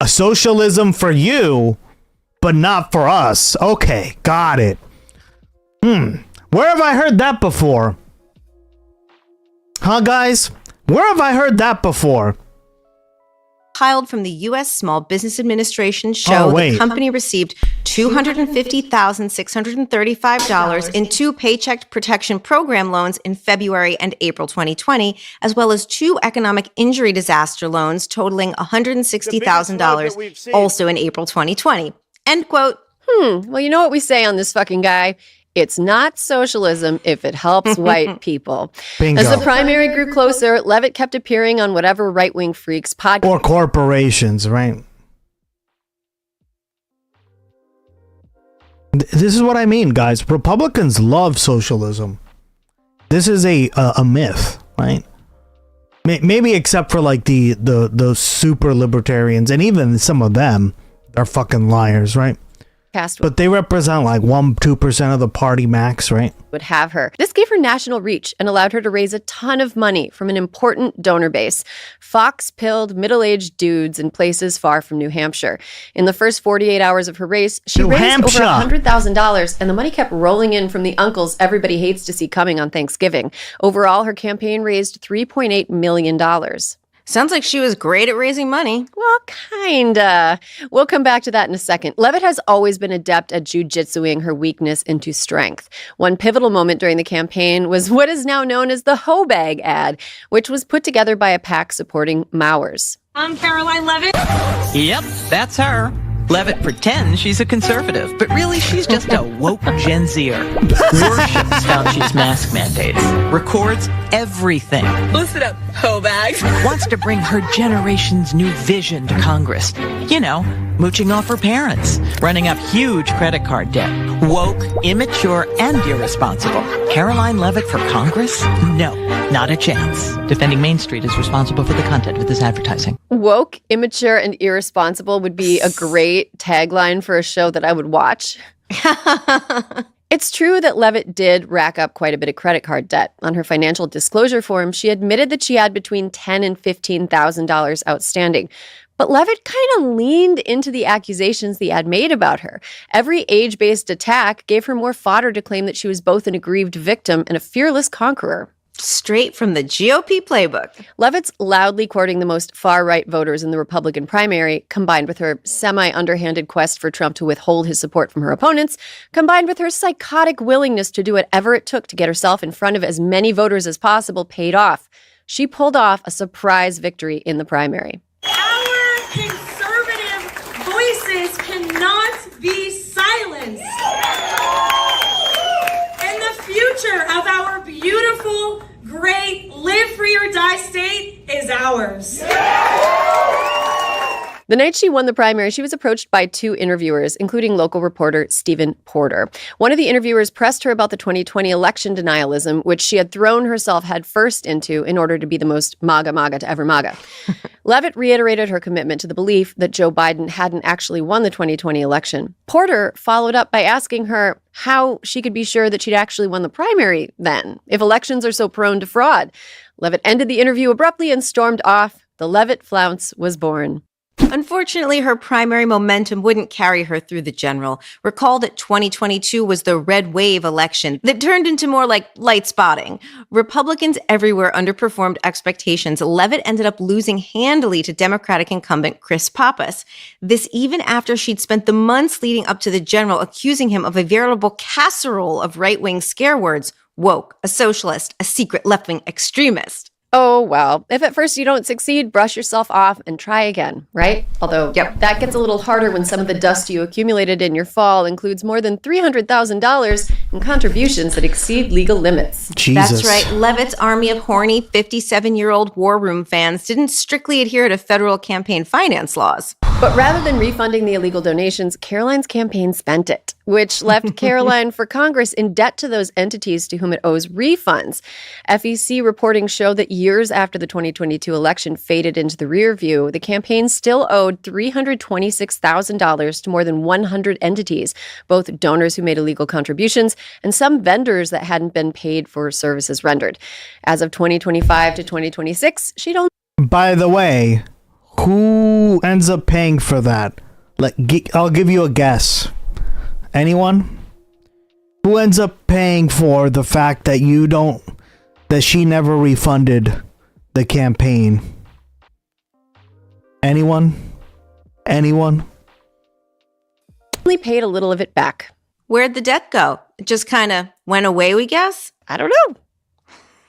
a socialism for you, but not for us. Okay, got it. Where have I heard that before? Huh, guys? Where have I heard that before? Compiled from the U.S. Small Business Administration show the company received $250,635 in 2 Paycheck Protection Program loans in February and April 2020, as well as 2 economic injury disaster loans totaling $160,000 also in April 2020. End quote. Well, you know what we say on this fucking guy? It's not socialism if it helps white people. Bingo. As the primary grew closer, Levitt kept appearing on whatever right-wing freaks podcast. Or corporations, right? This is what I mean, guys. Republicans love socialism. This is a myth, right? Maybe except for like the super libertarians, and even some of them are fucking liars, right? But they represent like 1-2% of the party max, right? Would have her. This gave her national reach and allowed her to raise a ton of money from an important donor base. Fox-pilled, middle-aged dudes in places far from New Hampshire. In the first 48 hours of her race, she raised over $100,000, and the money kept rolling in from the uncles everybody hates to see coming on Thanksgiving. Overall, her campaign raised $3.8 million. Sounds like she was great at raising money. Well, kinda. We'll come back to that in a second. Levitt has always been adept at jujitsuing her weakness into strength. One pivotal moment during the campaign was what is now known as the hoe bag ad, which was put together by a PAC supporting Mowers. I'm Caroline Levitt. Yep, that's her. Levitt pretends she's a conservative, but really she's just a woke Gen Zer. Worships Fauci's mask mandates. Records everything. Listen up, hoe bags. Wants to bring her generation's new vision to Congress. You know, mooching off her parents. Running up huge credit card debt. Woke, immature, and irresponsible. Caroline Levitt for Congress? No, not a chance. Defending Main Street is responsible for the content of this advertising. Woke, immature, and irresponsible would be a great tagline for a show that I would watch. It's true that Levitt did rack up quite a bit of credit card debt. On her financial disclosure form, she admitted that she had between $10,000 and $15,000 outstanding. But Levitt kind of leaned into the accusations the ad made about her. Every age-based attack gave her more fodder to claim that she was both an aggrieved victim and a fearless conqueror. Straight from the GOP playbook. Levitt's loudly courting the most far-right voters in the Republican primary, combined with her semi-underhanded quest for Trump to withhold his support from her opponents, combined with her psychotic willingness to do whatever it took to get herself in front of as many voters as possible, paid off. She pulled off a surprise victory in the primary. Our conservative voices cannot be silenced. And the future of our beautiful, great, live free or die state is ours. The night she won the primary, she was approached by 2 interviewers, including local reporter Stephen Porter. One of the interviewers pressed her about the 2020 election denialism, which she had thrown herself headfirst into in order to be the most MAGA to ever MAGA. Levitt reiterated her commitment to the belief that Joe Biden hadn't actually won the 2020 election. Porter followed up by asking her how she could be sure that she'd actually won the primary then, if elections are so prone to fraud. Levitt ended the interview abruptly and stormed off. The Levitt flounce was born. Unfortunately, her primary momentum wouldn't carry her through the general. Recall that 2022 was the red wave election that turned into more like light spotting. Republicans everywhere underperformed expectations. Levitt ended up losing handily to Democratic incumbent Chris Pappas. This even after she'd spent the months leading up to the general accusing him of a veritable casserole of right-wing scare words: woke, a socialist, a secret left-wing extremist. Oh, well, if at first you don't succeed, brush yourself off and try again, right? Although that gets a little harder when some of the dust you accumulated in your fall includes more than $300,000 in contributions that exceed legal limits. Jesus. That's right. Levitt's army of horny 57-year-old war room fans didn't strictly adhere to federal campaign finance laws. But rather than refunding the illegal donations, Caroline's campaign spent it, which left Caroline for Congress in debt to those entities to whom it owes refunds. FEC reporting showed that years after the 2022 election faded into the rear view, the campaign still owed $326,000 to more than 100 entities, both donors who made illegal contributions and some vendors that hadn't been paid for services rendered. As of 2025 to 2026, she'd only... By the way, who ends up paying for that? I'll give you a guess. Anyone? Who ends up paying for the fact that that she never refunded the campaign? Anyone? Only paid a little of it back. Where'd the debt go? It just kind of went away, we guess? I don't know.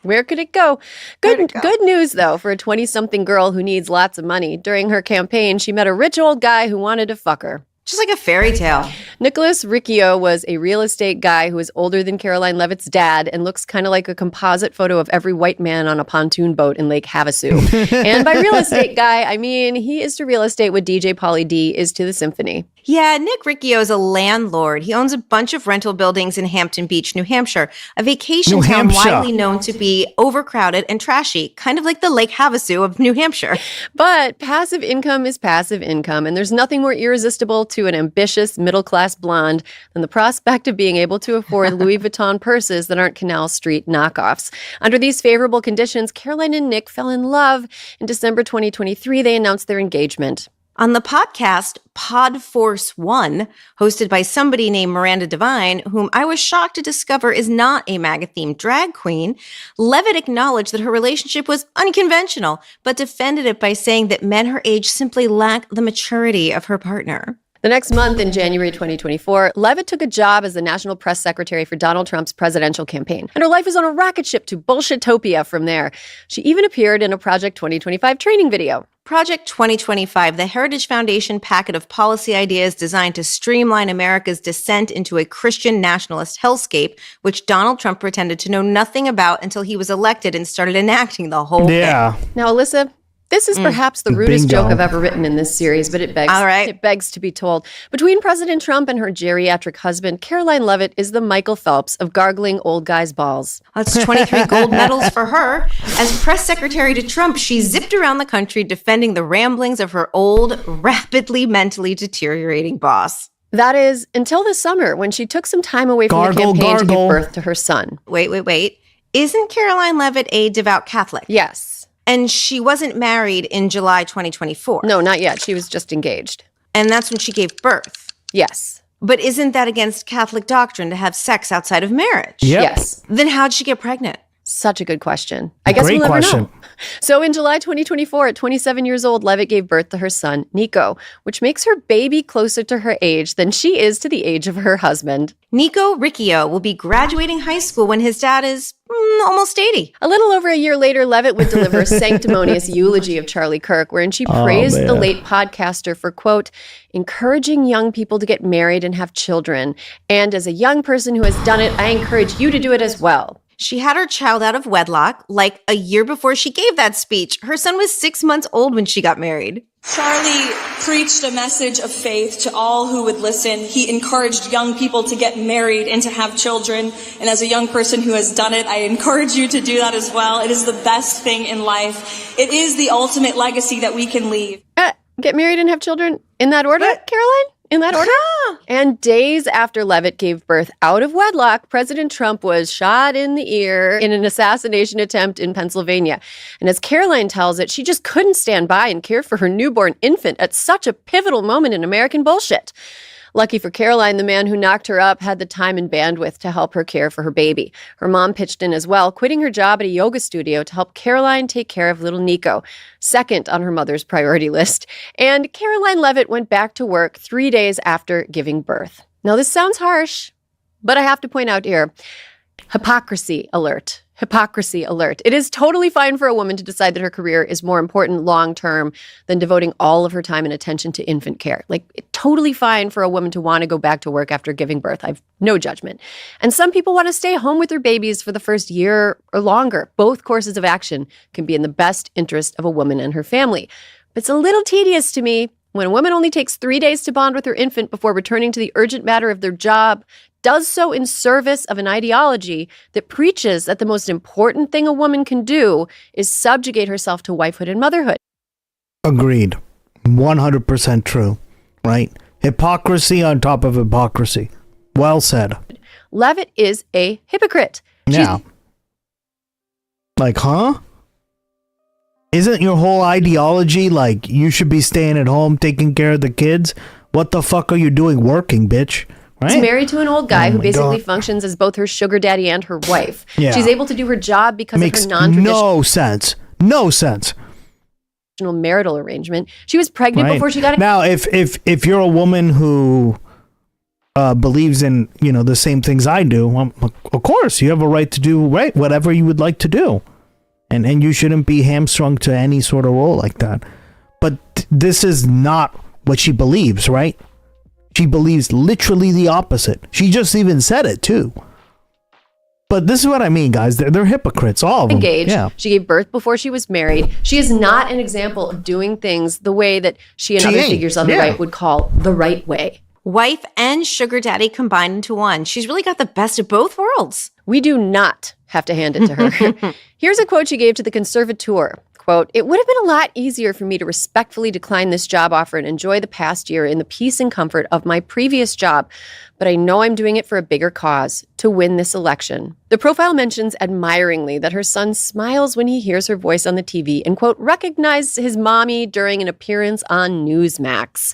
Where could it go? Good news, though, for a 20-something girl who needs lots of money. During her campaign, she met a rich old guy who wanted to fuck her. Just like a fairy tale. Nicholas Riccio was a real estate guy who was older than Caroline Levitt's dad and looks kind of like a composite photo of every white man on a pontoon boat in Lake Havasu. And by real estate guy, I mean he is to real estate what DJ Pauly D is to the symphony. Yeah, Nick Riccio is a landlord. He owns a bunch of rental buildings in Hampton Beach, New Hampshire, a vacation town widely known to be overcrowded and trashy, kind of like the Lake Havasu of New Hampshire. But passive income is passive income, and there's nothing more irresistible to an ambitious middle-class blonde than the prospect of being able to afford Louis Vuitton purses that aren't Canal Street knockoffs. Under these favorable conditions, Caroline and Nick fell in love. In December 2023, they announced their engagement. On the podcast Pod Force One, hosted by somebody named Miranda Devine, whom I was shocked to discover is not a MAGA-themed drag queen, Levitt acknowledged that her relationship was unconventional, but defended it by saying that men her age simply lack the maturity of her partner. The next month, in January 2024, Levitt took a job as the national press secretary for Donald Trump's presidential campaign, and her life was on a rocket ship to Bullshitopia from there. She even appeared in a Project 2025 training video. Project 2025, the Heritage Foundation packet of policy ideas designed to streamline America's descent into a Christian nationalist hellscape, which Donald Trump pretended to know nothing about until he was elected and started enacting the whole thing. Now, Alyssa, this is perhaps the rudest joke I've ever written in this series, but it begs to be told. Between President Trump and her geriatric husband, Caroline Levitt is the Michael Phelps of gargling old guys' balls. That's 23 gold medals for her. As press secretary to Trump, she zipped around the country defending the ramblings of her old, rapidly mentally deteriorating boss. That is, until this summer when she took some time away from the campaign to give birth to her son. Wait. Isn't Caroline Leavitt a devout Catholic? Yes. And she wasn't married in July 2024? No, not yet. She was just engaged. And that's when she gave birth? Yes. But isn't that against Catholic doctrine to have sex outside of marriage? Yep. Yes. Then how'd she get pregnant? Such a good question. I guess we'll never know. So in July 2024, at 27 years old, Leavitt gave birth to her son, Nico, which makes her baby closer to her age than she is to the age of her husband. Nico Riccio will be graduating high school when his dad is almost 80. A little over a year later, Leavitt would deliver a sanctimonious eulogy of Charlie Kirk, wherein she praised the late podcaster for, quote, encouraging young people to get married and have children. And as a young person who has done it, I encourage you to do it as well. She had her child out of wedlock like a year before she gave that speech. Her son was 6 months old when she got married. Charlie preached a message of faith to all who would listen. He encouraged young people to get married and to have children. And as a young person who has done it, I encourage you to do that as well. It is the best thing in life. It is the ultimate legacy that we can leave. Get married and have children in that order, Caroline? In that order? And days after Leavitt gave birth out of wedlock, President Trump was shot in the ear in an assassination attempt in Pennsylvania. And as Caroline tells it, she just couldn't stand by and care for her newborn infant at such a pivotal moment in American bullshit. Lucky for Caroline, the man who knocked her up had the time and bandwidth to help her care for her baby. Her mom pitched in as well, quitting her job at a yoga studio to help Caroline take care of little Nico, second on her mother's priority list. And Caroline Leavitt went back to work 3 days after giving birth. Now, this sounds harsh, but I have to point out here, hypocrisy alert. Hypocrisy alert. It is totally fine for a woman to decide that her career is more important long-term than devoting all of her time and attention to infant care. Totally fine for a woman to want to go back to work after giving birth. I've no judgment. And some people want to stay home with their babies for the first year or longer. Both courses of action can be in the best interest of a woman and her family. But it's a little tedious to me when a woman only takes 3 days to bond with her infant before returning to the urgent matter of their job, does so in service of an ideology that preaches that the most important thing a woman can do is subjugate herself to wifehood and motherhood. Agreed. 100% true. Right? Hypocrisy on top of hypocrisy. Well said. Leavitt is a hypocrite. Yeah. Huh? Isn't your whole ideology like you should be staying at home taking care of the kids? What the fuck are you doing working, bitch? Right? She's married to an old guy who basically functions as both her sugar daddy and her wife. Yeah. She's able to do her job because Makes of her non-traditional no sense. Marital arrangement. She was pregnant before she got it. Now, if you're a woman who believes in the same things I do, of course you have a right to do whatever you would like to do, and you shouldn't be hamstrung to any sort of role like that. But this is not what she believes, right? She believes literally the opposite. She just even said it too. But this is what I mean, guys. They're hypocrites, all of them. Engaged. Yeah. She gave birth before she was married. She is not an example of doing things the way that she and other figures on the right would call the right way. Wife and sugar daddy combined into one. She's really got the best of both worlds. We do not have to hand it to her. Here's a quote she gave to the Conservateur. Quote, "It would have been a lot easier for me to respectfully decline this job offer and enjoy the past year in the peace and comfort of my previous job, but I know I'm doing it for a bigger cause, to win this election." The profile mentions admiringly that her son smiles when he hears her voice on the TV and, quote, recognized his mommy during an appearance on Newsmax.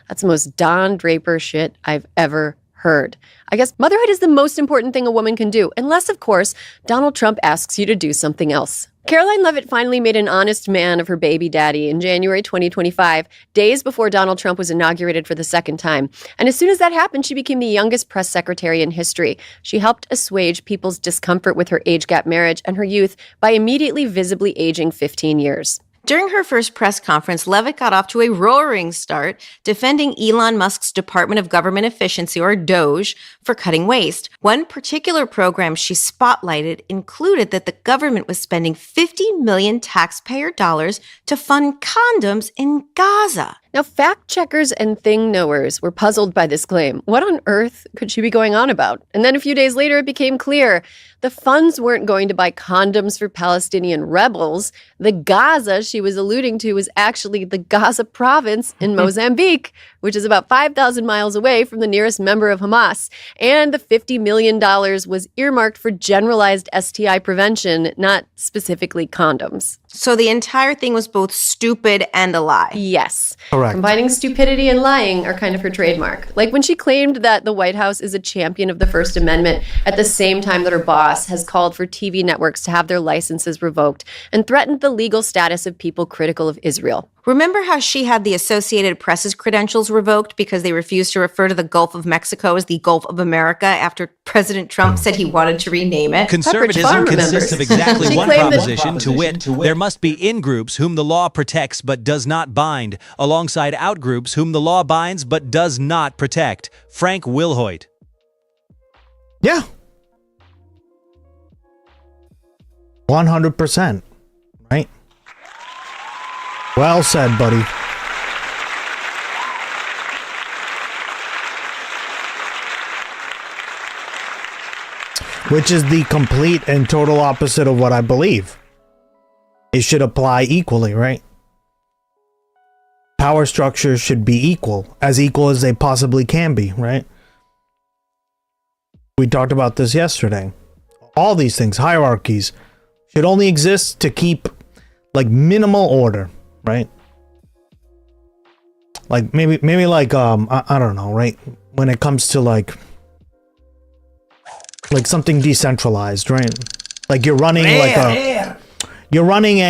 That's the most Don Draper shit I've ever heard. I guess motherhood is the most important thing a woman can do, unless, of course, Donald Trump asks you to do something else. Caroline Leavitt finally made an honest man of her baby daddy in January 2025, days before Donald Trump was inaugurated for the second time. And as soon as that happened, she became the youngest press secretary in history. She helped assuage people's discomfort with her age gap marriage and her youth by immediately visibly aging 15 years. During her first press conference, Leavitt got off to a roaring start, defending Elon Musk's Department of Government Efficiency, or DOGE, for cutting waste. One particular program she spotlighted included that the government was spending 50 million taxpayer dollars to fund condoms in Gaza. Now, fact checkers and thing knowers were puzzled by this claim. What on earth could she be going on about? And then a few days later, it became clear the funds weren't going to buy condoms for Palestinian rebels. The Gaza she was alluding to was actually the Gaza province in Mozambique, which is about 5,000 miles away from the nearest member of Hamas. And the $50 million was earmarked for generalized STI prevention, not specifically condoms. So the entire thing was both stupid and a lie. Yes. Correct. Combining stupidity and lying are kind of her trademark. Like when she claimed that the White House is a champion of the First Amendment at the same time that her boss has called for TV networks to have their licenses revoked and threatened the legal status of people critical of Israel. Remember how she had the Associated Press's credentials revoked because they refused to refer to the Gulf of Mexico as the Gulf of America after President Trump said he wanted to rename it? Conservatism consists of exactly one proposition, to wit, there must be in-groups whom the law protects but does not bind, alongside out-groups whom the law binds but does not protect. Frank Wilhoit. Yeah. 100%. Right? Well said, buddy. Which is the complete and total opposite of what I believe. It should apply equally, right? Power structures should be equal as they possibly can be, right? We talked about this yesterday. All these things, hierarchies, should only exist to keep like minimal order, right? Like maybe like I don't know, right? When it comes to like something decentralized, right? Like you're running you're running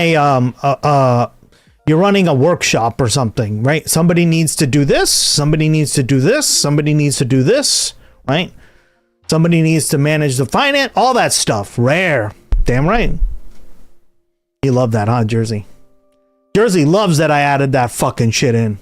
a workshop or something, right? Somebody needs to do this, somebody needs to do this, somebody needs to do this, right? Somebody needs to manage the finance, all that stuff. Rare. Damn right. You love that, huh, Jersey? Jersey loves that I added that fucking shit in.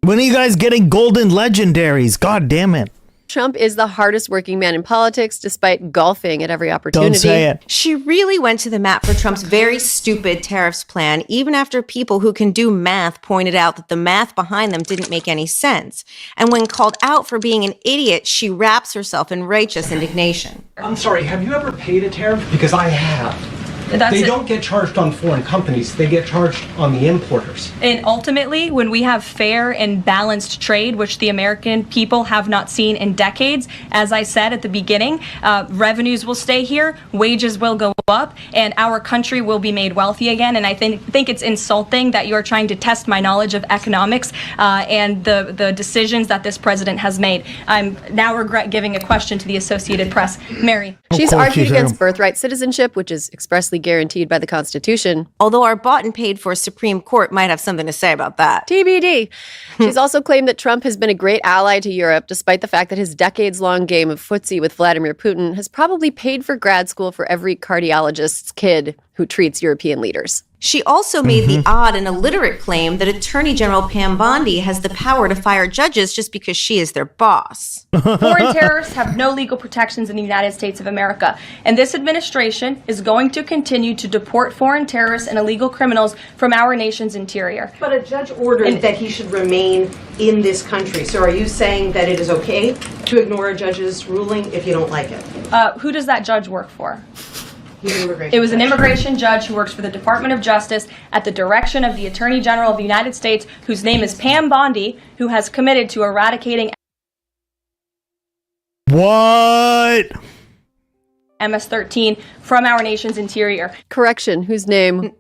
When are you guys getting golden legendaries? God damn it. Trump is the hardest working man in politics, despite golfing at every opportunity. Don't say it. She really went to the mat for Trump's very stupid tariffs plan, even after people who can do math pointed out that the math behind them didn't make any sense. And when called out for being an idiot, she wraps herself in righteous indignation. I'm sorry, have you ever paid a tariff? Because I have. They don't get charged on foreign companies, they get charged on the importers. And ultimately, when we have fair and balanced trade, which the American people have not seen in decades, as I said at the beginning, revenues will stay here, wages will go up, and our country will be made wealthy again. And I think it's insulting that you're trying to test my knowledge of economics and the decisions that this president has made. I'm now regret giving a question to the Associated Press. Mary. She's argued against birthright citizenship, which is expressly guaranteed by the Constitution. Although our bought and paid for Supreme Court might have something to say about that. TBD. She's also claimed that Trump has been a great ally to Europe, despite the fact that his decades-long game of footsie with Vladimir Putin has probably paid for grad school for every cardiologist's kid who treats European leaders. She also made the odd and illiterate claim that Attorney General Pam Bondi has the power to fire judges just because she is their boss. Foreign terrorists have no legal protections in the United States of America, and this administration is going to continue to deport foreign terrorists and illegal criminals from our nation's interior. But a judge ordered that he should remain in this country. So are you saying that it is okay to ignore a judge's ruling if you don't like it? Who does that judge work for? It was an immigration judge who works for the Department of Justice at the direction of the Attorney General of the United States, whose name is Pam Bondi, who has committed to eradicating What? MS-13 from our nation's interior. Correction, whose name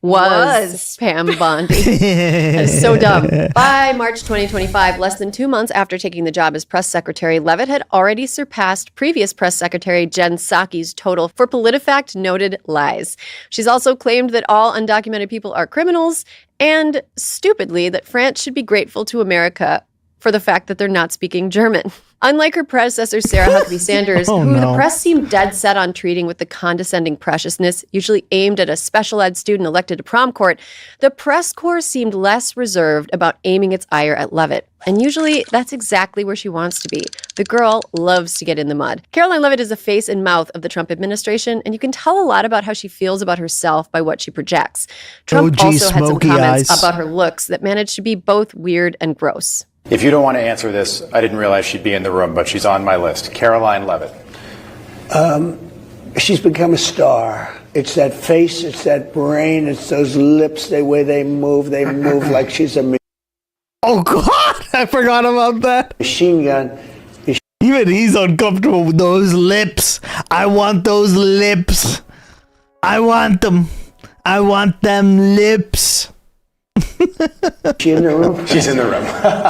was Pam Bondi. That is so dumb. By March 2025, less than 2 months after taking the job as press secretary, Leavitt had already surpassed previous press secretary Jen Psaki's total for PolitiFact noted lies. She's also claimed that all undocumented people are criminals and, stupidly, that France should be grateful to America for the fact that they're not speaking German. Unlike her predecessor, Sarah Huckabee Sanders, the press seemed dead set on treating with the condescending preciousness usually aimed at a special ed student elected to prom court, the press corps seemed less reserved about aiming its ire at Levitt. And usually, that's exactly where she wants to be. The girl loves to get in the mud. Caroline Levitt is the face and mouth of the Trump administration, and you can tell a lot about how she feels about herself by what she projects. Trump also had some comments about her looks that managed to be both weird and gross. If you don't want to answer this, I didn't realize she'd be in the room, but she's on my list. Caroline Levitt. She's become a star. It's that face, it's that brain, it's those lips, the way they move like she's a Oh, God, I forgot about that. Machine gun. Even he's uncomfortable with those lips. I want those lips. I want them. I want them lips. She in the room? She's in the room.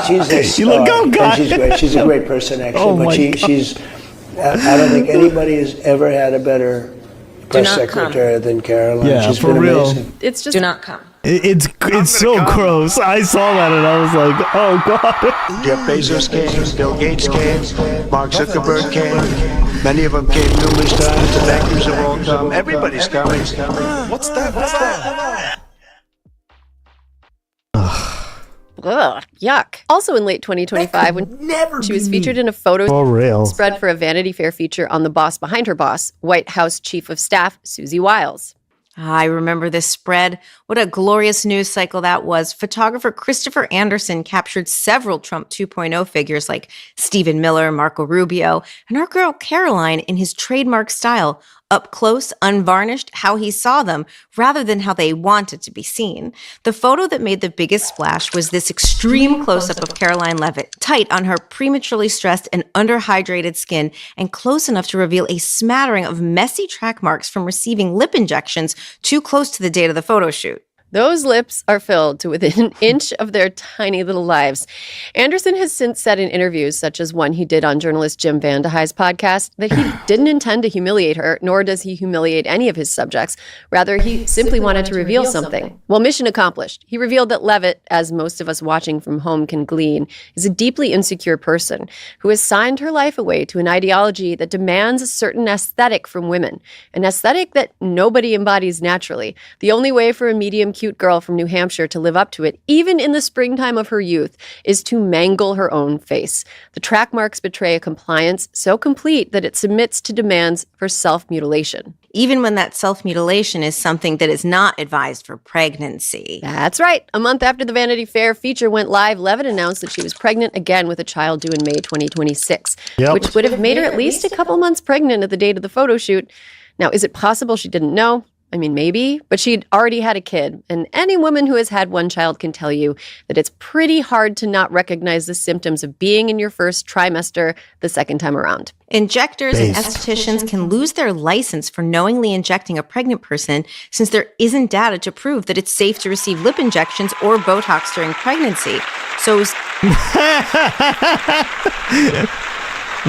She's a star. And she's great. She's a great person, actually. But she's. I don't think anybody has ever had a better press secretary than Caroline. Yeah, she's for been real. amazing. It's just. Do not come. It's so gross. I saw that and I was like, oh, God. Jeff Bezos came, Bill Gates came, Mark Zuckerberg came. Many of them came numerous times. The bankers have all come. Everybody's coming. What's that? Ugh, yuck. Also in late 2025, when she was featured in a photo spread for a Vanity Fair feature on the boss behind her boss, White House Chief of Staff Susie Wiles. I remember this spread. What a glorious news cycle that was. Photographer Christopher Anderson captured several Trump 2.0 figures like Stephen Miller, Marco Rubio, and our girl Caroline in his trademark style, up close, unvarnished, how he saw them, rather than how they wanted to be seen. The photo that made the biggest splash was this extreme close-up of Caroline Levitt, tight on her prematurely stressed and underhydrated skin, and close enough to reveal a smattering of messy track marks from receiving lip injections too close to the date of the photo shoot. Those lips are filled to within an inch of their tiny little lives. Anderson has since said in interviews, such as one he did on journalist Jim Vandehey's podcast, that he didn't intend to humiliate her, nor does he humiliate any of his subjects. Rather, he simply wanted to reveal something. Well, mission accomplished. He revealed that Levitt, as most of us watching from home can glean, is a deeply insecure person who has signed her life away to an ideology that demands a certain aesthetic from women, an aesthetic that nobody embodies naturally. The only way for a medium cute girl from New Hampshire to live up to it, even in the springtime of her youth, is to mangle her own face. The track marks betray a compliance so complete that it submits to demands for self-mutilation. Even when that self-mutilation is something that is not advised for pregnancy. That's right. A month after the Vanity Fair feature went live, Levitt announced that she was pregnant again with a child due in May 2026, which would have made her at least a couple months pregnant at the date of the photo shoot. Now, is it possible she didn't know? I mean, maybe, but she'd already had a kid, and any woman who has had one child can tell you that it's pretty hard to not recognize the symptoms of being in your first trimester the second time around. Injectors and estheticians can lose their license for knowingly injecting a pregnant person since there isn't data to prove that it's safe to receive lip injections or Botox during pregnancy. So...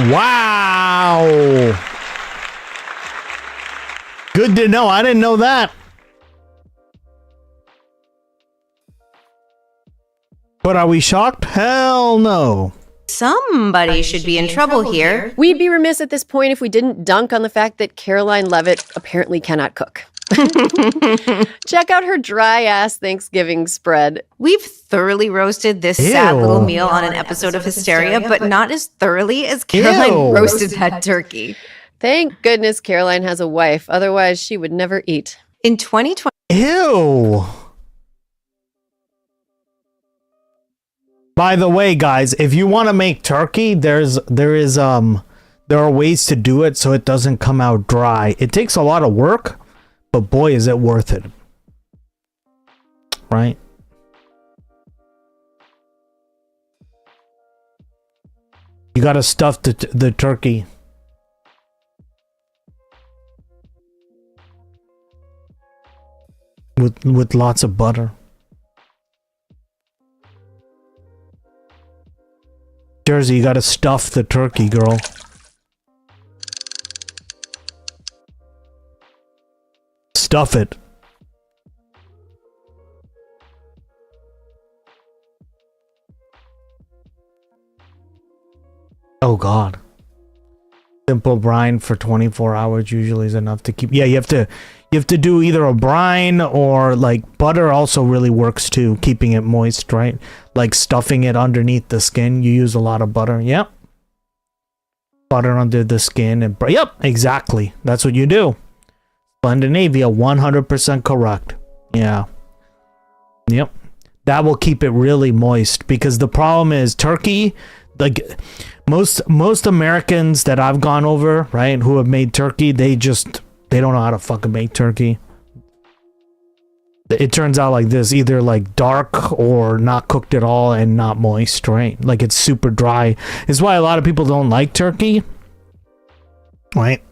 Wow! Good to know. I didn't know that. But are we shocked? Hell no. Somebody should be in trouble here. We'd be remiss at this point if we didn't dunk on the fact that Caroline Levitt apparently cannot cook. Check out her dry-ass Thanksgiving spread. We've thoroughly roasted this sad little meal on an episode of Hysteria, but not as thoroughly as Caroline roasted that turkey. Thank goodness Caroline has a wife. Otherwise, she would never eat. In 2020... Ew. By the way, guys, if you want to make turkey, there are ways to do it so it doesn't come out dry. It takes a lot of work, but boy, is it worth it. Right? You got to stuff the turkey. With lots of butter. Jersey, you gotta stuff the turkey, girl. Stuff it. Oh God. Simple brine for 24 hours usually is enough to keep. Yeah, you have to do either a brine or like butter also really works too, keeping it moist, right? Like stuffing it underneath the skin. You use a lot of butter. Yep. Butter under the skin and yep, exactly. That's what you do. Scandinavia, 100% correct. Yeah. Yep. That will keep it really moist because the problem is turkey, like most Americans that I've gone over, right, who have made turkey, they don't know how to fucking make turkey. It turns out like this, either like dark or not cooked at all and not moist, right? Like it's super dry. It's why a lot of people don't like turkey, right?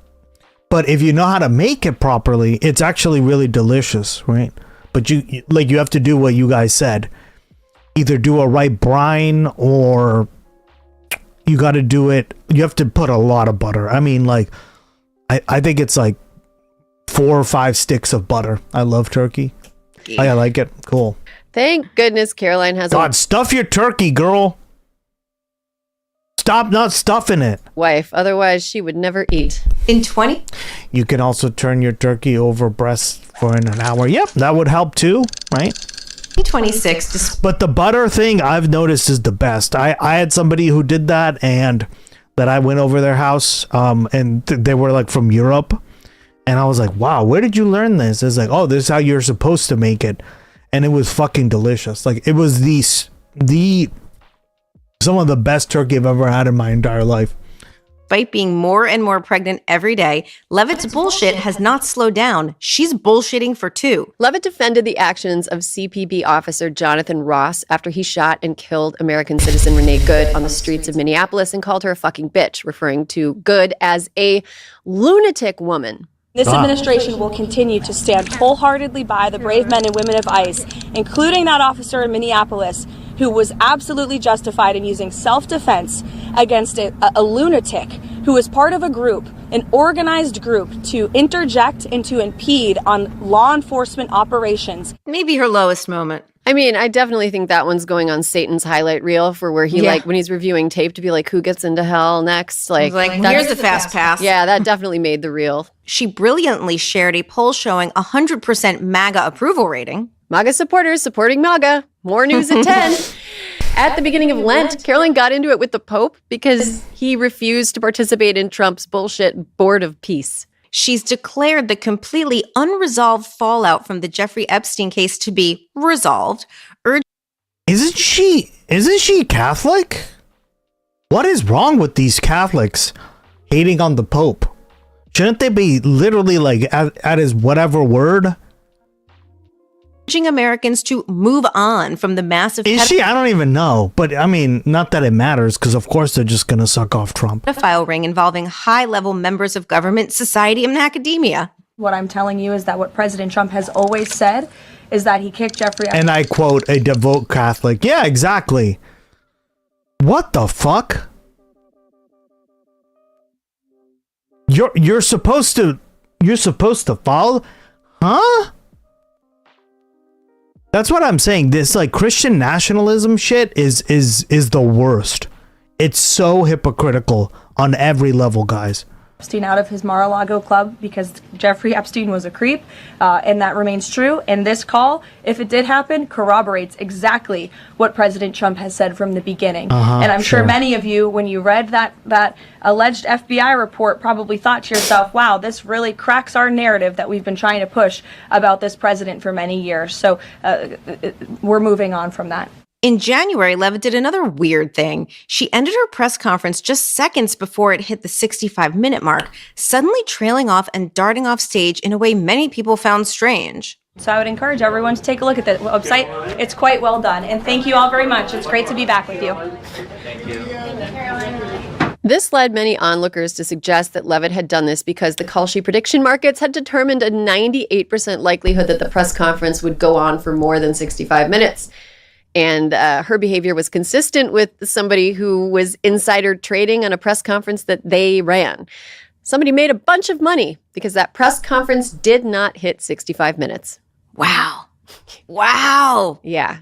But if you know how to make it properly, it's actually really delicious, right? But you have to do what you guys said. Either do a right brine or you got to do it. You have to put a lot of butter. I mean, like, I think it's like 4 or 5 sticks of butter. I love turkey. I like it. Cool. Thank goodness Caroline has God, stuff your turkey, girl. Stop not stuffing it. wife. Otherwise, she would never eat. In 20? You can also turn your turkey over breast for an hour. Yep, that would help too, right? 26. But the butter thing I've noticed is the best. I had somebody who did that, and that I went over their house, and they were like from Europe, and I was like, wow, where did you learn this? It's like, oh, this is how you're supposed to make it, and it was fucking delicious. Like it was some of the best turkey I've ever had in my entire life. Despite being more and more pregnant every day, Levitt's bullshit has not slowed down. She's bullshitting for 2. Levitt defended the actions of CPB officer Jonathan Ross after he shot and killed American citizen Renee Good on the streets of Minneapolis and called her a fucking bitch, referring to Good as a lunatic woman. This administration will continue to stand wholeheartedly by the brave men and women of ICE, including that officer in Minneapolis, who was absolutely justified in using self-defense against a lunatic who was part of a group, an organized group, to interject and to impede on law enforcement operations. Maybe her lowest moment. I mean, I definitely think that one's going on Satan's highlight reel for where he, like, when he's reviewing tape to be like, who gets into hell next? Like here's the fast pass. Yeah, that definitely made the reel. She brilliantly shared a poll showing 100% MAGA approval rating. MAGA supporters supporting MAGA. More news at 10. At the beginning of Lent, Caroline got into it with the Pope because he refused to participate in Trump's bullshit Board of Peace. She's declared the completely unresolved fallout from the Jeffrey Epstein case to be resolved. Isn't she Catholic? What is wrong with these Catholics hating on the Pope? Shouldn't they be literally like at his whatever word? Urging Americans to move on from the massive... Is she? I don't even know. But I mean, not that it matters, because of course they're just going to suck off Trump. ...pedophile ring involving high-level members of government, society, and academia. What I'm telling you is that what President Trump has always said is that he kicked Jeffrey Epstein. And I quote, a devout Catholic. Yeah, exactly. What the fuck? You're supposed to follow? Huh? That's what I'm saying. This like Christian nationalism shit is the worst. It's so hypocritical on every level, guys. Epstein out of his Mar-a-Lago club because Jeffrey Epstein was a creep, and that remains true. And this call, if it did happen, corroborates exactly what President Trump has said from the beginning. And I'm sure many of you, when you read that alleged FBI report, probably thought to yourself, wow, this really cracks our narrative that we've been trying to push about this president for many years. So we're moving on from that. In January, Levitt did another weird thing. She ended her press conference just seconds before it hit the 65-minute mark, suddenly trailing off and darting off stage in a way many people found strange. So I would encourage everyone to take a look at the website. It's quite well done. And thank you all very much. It's great to be back with you. Thank you, Caroline. This led many onlookers to suggest that Levitt had done this because the Kalshi prediction markets had determined a 98% likelihood that the press conference would go on for more than 65 minutes. And her behavior was consistent with somebody who was insider trading on a press conference that they ran. Somebody made a bunch of money because that press conference did not hit 65 minutes. Wow. Wow. Yeah.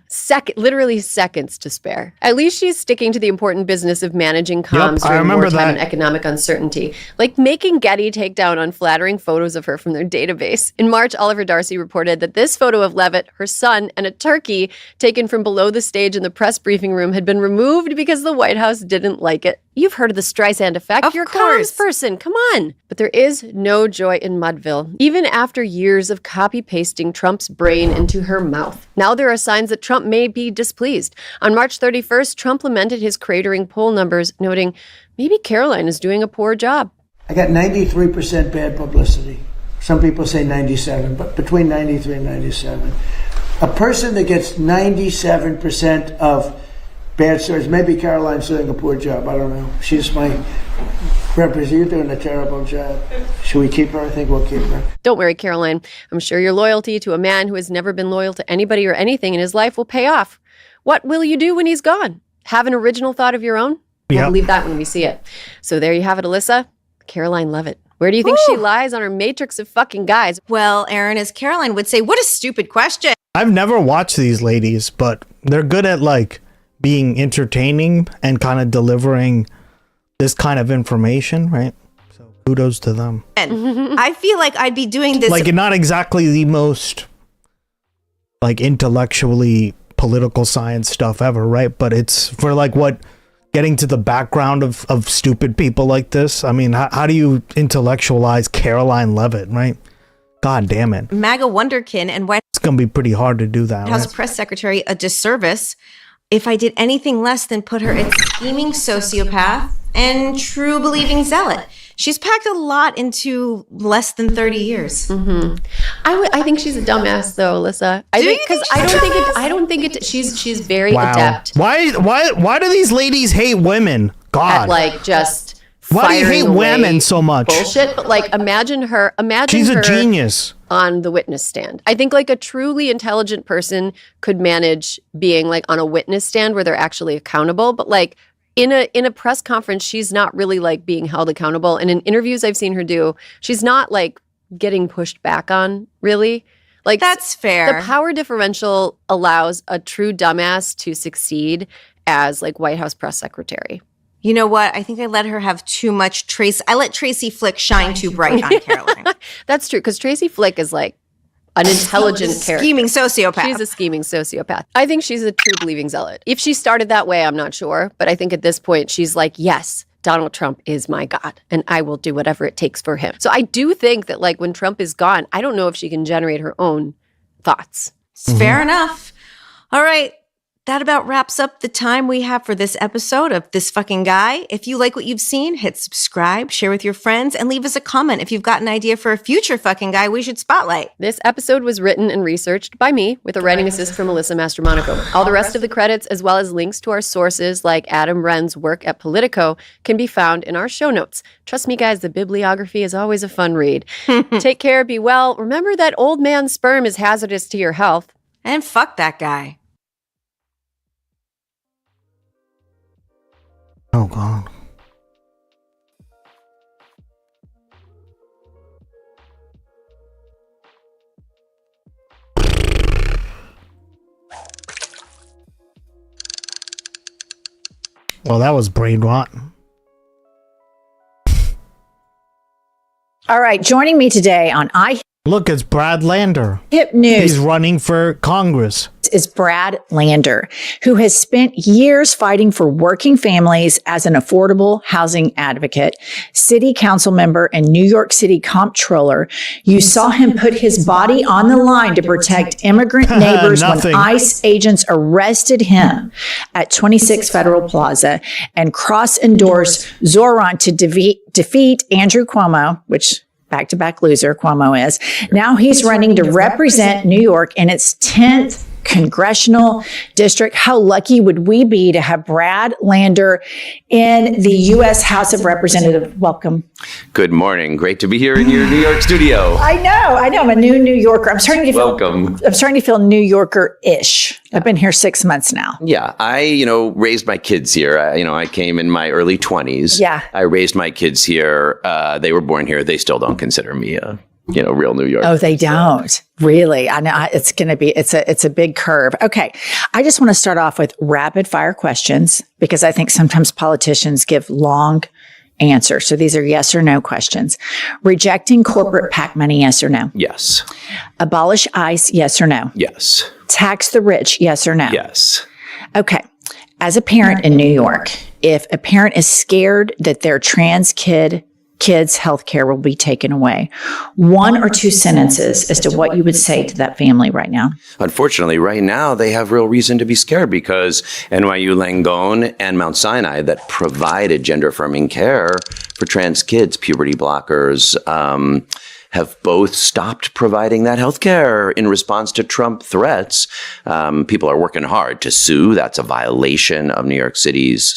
Literally seconds to spare. At least she's sticking to the important business of managing comms during wartime and economic uncertainty, like making Getty take down unflattering photos of her from their database. In March, Oliver Darcy reported that this photo of Levitt, her son, and a turkey taken from below the stage in the press briefing room had been removed because the White House didn't like it. You've heard of the Streisand effect. You're a comms person. Come on. But there is no joy in Mudville, even after years of copy-pasting Trump's brain into her mouth. Now there are signs that Trump may be displeased. On March 31st, Trump lamented his cratering poll numbers, noting, maybe Caroline is doing a poor job. I got 93% bad publicity. Some people say 97, but between 93 and 97. A person that gets 97% of bad stories, maybe Caroline's doing a poor job. I don't know. She's my representative. You're doing a terrible job. Should we keep her? I think we'll keep her. Don't worry, Caroline. I'm sure your loyalty to a man who has never been loyal to anybody or anything in his life will pay off. What will you do when he's gone? Have an original thought of your own? We'll believe that when we see it. So there you have it, Alyssa. Caroline Levitt. Where do you think she lies on her matrix of fucking guys? Well, Aaron, as Caroline would say, what a stupid question. I've never watched these ladies, but they're good at being entertaining and kind of delivering this kind of information, right? So kudos to them. I feel like I'd be doing this. Not exactly the most intellectually political science stuff ever, right? But it's for getting to the background of stupid people like this. I mean, how do you intellectualize Caroline Levitt, right? God damn it. MAGA wonderkin and White It's going to be pretty hard to do that. House Right? press secretary a disservice if I did anything less than put her as scheming sociopath and true believing zealot. She's packed a lot into less than 30 years. Mm-hmm. I think she's a dumbass, though, Alyssa. I don't think it. She's very adept. Why do these ladies hate women? God, at just why do you hate away women so much? Bullshit. But imagine her. She's a genius on the witness stand. I think a truly intelligent person could manage being on a witness stand where they're actually accountable. But in a press conference, she's not really being held accountable. And in interviews I've seen her do, she's not getting pushed back on, really. That's fair. The power differential allows a true dumbass to succeed as White House press secretary. You know what? I think I let her have too much Tracy. I let Tracy Flick shine too bright on Caroline. That's true, because Tracy Flick is an intelligent character. Scheming sociopath. She's a scheming sociopath. I think she's a true believing zealot. If she started that way, I'm not sure. But I think at this point, she's yes, Donald Trump is my God, and I will do whatever it takes for him. So I do think that when Trump is gone, I don't know if she can generate her own thoughts. Fair enough. All right. That about wraps up the time we have for this episode of This Fucking Guy. If you like what you've seen, hit subscribe, share with your friends, and leave us a comment if you've got an idea for a future fucking guy we should spotlight. This episode was written and researched by me with a writing assist from Melissa Mastromonaco. All the rest of the credits, as well as links to our sources like Adam Wren's work at Politico, can be found in our show notes. Trust me, guys, the bibliography is always a fun read. Take care, be well. Remember that old man's sperm is hazardous to your health. And fuck that guy. Oh, God. Well, that was brain rot. All right, joining me today on Look, it's Brad Lander. Hip News. He's running for Congress. Is Brad Lander, who has spent years fighting for working families as an affordable housing advocate, city council member, and New York City comptroller. You saw him put his body on the line to protect immigrant neighbors when ICE agents arrested him at 26 Federal Plaza and cross-endorsed Zoran to defeat Andrew Cuomo, which back-to-back loser Cuomo is. Now he's running to represent New York in its 10th congressional district. How lucky would we be to have Brad Lander in the U.S. House of Representatives? Welcome. Good morning. Great to be here in your New York studio. I know. I'm a new New Yorker. I'm starting to feel New Yorker-ish. I've been here 6 months now. Yeah. I, raised my kids here. I came in my early 20s. Yeah. I raised my kids here. They were born here. They still don't consider me a real New York. Oh, they don't. Really? I know it's going to be, it's a big curve. Okay. I just want to start off with rapid fire questions because I think sometimes politicians give long answers. So these are yes or no questions. Rejecting corporate PAC money, yes or no? Yes. Abolish ICE, yes or no? Yes. Tax the rich, yes or no? Yes. Okay. As a parent in New York, if a parent is scared that their trans kids' health care will be taken away, one or two sentences as to what you would say to that family right now. Unfortunately, right now, they have real reason to be scared because NYU Langone and Mount Sinai that provided gender-affirming care for trans kids, puberty blockers, have both stopped providing that health care in response to Trump threats. People are working hard to sue. That's a violation of New York City's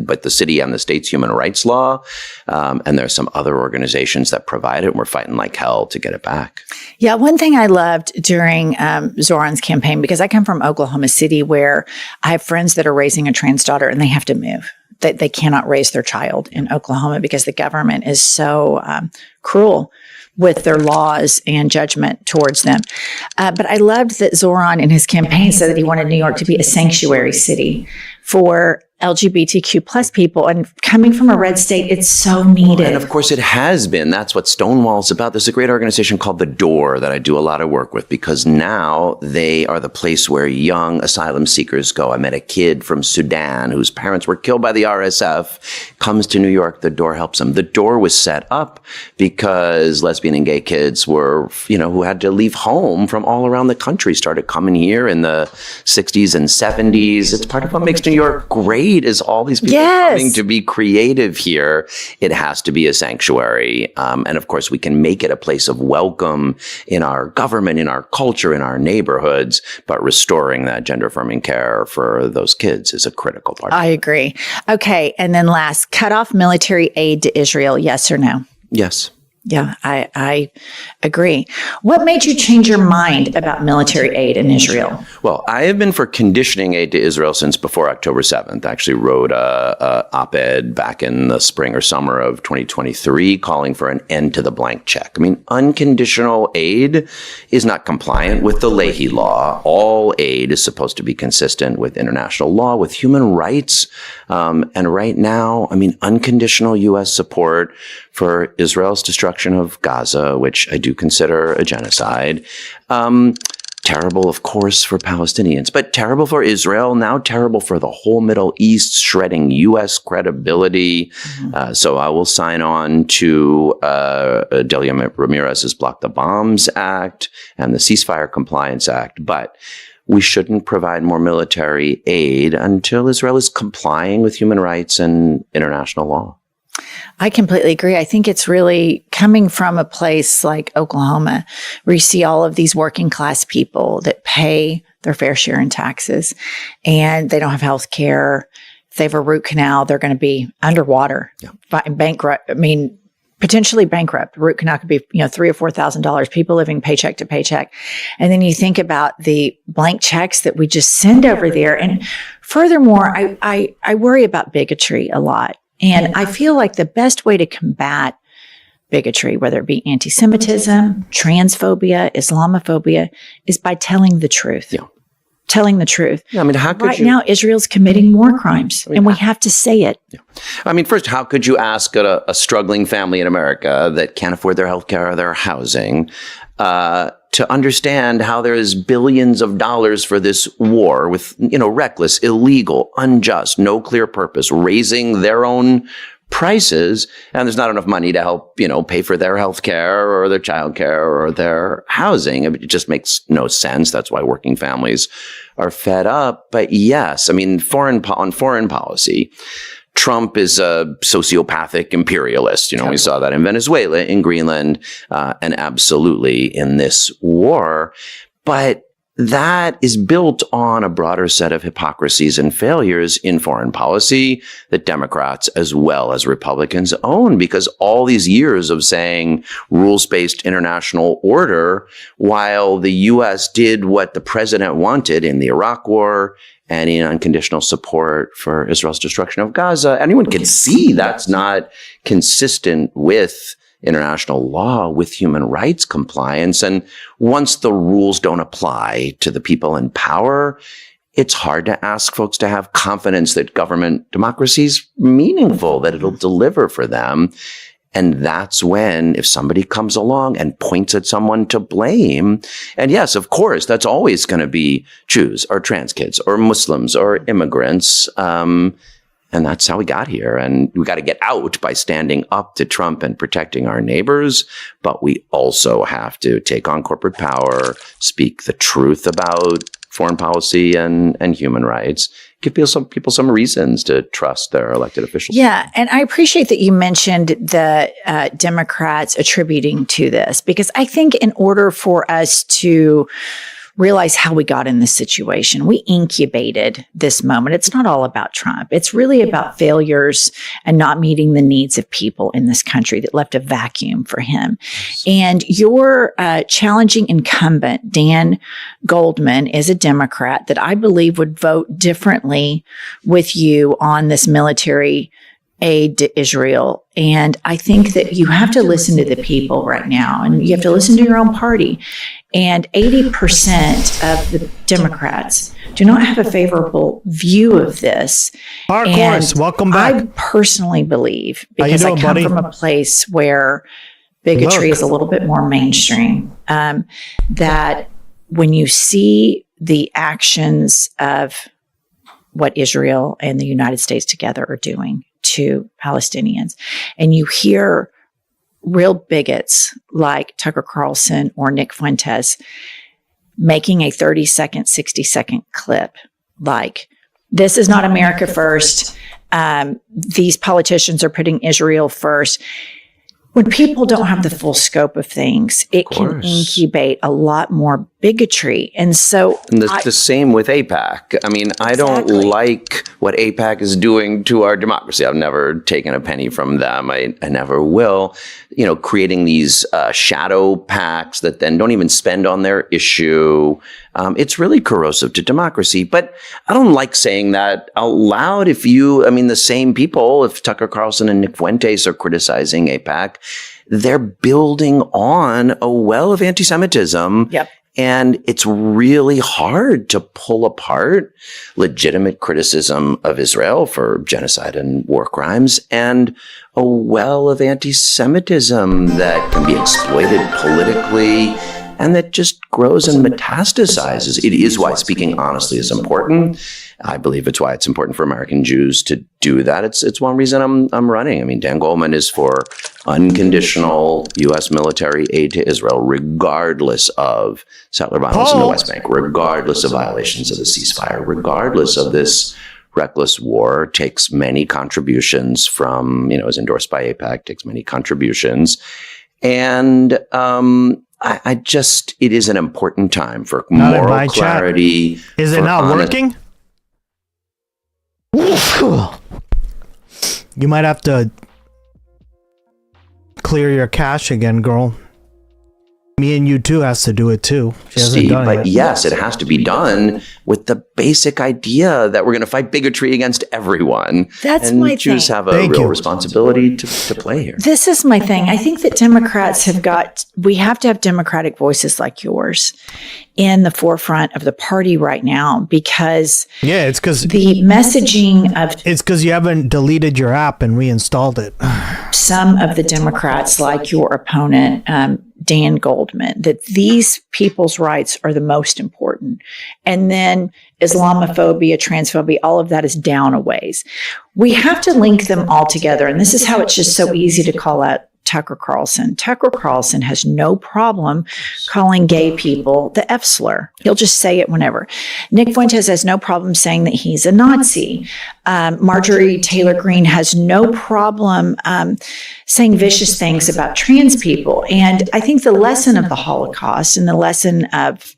but the city and the state's human rights law. And there's some other organizations that provide it, and we're fighting like hell to get it back. Yeah, one thing I loved during Zoran's campaign, because I come from Oklahoma City, where I have friends that are raising a trans daughter and they have to move. They cannot raise their child in Oklahoma because the government is so cruel with their laws and judgment towards them. But I loved that Zoran in his campaign said that he wanted New York to be a sanctuary city for LGBTQ plus people. And coming from a red state, it's so needed. And of course it has been. That's what Stonewall's about. There's a great organization called The Door that I do a lot of work with because now they are the place where young asylum seekers go. I met a kid from Sudan whose parents were killed by the RSF, comes to New York. The Door helps him. The Door was set up because lesbian and gay kids were, who had to leave home from all around the country, started coming here in the 60s and 70s. It's part of what makes New York great. Is all these people coming to be creative here. It has to be a sanctuary. And of course, we can make it a place of welcome in our government, in our culture, in our neighborhoods. But restoring that gender-affirming care for those kids is a critical part. I agree. Okay. And then last, cut off military aid to Israel. Yes or no? Yes. Yeah, I agree. What made you change your mind about military aid in Israel? Well, I have been for conditioning aid to Israel since before October 7th. I actually wrote a op-ed back in the spring or summer of 2023 calling for an end to the blank check. I mean, unconditional aid is not compliant with the Leahy law. All aid is supposed to be consistent with international law, with human rights. And right now, unconditional U.S. support for Israel's destruction of Gaza, which I do consider a genocide. Terrible, of course, for Palestinians, but terrible for Israel, now terrible for the whole Middle East, shredding U.S. credibility. So I will sign on to Delia Ramirez's Block the Bombs Act and the Ceasefire Compliance Act, but we shouldn't provide more military aid until Israel is complying with human rights and international law. I completely agree. I think it's really coming from a place like Oklahoma, where you see all of these working class people that pay their fair share in taxes and they don't have health care. If they have a root canal, they're going to be underwater, bankrupt. Potentially bankrupt. Root canal could be, $3,000 or $4,000, people living paycheck to paycheck. And then you think about the blank checks that we just send over there. And furthermore, I worry about bigotry a lot. And I feel like the best way to combat bigotry, whether it be anti-Semitism, transphobia, Islamophobia, is by telling the truth. Yeah. Telling the truth. Yeah, how could you? Right now, Israel's committing more crimes, and we have to say it. Yeah. First, how could you ask a struggling family in America that can't afford their health care or their housing to understand how there is billions of dollars for this war with, reckless, illegal, unjust, no clear purpose, raising their own prices, and there's not enough money to help, pay for their health care or their child care or their housing. It just makes no sense. That's why working families are fed up. But yes, on foreign policy, Trump is a sociopathic imperialist. We saw that in Venezuela, in Greenland, and absolutely in this war. But that is built on a broader set of hypocrisies and failures in foreign policy that Democrats as well as Republicans own, because all these years of saying rules-based international order, while the U.S. did what the president wanted in the Iraq War and in unconditional support for Israel's destruction of Gaza, anyone can see that's not consistent with international law with human rights compliance. And once the rules don't apply to the people in power, it's hard to ask folks to have confidence that government democracy is meaningful, that it'll deliver for them. And that's when, if somebody comes along and points at someone to blame, and yes, of course, that's always going to be Jews or trans kids or Muslims or immigrants. And that's how we got here. And we got to get out by standing up to Trump and protecting our neighbors. But we also have to take on corporate power, speak the truth about foreign policy and human rights, give people some reasons to trust their elected officials. Yeah, and I appreciate that you mentioned the Democrats attributing to this, because I think in order for us to realize how we got in this situation, we incubated this moment. It's not all about Trump. It's really about failures and not meeting the needs of people in this country that left a vacuum for him. And your challenging incumbent, Dan Goldman, is a Democrat that I believe would vote differently with you on this military aid to Israel. And I think that you have to listen to the people right now, and you have to listen to your own party. And 80% of the Democrats do not have a favorable view of this. Of course, welcome back. I personally believe, because I come from a place where bigotry is a little bit more mainstream, that when you see the actions of what Israel and the United States together are doing to Palestinians, and you hear real bigots like Tucker Carlson or Nick Fuentes making a 30-second, 60-second clip like, this is not America first. These politicians are putting Israel first. When people don't have the full scope of things, it can incubate a lot more bigotry. And so the same with AIPAC. I mean, I don't like what AIPAC is doing to our democracy. I've never taken a penny from them. I never will. You know, creating these shadow PACs that then don't even spend on their issue. It's really corrosive to democracy. But I don't like saying that out loud. The same people, if Tucker Carlson and Nick Fuentes are criticizing AIPAC, they're building on a well of anti-Semitism. Yep. And it's really hard to pull apart legitimate criticism of Israel for genocide and war crimes and a well of anti-Semitism that can be exploited politically and that just grows and metastasizes. It is why speaking honestly is important. I believe it's why it's important for American Jews to do that. It's one reason I'm running. I mean, Dan Goldman is for unconditional U.S. military aid to Israel, regardless of settler violence in the West Bank, regardless of violations of the ceasefire, regardless of this reckless war. Takes many contributions from, is endorsed by AIPAC, takes many contributions. And it is an important time for moral clarity. Is it not working? You might have to clear your cache again, girl. Me and you too has to do it too. Yes, it has to be done with the basic idea that we're going to fight bigotry against everyone. That's my Jews thing. have a real responsibility to play here. This is my thing. I think that Democrats we have to have democratic voices like yours in the forefront of the party right now, because it's because the messaging of it's because you haven't deleted your app and reinstalled it. Some of the Democrats, like your opponent, Dan Goldman, that these people's rights are the most important. And then Islamophobia, transphobia, all of that is down a ways. We have to link them all together. And this is how it's just so easy to call out Tucker Carlson. Tucker Carlson has no problem calling gay people the F slur. He'll just say it whenever. Nick Fuentes has no problem saying that he's a Nazi. Marjorie Taylor Greene has no problem saying vicious things about trans people. And I think the lesson of the Holocaust and the lesson of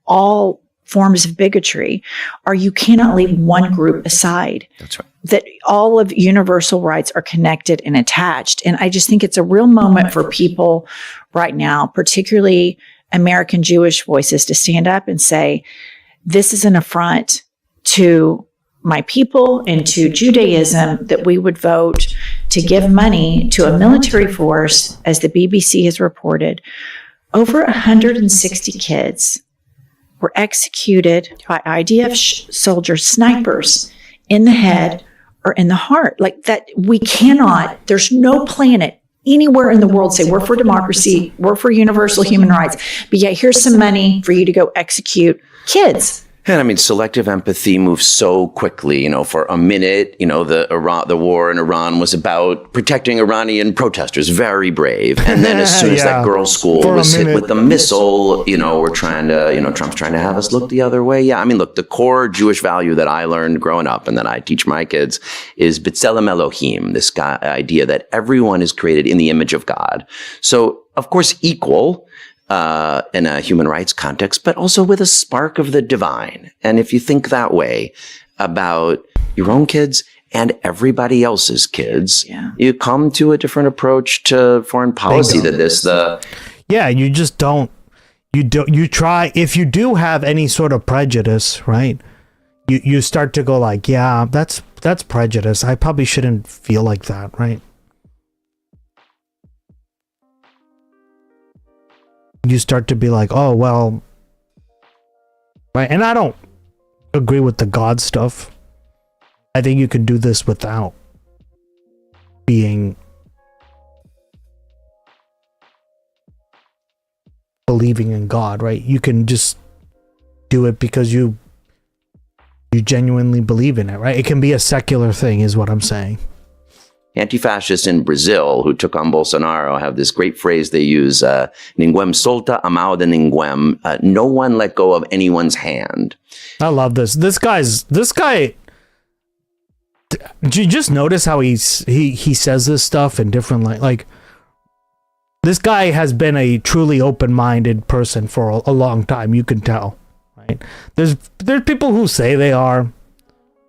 all forms of bigotry are you cannot leave one group aside. That's right. That all of universal rights are connected and attached. And I just think it's a real moment for people right now, particularly American Jewish voices, to stand up and say, this is an affront to my people and to Judaism, that we would vote to give money to a military force, as the BBC has reported, over 160 kids were executed by IDF soldiers, snipers, in the head or in the heart. Like that, we cannot, there's no planet anywhere in the world say we're for democracy, we're for universal human rights, but yet here's some money for you to go execute kids. And I mean, selective empathy moves so quickly. For a minute, the war in Iran was about protecting Iranian protesters, very brave. And then as soon as that girls' school was hit with a missile, we're trying to, Trump's trying to have us look the other way. Yeah, I mean, look, the core Jewish value that I learned growing up and that I teach my kids is B'Tselem Elohim, this idea that everyone is created in the image of God. So, of course, equal. In a human rights context, but also with a spark of the divine. And if you think that way about your own kids and everybody else's kids, you come to a different approach to foreign policy than this. You just don't. You try, if you do have any sort of prejudice, right? You start to go like, yeah, that's prejudice. I probably shouldn't feel like that, right? You start to be like, oh, well, right? And I don't agree with the God stuff. I think you can do this without believing in God, right? You can just do it because you genuinely believe in it, right? It can be a secular thing, is what I'm saying. Anti-fascists in Brazil who took on Bolsonaro have this great phrase they use, ninguém solta a mão de ninguém. No one let go of anyone's hand. I love this. This guy, did you just notice how he says this stuff in different, like, this guy has been a truly open-minded person for a long time. You can tell, right? There's people who say they are,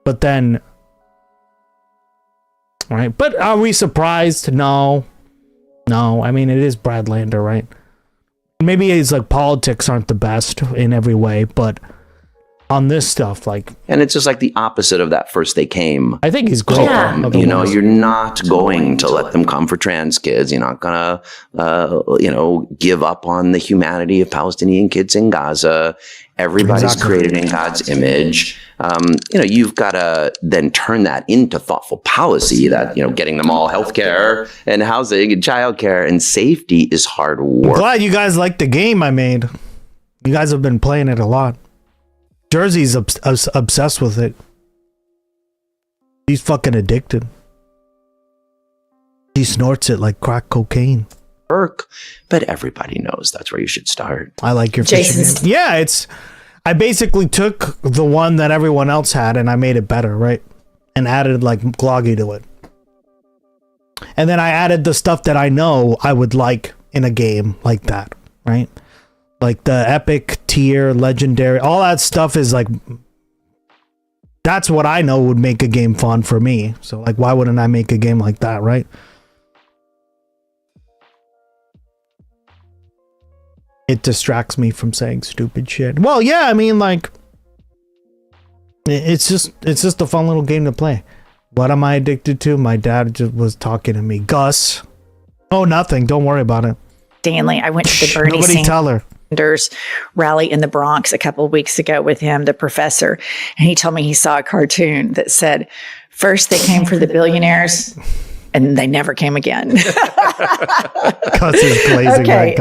but then, right? But are we surprised? No. I mean, it is Brad Lander, right? Maybe his politics aren't the best in every way, but on this stuff, and it's just like the opposite of that first they came. I think he's great. You're not going to let them come for trans kids. You're not gonna, give up on the humanity of Palestinian kids in Gaza. Everybody's created in God's image. You've got to then turn that into thoughtful policy that, getting them all healthcare and housing and childcare and safety is hard work. I'm glad you guys like the game I made. You guys have been playing it a lot. Jersey's obsessed with it. He's fucking addicted. He snorts it like crack cocaine. But everybody knows that's where you should start. I like your fishing. Yeah, I basically took the one that everyone else had and I made it better, right? And added Gloggy to it. And then I added the stuff that I know I would like in a game like that, right? Like the epic, tier, legendary, all that stuff is that's what I know would make a game fun for me. So why wouldn't I make a game like that, right? It distracts me from saying stupid shit. Well, yeah, I mean, it's just a fun little game to play. What am I addicted to? My dad just was talking to me. Gus. Oh, nothing. Don't worry about it. Stanley, I went to the Bernie Nobody tell her. Sanders rally in the Bronx a couple of weeks ago with him, the professor, and he told me he saw a cartoon that said, first they came for the billionaires, and they never came again. Gus is blazing. Okay,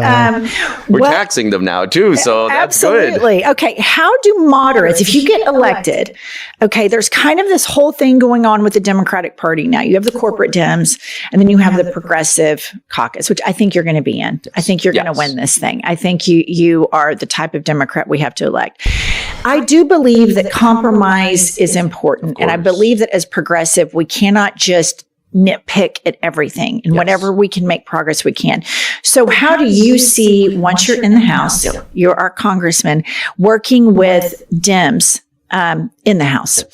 we're taxing them now too, so that's absolutely. Good. Okay, how do moderates, if you get elected, okay, there's kind of this whole thing going on with the Democratic Party now. You have the corporate Dems, and then you have the progressive caucus, which I think you're going to be in. I think you're going to win this thing. I think you are the type of Democrat we have to elect. I do believe that compromise is important, and I believe that as progressive, we cannot just nitpick at everything, and whenever we can make progress, we can. So how do you see, once you're in the House, you're our congressman, working with Dems in the House?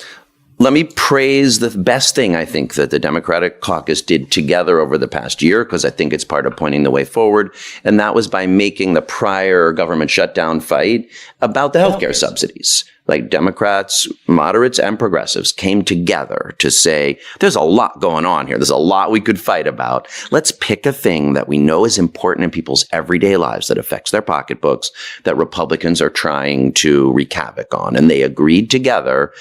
let me praise the best thing I think that the Democratic caucus did together over the past year, because I think it's part of pointing the way forward. And that was by making the prior government shutdown fight about the healthcare subsidies. Like Democrats, moderates, and progressives came together to say, there's a lot going on here. There's a lot we could fight about. Let's pick a thing that we know is important in people's everyday lives, that affects their pocketbooks, that Republicans are trying to wreak havoc on. And they agreed together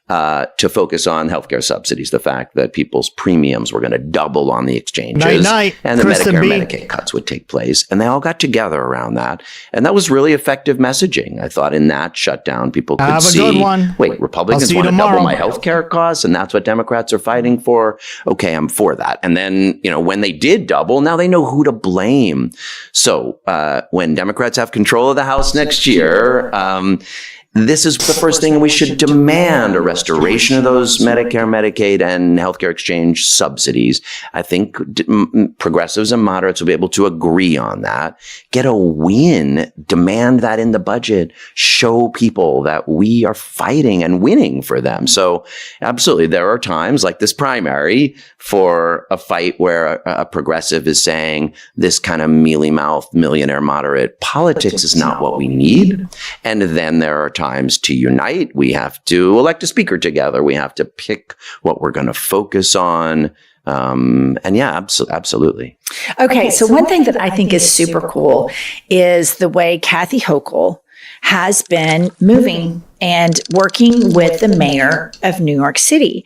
to focus on healthcare subsidies, the fact that people's premiums were going to double on the exchanges, and the Medicare and Medicaid cuts would take place. And they all got together around that. And that was really effective messaging. I thought in that shutdown, people could see, wait, Republicans want to double my healthcare costs, and that's what Democrats are fighting for? Okay, I'm for that. And then, when they did double, now they know who to blame. So when Democrats have control of the House next year, this is the first thing we should demand: a restoration of those Medicare, Medicaid, and healthcare exchange subsidies. I think progressives and moderates will be able to agree on that. Get a win, demand that in the budget, show people that we are fighting and winning for them. So absolutely, there are times like this primary for a fight where a progressive is saying this kind of mealy-mouthed millionaire moderate politics is not what we need. And then there are times to unite. We have to elect a speaker together. We have to pick what we're going to focus on. And yeah, absolutely. Okay, so one thing that I think is super cool is the way Kathy Hochul has been moving and working with the mayor of New York City.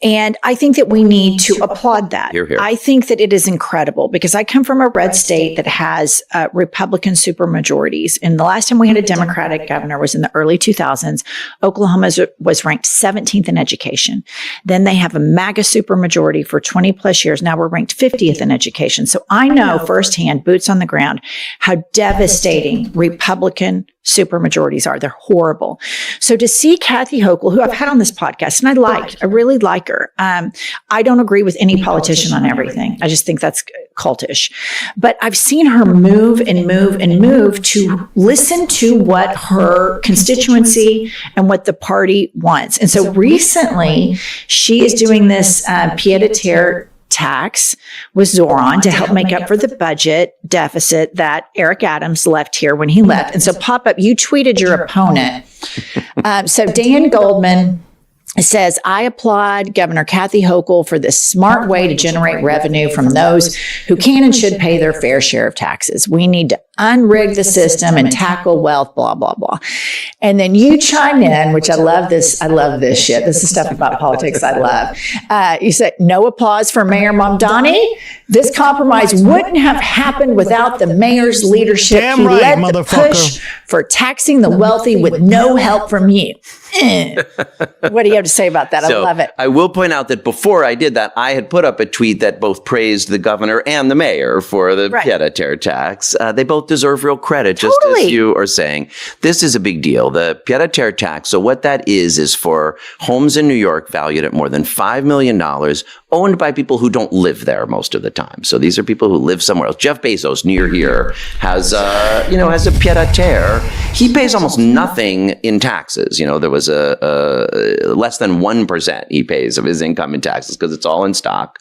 And I think that we need to applaud that. Hear, hear. I think that it is incredible because I come from a red state that has Republican supermajorities. And the last time we had a Democratic governor was in the early 2000s. Oklahoma was ranked 17th in education. Then they have a MAGA supermajority for 20 plus years. Now we're ranked 50th in education. So I know firsthand, boots on the ground, how devastating Republican supermajorities are. They're horrible. So to see Kathy Hochul, who I've had on this podcast, and I really like her. I don't agree with any politician on everything. I just think that's cultish. But I've seen her move and move and move to listen to what her constituency and what the party wants. And so recently, she is doing this pied-à-terre tax with Zoran to help make up for the budget deficit that Eric Adams left here when he left. And so Pop-Up, you tweeted your opponent. So Dan Goldman says, I applaud Governor Kathy Hochul for this smart way to generate revenue from those who can and should pay their fair share of taxes. We need to unrig the system and tackle wealth, blah, blah, blah. And then you chime in, which I love this. I love this shit. This is stuff about politics I love. You said, no applause for Mayor Mamdani. This compromise wouldn't have happened without the mayor's leadership. Damn he right, led the push for taxing the wealthy with no help from you. What do you have to say about that? I love it. I will point out that before I did that, I had put up a tweet that both praised the governor and the mayor for the pied-à-terre tax. They both deserve real credit, just as you are saying. This is a big deal. The pied-à-terre tax, so what that is for homes in New York valued at more than $5 million, owned by people who don't live there most of the time. So these are people who live somewhere else. Jeff Bezos, near here, has a pied-à-terre. He pays almost nothing in taxes. There was a less than 1% he pays of his income in taxes because it's all in stock.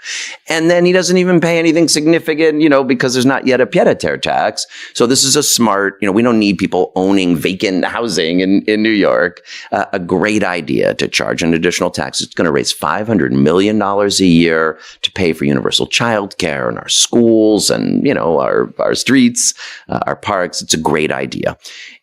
And then he doesn't even pay anything significant, because there's not yet a pied-à-terre tax. So this is a smart, we don't need people owning vacant housing in New York. A great idea to charge an additional tax. It's going to raise $500 million a year to pay for universal child care in our schools and, our streets, our parks. It's a great idea.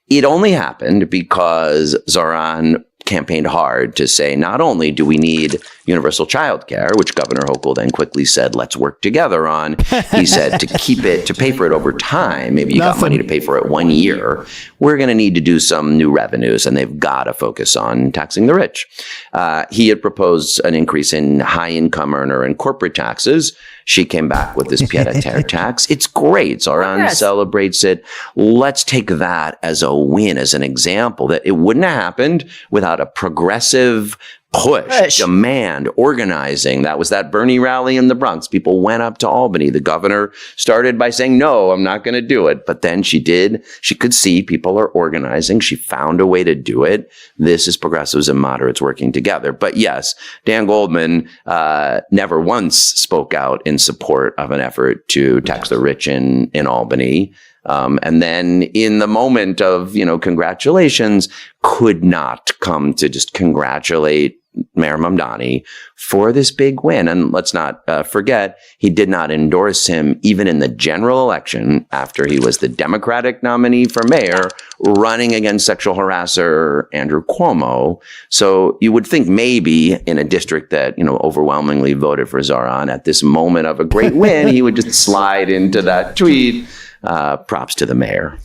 It only happened because Zoran campaigned hard to say, not only do we need universal child care, which Governor Hochul then quickly said, let's work together on. He said to pay for it over time, maybe you got money to pay for it 1 year, we're going to need to do some new revenues, and they've got to focus on taxing the rich. He had proposed an increase in high income earner and corporate taxes. She came back with this pied-à-terre tax. It's great. Zoran celebrates it. Let's take that as a win, as an example that it wouldn't have happened without a progressive push, demand, organizing. That was that Bernie rally in the Bronx. People went up to Albany. The governor started by saying, no, I'm not going to do it. But then she did. She could see people are organizing. She found a way to do it. This is progressives and moderates working together. But yes, Dan Goldman never once spoke out in support of an effort to tax the rich in Albany. And then in the moment of, congratulations, could not come to just congratulate Mayor Mamdani for this big win. And let's not forget, he did not endorse him even in the general election after he was the Democratic nominee for mayor running against sexual harasser Andrew Cuomo. So you would think maybe in a district that, overwhelmingly voted for Zoran at this moment of a great win, he would just slide into that tweet. Props to the mayor.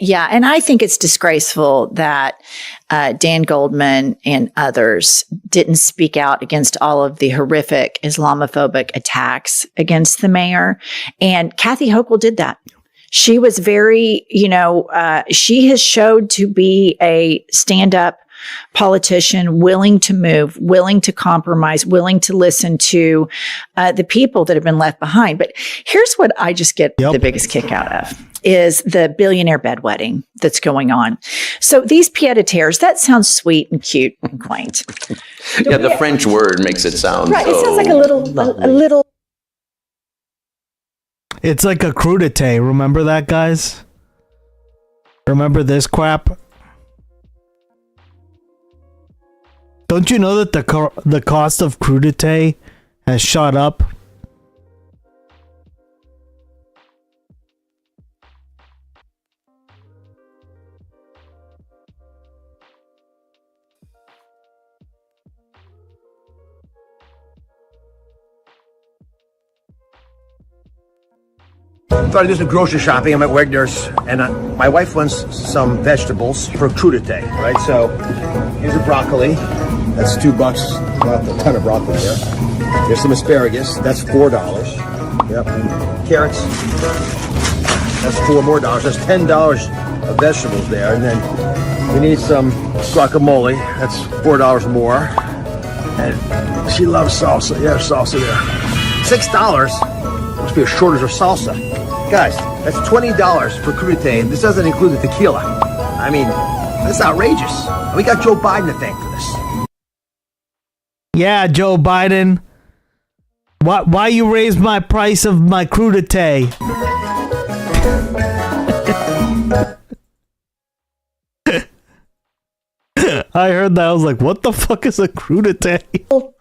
Yeah. And I think it's disgraceful that Dan Goldman and others didn't speak out against all of the horrific Islamophobic attacks against the mayor. And Kathy Hochul did that. She was very, she has showed to be a stand-up politician, willing to move, willing to compromise, willing to listen to the people that have been left behind. But here's what I just get the biggest kick out of is the billionaire bedwetting that's going on. So these pied-a-terres, that sounds sweet and cute and quaint. Yeah, the French word makes it sound right. So it sounds like a little. It's like a crudité. Remember that, guys? Remember this crap? Don't you know that the cost of crudité has shot up? Thought I'd do some grocery shopping. I'm at Wegner's, and my wife wants some vegetables for crudité, right? So here's a broccoli. That's $2. Not a ton of broccoli there. There's some asparagus. That's $4. Yep. And carrots. That's $4 more. That's $10 of vegetables there. And then we need some guacamole. That's $4 more. And she loves salsa. Yeah, salsa there. $6. Must be a shortage of salsa. Guys, that's $20 for crudité, and this doesn't include the tequila. I mean, that's outrageous. We got Joe Biden to thank for this. Yeah, Joe Biden. Why you raise my price of my crudité? I heard that. I was like, what the fuck is a crudité?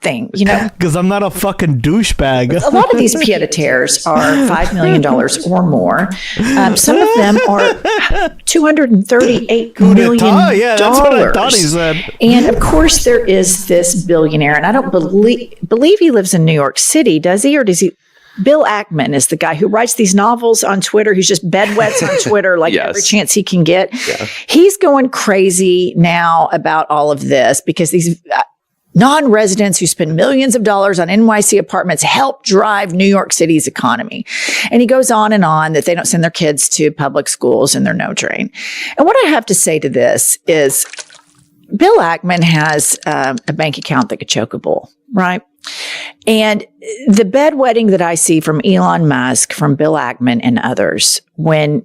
Thing, Because I'm not a fucking douchebag. A lot of these pied-a-terres are $5 million or more. Some of them are $238 million. Yeah, that's what I thought he said. And of course, there is this billionaire, and I don't believe he lives in New York City, does he? Or does he? Bill Ackman is the guy who writes these novels on Twitter. He's just bedwets on Twitter like Yes. every chance he can get. Yeah. He's going crazy now about all of this because these non-residents who spend millions of dollars on NYC apartments help drive New York City's economy. And he goes on and on that they don't send their kids to public schools and they're no drain. And what I have to say to this is Bill Ackman has a bank account that could choke a bull, right? And the bedwetting that I see from Elon Musk, from Bill Ackman and others, when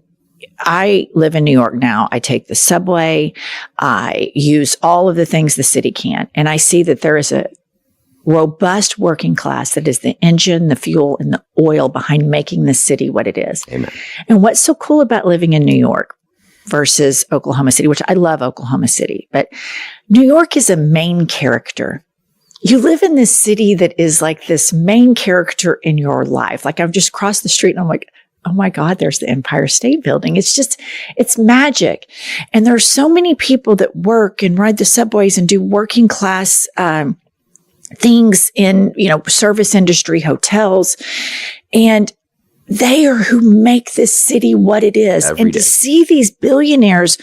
I live in New York now, I take the subway, I use all of the things the city can, and I see that there is a robust working class that is the engine, the fuel, and the oil behind making this city what it is. Amen. And what's so cool about living in New York versus Oklahoma City, which I love Oklahoma City, but New York is a main character. You live in this city that is like this main character in your life. Like I've just crossed the street and I'm like, oh my God, there's the Empire State Building. It's magic. And there are so many people that work and ride the subways and do working class things in, service industry, hotels. And they are who make this city what it is. Every and day. to see these billionaires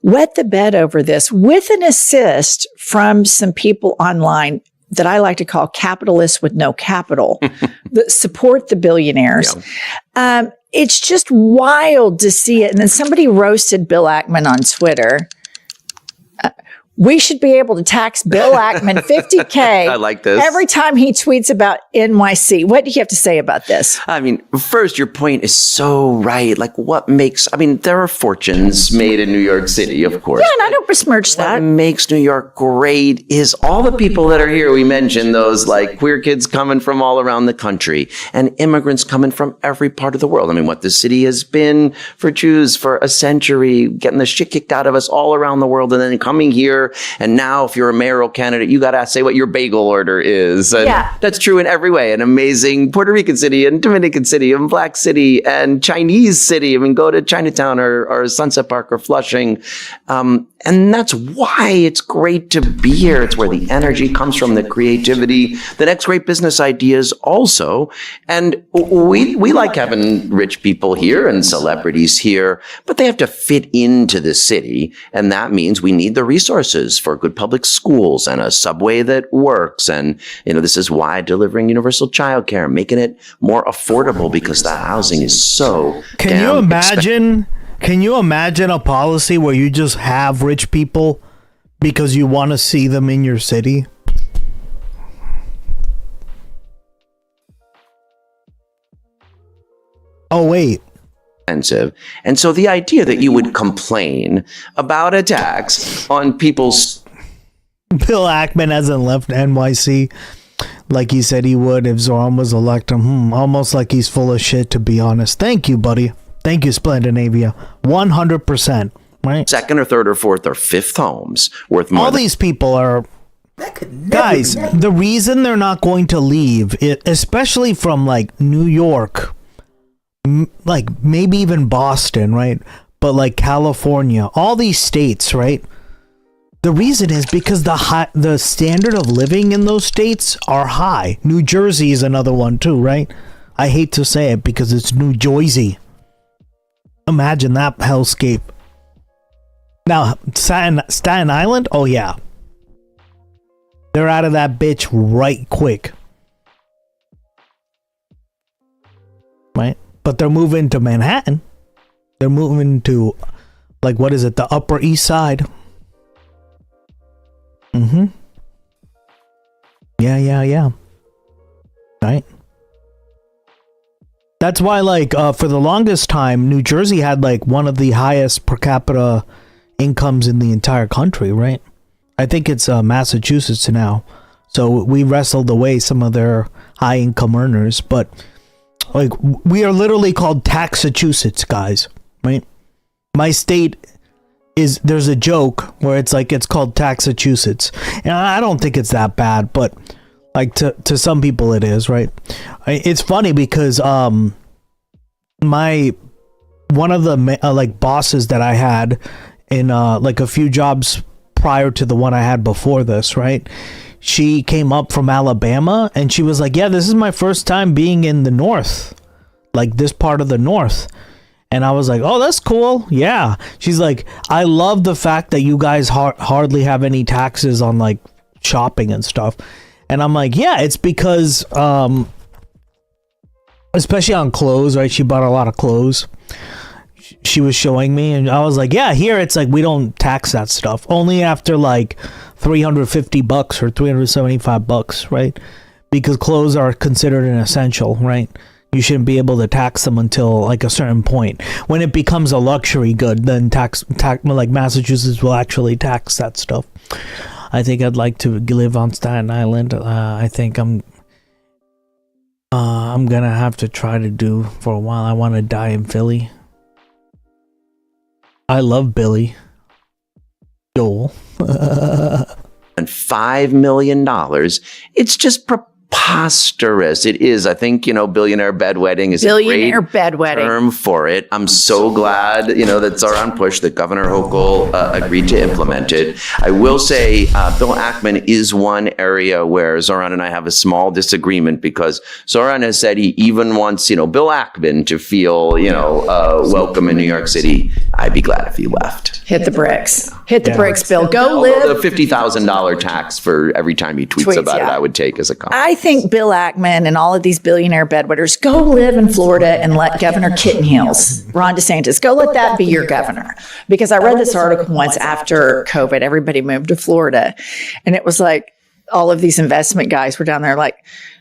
wet the bed over this with an assist from some people online that I like to call capitalists with no capital that support the billionaires. Yeah. It's just wild to see it. And then somebody roasted Bill Ackman on Twitter. We should be able to tax Bill Ackman $50K I like this. every time he tweets about NYC. What do you have to say about this? I mean, first, your point is so right. Like, there are fortunes made in New York City, of course. Yeah, and I don't besmirch that. What makes New York great is all the people that are here. We mentioned those like queer kids coming from all around the country and immigrants coming from every part of the world. I mean, what the city has been for Jews for a century, getting the shit kicked out of us all around the world, and then coming here. And now if you're a mayoral candidate, you got to say what your bagel order is. And that's true in every way. An amazing Puerto Rican city and Dominican city and Black city and Chinese city. I mean, go to Chinatown or Sunset Park or Flushing. And that's why it's great to be here. It's where the energy comes from, the creativity, the next great business ideas also. And we like having rich people here and celebrities here, but they have to fit into the city. And that means we need the resources for good public schools and a subway that works. And, this is why delivering universal childcare, making it more affordable because the housing is so Can you imagine a policy where you just have rich people because you want to see them in your city? Oh, wait. Expensive. And so the idea that you would complain about a tax on people's... Bill Ackman hasn't left NYC like he said he would if Zoran was elected. Almost like he's full of shit, to be honest. Thank you, buddy. Thank you, Splendinavia. 100%. Right? Second or third or fourth or fifth homes worth more. All these people are... Guys, the reason they're not going to leave, especially from like New York, like maybe even Boston, right? But like California, all these states, right? The reason is because the standard of living in those states are high. New Jersey is another one too, right? I hate to say it because it's New Jersey. Imagine that hellscape. Now, Staten Island? Oh, yeah. They're out of that bitch right quick. Right? But they're moving to Manhattan. They're moving to, like, what is it? The Upper East Side. Yeah. Right? That's why, like, for the longest time, New Jersey had, like, one of the highest per capita incomes in the entire country, right? I think it's Massachusetts now. So we wrestled away some of their high-income earners. But, like, we are literally called Taxachusetts, guys, right? My state is... There's a joke where it's, like, it's called Taxachusetts. And I don't think it's that bad, but... Like to some people it is, right? It's funny because one of the like bosses that I had in like a few jobs prior to the one I had before this, right? She came up from Alabama and she was like, "Yeah, this is my first time being in the North, like this part of the North." And I was like, "Oh, that's cool." Yeah. She's like, "I love the fact that you guys hardly have any taxes on like shopping and stuff." And I'm like, yeah, it's because, especially on clothes, right? She bought a lot of clothes. She was showing me, and I was like, yeah, here it's like we don't tax that stuff. Only after like $350 or $375, right? Because clothes are considered an essential, right? You shouldn't be able to tax them until like a certain point. When it becomes a luxury good, then tax like Massachusetts will actually tax that stuff. I think I'd like to live on Staten Island. I think I'm gonna have to try to do for a while. I want to die in Philly. I love Billy Joel. And $5 million. It's just preposterous. It is. I think, billionaire bedwetting is a great term for it. I'm so glad, that Zoran pushed, that Governor Hochul agreed to implement it. I will say Bill Ackman is one area where Zoran and I have a small disagreement because Zoran has said he even wants, Bill Ackman to feel, welcome in New York City. I'd be glad if he left. Hit the bricks. Hit the bricks, Bill. Go live. The $50,000 tax for every time he tweets about it, I would take as a compliment. think Bill Ackman and all of these billionaire bedwetters go live in Florida and let Governor Kitten Heels, Ron DeSantis, go let that be your governor. Because I read this article once after COVID, everybody moved to Florida. And it was like all of these investment guys were down there like,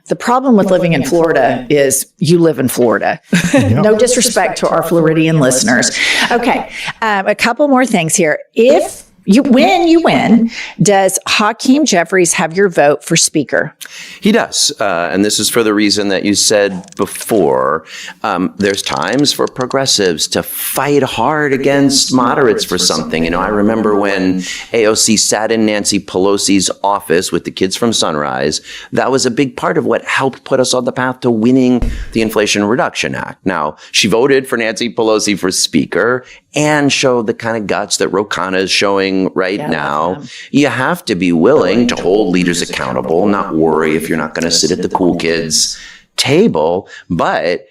the problem with living in Florida is you live in Florida. No disrespect to our Floridian listeners. Okay, a couple more things here. If you win, does Hakeem Jeffries have your vote for Speaker? He does. And this is for the reason that you said before. There's times for progressives to fight hard against moderates for something. You know, I remember when AOC sat in Nancy Pelosi's office with the kids from Sunrise. That was a big part of what helped put us on the path to winning the Inflation Reduction Act. Now, she voted for Nancy Pelosi for Speaker and showed the kind of guts that Ro Khanna is showing right now. You have to be willing to hold leaders accountable, not worry if you're not going to sit at the cool kids table. But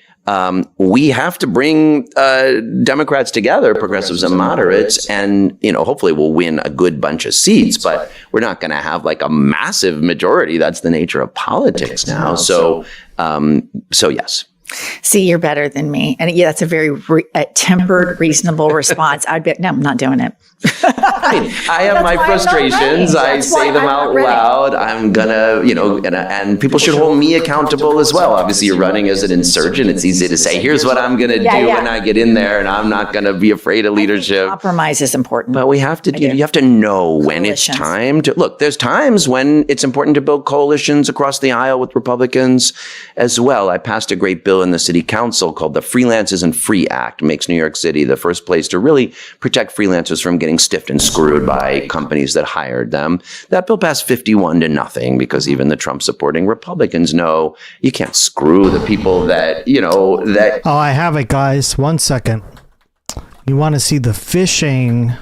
we have to bring Democrats together, progressives and moderates, and, you know, hopefully we'll win a good bunch of seats, but we're not going to have like a massive majority. That's the nature of politics now. So yes. See, you're better than me. And yeah, that's a very tempered, reasonable response. I'd be, no, I'm not doing it. I have my frustrations. I say them out loud. I'm gonna, you know, and people should hold me accountable as well. Obviously, you're running as an insurgent. It's easy to say, here's what I'm gonna do when I get in there, and I'm not gonna be afraid of leadership. Compromise is important. But we have to, you have to know when it's time to, look, there's times when it's important to build coalitions across the aisle with Republicans as well. I passed a great bill in the city council called the Freelance Isn't Free Act. It makes New York City the first place to really protect freelancers from getting stiffed and screwed by companies that hired them. That bill passed 51-0 because even the Trump supporting Republicans know you can't screw the people that, you know, that. Oh, I have it, guys. 1 second. You want to see the phishing?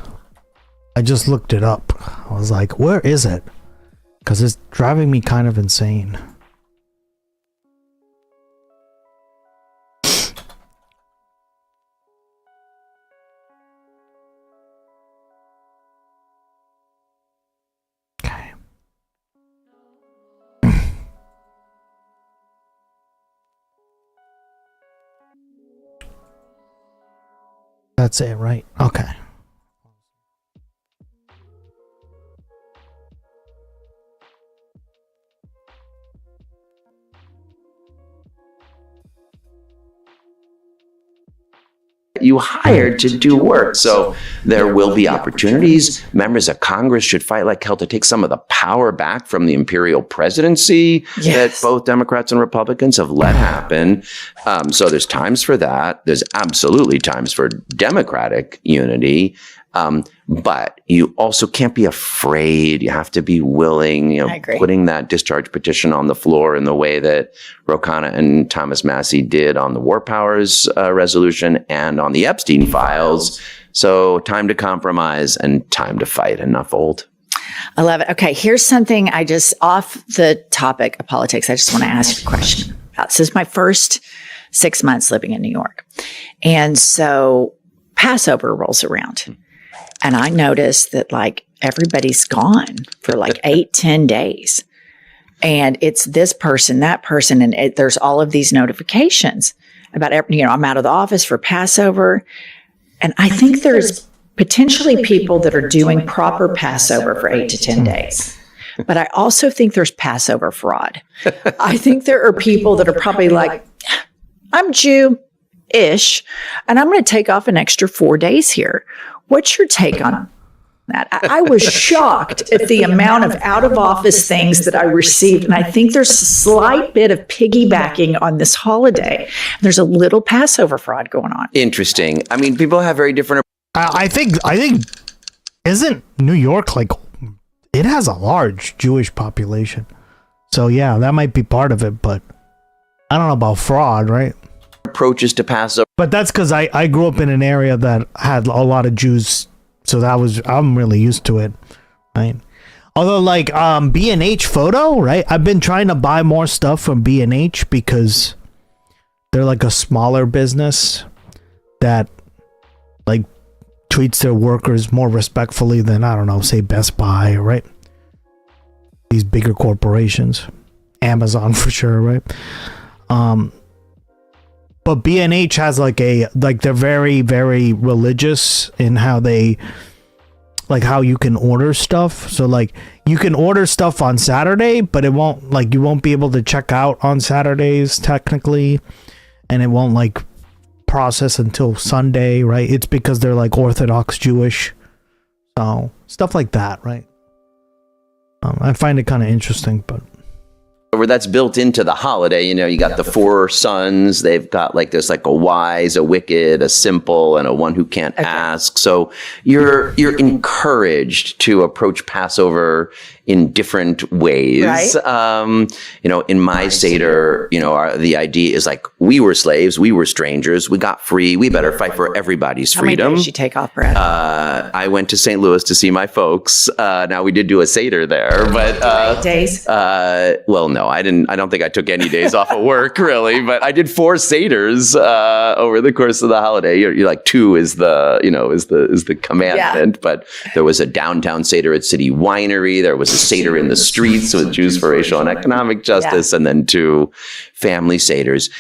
I just looked it up. I was like, where is it? Because it's driving me kind of insane. That's it, right? Okay. You hired to do work. So there will be opportunities. Members of Congress should fight like hell to take some of the power back from the imperial presidency that both Democrats and Republicans have let happen. So there's times for that. There's absolutely times for Democratic unity. But you also can't be afraid. You have to be willing, you know, putting that discharge petition on the floor in the way that Ro Khanna and Thomas Massie did on the War Powers resolution and on the Epstein files. So time to compromise and time to fight. Enough old. I love it. Okay, here's something I just, off the topic of politics, I just want to ask you a question about. This is my first 6 months living in New York. And so Passover rolls around. And I noticed that like everybody's gone for like 8-10 days. And it's this person, that person. And there's all of these notifications about, you know, I'm out of the office for Passover. And I think there's potentially people that are doing proper Passover for 8 to 10 days. But I also think there's Passover fraud. I think there are people that are probably like, I'm Jew-ish, and I'm going to take off an extra 4 days here. What's your take on that? I was shocked at the amount of out-of-office things that I received, and I think there's a slight bit of piggybacking on this holiday. There's a little Passover fraud going on. Interesting. I mean, people have very different. I think, isn't New York like, it has a large Jewish population. So yeah, that might be part of it, but I don't know about fraud, right? Approaches to Passover. But that's because I grew up in an area that had a lot of Jews, so I'm really used to it, right? Although like B&H Photo, right? I've been trying to buy more stuff from B&H because they're like a smaller business that like treats their workers more respectfully than, I don't know, say Best Buy, right? These bigger corporations. Amazon for sure, right? But B&H has they're very, very religious in how they, how you can order stuff. So you can order stuff on Saturday, but it won't, you won't be able to check out on Saturdays technically, and it won't process until Sunday, right? It's because they're Orthodox Jewish. So stuff like that, right? I find it kind of interesting, but where that's built into the holiday. You got the 4 sons. They've got there's a wise, a wicked, a simple, and a one who can't ask. So you're encouraged to approach Passover in different ways. Right. In my Seder, the idea is we were slaves, we were strangers, we got free, we better fight for everybody's freedom. How many days you take off, Brad? I went to St. Louis to see my folks. Now we did do a Seder there, but 8 days. Well, no, I didn't. I don't think I took any days off of work really, but I did 4 Seders over the course of the holiday. You're 2 is the is the commandment, but there was a downtown Seder at City Winery. There was a Seder in the streets with Jews for Racial and Economic Justice, and then 2 family Seders.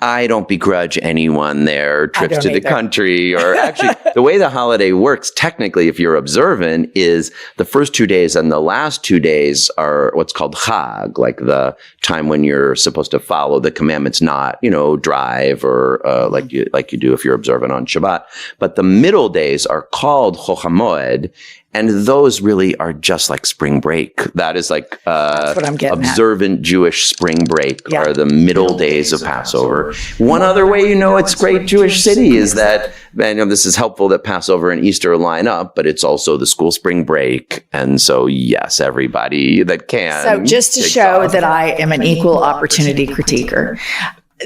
I don't begrudge anyone their trips to the country, or actually the way the holiday works technically, if you're observant, is the first 2 days and the last 2 days are what's called Chag, the time when you're supposed to follow the commandments, not, drive or like you do if you're observant on Shabbat. But the middle days are called Chol HaMoed, and those really are just like spring break. That is that's what I'm getting observant at. Jewish spring break are the middle days of Passover. One other way it's great Jewish city is that, and this is helpful that Passover and Easter line up, but it's also the school spring break. And so, yes, everybody that can. So just to show that I am an equal opportunity critiquer,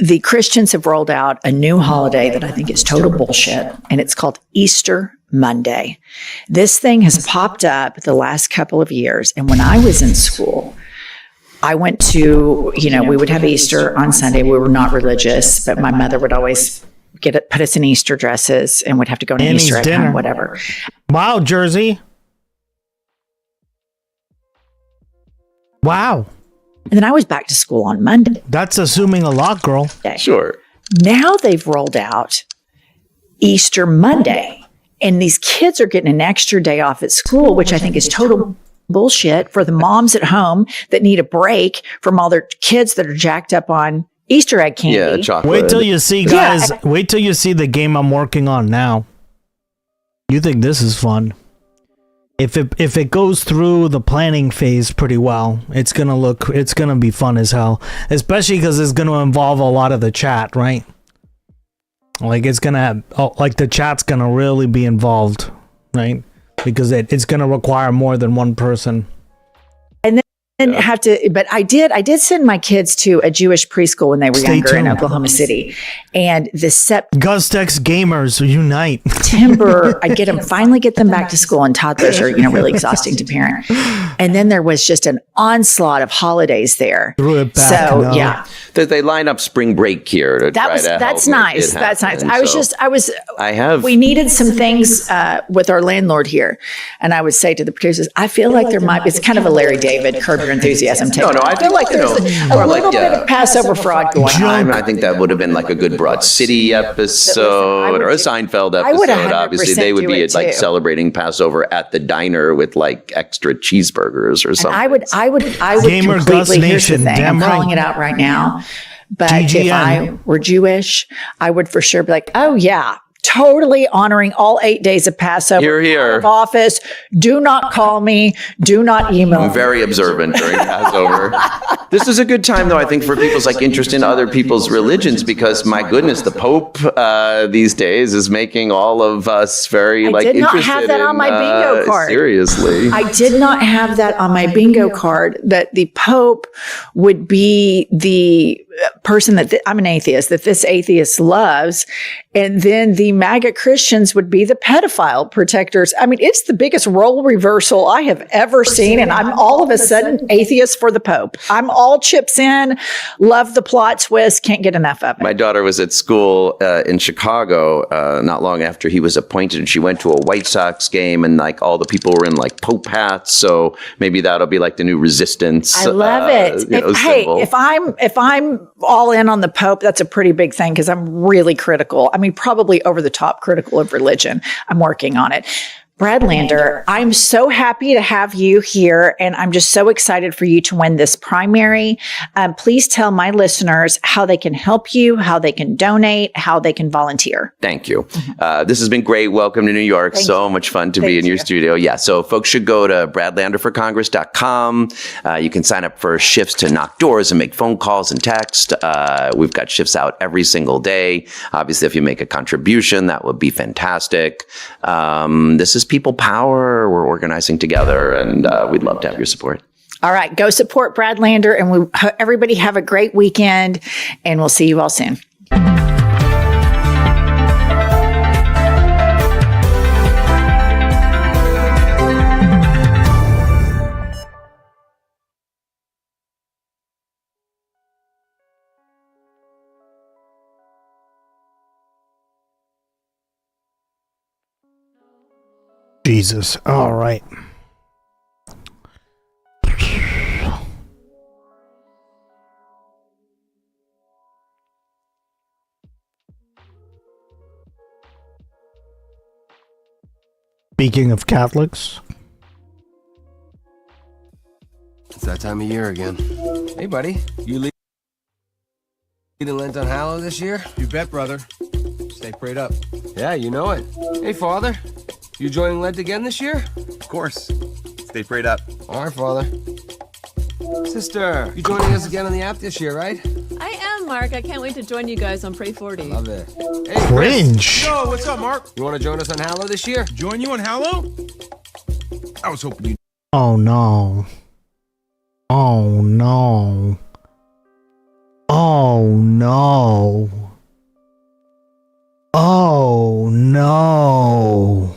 the Christians have rolled out a new holiday that I think is total bullshit, and it's called Easter Monday. This thing has popped up the last couple of years. And when I was in school, I went to, we would have Easter on Sunday. We were not religious, but my mother would always put us in Easter dresses and would have to go to Easter egg hunt, whatever. Wow, Jersey. Wow. And then I was back to school on Monday. That's assuming a lot, girl. Sure. Now they've rolled out Easter Monday. And these kids are getting an extra day off at school, which I think is total bullshit for the moms at home that need a break from all their kids that are jacked up on Easter egg candy. Yeah, chocolate. Wait till you see, guys. Wait till you see the game I'm working on now. You think this is fun? If it goes through the planning phase pretty well, it's gonna be fun as hell. Especially because it's gonna involve a lot of the chat, right? It's gonna have, the chat's gonna really be involved, right? Because it's gonna require more than one person. And then have to, but I did send my kids to a Jewish preschool when they were younger in Oklahoma City. And the Gustex gamers unite. September, finally get them back to school, and toddlers are, really exhausting to parent. And then there was just an onslaught of holidays there. Threw it back. So, yeah. They line up spring break here to try to help that's nice. That's nice. We needed some things with our landlord here. And I would say to the producers, I feel like it's kind of a Larry David, Curb Your Enthusiasm take. No, I feel like there's a little bit of Passover fraud going on. I think that would have been like a good Broad City episode or a Seinfeld episode. Obviously, they would be celebrating Passover at the diner with extra cheeseburgers or something. I would Gamer completely, here's the Nation, thing, I'm calling it out right now. But GGN. if I were Jewish, I would for sure be like, oh yeah, totally honoring all 8 days of Passover. Here. Out of office. Do not call me. Do not email me. I'm very observant during Passover. This is a good time, though, I think, for people's interest in other people's religions, because my goodness, the Pope these days is making all of us very interested. I did not have that on my bingo card. Seriously, I did not have that on my bingo card. That the Pope would be the person that I'm an atheist, that this atheist loves, And then the MAGA Christians would be the pedophile protectors. I mean, it's the biggest role reversal I have ever seen. And I'm all of a sudden atheist for the Pope. I'm all chips in, love the plot twist, can't get enough of it. My daughter was at school in Chicago not long after he was appointed, and she went to a White Sox game, and like all the people were in like Pope hats. So maybe that'll be like the new resistance. I love it. If I'm all in on the Pope, that's a pretty big thing because I'm really critical. I mean, probably over the top critical of religion. I'm working on it. Brad Lander, I'm so happy to have you here, and I'm just so excited for you to win this primary. Please tell my listeners how they can help you, how they can donate, how they can volunteer. Thank you. This has been great. Welcome to New York. So much fun to be in your studio. Yeah, so folks should go to bradlanderforcongress.com. You can sign up for shifts to knock doors and make phone calls and text. We've got shifts out every single day. Obviously, if you make a contribution, that would be fantastic. This is people power. We're organizing together, and we'd love to have your support. All right, go support Brad Lander, and everybody have a great weekend, and we'll see you all soon. Jesus. All right. Speaking of Catholics. It's that time of year again. Hey, buddy. You leading Lent on Hallow this year? You bet, brother. Stay prayed up. Yeah, you know it. Hey, Father. You joining Lent again this year? Of course. Stay prayed up. All right, Father. Sister, you joining us again on the app this year, right? I am, Mark. I can't wait to join you guys on Pray 40. Love it. Hey, Cringe. Yo, what's up, Mark? You want to join us on Hallow this year? Join you on Hallow? I was hoping you. Oh no. Oh no. Oh no. Oh no.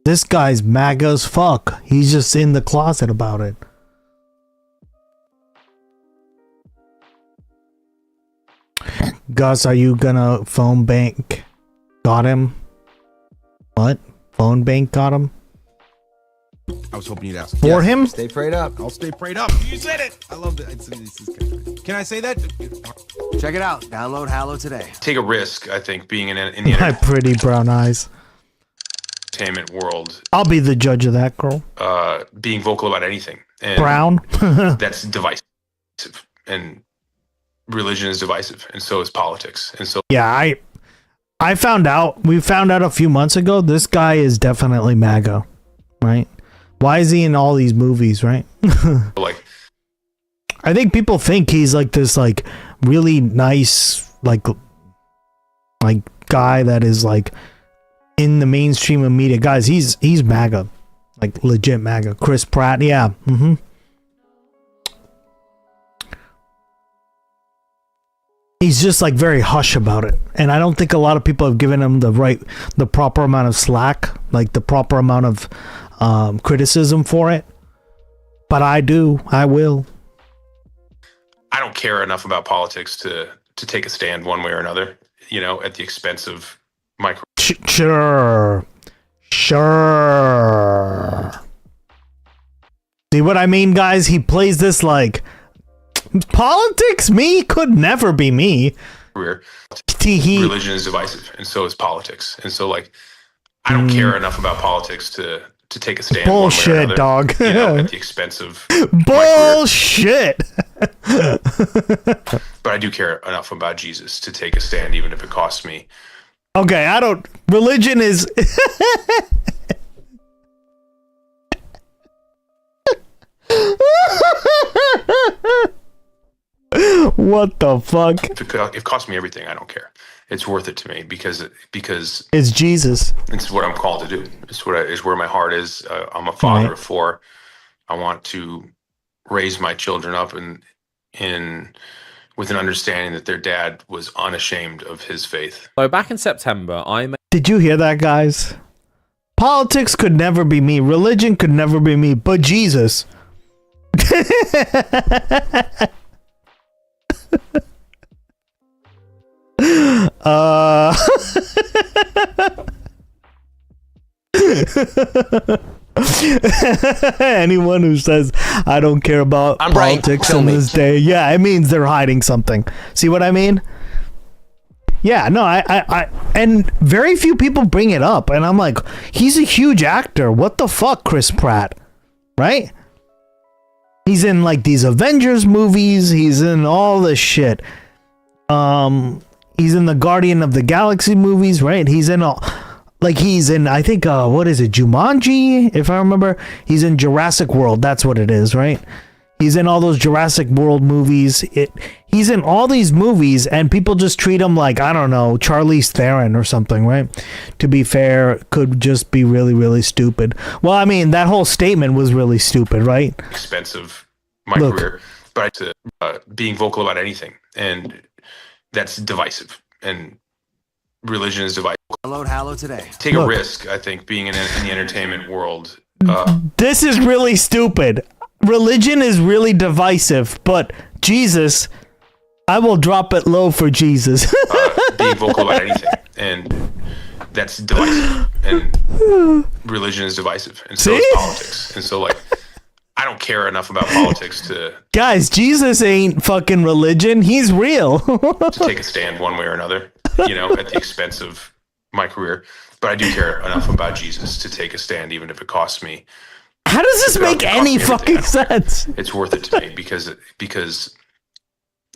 This guy's MAGA as fuck. He's just in the closet about it. Gus, are you gonna phone bank? Got him? What? Phone bank got him? I was hoping you'd ask. For him? Stay prayed up. I'll stay prayed up. You said it. I love that. Can I say that? Check it out. Download Hallow today. Take a risk, I think, being in the My pretty brown eyes. entertainment world, I'll be the judge of that, girl. being vocal about anything. And Brown? that's divisive. And religion is divisive, and so is politics. And so Yeah, we found out a few months ago, this guy is definitely MAGA, right? Why is he in all these movies, right? like, I think people think he's like this like really nice like guy that is like in the mainstream of media. Guys, he's MAGA. Like legit MAGA. Chris Pratt, yeah. Mm-hmm. He's just like very hush about it. And I don't think a lot of people have given him the proper amount of slack, like the proper amount of criticism for it. But I do. I will. I don't care enough about politics to take a stand one way or another, at the expense of my Sure. See what I mean, guys? He plays this like politics. Me could never be me. career. Religion is divisive, and so is politics. And so, I don't care enough about politics to take a stand. Bullshit, one way or another, dog. at the expense of bullshit. But I do care enough about Jesus to take a stand, even if it costs me. Okay, I don't. Religion is. What the fuck? If it costs me everything, I don't care. It's worth it to me because it's Jesus. It's what I'm called to do. It's where my heart is. I'm a father of four. I want to raise my children up in with an understanding that their dad was unashamed of his faith. So back in September, Did you hear that, guys? Politics could never be me. Religion could never be me. But Jesus. Anyone who says I don't care about politics in this day, yeah, it means they're hiding something. See what I mean? Yeah, no, I and very few people bring it up, and I'm like, he's a huge actor. What the fuck, Chris Pratt, right? He's in like these Avengers movies. He's in all this shit. He's in the Guardian of the Galaxy movies, right? He's in all. Like he's in, I think, what is it, Jumanji, if I remember? He's in Jurassic World, that's what it is, right? He's in all those Jurassic World movies. He's in all these movies, and people just treat him like, I don't know, Charlize Theron or something, right? To be fair, could just be really, really stupid. Well, I mean, that whole statement was really stupid, right? Expensive my career, but being vocal about anything, and that's divisive, and religion is divisive. Hello today. Take a risk, I think, being in the entertainment world. This is really stupid. Religion is really divisive, but Jesus, I will drop it low for Jesus. Being vocal about anything, and that's divisive, and religion is divisive, and so is politics, and so like I don't care enough about politics to guys. Jesus ain't fucking religion. He's real. to take a stand one way or another, you know, at the expense of my career. But I do care enough about Jesus to take a stand, even if it costs me. How does this make any fucking sense? It's worth it to me because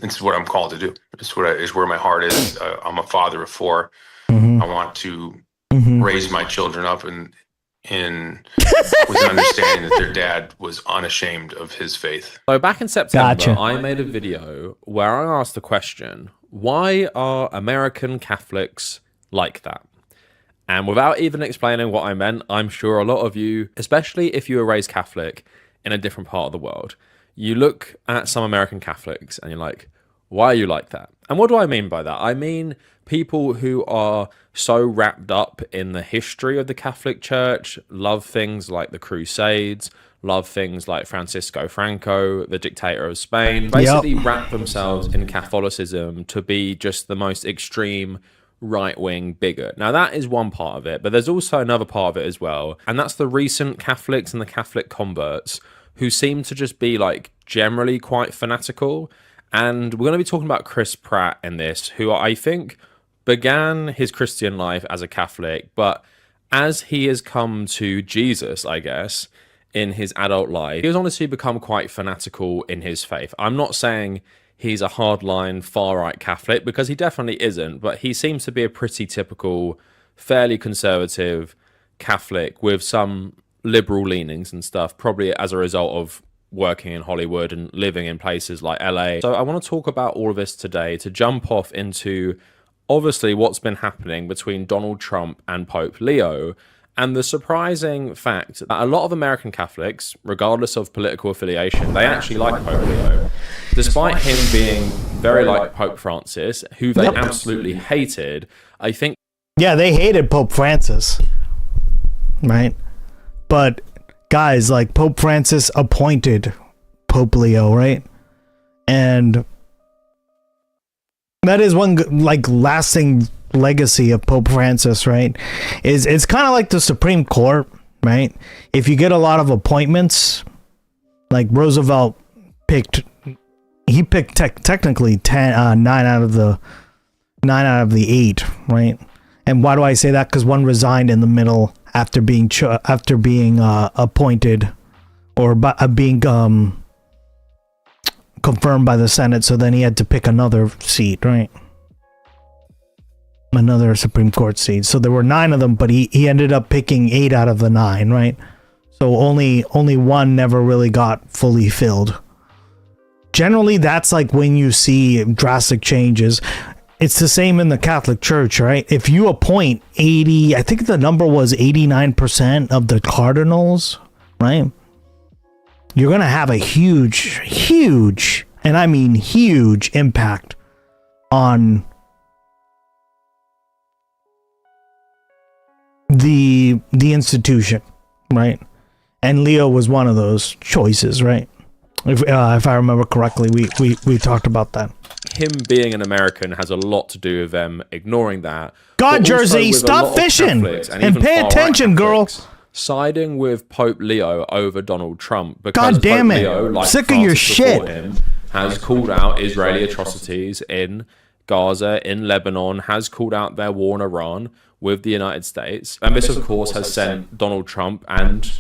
it's what I'm called to do. It's where my heart is. I'm a father of 4. Mm-hmm. I want to raise my children up with an understanding that their dad was unashamed of his faith. So back in September, Gotcha. I made a video where I asked the question, why are American Catholics like that? And without even explaining what I meant, I'm sure a lot of you, especially if you were raised Catholic in a different part of the world, you look at some American Catholics and you're like, why are you like that? And what do I mean by that? I mean people who are so wrapped up in the history of the Catholic Church, love things like the Crusades, love things like Francisco Franco, the dictator of Spain, basically wrap themselves in Catholicism to be just the most extreme right-wing bigot. Now that is one part of it, but there's also another part of it as well, and that's the recent Catholics and the Catholic converts who seem to just be like generally quite fanatical. And we're going to be talking about Chris Pratt in this, who I think began his Christian life as a Catholic, but as he has come to Jesus, I guess, in his adult life, he has honestly become quite fanatical in his faith. I'm not saying he's a hardline far-right Catholic, because he definitely isn't, but he seems to be a pretty typical, fairly conservative Catholic with some liberal leanings and stuff, probably as a result of working in Hollywood and living in places like LA. So I want to talk about all of this today to jump off into, obviously, what's been happening between Donald Trump and Pope Leo, and the surprising fact that a lot of American Catholics, regardless of political affiliation, they actually like Pope Leo. Despite him being very like Pope Francis, who they absolutely hated, I think... Yeah, they hated Pope Francis, right? But guys, like, Pope Francis appointed Pope Leo, right? And that is one like lasting legacy of Pope Francis, right? Is it's kind of like the Supreme Court, right? If you get a lot of appointments, like Roosevelt picked technically 9 out of the 8, right? And why do I say that? Because one resigned in the middle after being appointed or being confirmed by the Senate. So then he had to pick another seat, right? Another Supreme Court seat. So there were 9 of them, but he ended up picking 8 out of the 9, right? So only one never really got fully filled. Generally, that's like when you see drastic changes. It's the same in the Catholic Church, right? If you appoint 80, I think the number was 89% of the cardinals, right? You're going to have a huge and I mean huge impact on the institution, right? And Leo was one of those choices, right? If I remember correctly, we talked about that. Him being an American has a lot to do with them ignoring that. God, But also Jersey, with a lot stop of fishing Catholics and even pay far-right attention, girl. Catholics siding with Pope Leo over Donald Trump because God damn Pope it. Leo, like Sick of your Francis before shit. him, has called out Israeli atrocities in Gaza, in Lebanon, has called out their war in Iran with the United States. And this, of course, has sent Donald Trump and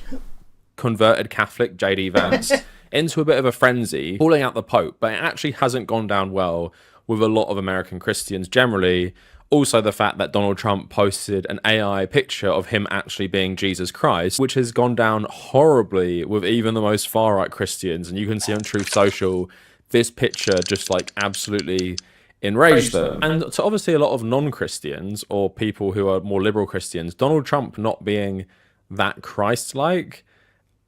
converted Catholic J.D. Vance into a bit of a frenzy, calling out the Pope. But it actually hasn't gone down well with a lot of American Christians generally. Also, the fact that Donald Trump posted an AI picture of him actually being Jesus Christ, which has gone down horribly with even the most far-right Christians. And you can see on Truth Social, this picture just like absolutely enraged them. And to obviously a lot of non-Christians or people who are more liberal Christians, Donald Trump not being that Christ-like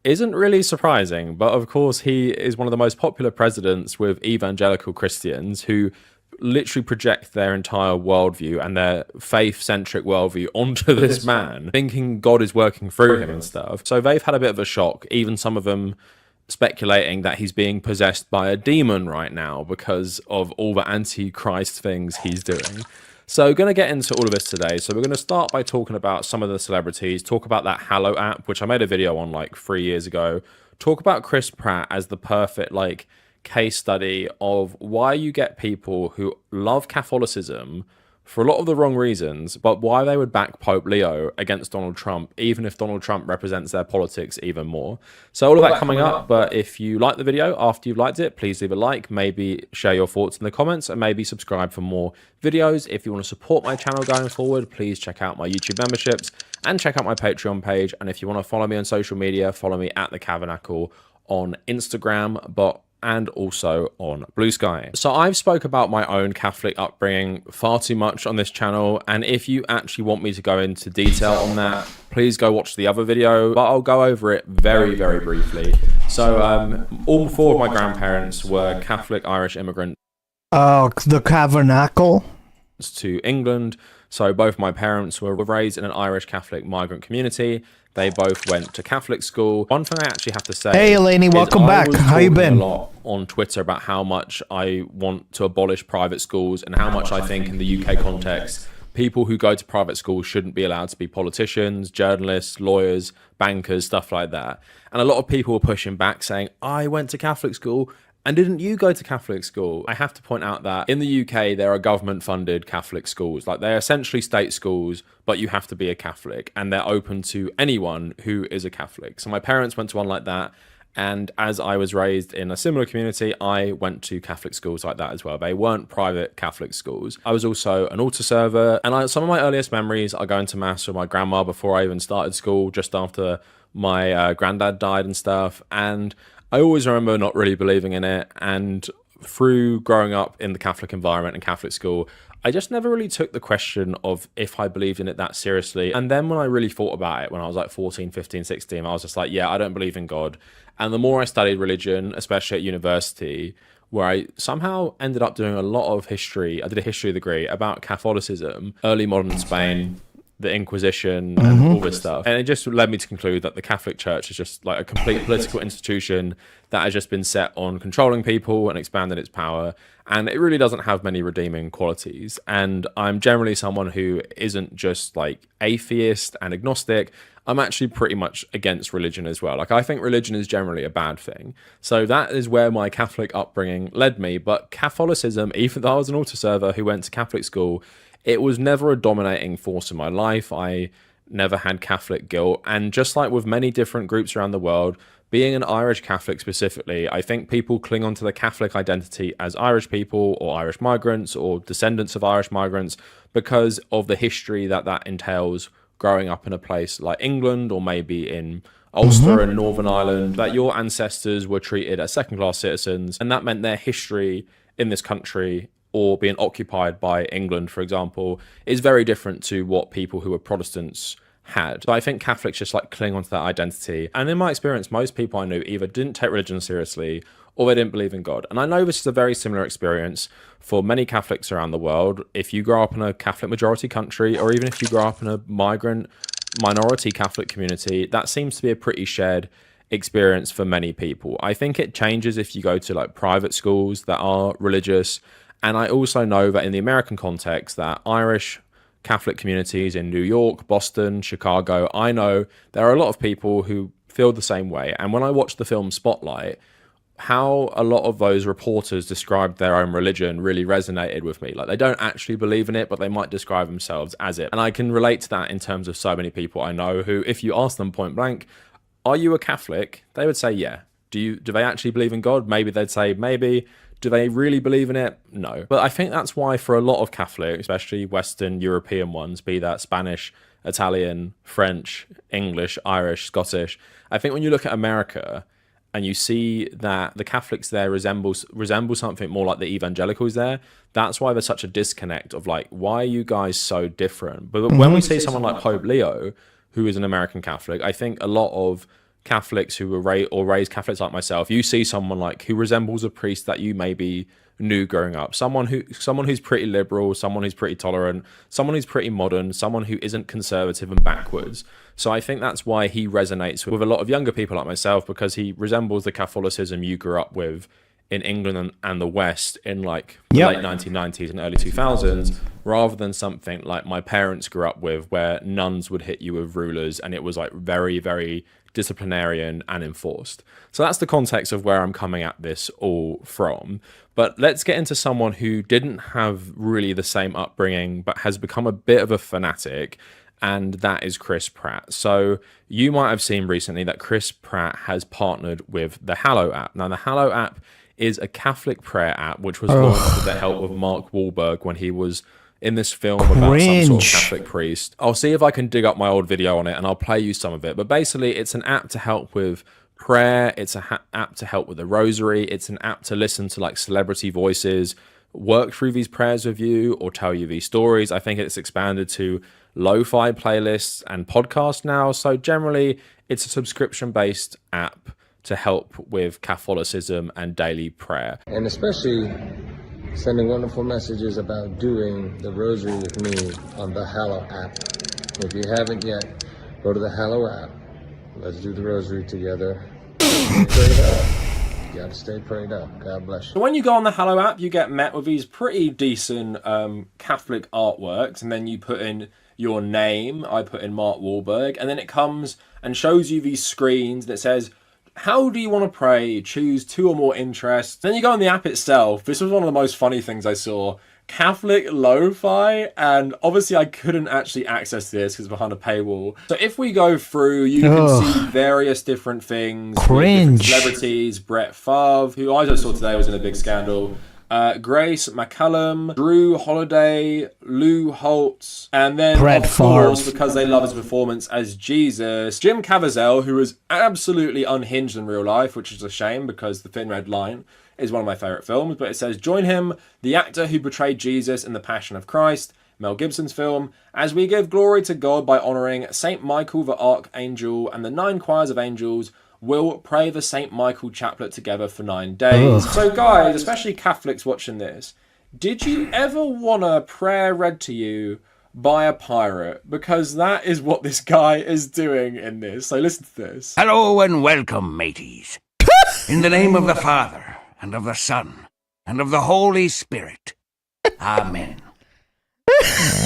isn't really surprising. But of course, he is one of the most popular presidents with evangelical Christians who literally project their entire worldview and their faith-centric worldview onto this man, thinking God is working through him and stuff. So they've had a bit of a shock, even some of them speculating that he's being possessed by a demon right now because of all the anti-Christ things he's doing. So going to get into all of this today. So we're going to start by talking about some of the celebrities, talk about that Hallow app, which I made a video on like 3 years ago, talk about Chris Pratt as the perfect like case study of why you get people who love Catholicism for a lot of the wrong reasons, but why they would back Pope Leo against Donald Trump, even if Donald Trump represents their politics even more. So all of that coming up, but if you like the video, after you've liked it, please leave a like, maybe share your thoughts in the comments, and maybe subscribe for more videos. If you want to support my channel going forward, please check out my YouTube memberships and check out my Patreon page. And if you want to follow me on social media, follow me at The Tabernacle on Instagram, and also on Blue Sky. So I've spoke about my own Catholic upbringing far too much on this channel, and if you actually want me to go into detail on that, please go watch the other video, but I'll go over it very, very briefly. So all four of my grandparents were Catholic Irish immigrants. Oh, the Tabernacle? To England. So both my parents were raised in an Irish Catholic migrant community. They both went to Catholic school. One thing I actually have to say, hey Eleni, welcome back. How you been? A lot on Twitter about how much I want to abolish private schools and how much I think in the UK context, people who go to private schools shouldn't be allowed to be politicians, journalists, lawyers, bankers, stuff like that. And a lot of people were pushing back saying, I went to Catholic school. And didn't you go to Catholic school? I have to point out that in the UK, there are government-funded Catholic schools. Like, they're essentially state schools, but you have to be a Catholic. And they're open to anyone who is a Catholic. So my parents went to one like that. And as I was raised in a similar community, I went to Catholic schools like that as well. They weren't private Catholic schools. I was also an altar server. And some of my earliest memories are going to Mass with my grandma before I even started school, just after my granddad died and stuff. And I always remember not really believing in it, and through growing up in the Catholic environment and Catholic school, I just never really took the question of if I believed in it that seriously. And then when I really thought about it, when I was like 14, 15, 16, I was just like, yeah, I don't believe in God. And the more I studied religion, especially at university, where I somehow ended up doing a lot of history, I did a history degree about Catholicism, early modern Spain, the Inquisition, and all this stuff. And it just led me to conclude that the Catholic Church is just like a complete political institution that has just been set on controlling people and expanding its power. And it really doesn't have many redeeming qualities. And I'm generally someone who isn't just like atheist and agnostic. I'm actually pretty much against religion as well. Like, I think religion is generally a bad thing. So that is where my Catholic upbringing led me. But Catholicism, even though I was an altar server who went to Catholic school, it was never a dominating force in my life. I never had Catholic guilt. And just like with many different groups around the world, being an Irish Catholic specifically, I think people cling onto the Catholic identity as Irish people or Irish migrants or descendants of Irish migrants because of the history that entails growing up in a place like England or maybe in Ulster and Northern Ireland, that your ancestors were treated as second-class citizens, and that meant their history in this country or being occupied by England, for example, is very different to what people who are Protestants had. So I think Catholics just like cling onto that identity. And in my experience, most people I knew either didn't take religion seriously or they didn't believe in God. And I know this is a very similar experience for many Catholics around the world. If you grow up in a Catholic majority country, or even if you grow up in a migrant minority Catholic community, that seems to be a pretty shared experience for many people. I think it changes if you go to like private schools that are religious. And I also know that in the American context, that Irish Catholic communities in New York, Boston, Chicago, I know there are a lot of people who feel the same way. And when I watched the film Spotlight, how a lot of those reporters described their own religion really resonated with me. Like, they don't actually believe in it, but they might describe themselves as it. And I can relate to that in terms of so many people I know who, if you ask them point blank, are you a Catholic? They would say, yeah. Do they actually believe in God? Maybe they'd say, maybe. Do they really believe in it? No. But I think that's why for a lot of Catholics, especially Western European ones, be that Spanish, Italian, French, English, Irish, Scottish, I think when you look at America and you see that the Catholics there resemble something more like the evangelicals there, that's why there's such a disconnect of like, why are you guys so different? But when we see someone like Pope Leo, who is an American Catholic, I think a lot of Catholics who were raised Catholics like myself, you see someone like who resembles a priest that you maybe knew growing up, someone who's pretty liberal, someone who's pretty tolerant, someone who's pretty modern, someone who isn't conservative and backwards. So I think that's why he resonates with a lot of younger people like myself, because he resembles the Catholicism you grew up with in England and the West in like the late 1990s and early 2000s, rather than something like my parents grew up with, where nuns would hit you with rulers and it was like very, very disciplinarian and enforced. So that's the context of where I'm coming at this all from. But let's get into someone who didn't have really the same upbringing, but has become a bit of a fanatic, and that is Chris Pratt. So you might have seen recently that Chris Pratt has partnered with the Hallow app. Now, the Hallow app is a Catholic prayer app, which was launched with the help of Mark Wahlberg when he was in this film about some sort of Catholic priest. I'll see if I can dig up my old video on it and I'll play you some of it. But basically, it's an app to help with prayer. It's an app to help with the rosary. It's an app to listen to like celebrity voices work through these prayers with you or tell you these stories. I think it's expanded to lo-fi playlists and podcasts now. So generally, it's a subscription-based app to help with Catholicism and daily prayer. And especially sending wonderful messages about doing the rosary with me on the Hallow app. If you haven't yet, go to the Hallow app. Let's do the rosary together. Stay prayed up. You gotta stay prayed up. God bless you. So when you go on the Hallow app, you get met with these pretty decent Catholic artworks, and then you put in your name. I put in Mark Wahlberg, and then it comes and shows you these screens that says, how do you want to pray? Choose 2 or more interests. Then you go on the app itself. This was one of the most funny things I saw. Catholic lo-fi, and obviously I couldn't actually access this because it's behind a paywall. So if we go through, you can see various different things. Cringe. Different celebrities. Brett Favre, who I just saw today was in a big scandal. Grace McCallum, Drew Holiday, Lou Holtz, and then Brett of course, Favre. because they love his performance as Jesus, Jim Caviezel, who is absolutely unhinged in real life, which is a shame because The Thin Red Line is one of my favourite films, but it says, join him, the actor who portrayed Jesus in The Passion of Christ, Mel Gibson's film, as we give glory to God by honouring Saint Michael the Archangel and the 9 choirs of angels. We'll pray the St. Michael chaplet together for 9 days. Ugh. So guys, especially Catholics watching this, did you ever want a prayer read to you by a pirate? Because that is what this guy is doing in this. So listen to this. Hello and welcome, mateys. In the name of the Father, and of the Son, and of the Holy Spirit. Amen.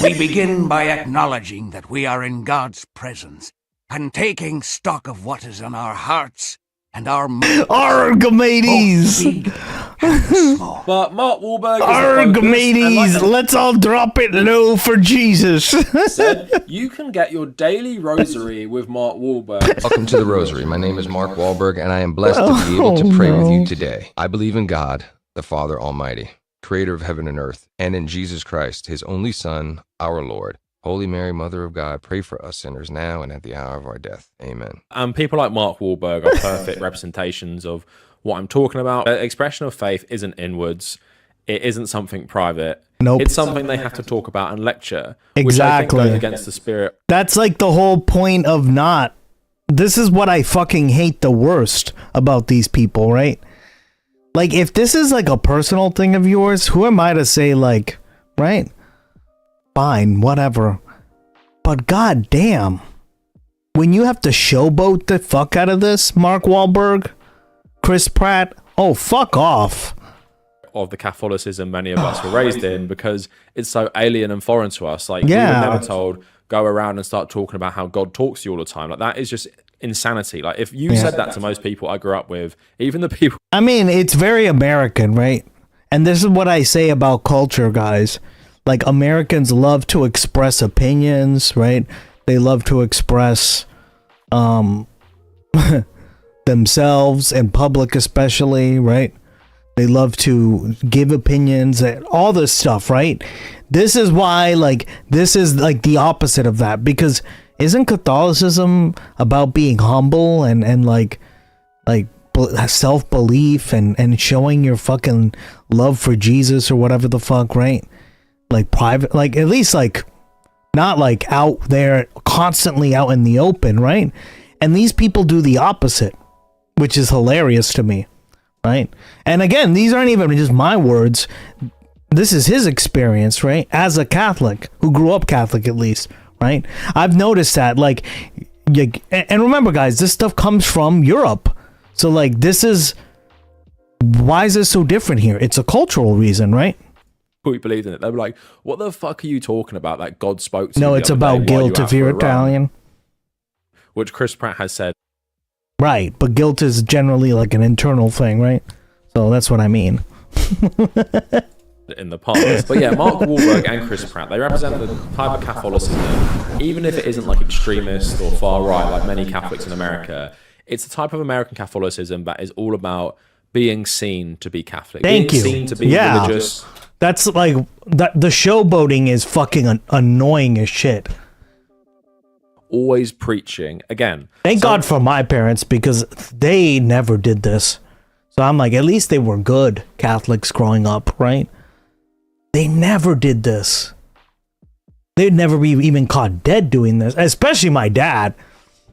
We begin by acknowledging that we are in God's presence, and taking stock of what is in our hearts and our Archimedes. But Mark Wahlberg is Archimedes, let's all drop it low for Jesus. said, you can get your daily rosary with Mark Wahlberg. Welcome to the Rosary. My name is Mark Wahlberg, and I am blessed to be able to pray with you today. I believe in God, the Father Almighty, creator of heaven and earth, and in Jesus Christ, his only Son, our Lord. Holy Mary, Mother of God, pray for us sinners now and at the hour of our death. Amen. People like Mark Wahlberg are perfect representations of what I'm talking about. Expression of faith isn't inwards. It isn't something private. Nope. It's something they have to talk about and lecture. Exactly. Which I think goes against the spirit. That's like the whole point of not. This is what I fucking hate the worst about these people, right? Like, if this is like a personal thing of yours, who am I to say, like, right? Fine, whatever. But goddamn, when you have to showboat the fuck out of this, Mark Wahlberg, Chris Pratt, oh, fuck off. Of the Catholicism many of us were raised in, because it's so alien and foreign to us. Like, we were never told, go around and start talking about how God talks to you all the time. Like, that is just insanity. Like, if you said that to most people I grew up with, even the people... I mean, it's very American, right? And this is what I say about culture, guys. Like, Americans love to express opinions, right? They love to express themselves in public, especially, right? They love to give opinions and all this stuff, right? This is why, like, this is like the opposite of that, because isn't Catholicism about being humble and like self-belief and showing your fucking love for Jesus or whatever the fuck, right? Like private, like at least like not like out there constantly out in the open, right? And these people do the opposite, which is hilarious to me, right? And again, these aren't even just my words. This is his experience, right? As a Catholic who grew up Catholic, at least, right? I've noticed that, like, and remember, guys, this stuff comes from Europe. So, like, this is, why is this so different here? It's a cultural reason, right? We believed in it. They were like, what the fuck are you talking about? That God spoke to No, you it's the other about day while guilt you if you're out for a run, Italian. which Chris Pratt has said. Right, but guilt is generally like an internal thing, right? So that's what I mean. In the past. But yeah, Mark Wahlberg and Chris Pratt, they represent the type of Catholicism, even if it isn't like extremist or far right like many Catholics in America. It's the type of American Catholicism that is all about being seen to be Catholic. Thank you. Being seen to be religious. That's like, that. The showboating is fucking annoying as shit. Always preaching. Again. Thank God for my parents, because they never did this. So I'm like, at least they were good Catholics growing up, right? They never did this. They'd never be even caught dead doing this, especially my dad.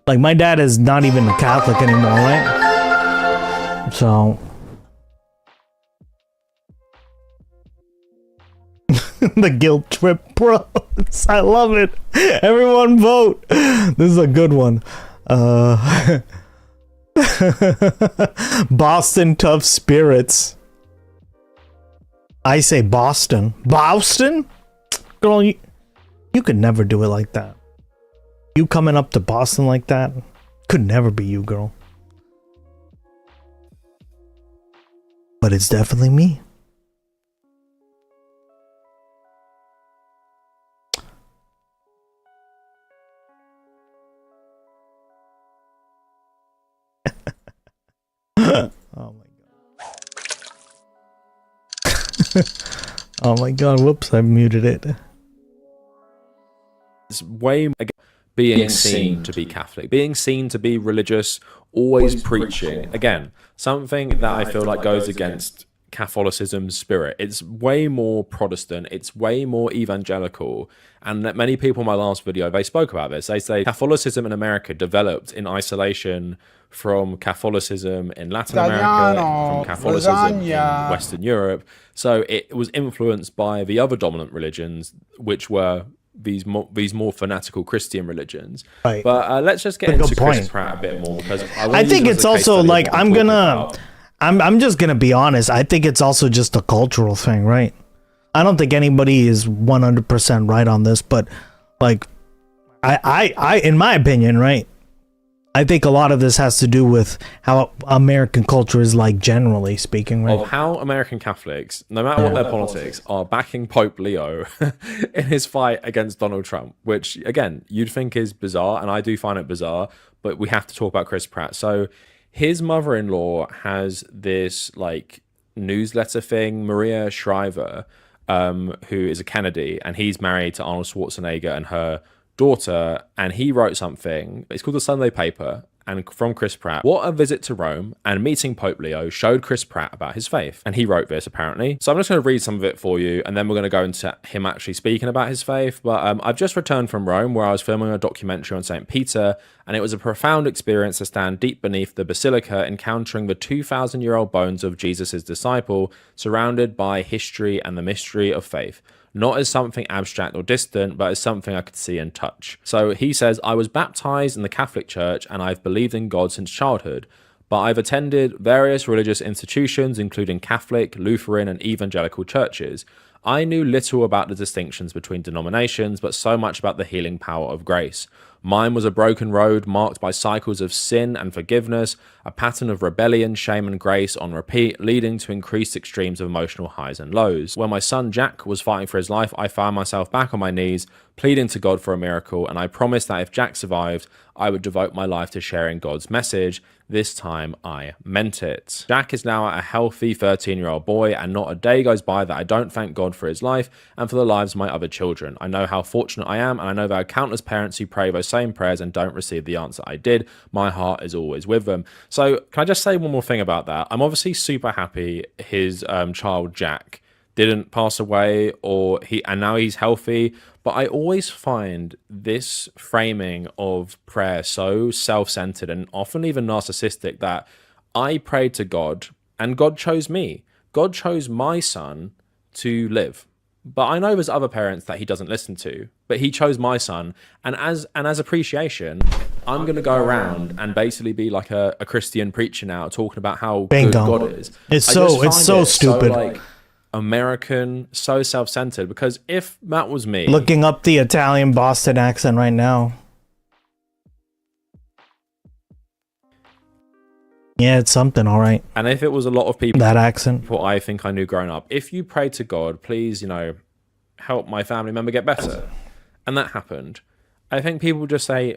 Like, my dad is not even a Catholic anymore, right? So... the guilt trip, bros. I love it. Everyone vote. This is a good one. Boston Tough Spirits. I say Boston. Boston? Girl, you could never do it like that. You coming up to Boston like that could never be you, girl. But it's definitely me. Oh my god. Oh my god, whoops, I muted it. It's way being seen to be Catholic, being seen to be religious, always preaching. Again, something that I feel like goes against Catholicism's spirit. It's way more Protestant, it's way more evangelical, and that many people in my last video, they spoke about this. They say Catholicism in America developed in isolation from Catholicism in Latin America, from Catholicism in Western Europe. So it was influenced by the other dominant religions, which were these more fanatical Christian religions. Right. But let's just get into Chris Pratt a bit more, because I think it's also like, I'm just gonna be honest. I think it's also just a cultural thing, right? I don't think anybody is 100% right on this, but like, I in my opinion, right? I think a lot of this has to do with how American culture is, like, generally speaking, right? Of how American Catholics, no matter what their politics, are backing Pope Leo in his fight against Donald Trump, which, again, you'd think is bizarre, and I do find it bizarre, but we have to talk about Chris Pratt. So his mother-in-law has this, like, newsletter thing, Maria Shriver, who is a Kennedy, and he's married to Arnold Schwarzenegger and her daughter, and he wrote something. It's called the Sunday Paper, and from Chris Pratt, what a visit to Rome and meeting Pope Leo showed Chris Pratt about his faith. And he wrote this, apparently. So I'm just going to read some of it for you, and then we're going to go into him actually speaking about his faith. But I've just returned from Rome, where I was filming a documentary on St. Peter, and it was a profound experience to stand deep beneath the basilica, encountering the 2,000-year-old bones of Jesus' disciple, surrounded by history and the mystery of faith. Not as something abstract or distant, but as something I could see and touch. So he says, I was baptized in the Catholic Church and I've believed in God since childhood, but I've attended various religious institutions, including Catholic, Lutheran, and evangelical churches. I knew little about the distinctions between denominations, but so much about the healing power of grace. Mine was a broken road marked by cycles of sin and forgiveness, a pattern of rebellion, shame, and grace on repeat, leading to increased extremes of emotional highs and lows. When my son Jack was fighting for his life, I found myself back on my knees, pleading to God for a miracle, and I promised that if Jack survived, I would devote my life to sharing God's message. This time, I meant it. Jack is now a healthy 13-year-old boy, and not a day goes by that I don't thank God for his life and for the lives of my other children. I know how fortunate I am, and I know there are countless parents who pray those same prayers and don't receive the answer I did. My heart is always with them. So, can I just say one more thing about that? I'm obviously super happy his child, Jack, didn't pass away, and now he's healthy. But I always find this framing of prayer so self-centered and often even narcissistic that I prayed to God and God chose me. God chose my son to live. But I know there's other parents that he doesn't listen to, but he chose my son. And as appreciation, I'm going to go around and basically be like a Christian preacher now, talking about how good God is. It's so stupid. So, American, so self-centered, because if that was me looking up the Italian Boston accent right now, yeah, it's something, all right. And if it was a lot of people, that accent, what I think I knew growing up, if you prayed to God, please, help my family member get better, and that happened, I think people would just say,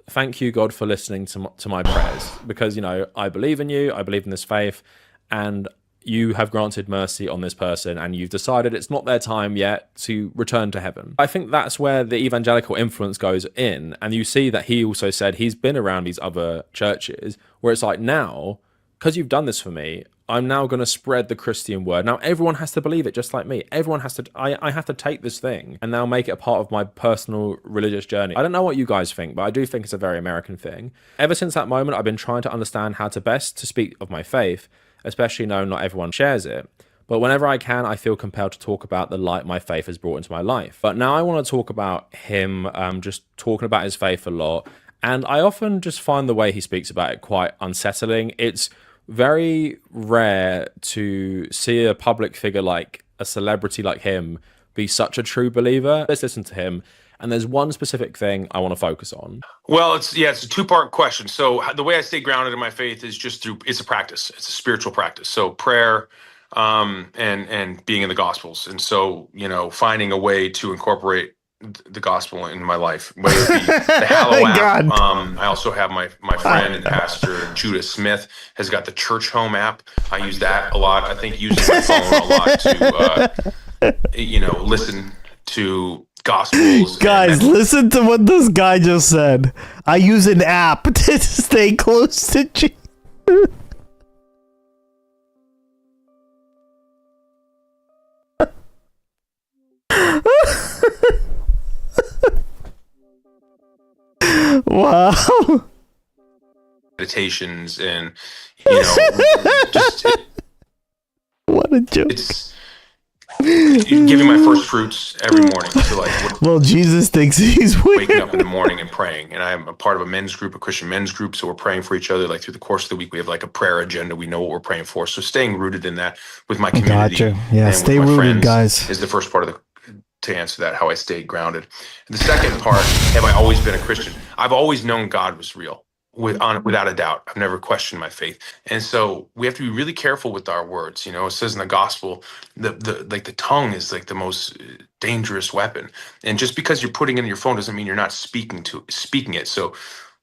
thank you, God, for listening to my prayers, because I believe in you, I believe in this faith, and you have granted mercy on this person and you've decided it's not their time yet to return to heaven. I think that's where the evangelical influence goes in. And you see that he also said he's been around these other churches where it's like, now, because you've done this for me, I'm now going to spread the Christian word. Now everyone has to believe it just like me. Everyone has to, I have to take this thing and now make it a part of my personal religious journey. I don't know what you guys think, but I do think it's a very American thing. Ever since that moment, I've been trying to understand how to best to speak of my faith, especially knowing not everyone shares it. But whenever I can, I feel compelled to talk about the light my faith has brought into my life. But now I want to talk about him, just talking about his faith a lot. And I often just find the way he speaks about it quite unsettling. It's very rare to see a public figure like a celebrity like him be such a true believer. Let's listen to him. And there's one specific thing I want to focus on. Well, it's a two-part question. So the way I stay grounded in my faith is just it's a practice. It's a spiritual practice. So prayer, and being in the Gospels. And so, finding a way to incorporate the gospel in my life, whether it be the Hallow app. I also have my friend and pastor, Judah Smith, has got the Church Home app. I use that a lot. I think using my phone a lot to, listen to Gospels. Guys, listen to what this guy just said. I use an app to stay close to Jesus. Wow. Meditations and, just... What a joke. It's giving my first fruits every morning. So well, Jesus thinks he's waking up in the morning and praying. And I'm a part of a men's group, a Christian men's group. So we're praying for each other. Through the course of the week, we have a prayer agenda. We know what we're praying for. So staying rooted in that with my community. Gotcha. Yeah, and stay with my rooted, friends guys. is the first part of to answer that, how I stay grounded. And the second part, have I always been a Christian? I've always known God was real. Without a doubt. I've never questioned my faith. And so we have to be really careful with our words. It says in the gospel, the tongue is the most dangerous weapon. And just because you're putting it in your phone doesn't mean you're not speaking it. So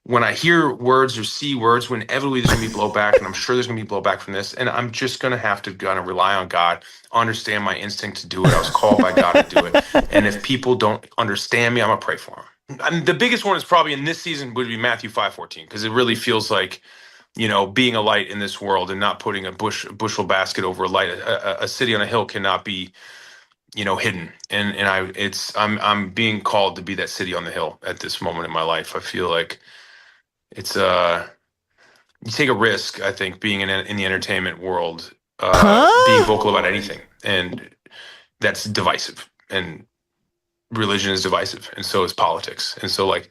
when I hear words or see words, inevitably there's going to be blowback, and I'm sure there's going to be blowback from this, and I'm just going to have to kind of rely on God, understand my instinct to do it. I was called by God to do it. And if people don't understand me, I'm going to pray for them. the biggest one is probably in this season would be Matthew 5:14, because it really feels like, being a light in this world and not putting a bushel basket over a light. A city on a hill cannot be, hidden. And I'm being called to be that city on the hill at this moment in my life. I feel like it's you take a risk, I think, being in the entertainment world, being vocal about anything, and that's divisive. And religion is divisive, and so is politics. And so, like,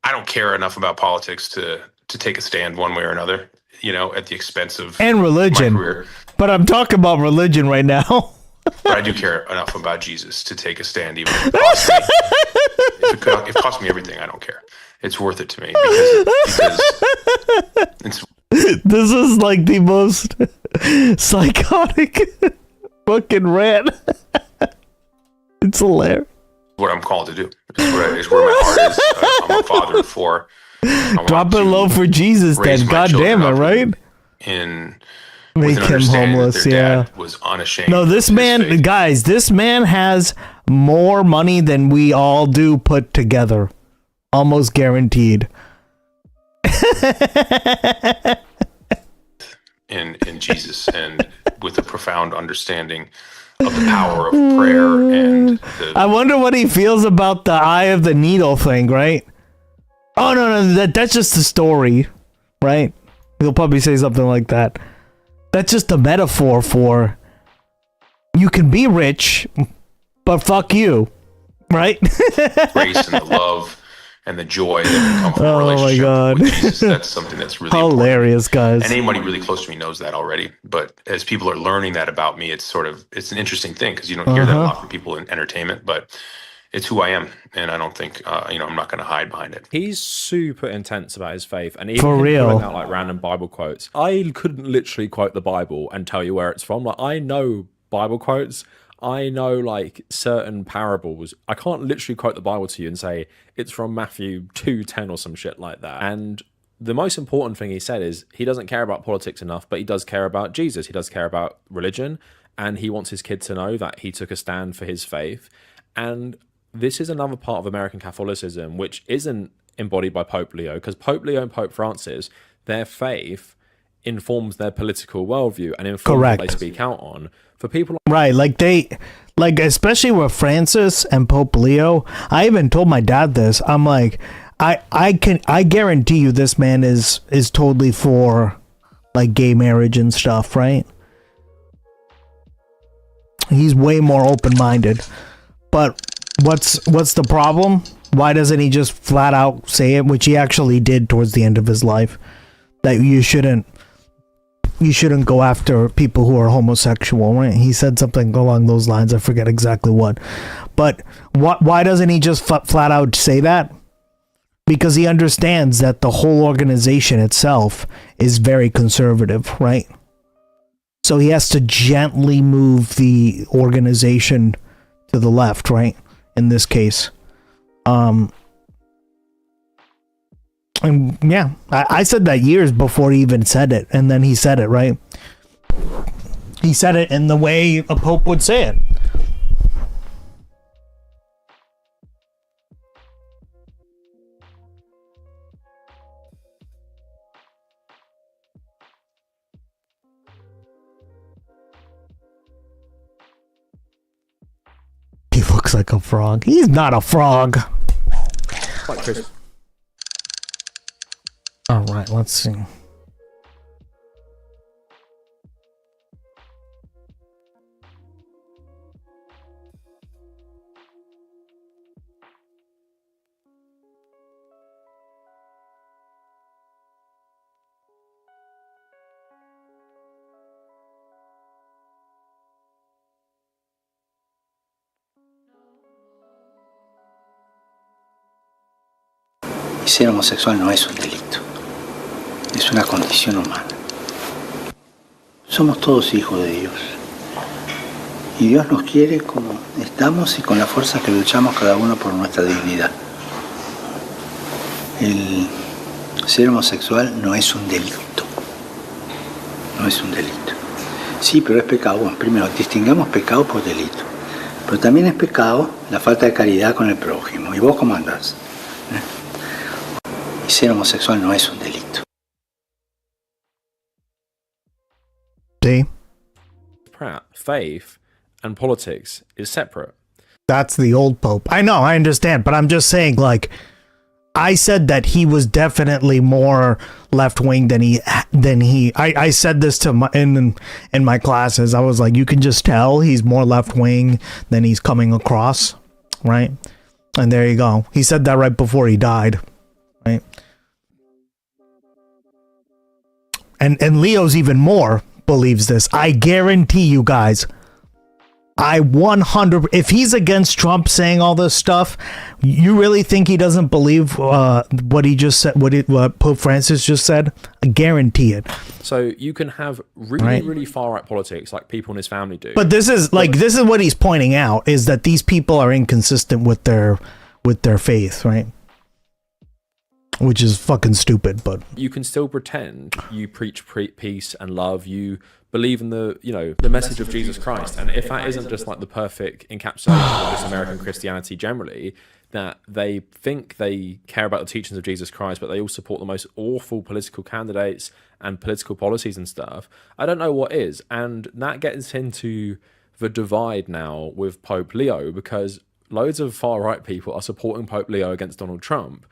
I don't care enough about politics to take a stand one way or another, at the expense of and religion. my career. But I'm talking about religion right now. But I do care enough about Jesus to take a stand, even if it costs me. If it costs me everything, I don't care. It's worth it to me because it's. This is like the most psychotic fucking rant. It's hilarious. What I'm called to do. It's where my heart is. I'm a father of four. Drop it low for Jesus, then. God damn it, right? Make him homeless, yeah. Was unashamed. No, this man, guys, this man has more money than we all do put together. Almost guaranteed. in Jesus, and with a profound understanding of the power of prayer and I wonder what he feels about the eye of the needle thing, right? Oh no, that's just a story, right? He'll probably say something like that. That's just a metaphor for you can be rich, but fuck you, right? Grace and the love and the joy that can come from a relationship with Jesus. That's something that's really hilarious, guys. And anybody really close to me knows that already. But as people are learning that about me, it's an interesting thing, because you don't hear that a lot from people in entertainment, but it's who I am. And I don't think, I'm not going to hide behind it. He's super intense about his faith. And even for real, pulling out like random Bible quotes. I couldn't literally quote the Bible and tell you where it's from. Like, I know Bible quotes. I know like certain parables. I can't literally quote the Bible to you and say it's from Matthew 2:10 or some shit like that. And the most important thing he said is he doesn't care about politics enough, but he does care about Jesus. He does care about religion, and he wants his kid to know that he took a stand for his faith. And this is another part of American Catholicism which isn't embodied by Pope Leo, because Pope Leo and Pope Francis, their faith informs their political worldview and informs what they speak out on. For people right, like especially with Francis and Pope Leo, I even told my dad this. I'm like, I guarantee you this man is totally for like gay marriage and stuff, right? He's way more open-minded. But what's the problem? Why doesn't he just flat out say it, which he actually did towards the end of his life, that you shouldn't go after people who are homosexual, right? He said something along those lines. I forget exactly what. But why doesn't he just flat out say that? Because he understands that the whole organization itself is very conservative, right? So he has to gently move the organization to the left, right? In this case. And yeah, I said that years before he even said it, and then he said it, right? He said it in the way a pope would say it. He looks like a frog. He's not a frog. All right, let's see. Y ser homosexual no es un delito, es una condición humana. Somos todos hijos de Dios. Y Dios nos quiere como estamos y con la fuerza que luchamos cada uno por nuestra dignidad. El ser homosexual no es un delito. No es un delito. Sí, pero es pecado. Bueno, primero, distingamos pecado por delito. Pero también es pecado la falta de caridad con el prójimo. ¿Y vos cómo andás? Y ser homosexual no es un delito. See? Pratt, faith and politics is separate. That's the old Pope. I know, I understand, but I'm just saying, like, I said that he was definitely more left wing than he. I said this to in my classes. I was like, you can just tell he's more left wing than he's coming across, right? And there you go. He said that right before he died, right? And Leo's even more believes this. I guarantee you guys. I 100. If he's against Trump saying all this stuff, you really think he doesn't believe what he just said? What Pope Francis just said? I guarantee it. So you can have really far right politics, like people in his family do. But this is what he's pointing out, is that these people are inconsistent with their faith, right? Which is fucking stupid. But you can still pretend you preach peace and love. You believe in the message of Jesus Christ, and if that isn't just like the perfect encapsulation of just American Christianity generally, that they think they care about the teachings of Jesus Christ, but they all support the most awful political candidates and political policies and stuff, I don't know what is. And that gets into the divide now with Pope Leo, because loads of far-right people are supporting Pope Leo against Donald Trump,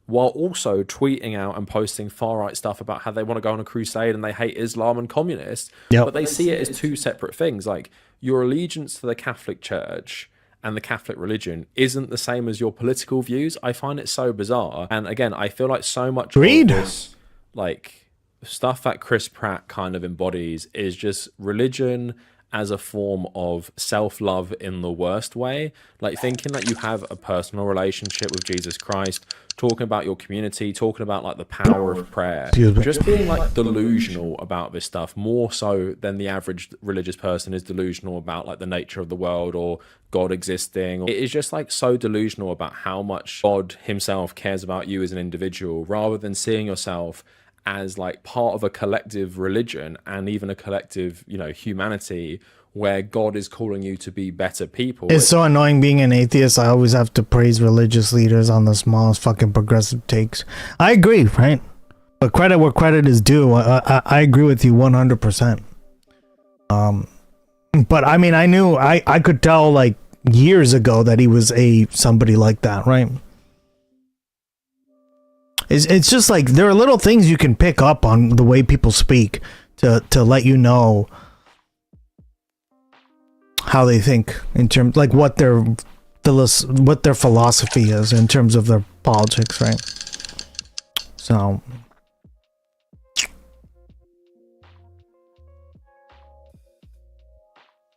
while also tweeting out and posting far-right stuff about how they want to go on a crusade and they hate Islam and communists. Yep. But they see it as two separate things. Like, your allegiance to the Catholic Church and the Catholic religion isn't the same as your political views. I find it so bizarre. And again, I feel like so much of this, like, stuff that Chris Pratt kind of embodies is just religion as a form of self-love in the worst way. Like, thinking that you have a personal relationship with Jesus Christ, talking about your community, talking about like the power of prayer, just being like delusional about this stuff, more so than the average religious person is delusional about like the nature of the world or God existing. It is just like so delusional about how much God himself cares about you as an individual, rather than seeing yourself as like part of a collective religion and even a collective, humanity, where God is calling you to be better people. it's so annoying being an atheist. I always have to praise religious leaders on the smallest fucking progressive takes. I agree, right? But credit where credit is due. I agree with you 100%. But I mean, I could tell like years ago that he was somebody like that, right? It's just like there are little things you can pick up on the way people speak to let you know how they think in terms, like what their philosophy is in terms of their politics, right? So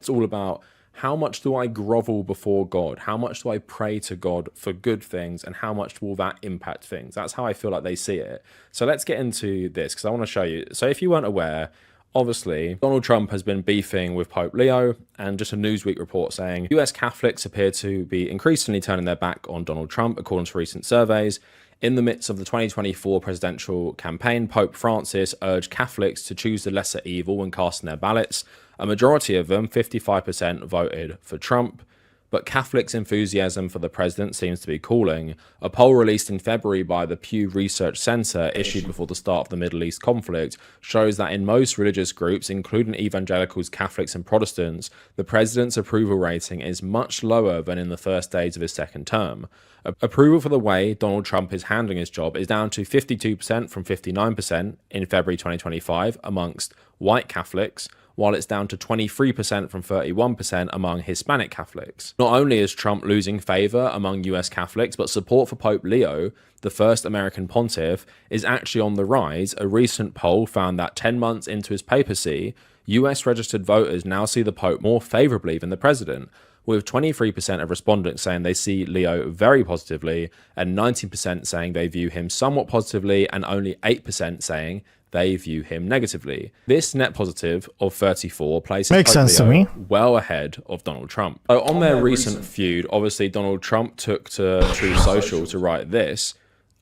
it's all about, how much do I grovel before God? How much do I pray to God for good things? And how much will that impact things? That's how I feel like they see it. So let's get into this, because I want to show you. So if you weren't aware, obviously, Donald Trump has been beefing with Pope Leo, and just a Newsweek report saying US Catholics appear to be increasingly turning their back on Donald Trump, according to recent surveys. In the midst of the 2024 presidential campaign, Pope Francis urged Catholics to choose the lesser evil when casting their ballots. A majority of them, 55%, voted for Trump. But Catholics' enthusiasm for the president seems to be cooling. A poll released in February by the Pew Research Center, issued before the start of the Middle East conflict, shows that in most religious groups, including evangelicals, Catholics, and Protestants, the president's approval rating is much lower than in the first days of his second term. Approval for the way Donald Trump is handling his job is down to 52% from 59% in February 2025 amongst white Catholics, while it's down to 23% from 31% among Hispanic Catholics. Not only is Trump losing favor among US Catholics, but support for Pope Leo, the first American pontiff, is actually on the rise. A recent poll found that 10 months into his papacy, US registered voters now see the Pope more favorably than the president, with 23% of respondents saying they see Leo very positively, and 19% saying they view him somewhat positively, and only 8% saying they view him negatively. This net positive of 34 places Makes sense to me. well ahead of Donald Trump. So on their recent feud, obviously Donald Trump took to Truth Social to write this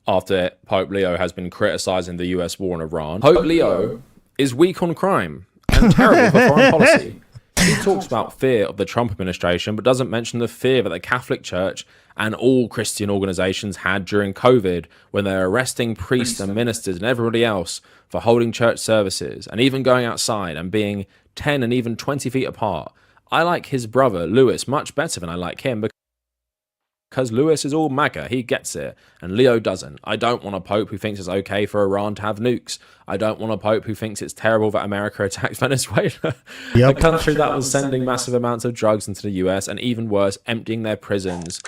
after Pope Leo has been criticizing the US war in Iran. Pope Leo is weak on crime and terrible for foreign policy. He talks about fear of the Trump administration, but doesn't mention the fear that the Catholic Church and all Christian organizations had during COVID, when they're arresting priests and ministers and everybody else for holding church services and even going outside and being 10 and even 20 feet apart. I like his brother, Lewis, much better than I like him because Lewis is all MAGA. He gets it, and Leo doesn't. I don't want a pope who thinks it's okay for Iran to have nukes. I don't want a pope who thinks it's terrible that America attacked Venezuela, a country that was sending massive amounts of drugs into the US, and even worse, emptying their prisons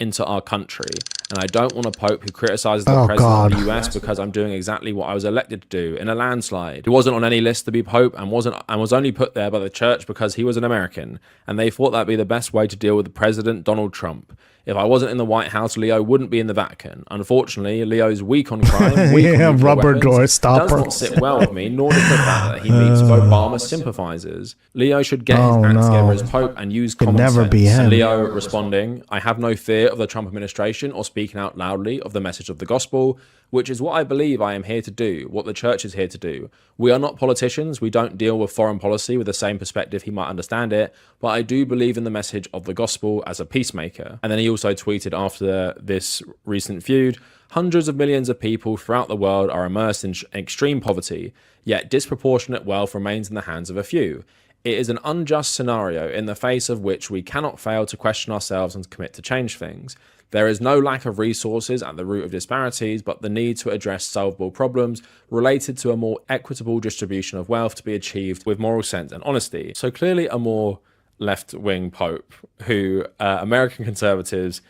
into our country. And I don't want a pope who criticizes the president of the US because I'm doing exactly what I was elected to do in a landslide. He wasn't on any list to be pope and was only put there by the church because he was an American, and they thought that'd be the best way to deal with the president Donald Trump. If I wasn't in the White House, Leo wouldn't be in the Vatican. Unfortunately, Leo's weak on crime, weak on rubber door stopper. does not sit well with me, nor does the fact that he meets Obama sympathizers. Leo should get his act together as Pope and use common sense. Be him. Leo responding, I have no fear of the Trump administration or speaking out loudly of the message of the gospel, which is what I believe I am here to do, what the church is here to do. We are not politicians. We don't deal with foreign policy with the same perspective he might understand it, but I do believe in the message of the gospel as a peacemaker. And then he also tweeted after this recent feud, hundreds of millions of people throughout the world are immersed in extreme poverty, yet disproportionate wealth remains in the hands of a few. It is an unjust scenario in the face of which we cannot fail to question ourselves and commit to change things. There is no lack of resources at the root of disparities, but the need to address solvable problems related to a more equitable distribution of wealth to be achieved with moral sense and honesty. So clearly a more left-wing pope who American conservatives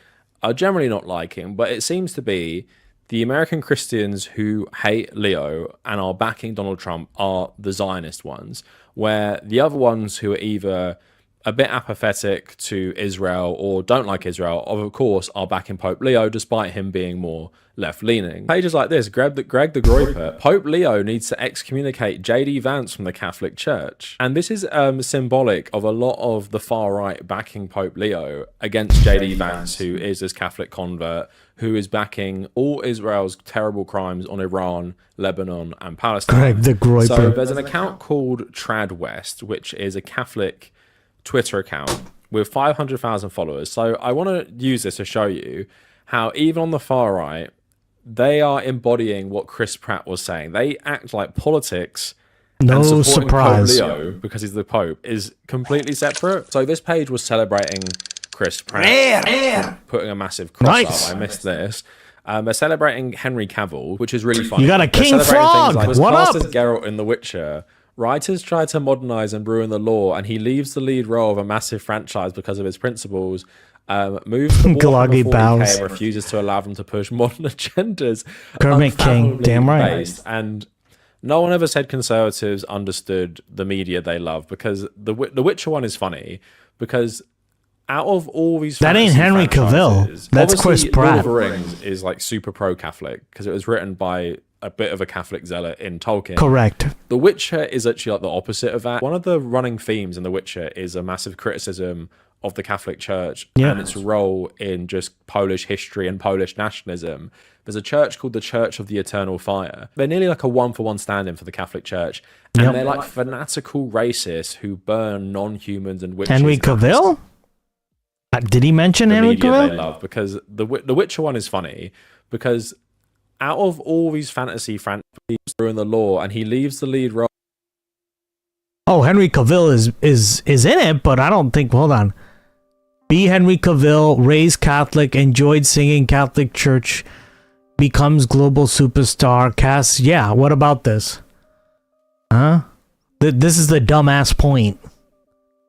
are generally not liking, but it seems to be the American Christians who hate Leo and are backing Donald Trump are the Zionist ones, where the other ones who are either a bit apathetic to Israel or don't like Israel, of course, are backing Pope Leo, despite him being more left-leaning. Pages like this, Greg the Groyper, Pope Leo needs to excommunicate J.D. Vance from the Catholic Church. And this is symbolic of a lot of the far-right backing Pope Leo against J.D. Vance, who is this Catholic convert, who is backing all Israel's terrible crimes on Iran, Lebanon, and Palestine. Greg the Groyper. So there's an account called Trad West, which is a Catholic Twitter account with 500,000 followers. So I want to use this to show you how even on the far right, they are embodying what Chris Pratt was saying. They act like politics no and supporting surprise. Pope Leo because he's the Pope is completely separate. So this page was celebrating Chris Pratt, putting a massive cross up. I missed this. They're celebrating Henry Cavill, which is really funny. You got a King Frog. Like, what up? As Geralt in The Witcher. Writers try to modernize and ruin the law, and he leaves the lead role of a massive franchise because of his principles. Moves the ball from the 40K and refuses to allow them to push modern agendas. Kermit King, damn right. Based. And no one ever said conservatives understood the media they love, because the Witcher one is funny because out of all these that ain't Henry Cavill. That's Chris Pratt. Lord of the Rings is like super pro-Catholic because it was written by a bit of a Catholic zealot in Tolkien. Correct. The Witcher is actually like the opposite of that. One of the running themes in The Witcher is a massive criticism of the Catholic Church and its role in just Polish history and Polish nationalism. There's a church called the Church of the Eternal Fire. They're nearly like a one-for-one stand-in for the Catholic Church. And they're like fanatical racists who burn non-humans and witches. Henry Cavill? Did he mention Henry Cavill? They love, because the Witcher one is funny because out of all these fantasy franchises ruin the law, and he leaves the lead role. Oh, Henry Cavill is in it, but I don't think. Hold on. B. Henry Cavill, raised Catholic, enjoyed singing Catholic church, becomes global superstar. Cass, yeah. What about this? Huh? This is the dumbass point.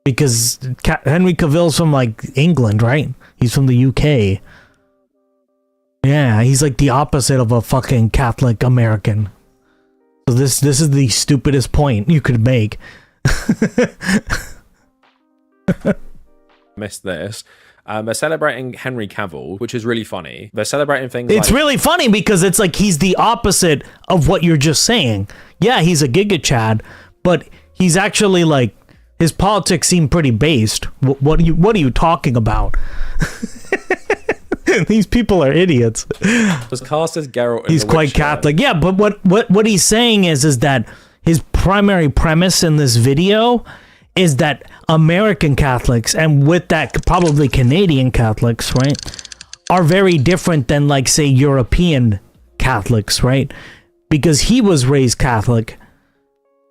Because Henry Cavill's from like England, right? He's from the UK. Yeah, he's like the opposite of a fucking Catholic American. So this is the stupidest point you could make. Missed this. They're celebrating Henry Cavill, which is really funny. They're celebrating things. It's really funny because it's like he's the opposite of what you're just saying. Yeah, he's a Giga Chad, but he's actually like his politics seem pretty based. What are you talking about? These people are idiots. Was cast as Geralt. He's quite Catholic. Yeah, but what he's saying is that his primary premise in this video is that American Catholics, and with that probably Canadian Catholics, right, are very different than, like, say, European Catholics, right? Because he was raised Catholic,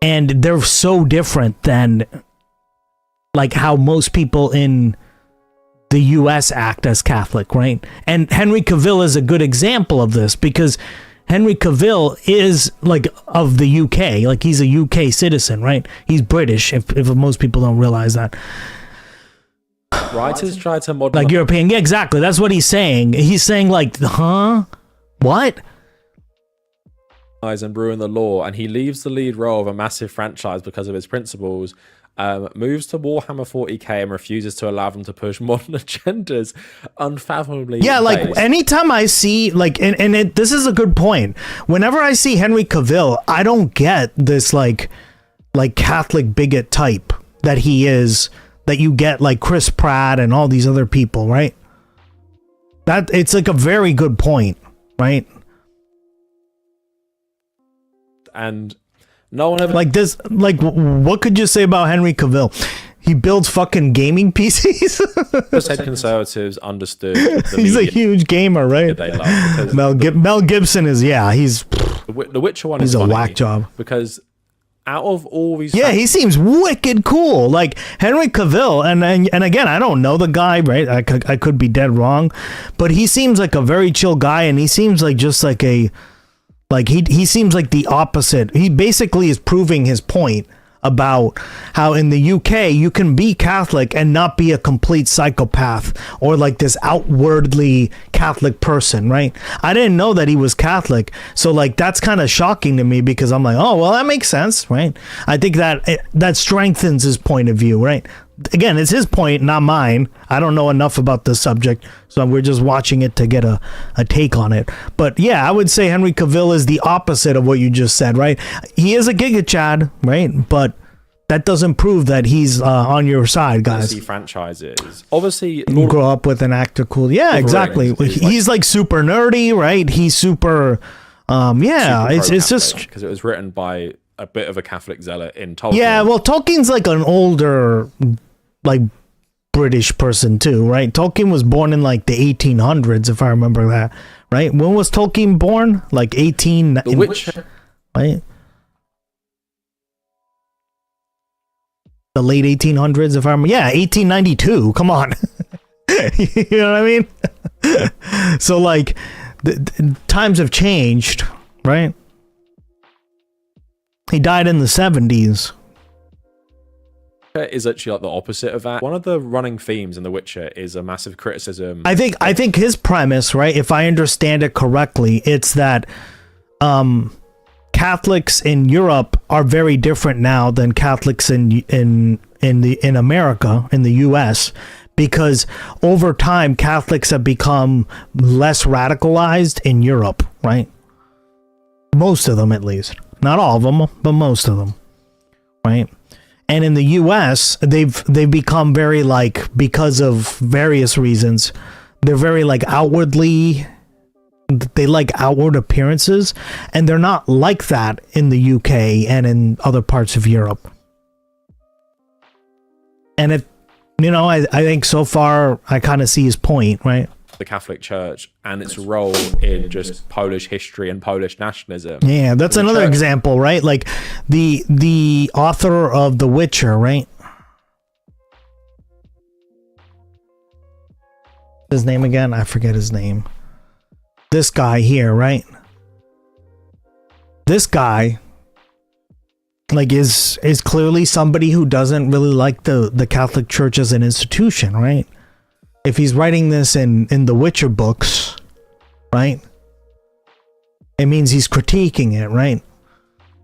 and they're so different than, like, how most people in the US act as Catholic, right? And Henry Cavill is a good example of this, because Henry Cavill is, like, of the UK. Like, he's a UK citizen, right? He's British, if most people don't realize that. Writers try to model... Like, European. Yeah, exactly. That's what he's saying. He's saying, like, huh? What? And ruin the law, and he leaves the lead role of a massive franchise because of his principles, moves to Warhammer 40k and refuses to allow them to push modern agendas, unfathomably. Yeah, like, anytime I see, like, this is a good point. Whenever I see Henry Cavill, I don't get this, like Catholic bigot type that he is, that you get, like, Chris Pratt and all these other people, right? That it's, like, a very good point, right? And no one ever... Like, this, like, what could you say about Henry Cavill? He builds fucking gaming PCs. Just said conservatives understood. He's a huge gamer, right? They love, Mel Gibson is, he's... The Witcher one he's is a funny whack job. Because out of all these... Yeah, he seems wicked cool. Like, Henry Cavill, and again, I don't know the guy, right? I could be dead wrong, but he seems like a very chill guy, and he seems like just like a... Like, he seems like the opposite. He basically is proving his point about how in the UK you can be Catholic and not be a complete psychopath or like this outwardly Catholic person, right? I didn't know that he was Catholic. So, like, that's kind of shocking to me, because I'm like, oh, well, that makes sense, right? I think that strengthens his point of view, right? Again, it's his point, not mine. I don't know enough about the subject, so we're just watching it to get a take on it. But yeah, I would say Henry Cavill is the opposite of what you just said, right? He is a Giga Chad, right? But that doesn't prove that he's on your side, guys. Franchises. Obviously, you grow up with an actor cool. Yeah, exactly. He's like super nerdy, right? He's super, it's just... Because it was written by a bit of a Catholic zealot in Tolkien. Yeah, well, Tolkien's like an older, like, British person too, right? Tolkien was born in like the 1800s, if I remember that, right? When was Tolkien born? Like 18... The Witcher. Right? The late 1800s, if I remember. Yeah, 1892. Come on. You know what I mean? So, like, the times have changed, right? He died in the 70s. Is actually like the opposite of that. One of the running themes in The Witcher is a massive criticism. I think his premise, right, if I understand it correctly, it's that Catholics in Europe are very different now than Catholics in America, in the US, because over time Catholics have become less radicalized in Europe, right? Most of them, at least. Not all of them, but most of them, right? And in the US, they've become very, like, because of various reasons, they're very, like, outwardly, they like outward appearances, and they're not like that in the UK and in other parts of Europe. And it, I think so far I kind of see his point, right? The Catholic Church and its role in just Polish history and Polish nationalism. Yeah, that's another example, right? Like the author of The Witcher, right? His name again? I forget his name. This guy here, right? This guy, like, is clearly somebody who doesn't really like the Catholic Church as an institution, right? If he's writing this in the Witcher books, right? It means he's critiquing it, right?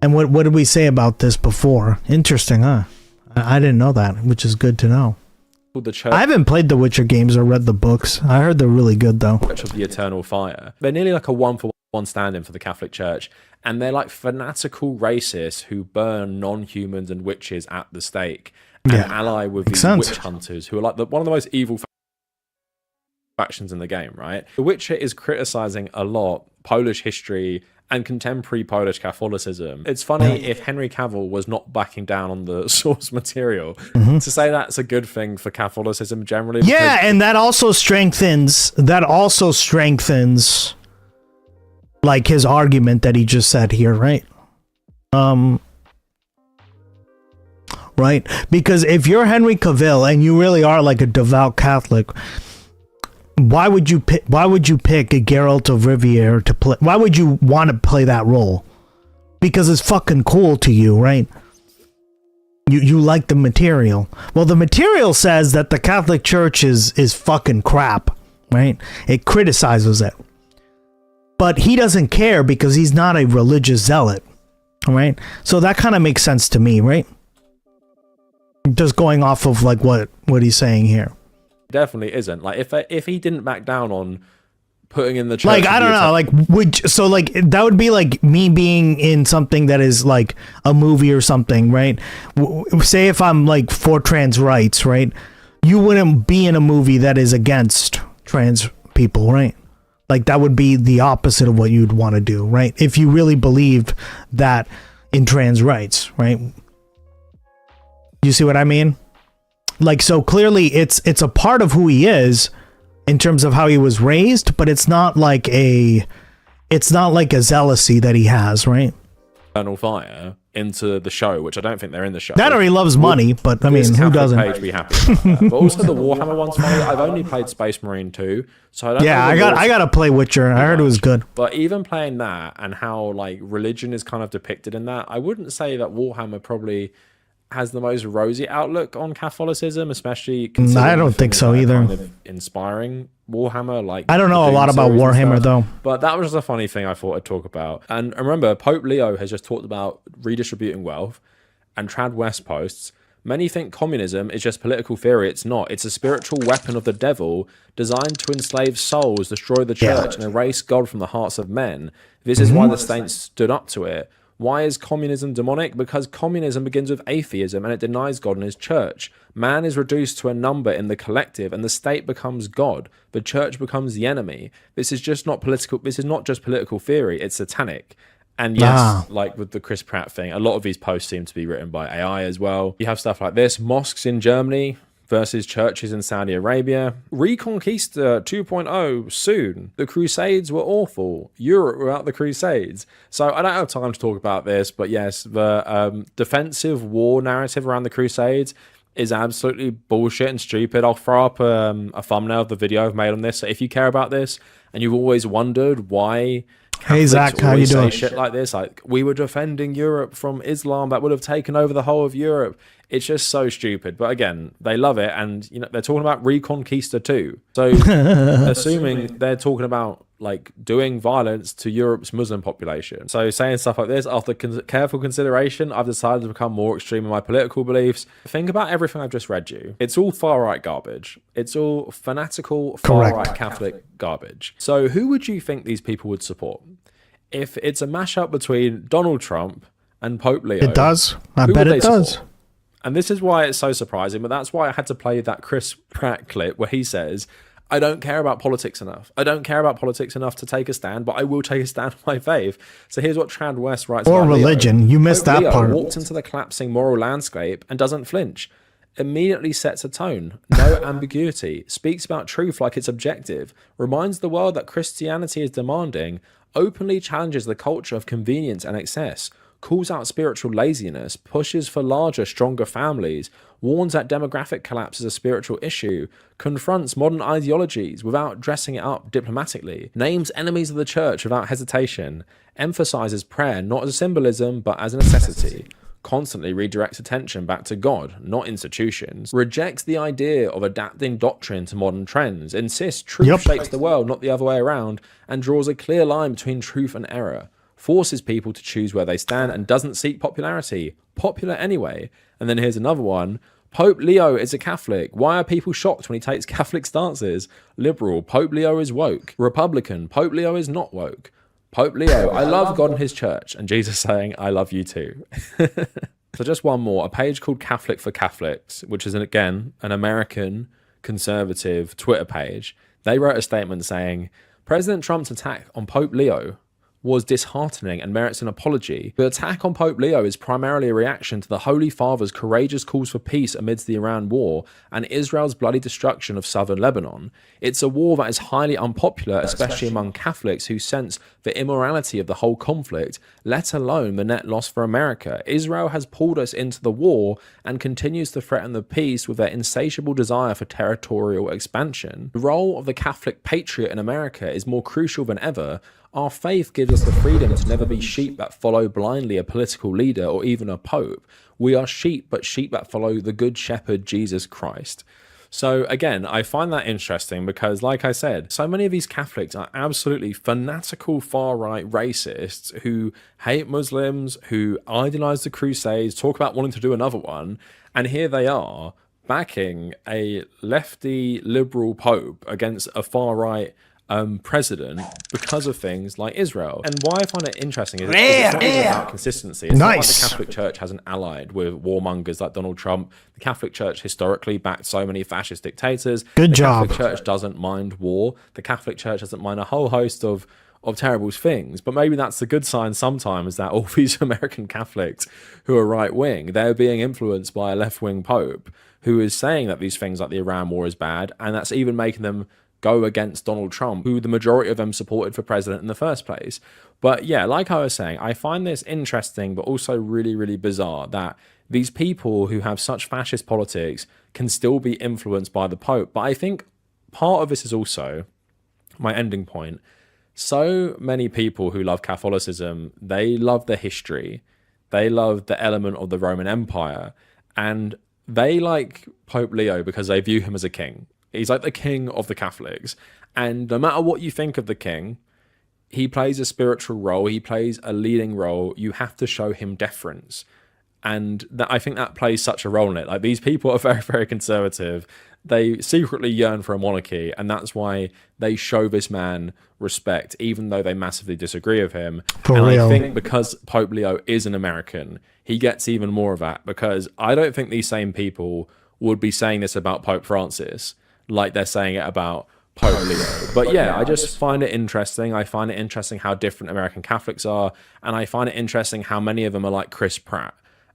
And what did we say about this before? Interesting, huh? I didn't know that, which is good to know. The Church. I haven't played the Witcher games or read the books. I heard they're really good, though. Church of the Eternal Fire. They're nearly like a one-for-one stand-in for the Catholic Church, and they're like fanatical racists who burn non-humans and witches at the stake and ally with these witch hunters who are like one of the most evil factions in the game, right? The Witcher is criticizing a lot Polish history and contemporary Polish Catholicism. It's funny if Henry Cavill was not backing down on the source material to say that's a good thing for Catholicism generally. Yeah, and that also strengthens like his argument that he just said here, right? Right? Because if you're Henry Cavill and you really are like a devout Catholic, why would you pick a Geralt of Rivia to play? Why would you want to play that role? Because it's fucking cool to you, right? You like the material. Well, the material says that the Catholic Church is fucking crap, right? It criticizes it. But he doesn't care because he's not a religious zealot, all right? So that kind of makes sense to me, right? Just going off of like what he's saying here. Definitely isn't. Like if he didn't back down on putting in the church, like I don't know, like that would be like me being in something that is like a movie or something, right? Say if I'm like for trans rights, right? You wouldn't be in a movie that is against trans people, right? Like that would be the opposite of what you'd want to do, right? If you really believed that in trans rights, right? You see what I mean? Like, so clearly it's a part of who he is in terms of how he was raised, but it's not like a zealousy that he has, right? Eternal fire into the show, which I don't think they're in the show. That or he loves money, but I mean, who doesn't? Page be happy about that. But also the Warhammer one's funny. I've only played Space Marine 2, so I don't know. I got to play Witcher. I heard it was good. But even playing that and how like religion is kind of depicted in that, I wouldn't say that Warhammer probably has the most rosy outlook on Catholicism, especially I don't think so either. Kind of inspiring Warhammer, like I don't know a lot about Warhammer though. But that was just a funny thing I thought I'd talk about. And remember, Pope Leo has just talked about redistributing wealth, and Trad West posts, many think communism is just political theory. It's not. It's a spiritual weapon of the devil designed to enslave souls, destroy the church, and erase God from the hearts of men. This is why the saints stood up to it. Why is communism demonic? Because communism begins with atheism and it denies God and his church. Man is reduced to a number in the collective and the state becomes God. The church becomes the enemy. This is just not political. This is not just political theory. It's satanic. And yes, like with the Chris Pratt thing, a lot of these posts seem to be written by AI as well. You have stuff like this: mosques in Germany versus churches in Saudi Arabia. Reconquista 2.0 soon. The Crusades were awful. Europe without the Crusades. So I don't have time to talk about this, but yes, the defensive war narrative around the Crusades is absolutely bullshit and stupid. I'll throw up a thumbnail of the video I've made on this. So if you care about this and you've always wondered why Hey Zach, how you doing? Shit like this, like we were defending Europe from Islam that would have taken over the whole of Europe. It's just so stupid. But again, they love it, and you know they're talking about Reconquista too. So assuming they're talking about like doing violence to Europe's Muslim population. So saying stuff like this, after careful consideration, I've decided to become more extreme in my political beliefs. Think about everything I've just read you. It's all far-right garbage. It's all fanatical, far-right Catholic garbage. So who would you think these people would support? If it's a mashup between Donald Trump and Pope Leo. It does. I bet it does. And this is why it's so surprising, but that's why I had to play that Chris Pratt clip where he says, I don't care about politics enough. I don't care about politics enough to take a stand, but I will take a stand for my faith. So here's what Trad West writes or about religion. Leo. You missed Pope that Leo part. Walked into the collapsing moral landscape and doesn't flinch. Immediately sets a tone. No ambiguity. Speaks about truth like it's objective. Reminds the world that Christianity is demanding. Openly challenges the culture of convenience and excess. Calls out spiritual laziness, pushes for larger, stronger families, warns that demographic collapse is a spiritual issue, confronts modern ideologies without dressing it up diplomatically, names enemies of the church without hesitation, emphasizes prayer not as a symbolism but as a necessity, constantly redirects attention back to God, not institutions, rejects the idea of adapting doctrine to modern trends, insists truth shapes the world, not the other way around, and draws a clear line between truth and error. Forces people to choose where they stand and doesn't seek popularity. Popular anyway. And then here's another one. Pope Leo is a Catholic. Why are people shocked when he takes Catholic stances? Liberal. Pope Leo is woke. Republican. Pope Leo is not woke. Pope Leo. I love God and his church. And Jesus saying, I love you too. So just one more. A page called Catholic for Catholics, which is, again, an American conservative Twitter page. They wrote a statement saying, President Trump's attack on Pope Leo was disheartening and merits an apology. The attack on Pope Leo is primarily a reaction to the Holy Father's courageous calls for peace amidst the Iran war and Israel's bloody destruction of southern Lebanon. It's a war that is highly unpopular, especially among Catholics who sense the immorality of the whole conflict, let alone the net loss for America. Israel has pulled us into the war and continues to threaten the peace with their insatiable desire for territorial expansion. The role of the Catholic patriot in America is more crucial than ever. Our faith gives us the freedom to never be sheep that follow blindly a political leader or even a pope. We are sheep, but sheep that follow the good shepherd, Jesus Christ. So again, I find that interesting because, like I said, so many of these Catholics are absolutely fanatical far-right racists who hate Muslims, who idolize the Crusades, talk about wanting to do another one, and here they are backing a lefty liberal pope against a far-right president because of things like Israel. And why I find it interesting is it's not even about consistency. It's not like the Catholic Church hasn't allied with warmongers like Donald Trump. The Catholic Church historically backed so many fascist dictators. Good the job. Catholic Church doesn't mind war. The Catholic Church doesn't mind a whole host of terrible things. But maybe that's the good sign sometimes, that all these American Catholics who are right-wing, they're being influenced by a left-wing pope who is saying that these things like the Iran war is bad, and that's even making them go against Donald Trump, who the majority of them supported for president in the first place. But yeah, like I was saying, I find this interesting, but also really, really bizarre that these people who have such fascist politics can still be influenced by the Pope. But I think part of this is also my ending point. So many people who love Catholicism, they love the history. They love the element of the Roman Empire. And they like Pope Leo because they view him as a king. He's like the king of the Catholics. And no matter what you think of the king, he plays a spiritual role. He plays a leading role. You have to show him deference. And I think that plays such a role in it. Like, these people are very, very conservative. They secretly yearn for a monarchy. And that's why they show this man respect, even though they massively disagree with him. I think because Pope Leo is an American, he gets even more of that, because I don't think these same people would be saying this about Pope Francis like they're saying it about Pope Leo. But yeah, I just find it interesting. I find it interesting how different American Catholics are, and I find it interesting how many of them are like Chris Pratt,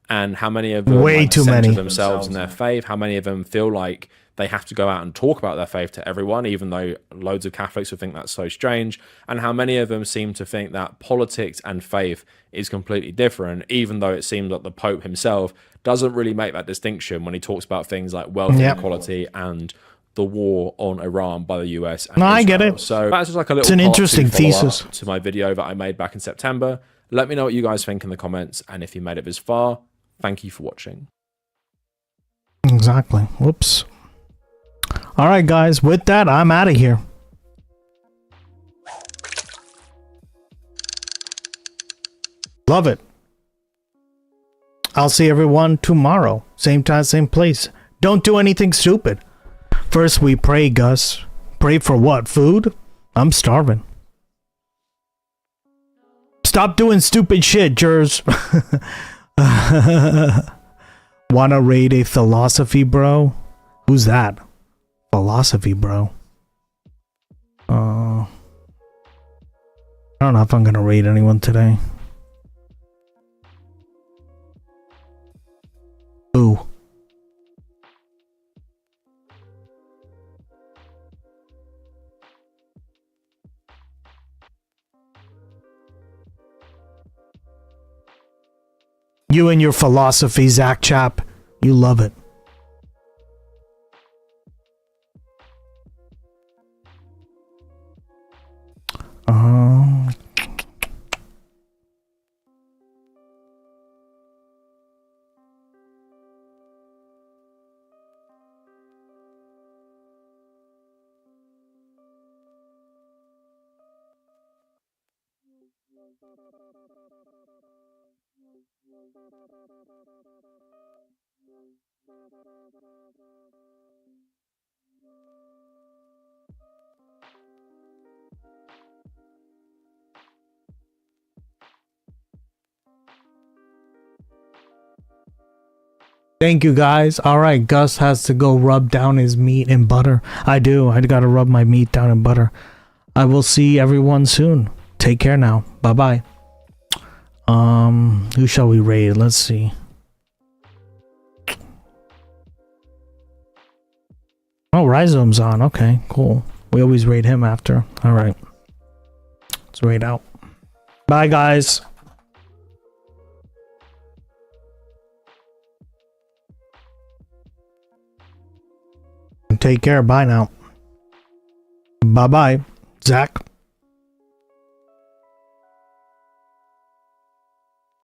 and how many of them center themselves in their faith, how many of them feel like they have to go out and talk about their faith to everyone, even though loads of Catholics would think that's so strange, and how many of them seem to think that politics and faith is completely different, even though it seems like the Pope himself doesn't really make that distinction when he talks about things like wealth inequality and the war on Iran by the US and Israel. I get it. So that's just like a little it's an interesting thesis to my video that I made back in September. Let me know what you guys think in the comments, and if you made it this far, thank you for watching. Exactly. Whoops. All right, guys. With that, I'm out of here. Love it. I'll see everyone tomorrow. Same time, same place. Don't do anything stupid. First we pray, Gus. Pray for what? Food? I'm starving. Stop doing stupid shit, Jers. Wanna raid a philosophy bro? Who's that? Philosophy bro. I don't know if I'm gonna raid anyone today. Ooh. You and your philosophy, Zach Chap. You love it. Thank you, guys. All right, Gus has to go rub down his meat in butter. I do. I gotta rub my meat down in butter. I will see everyone soon. Take care now. Bye. Bye-bye. Who shall we raid? Let's see. Oh, Rhizome's on. Okay, cool. We always raid him after. All right. Let's raid out. Bye, guys. Take care. Bye now. Bye-bye. Zach.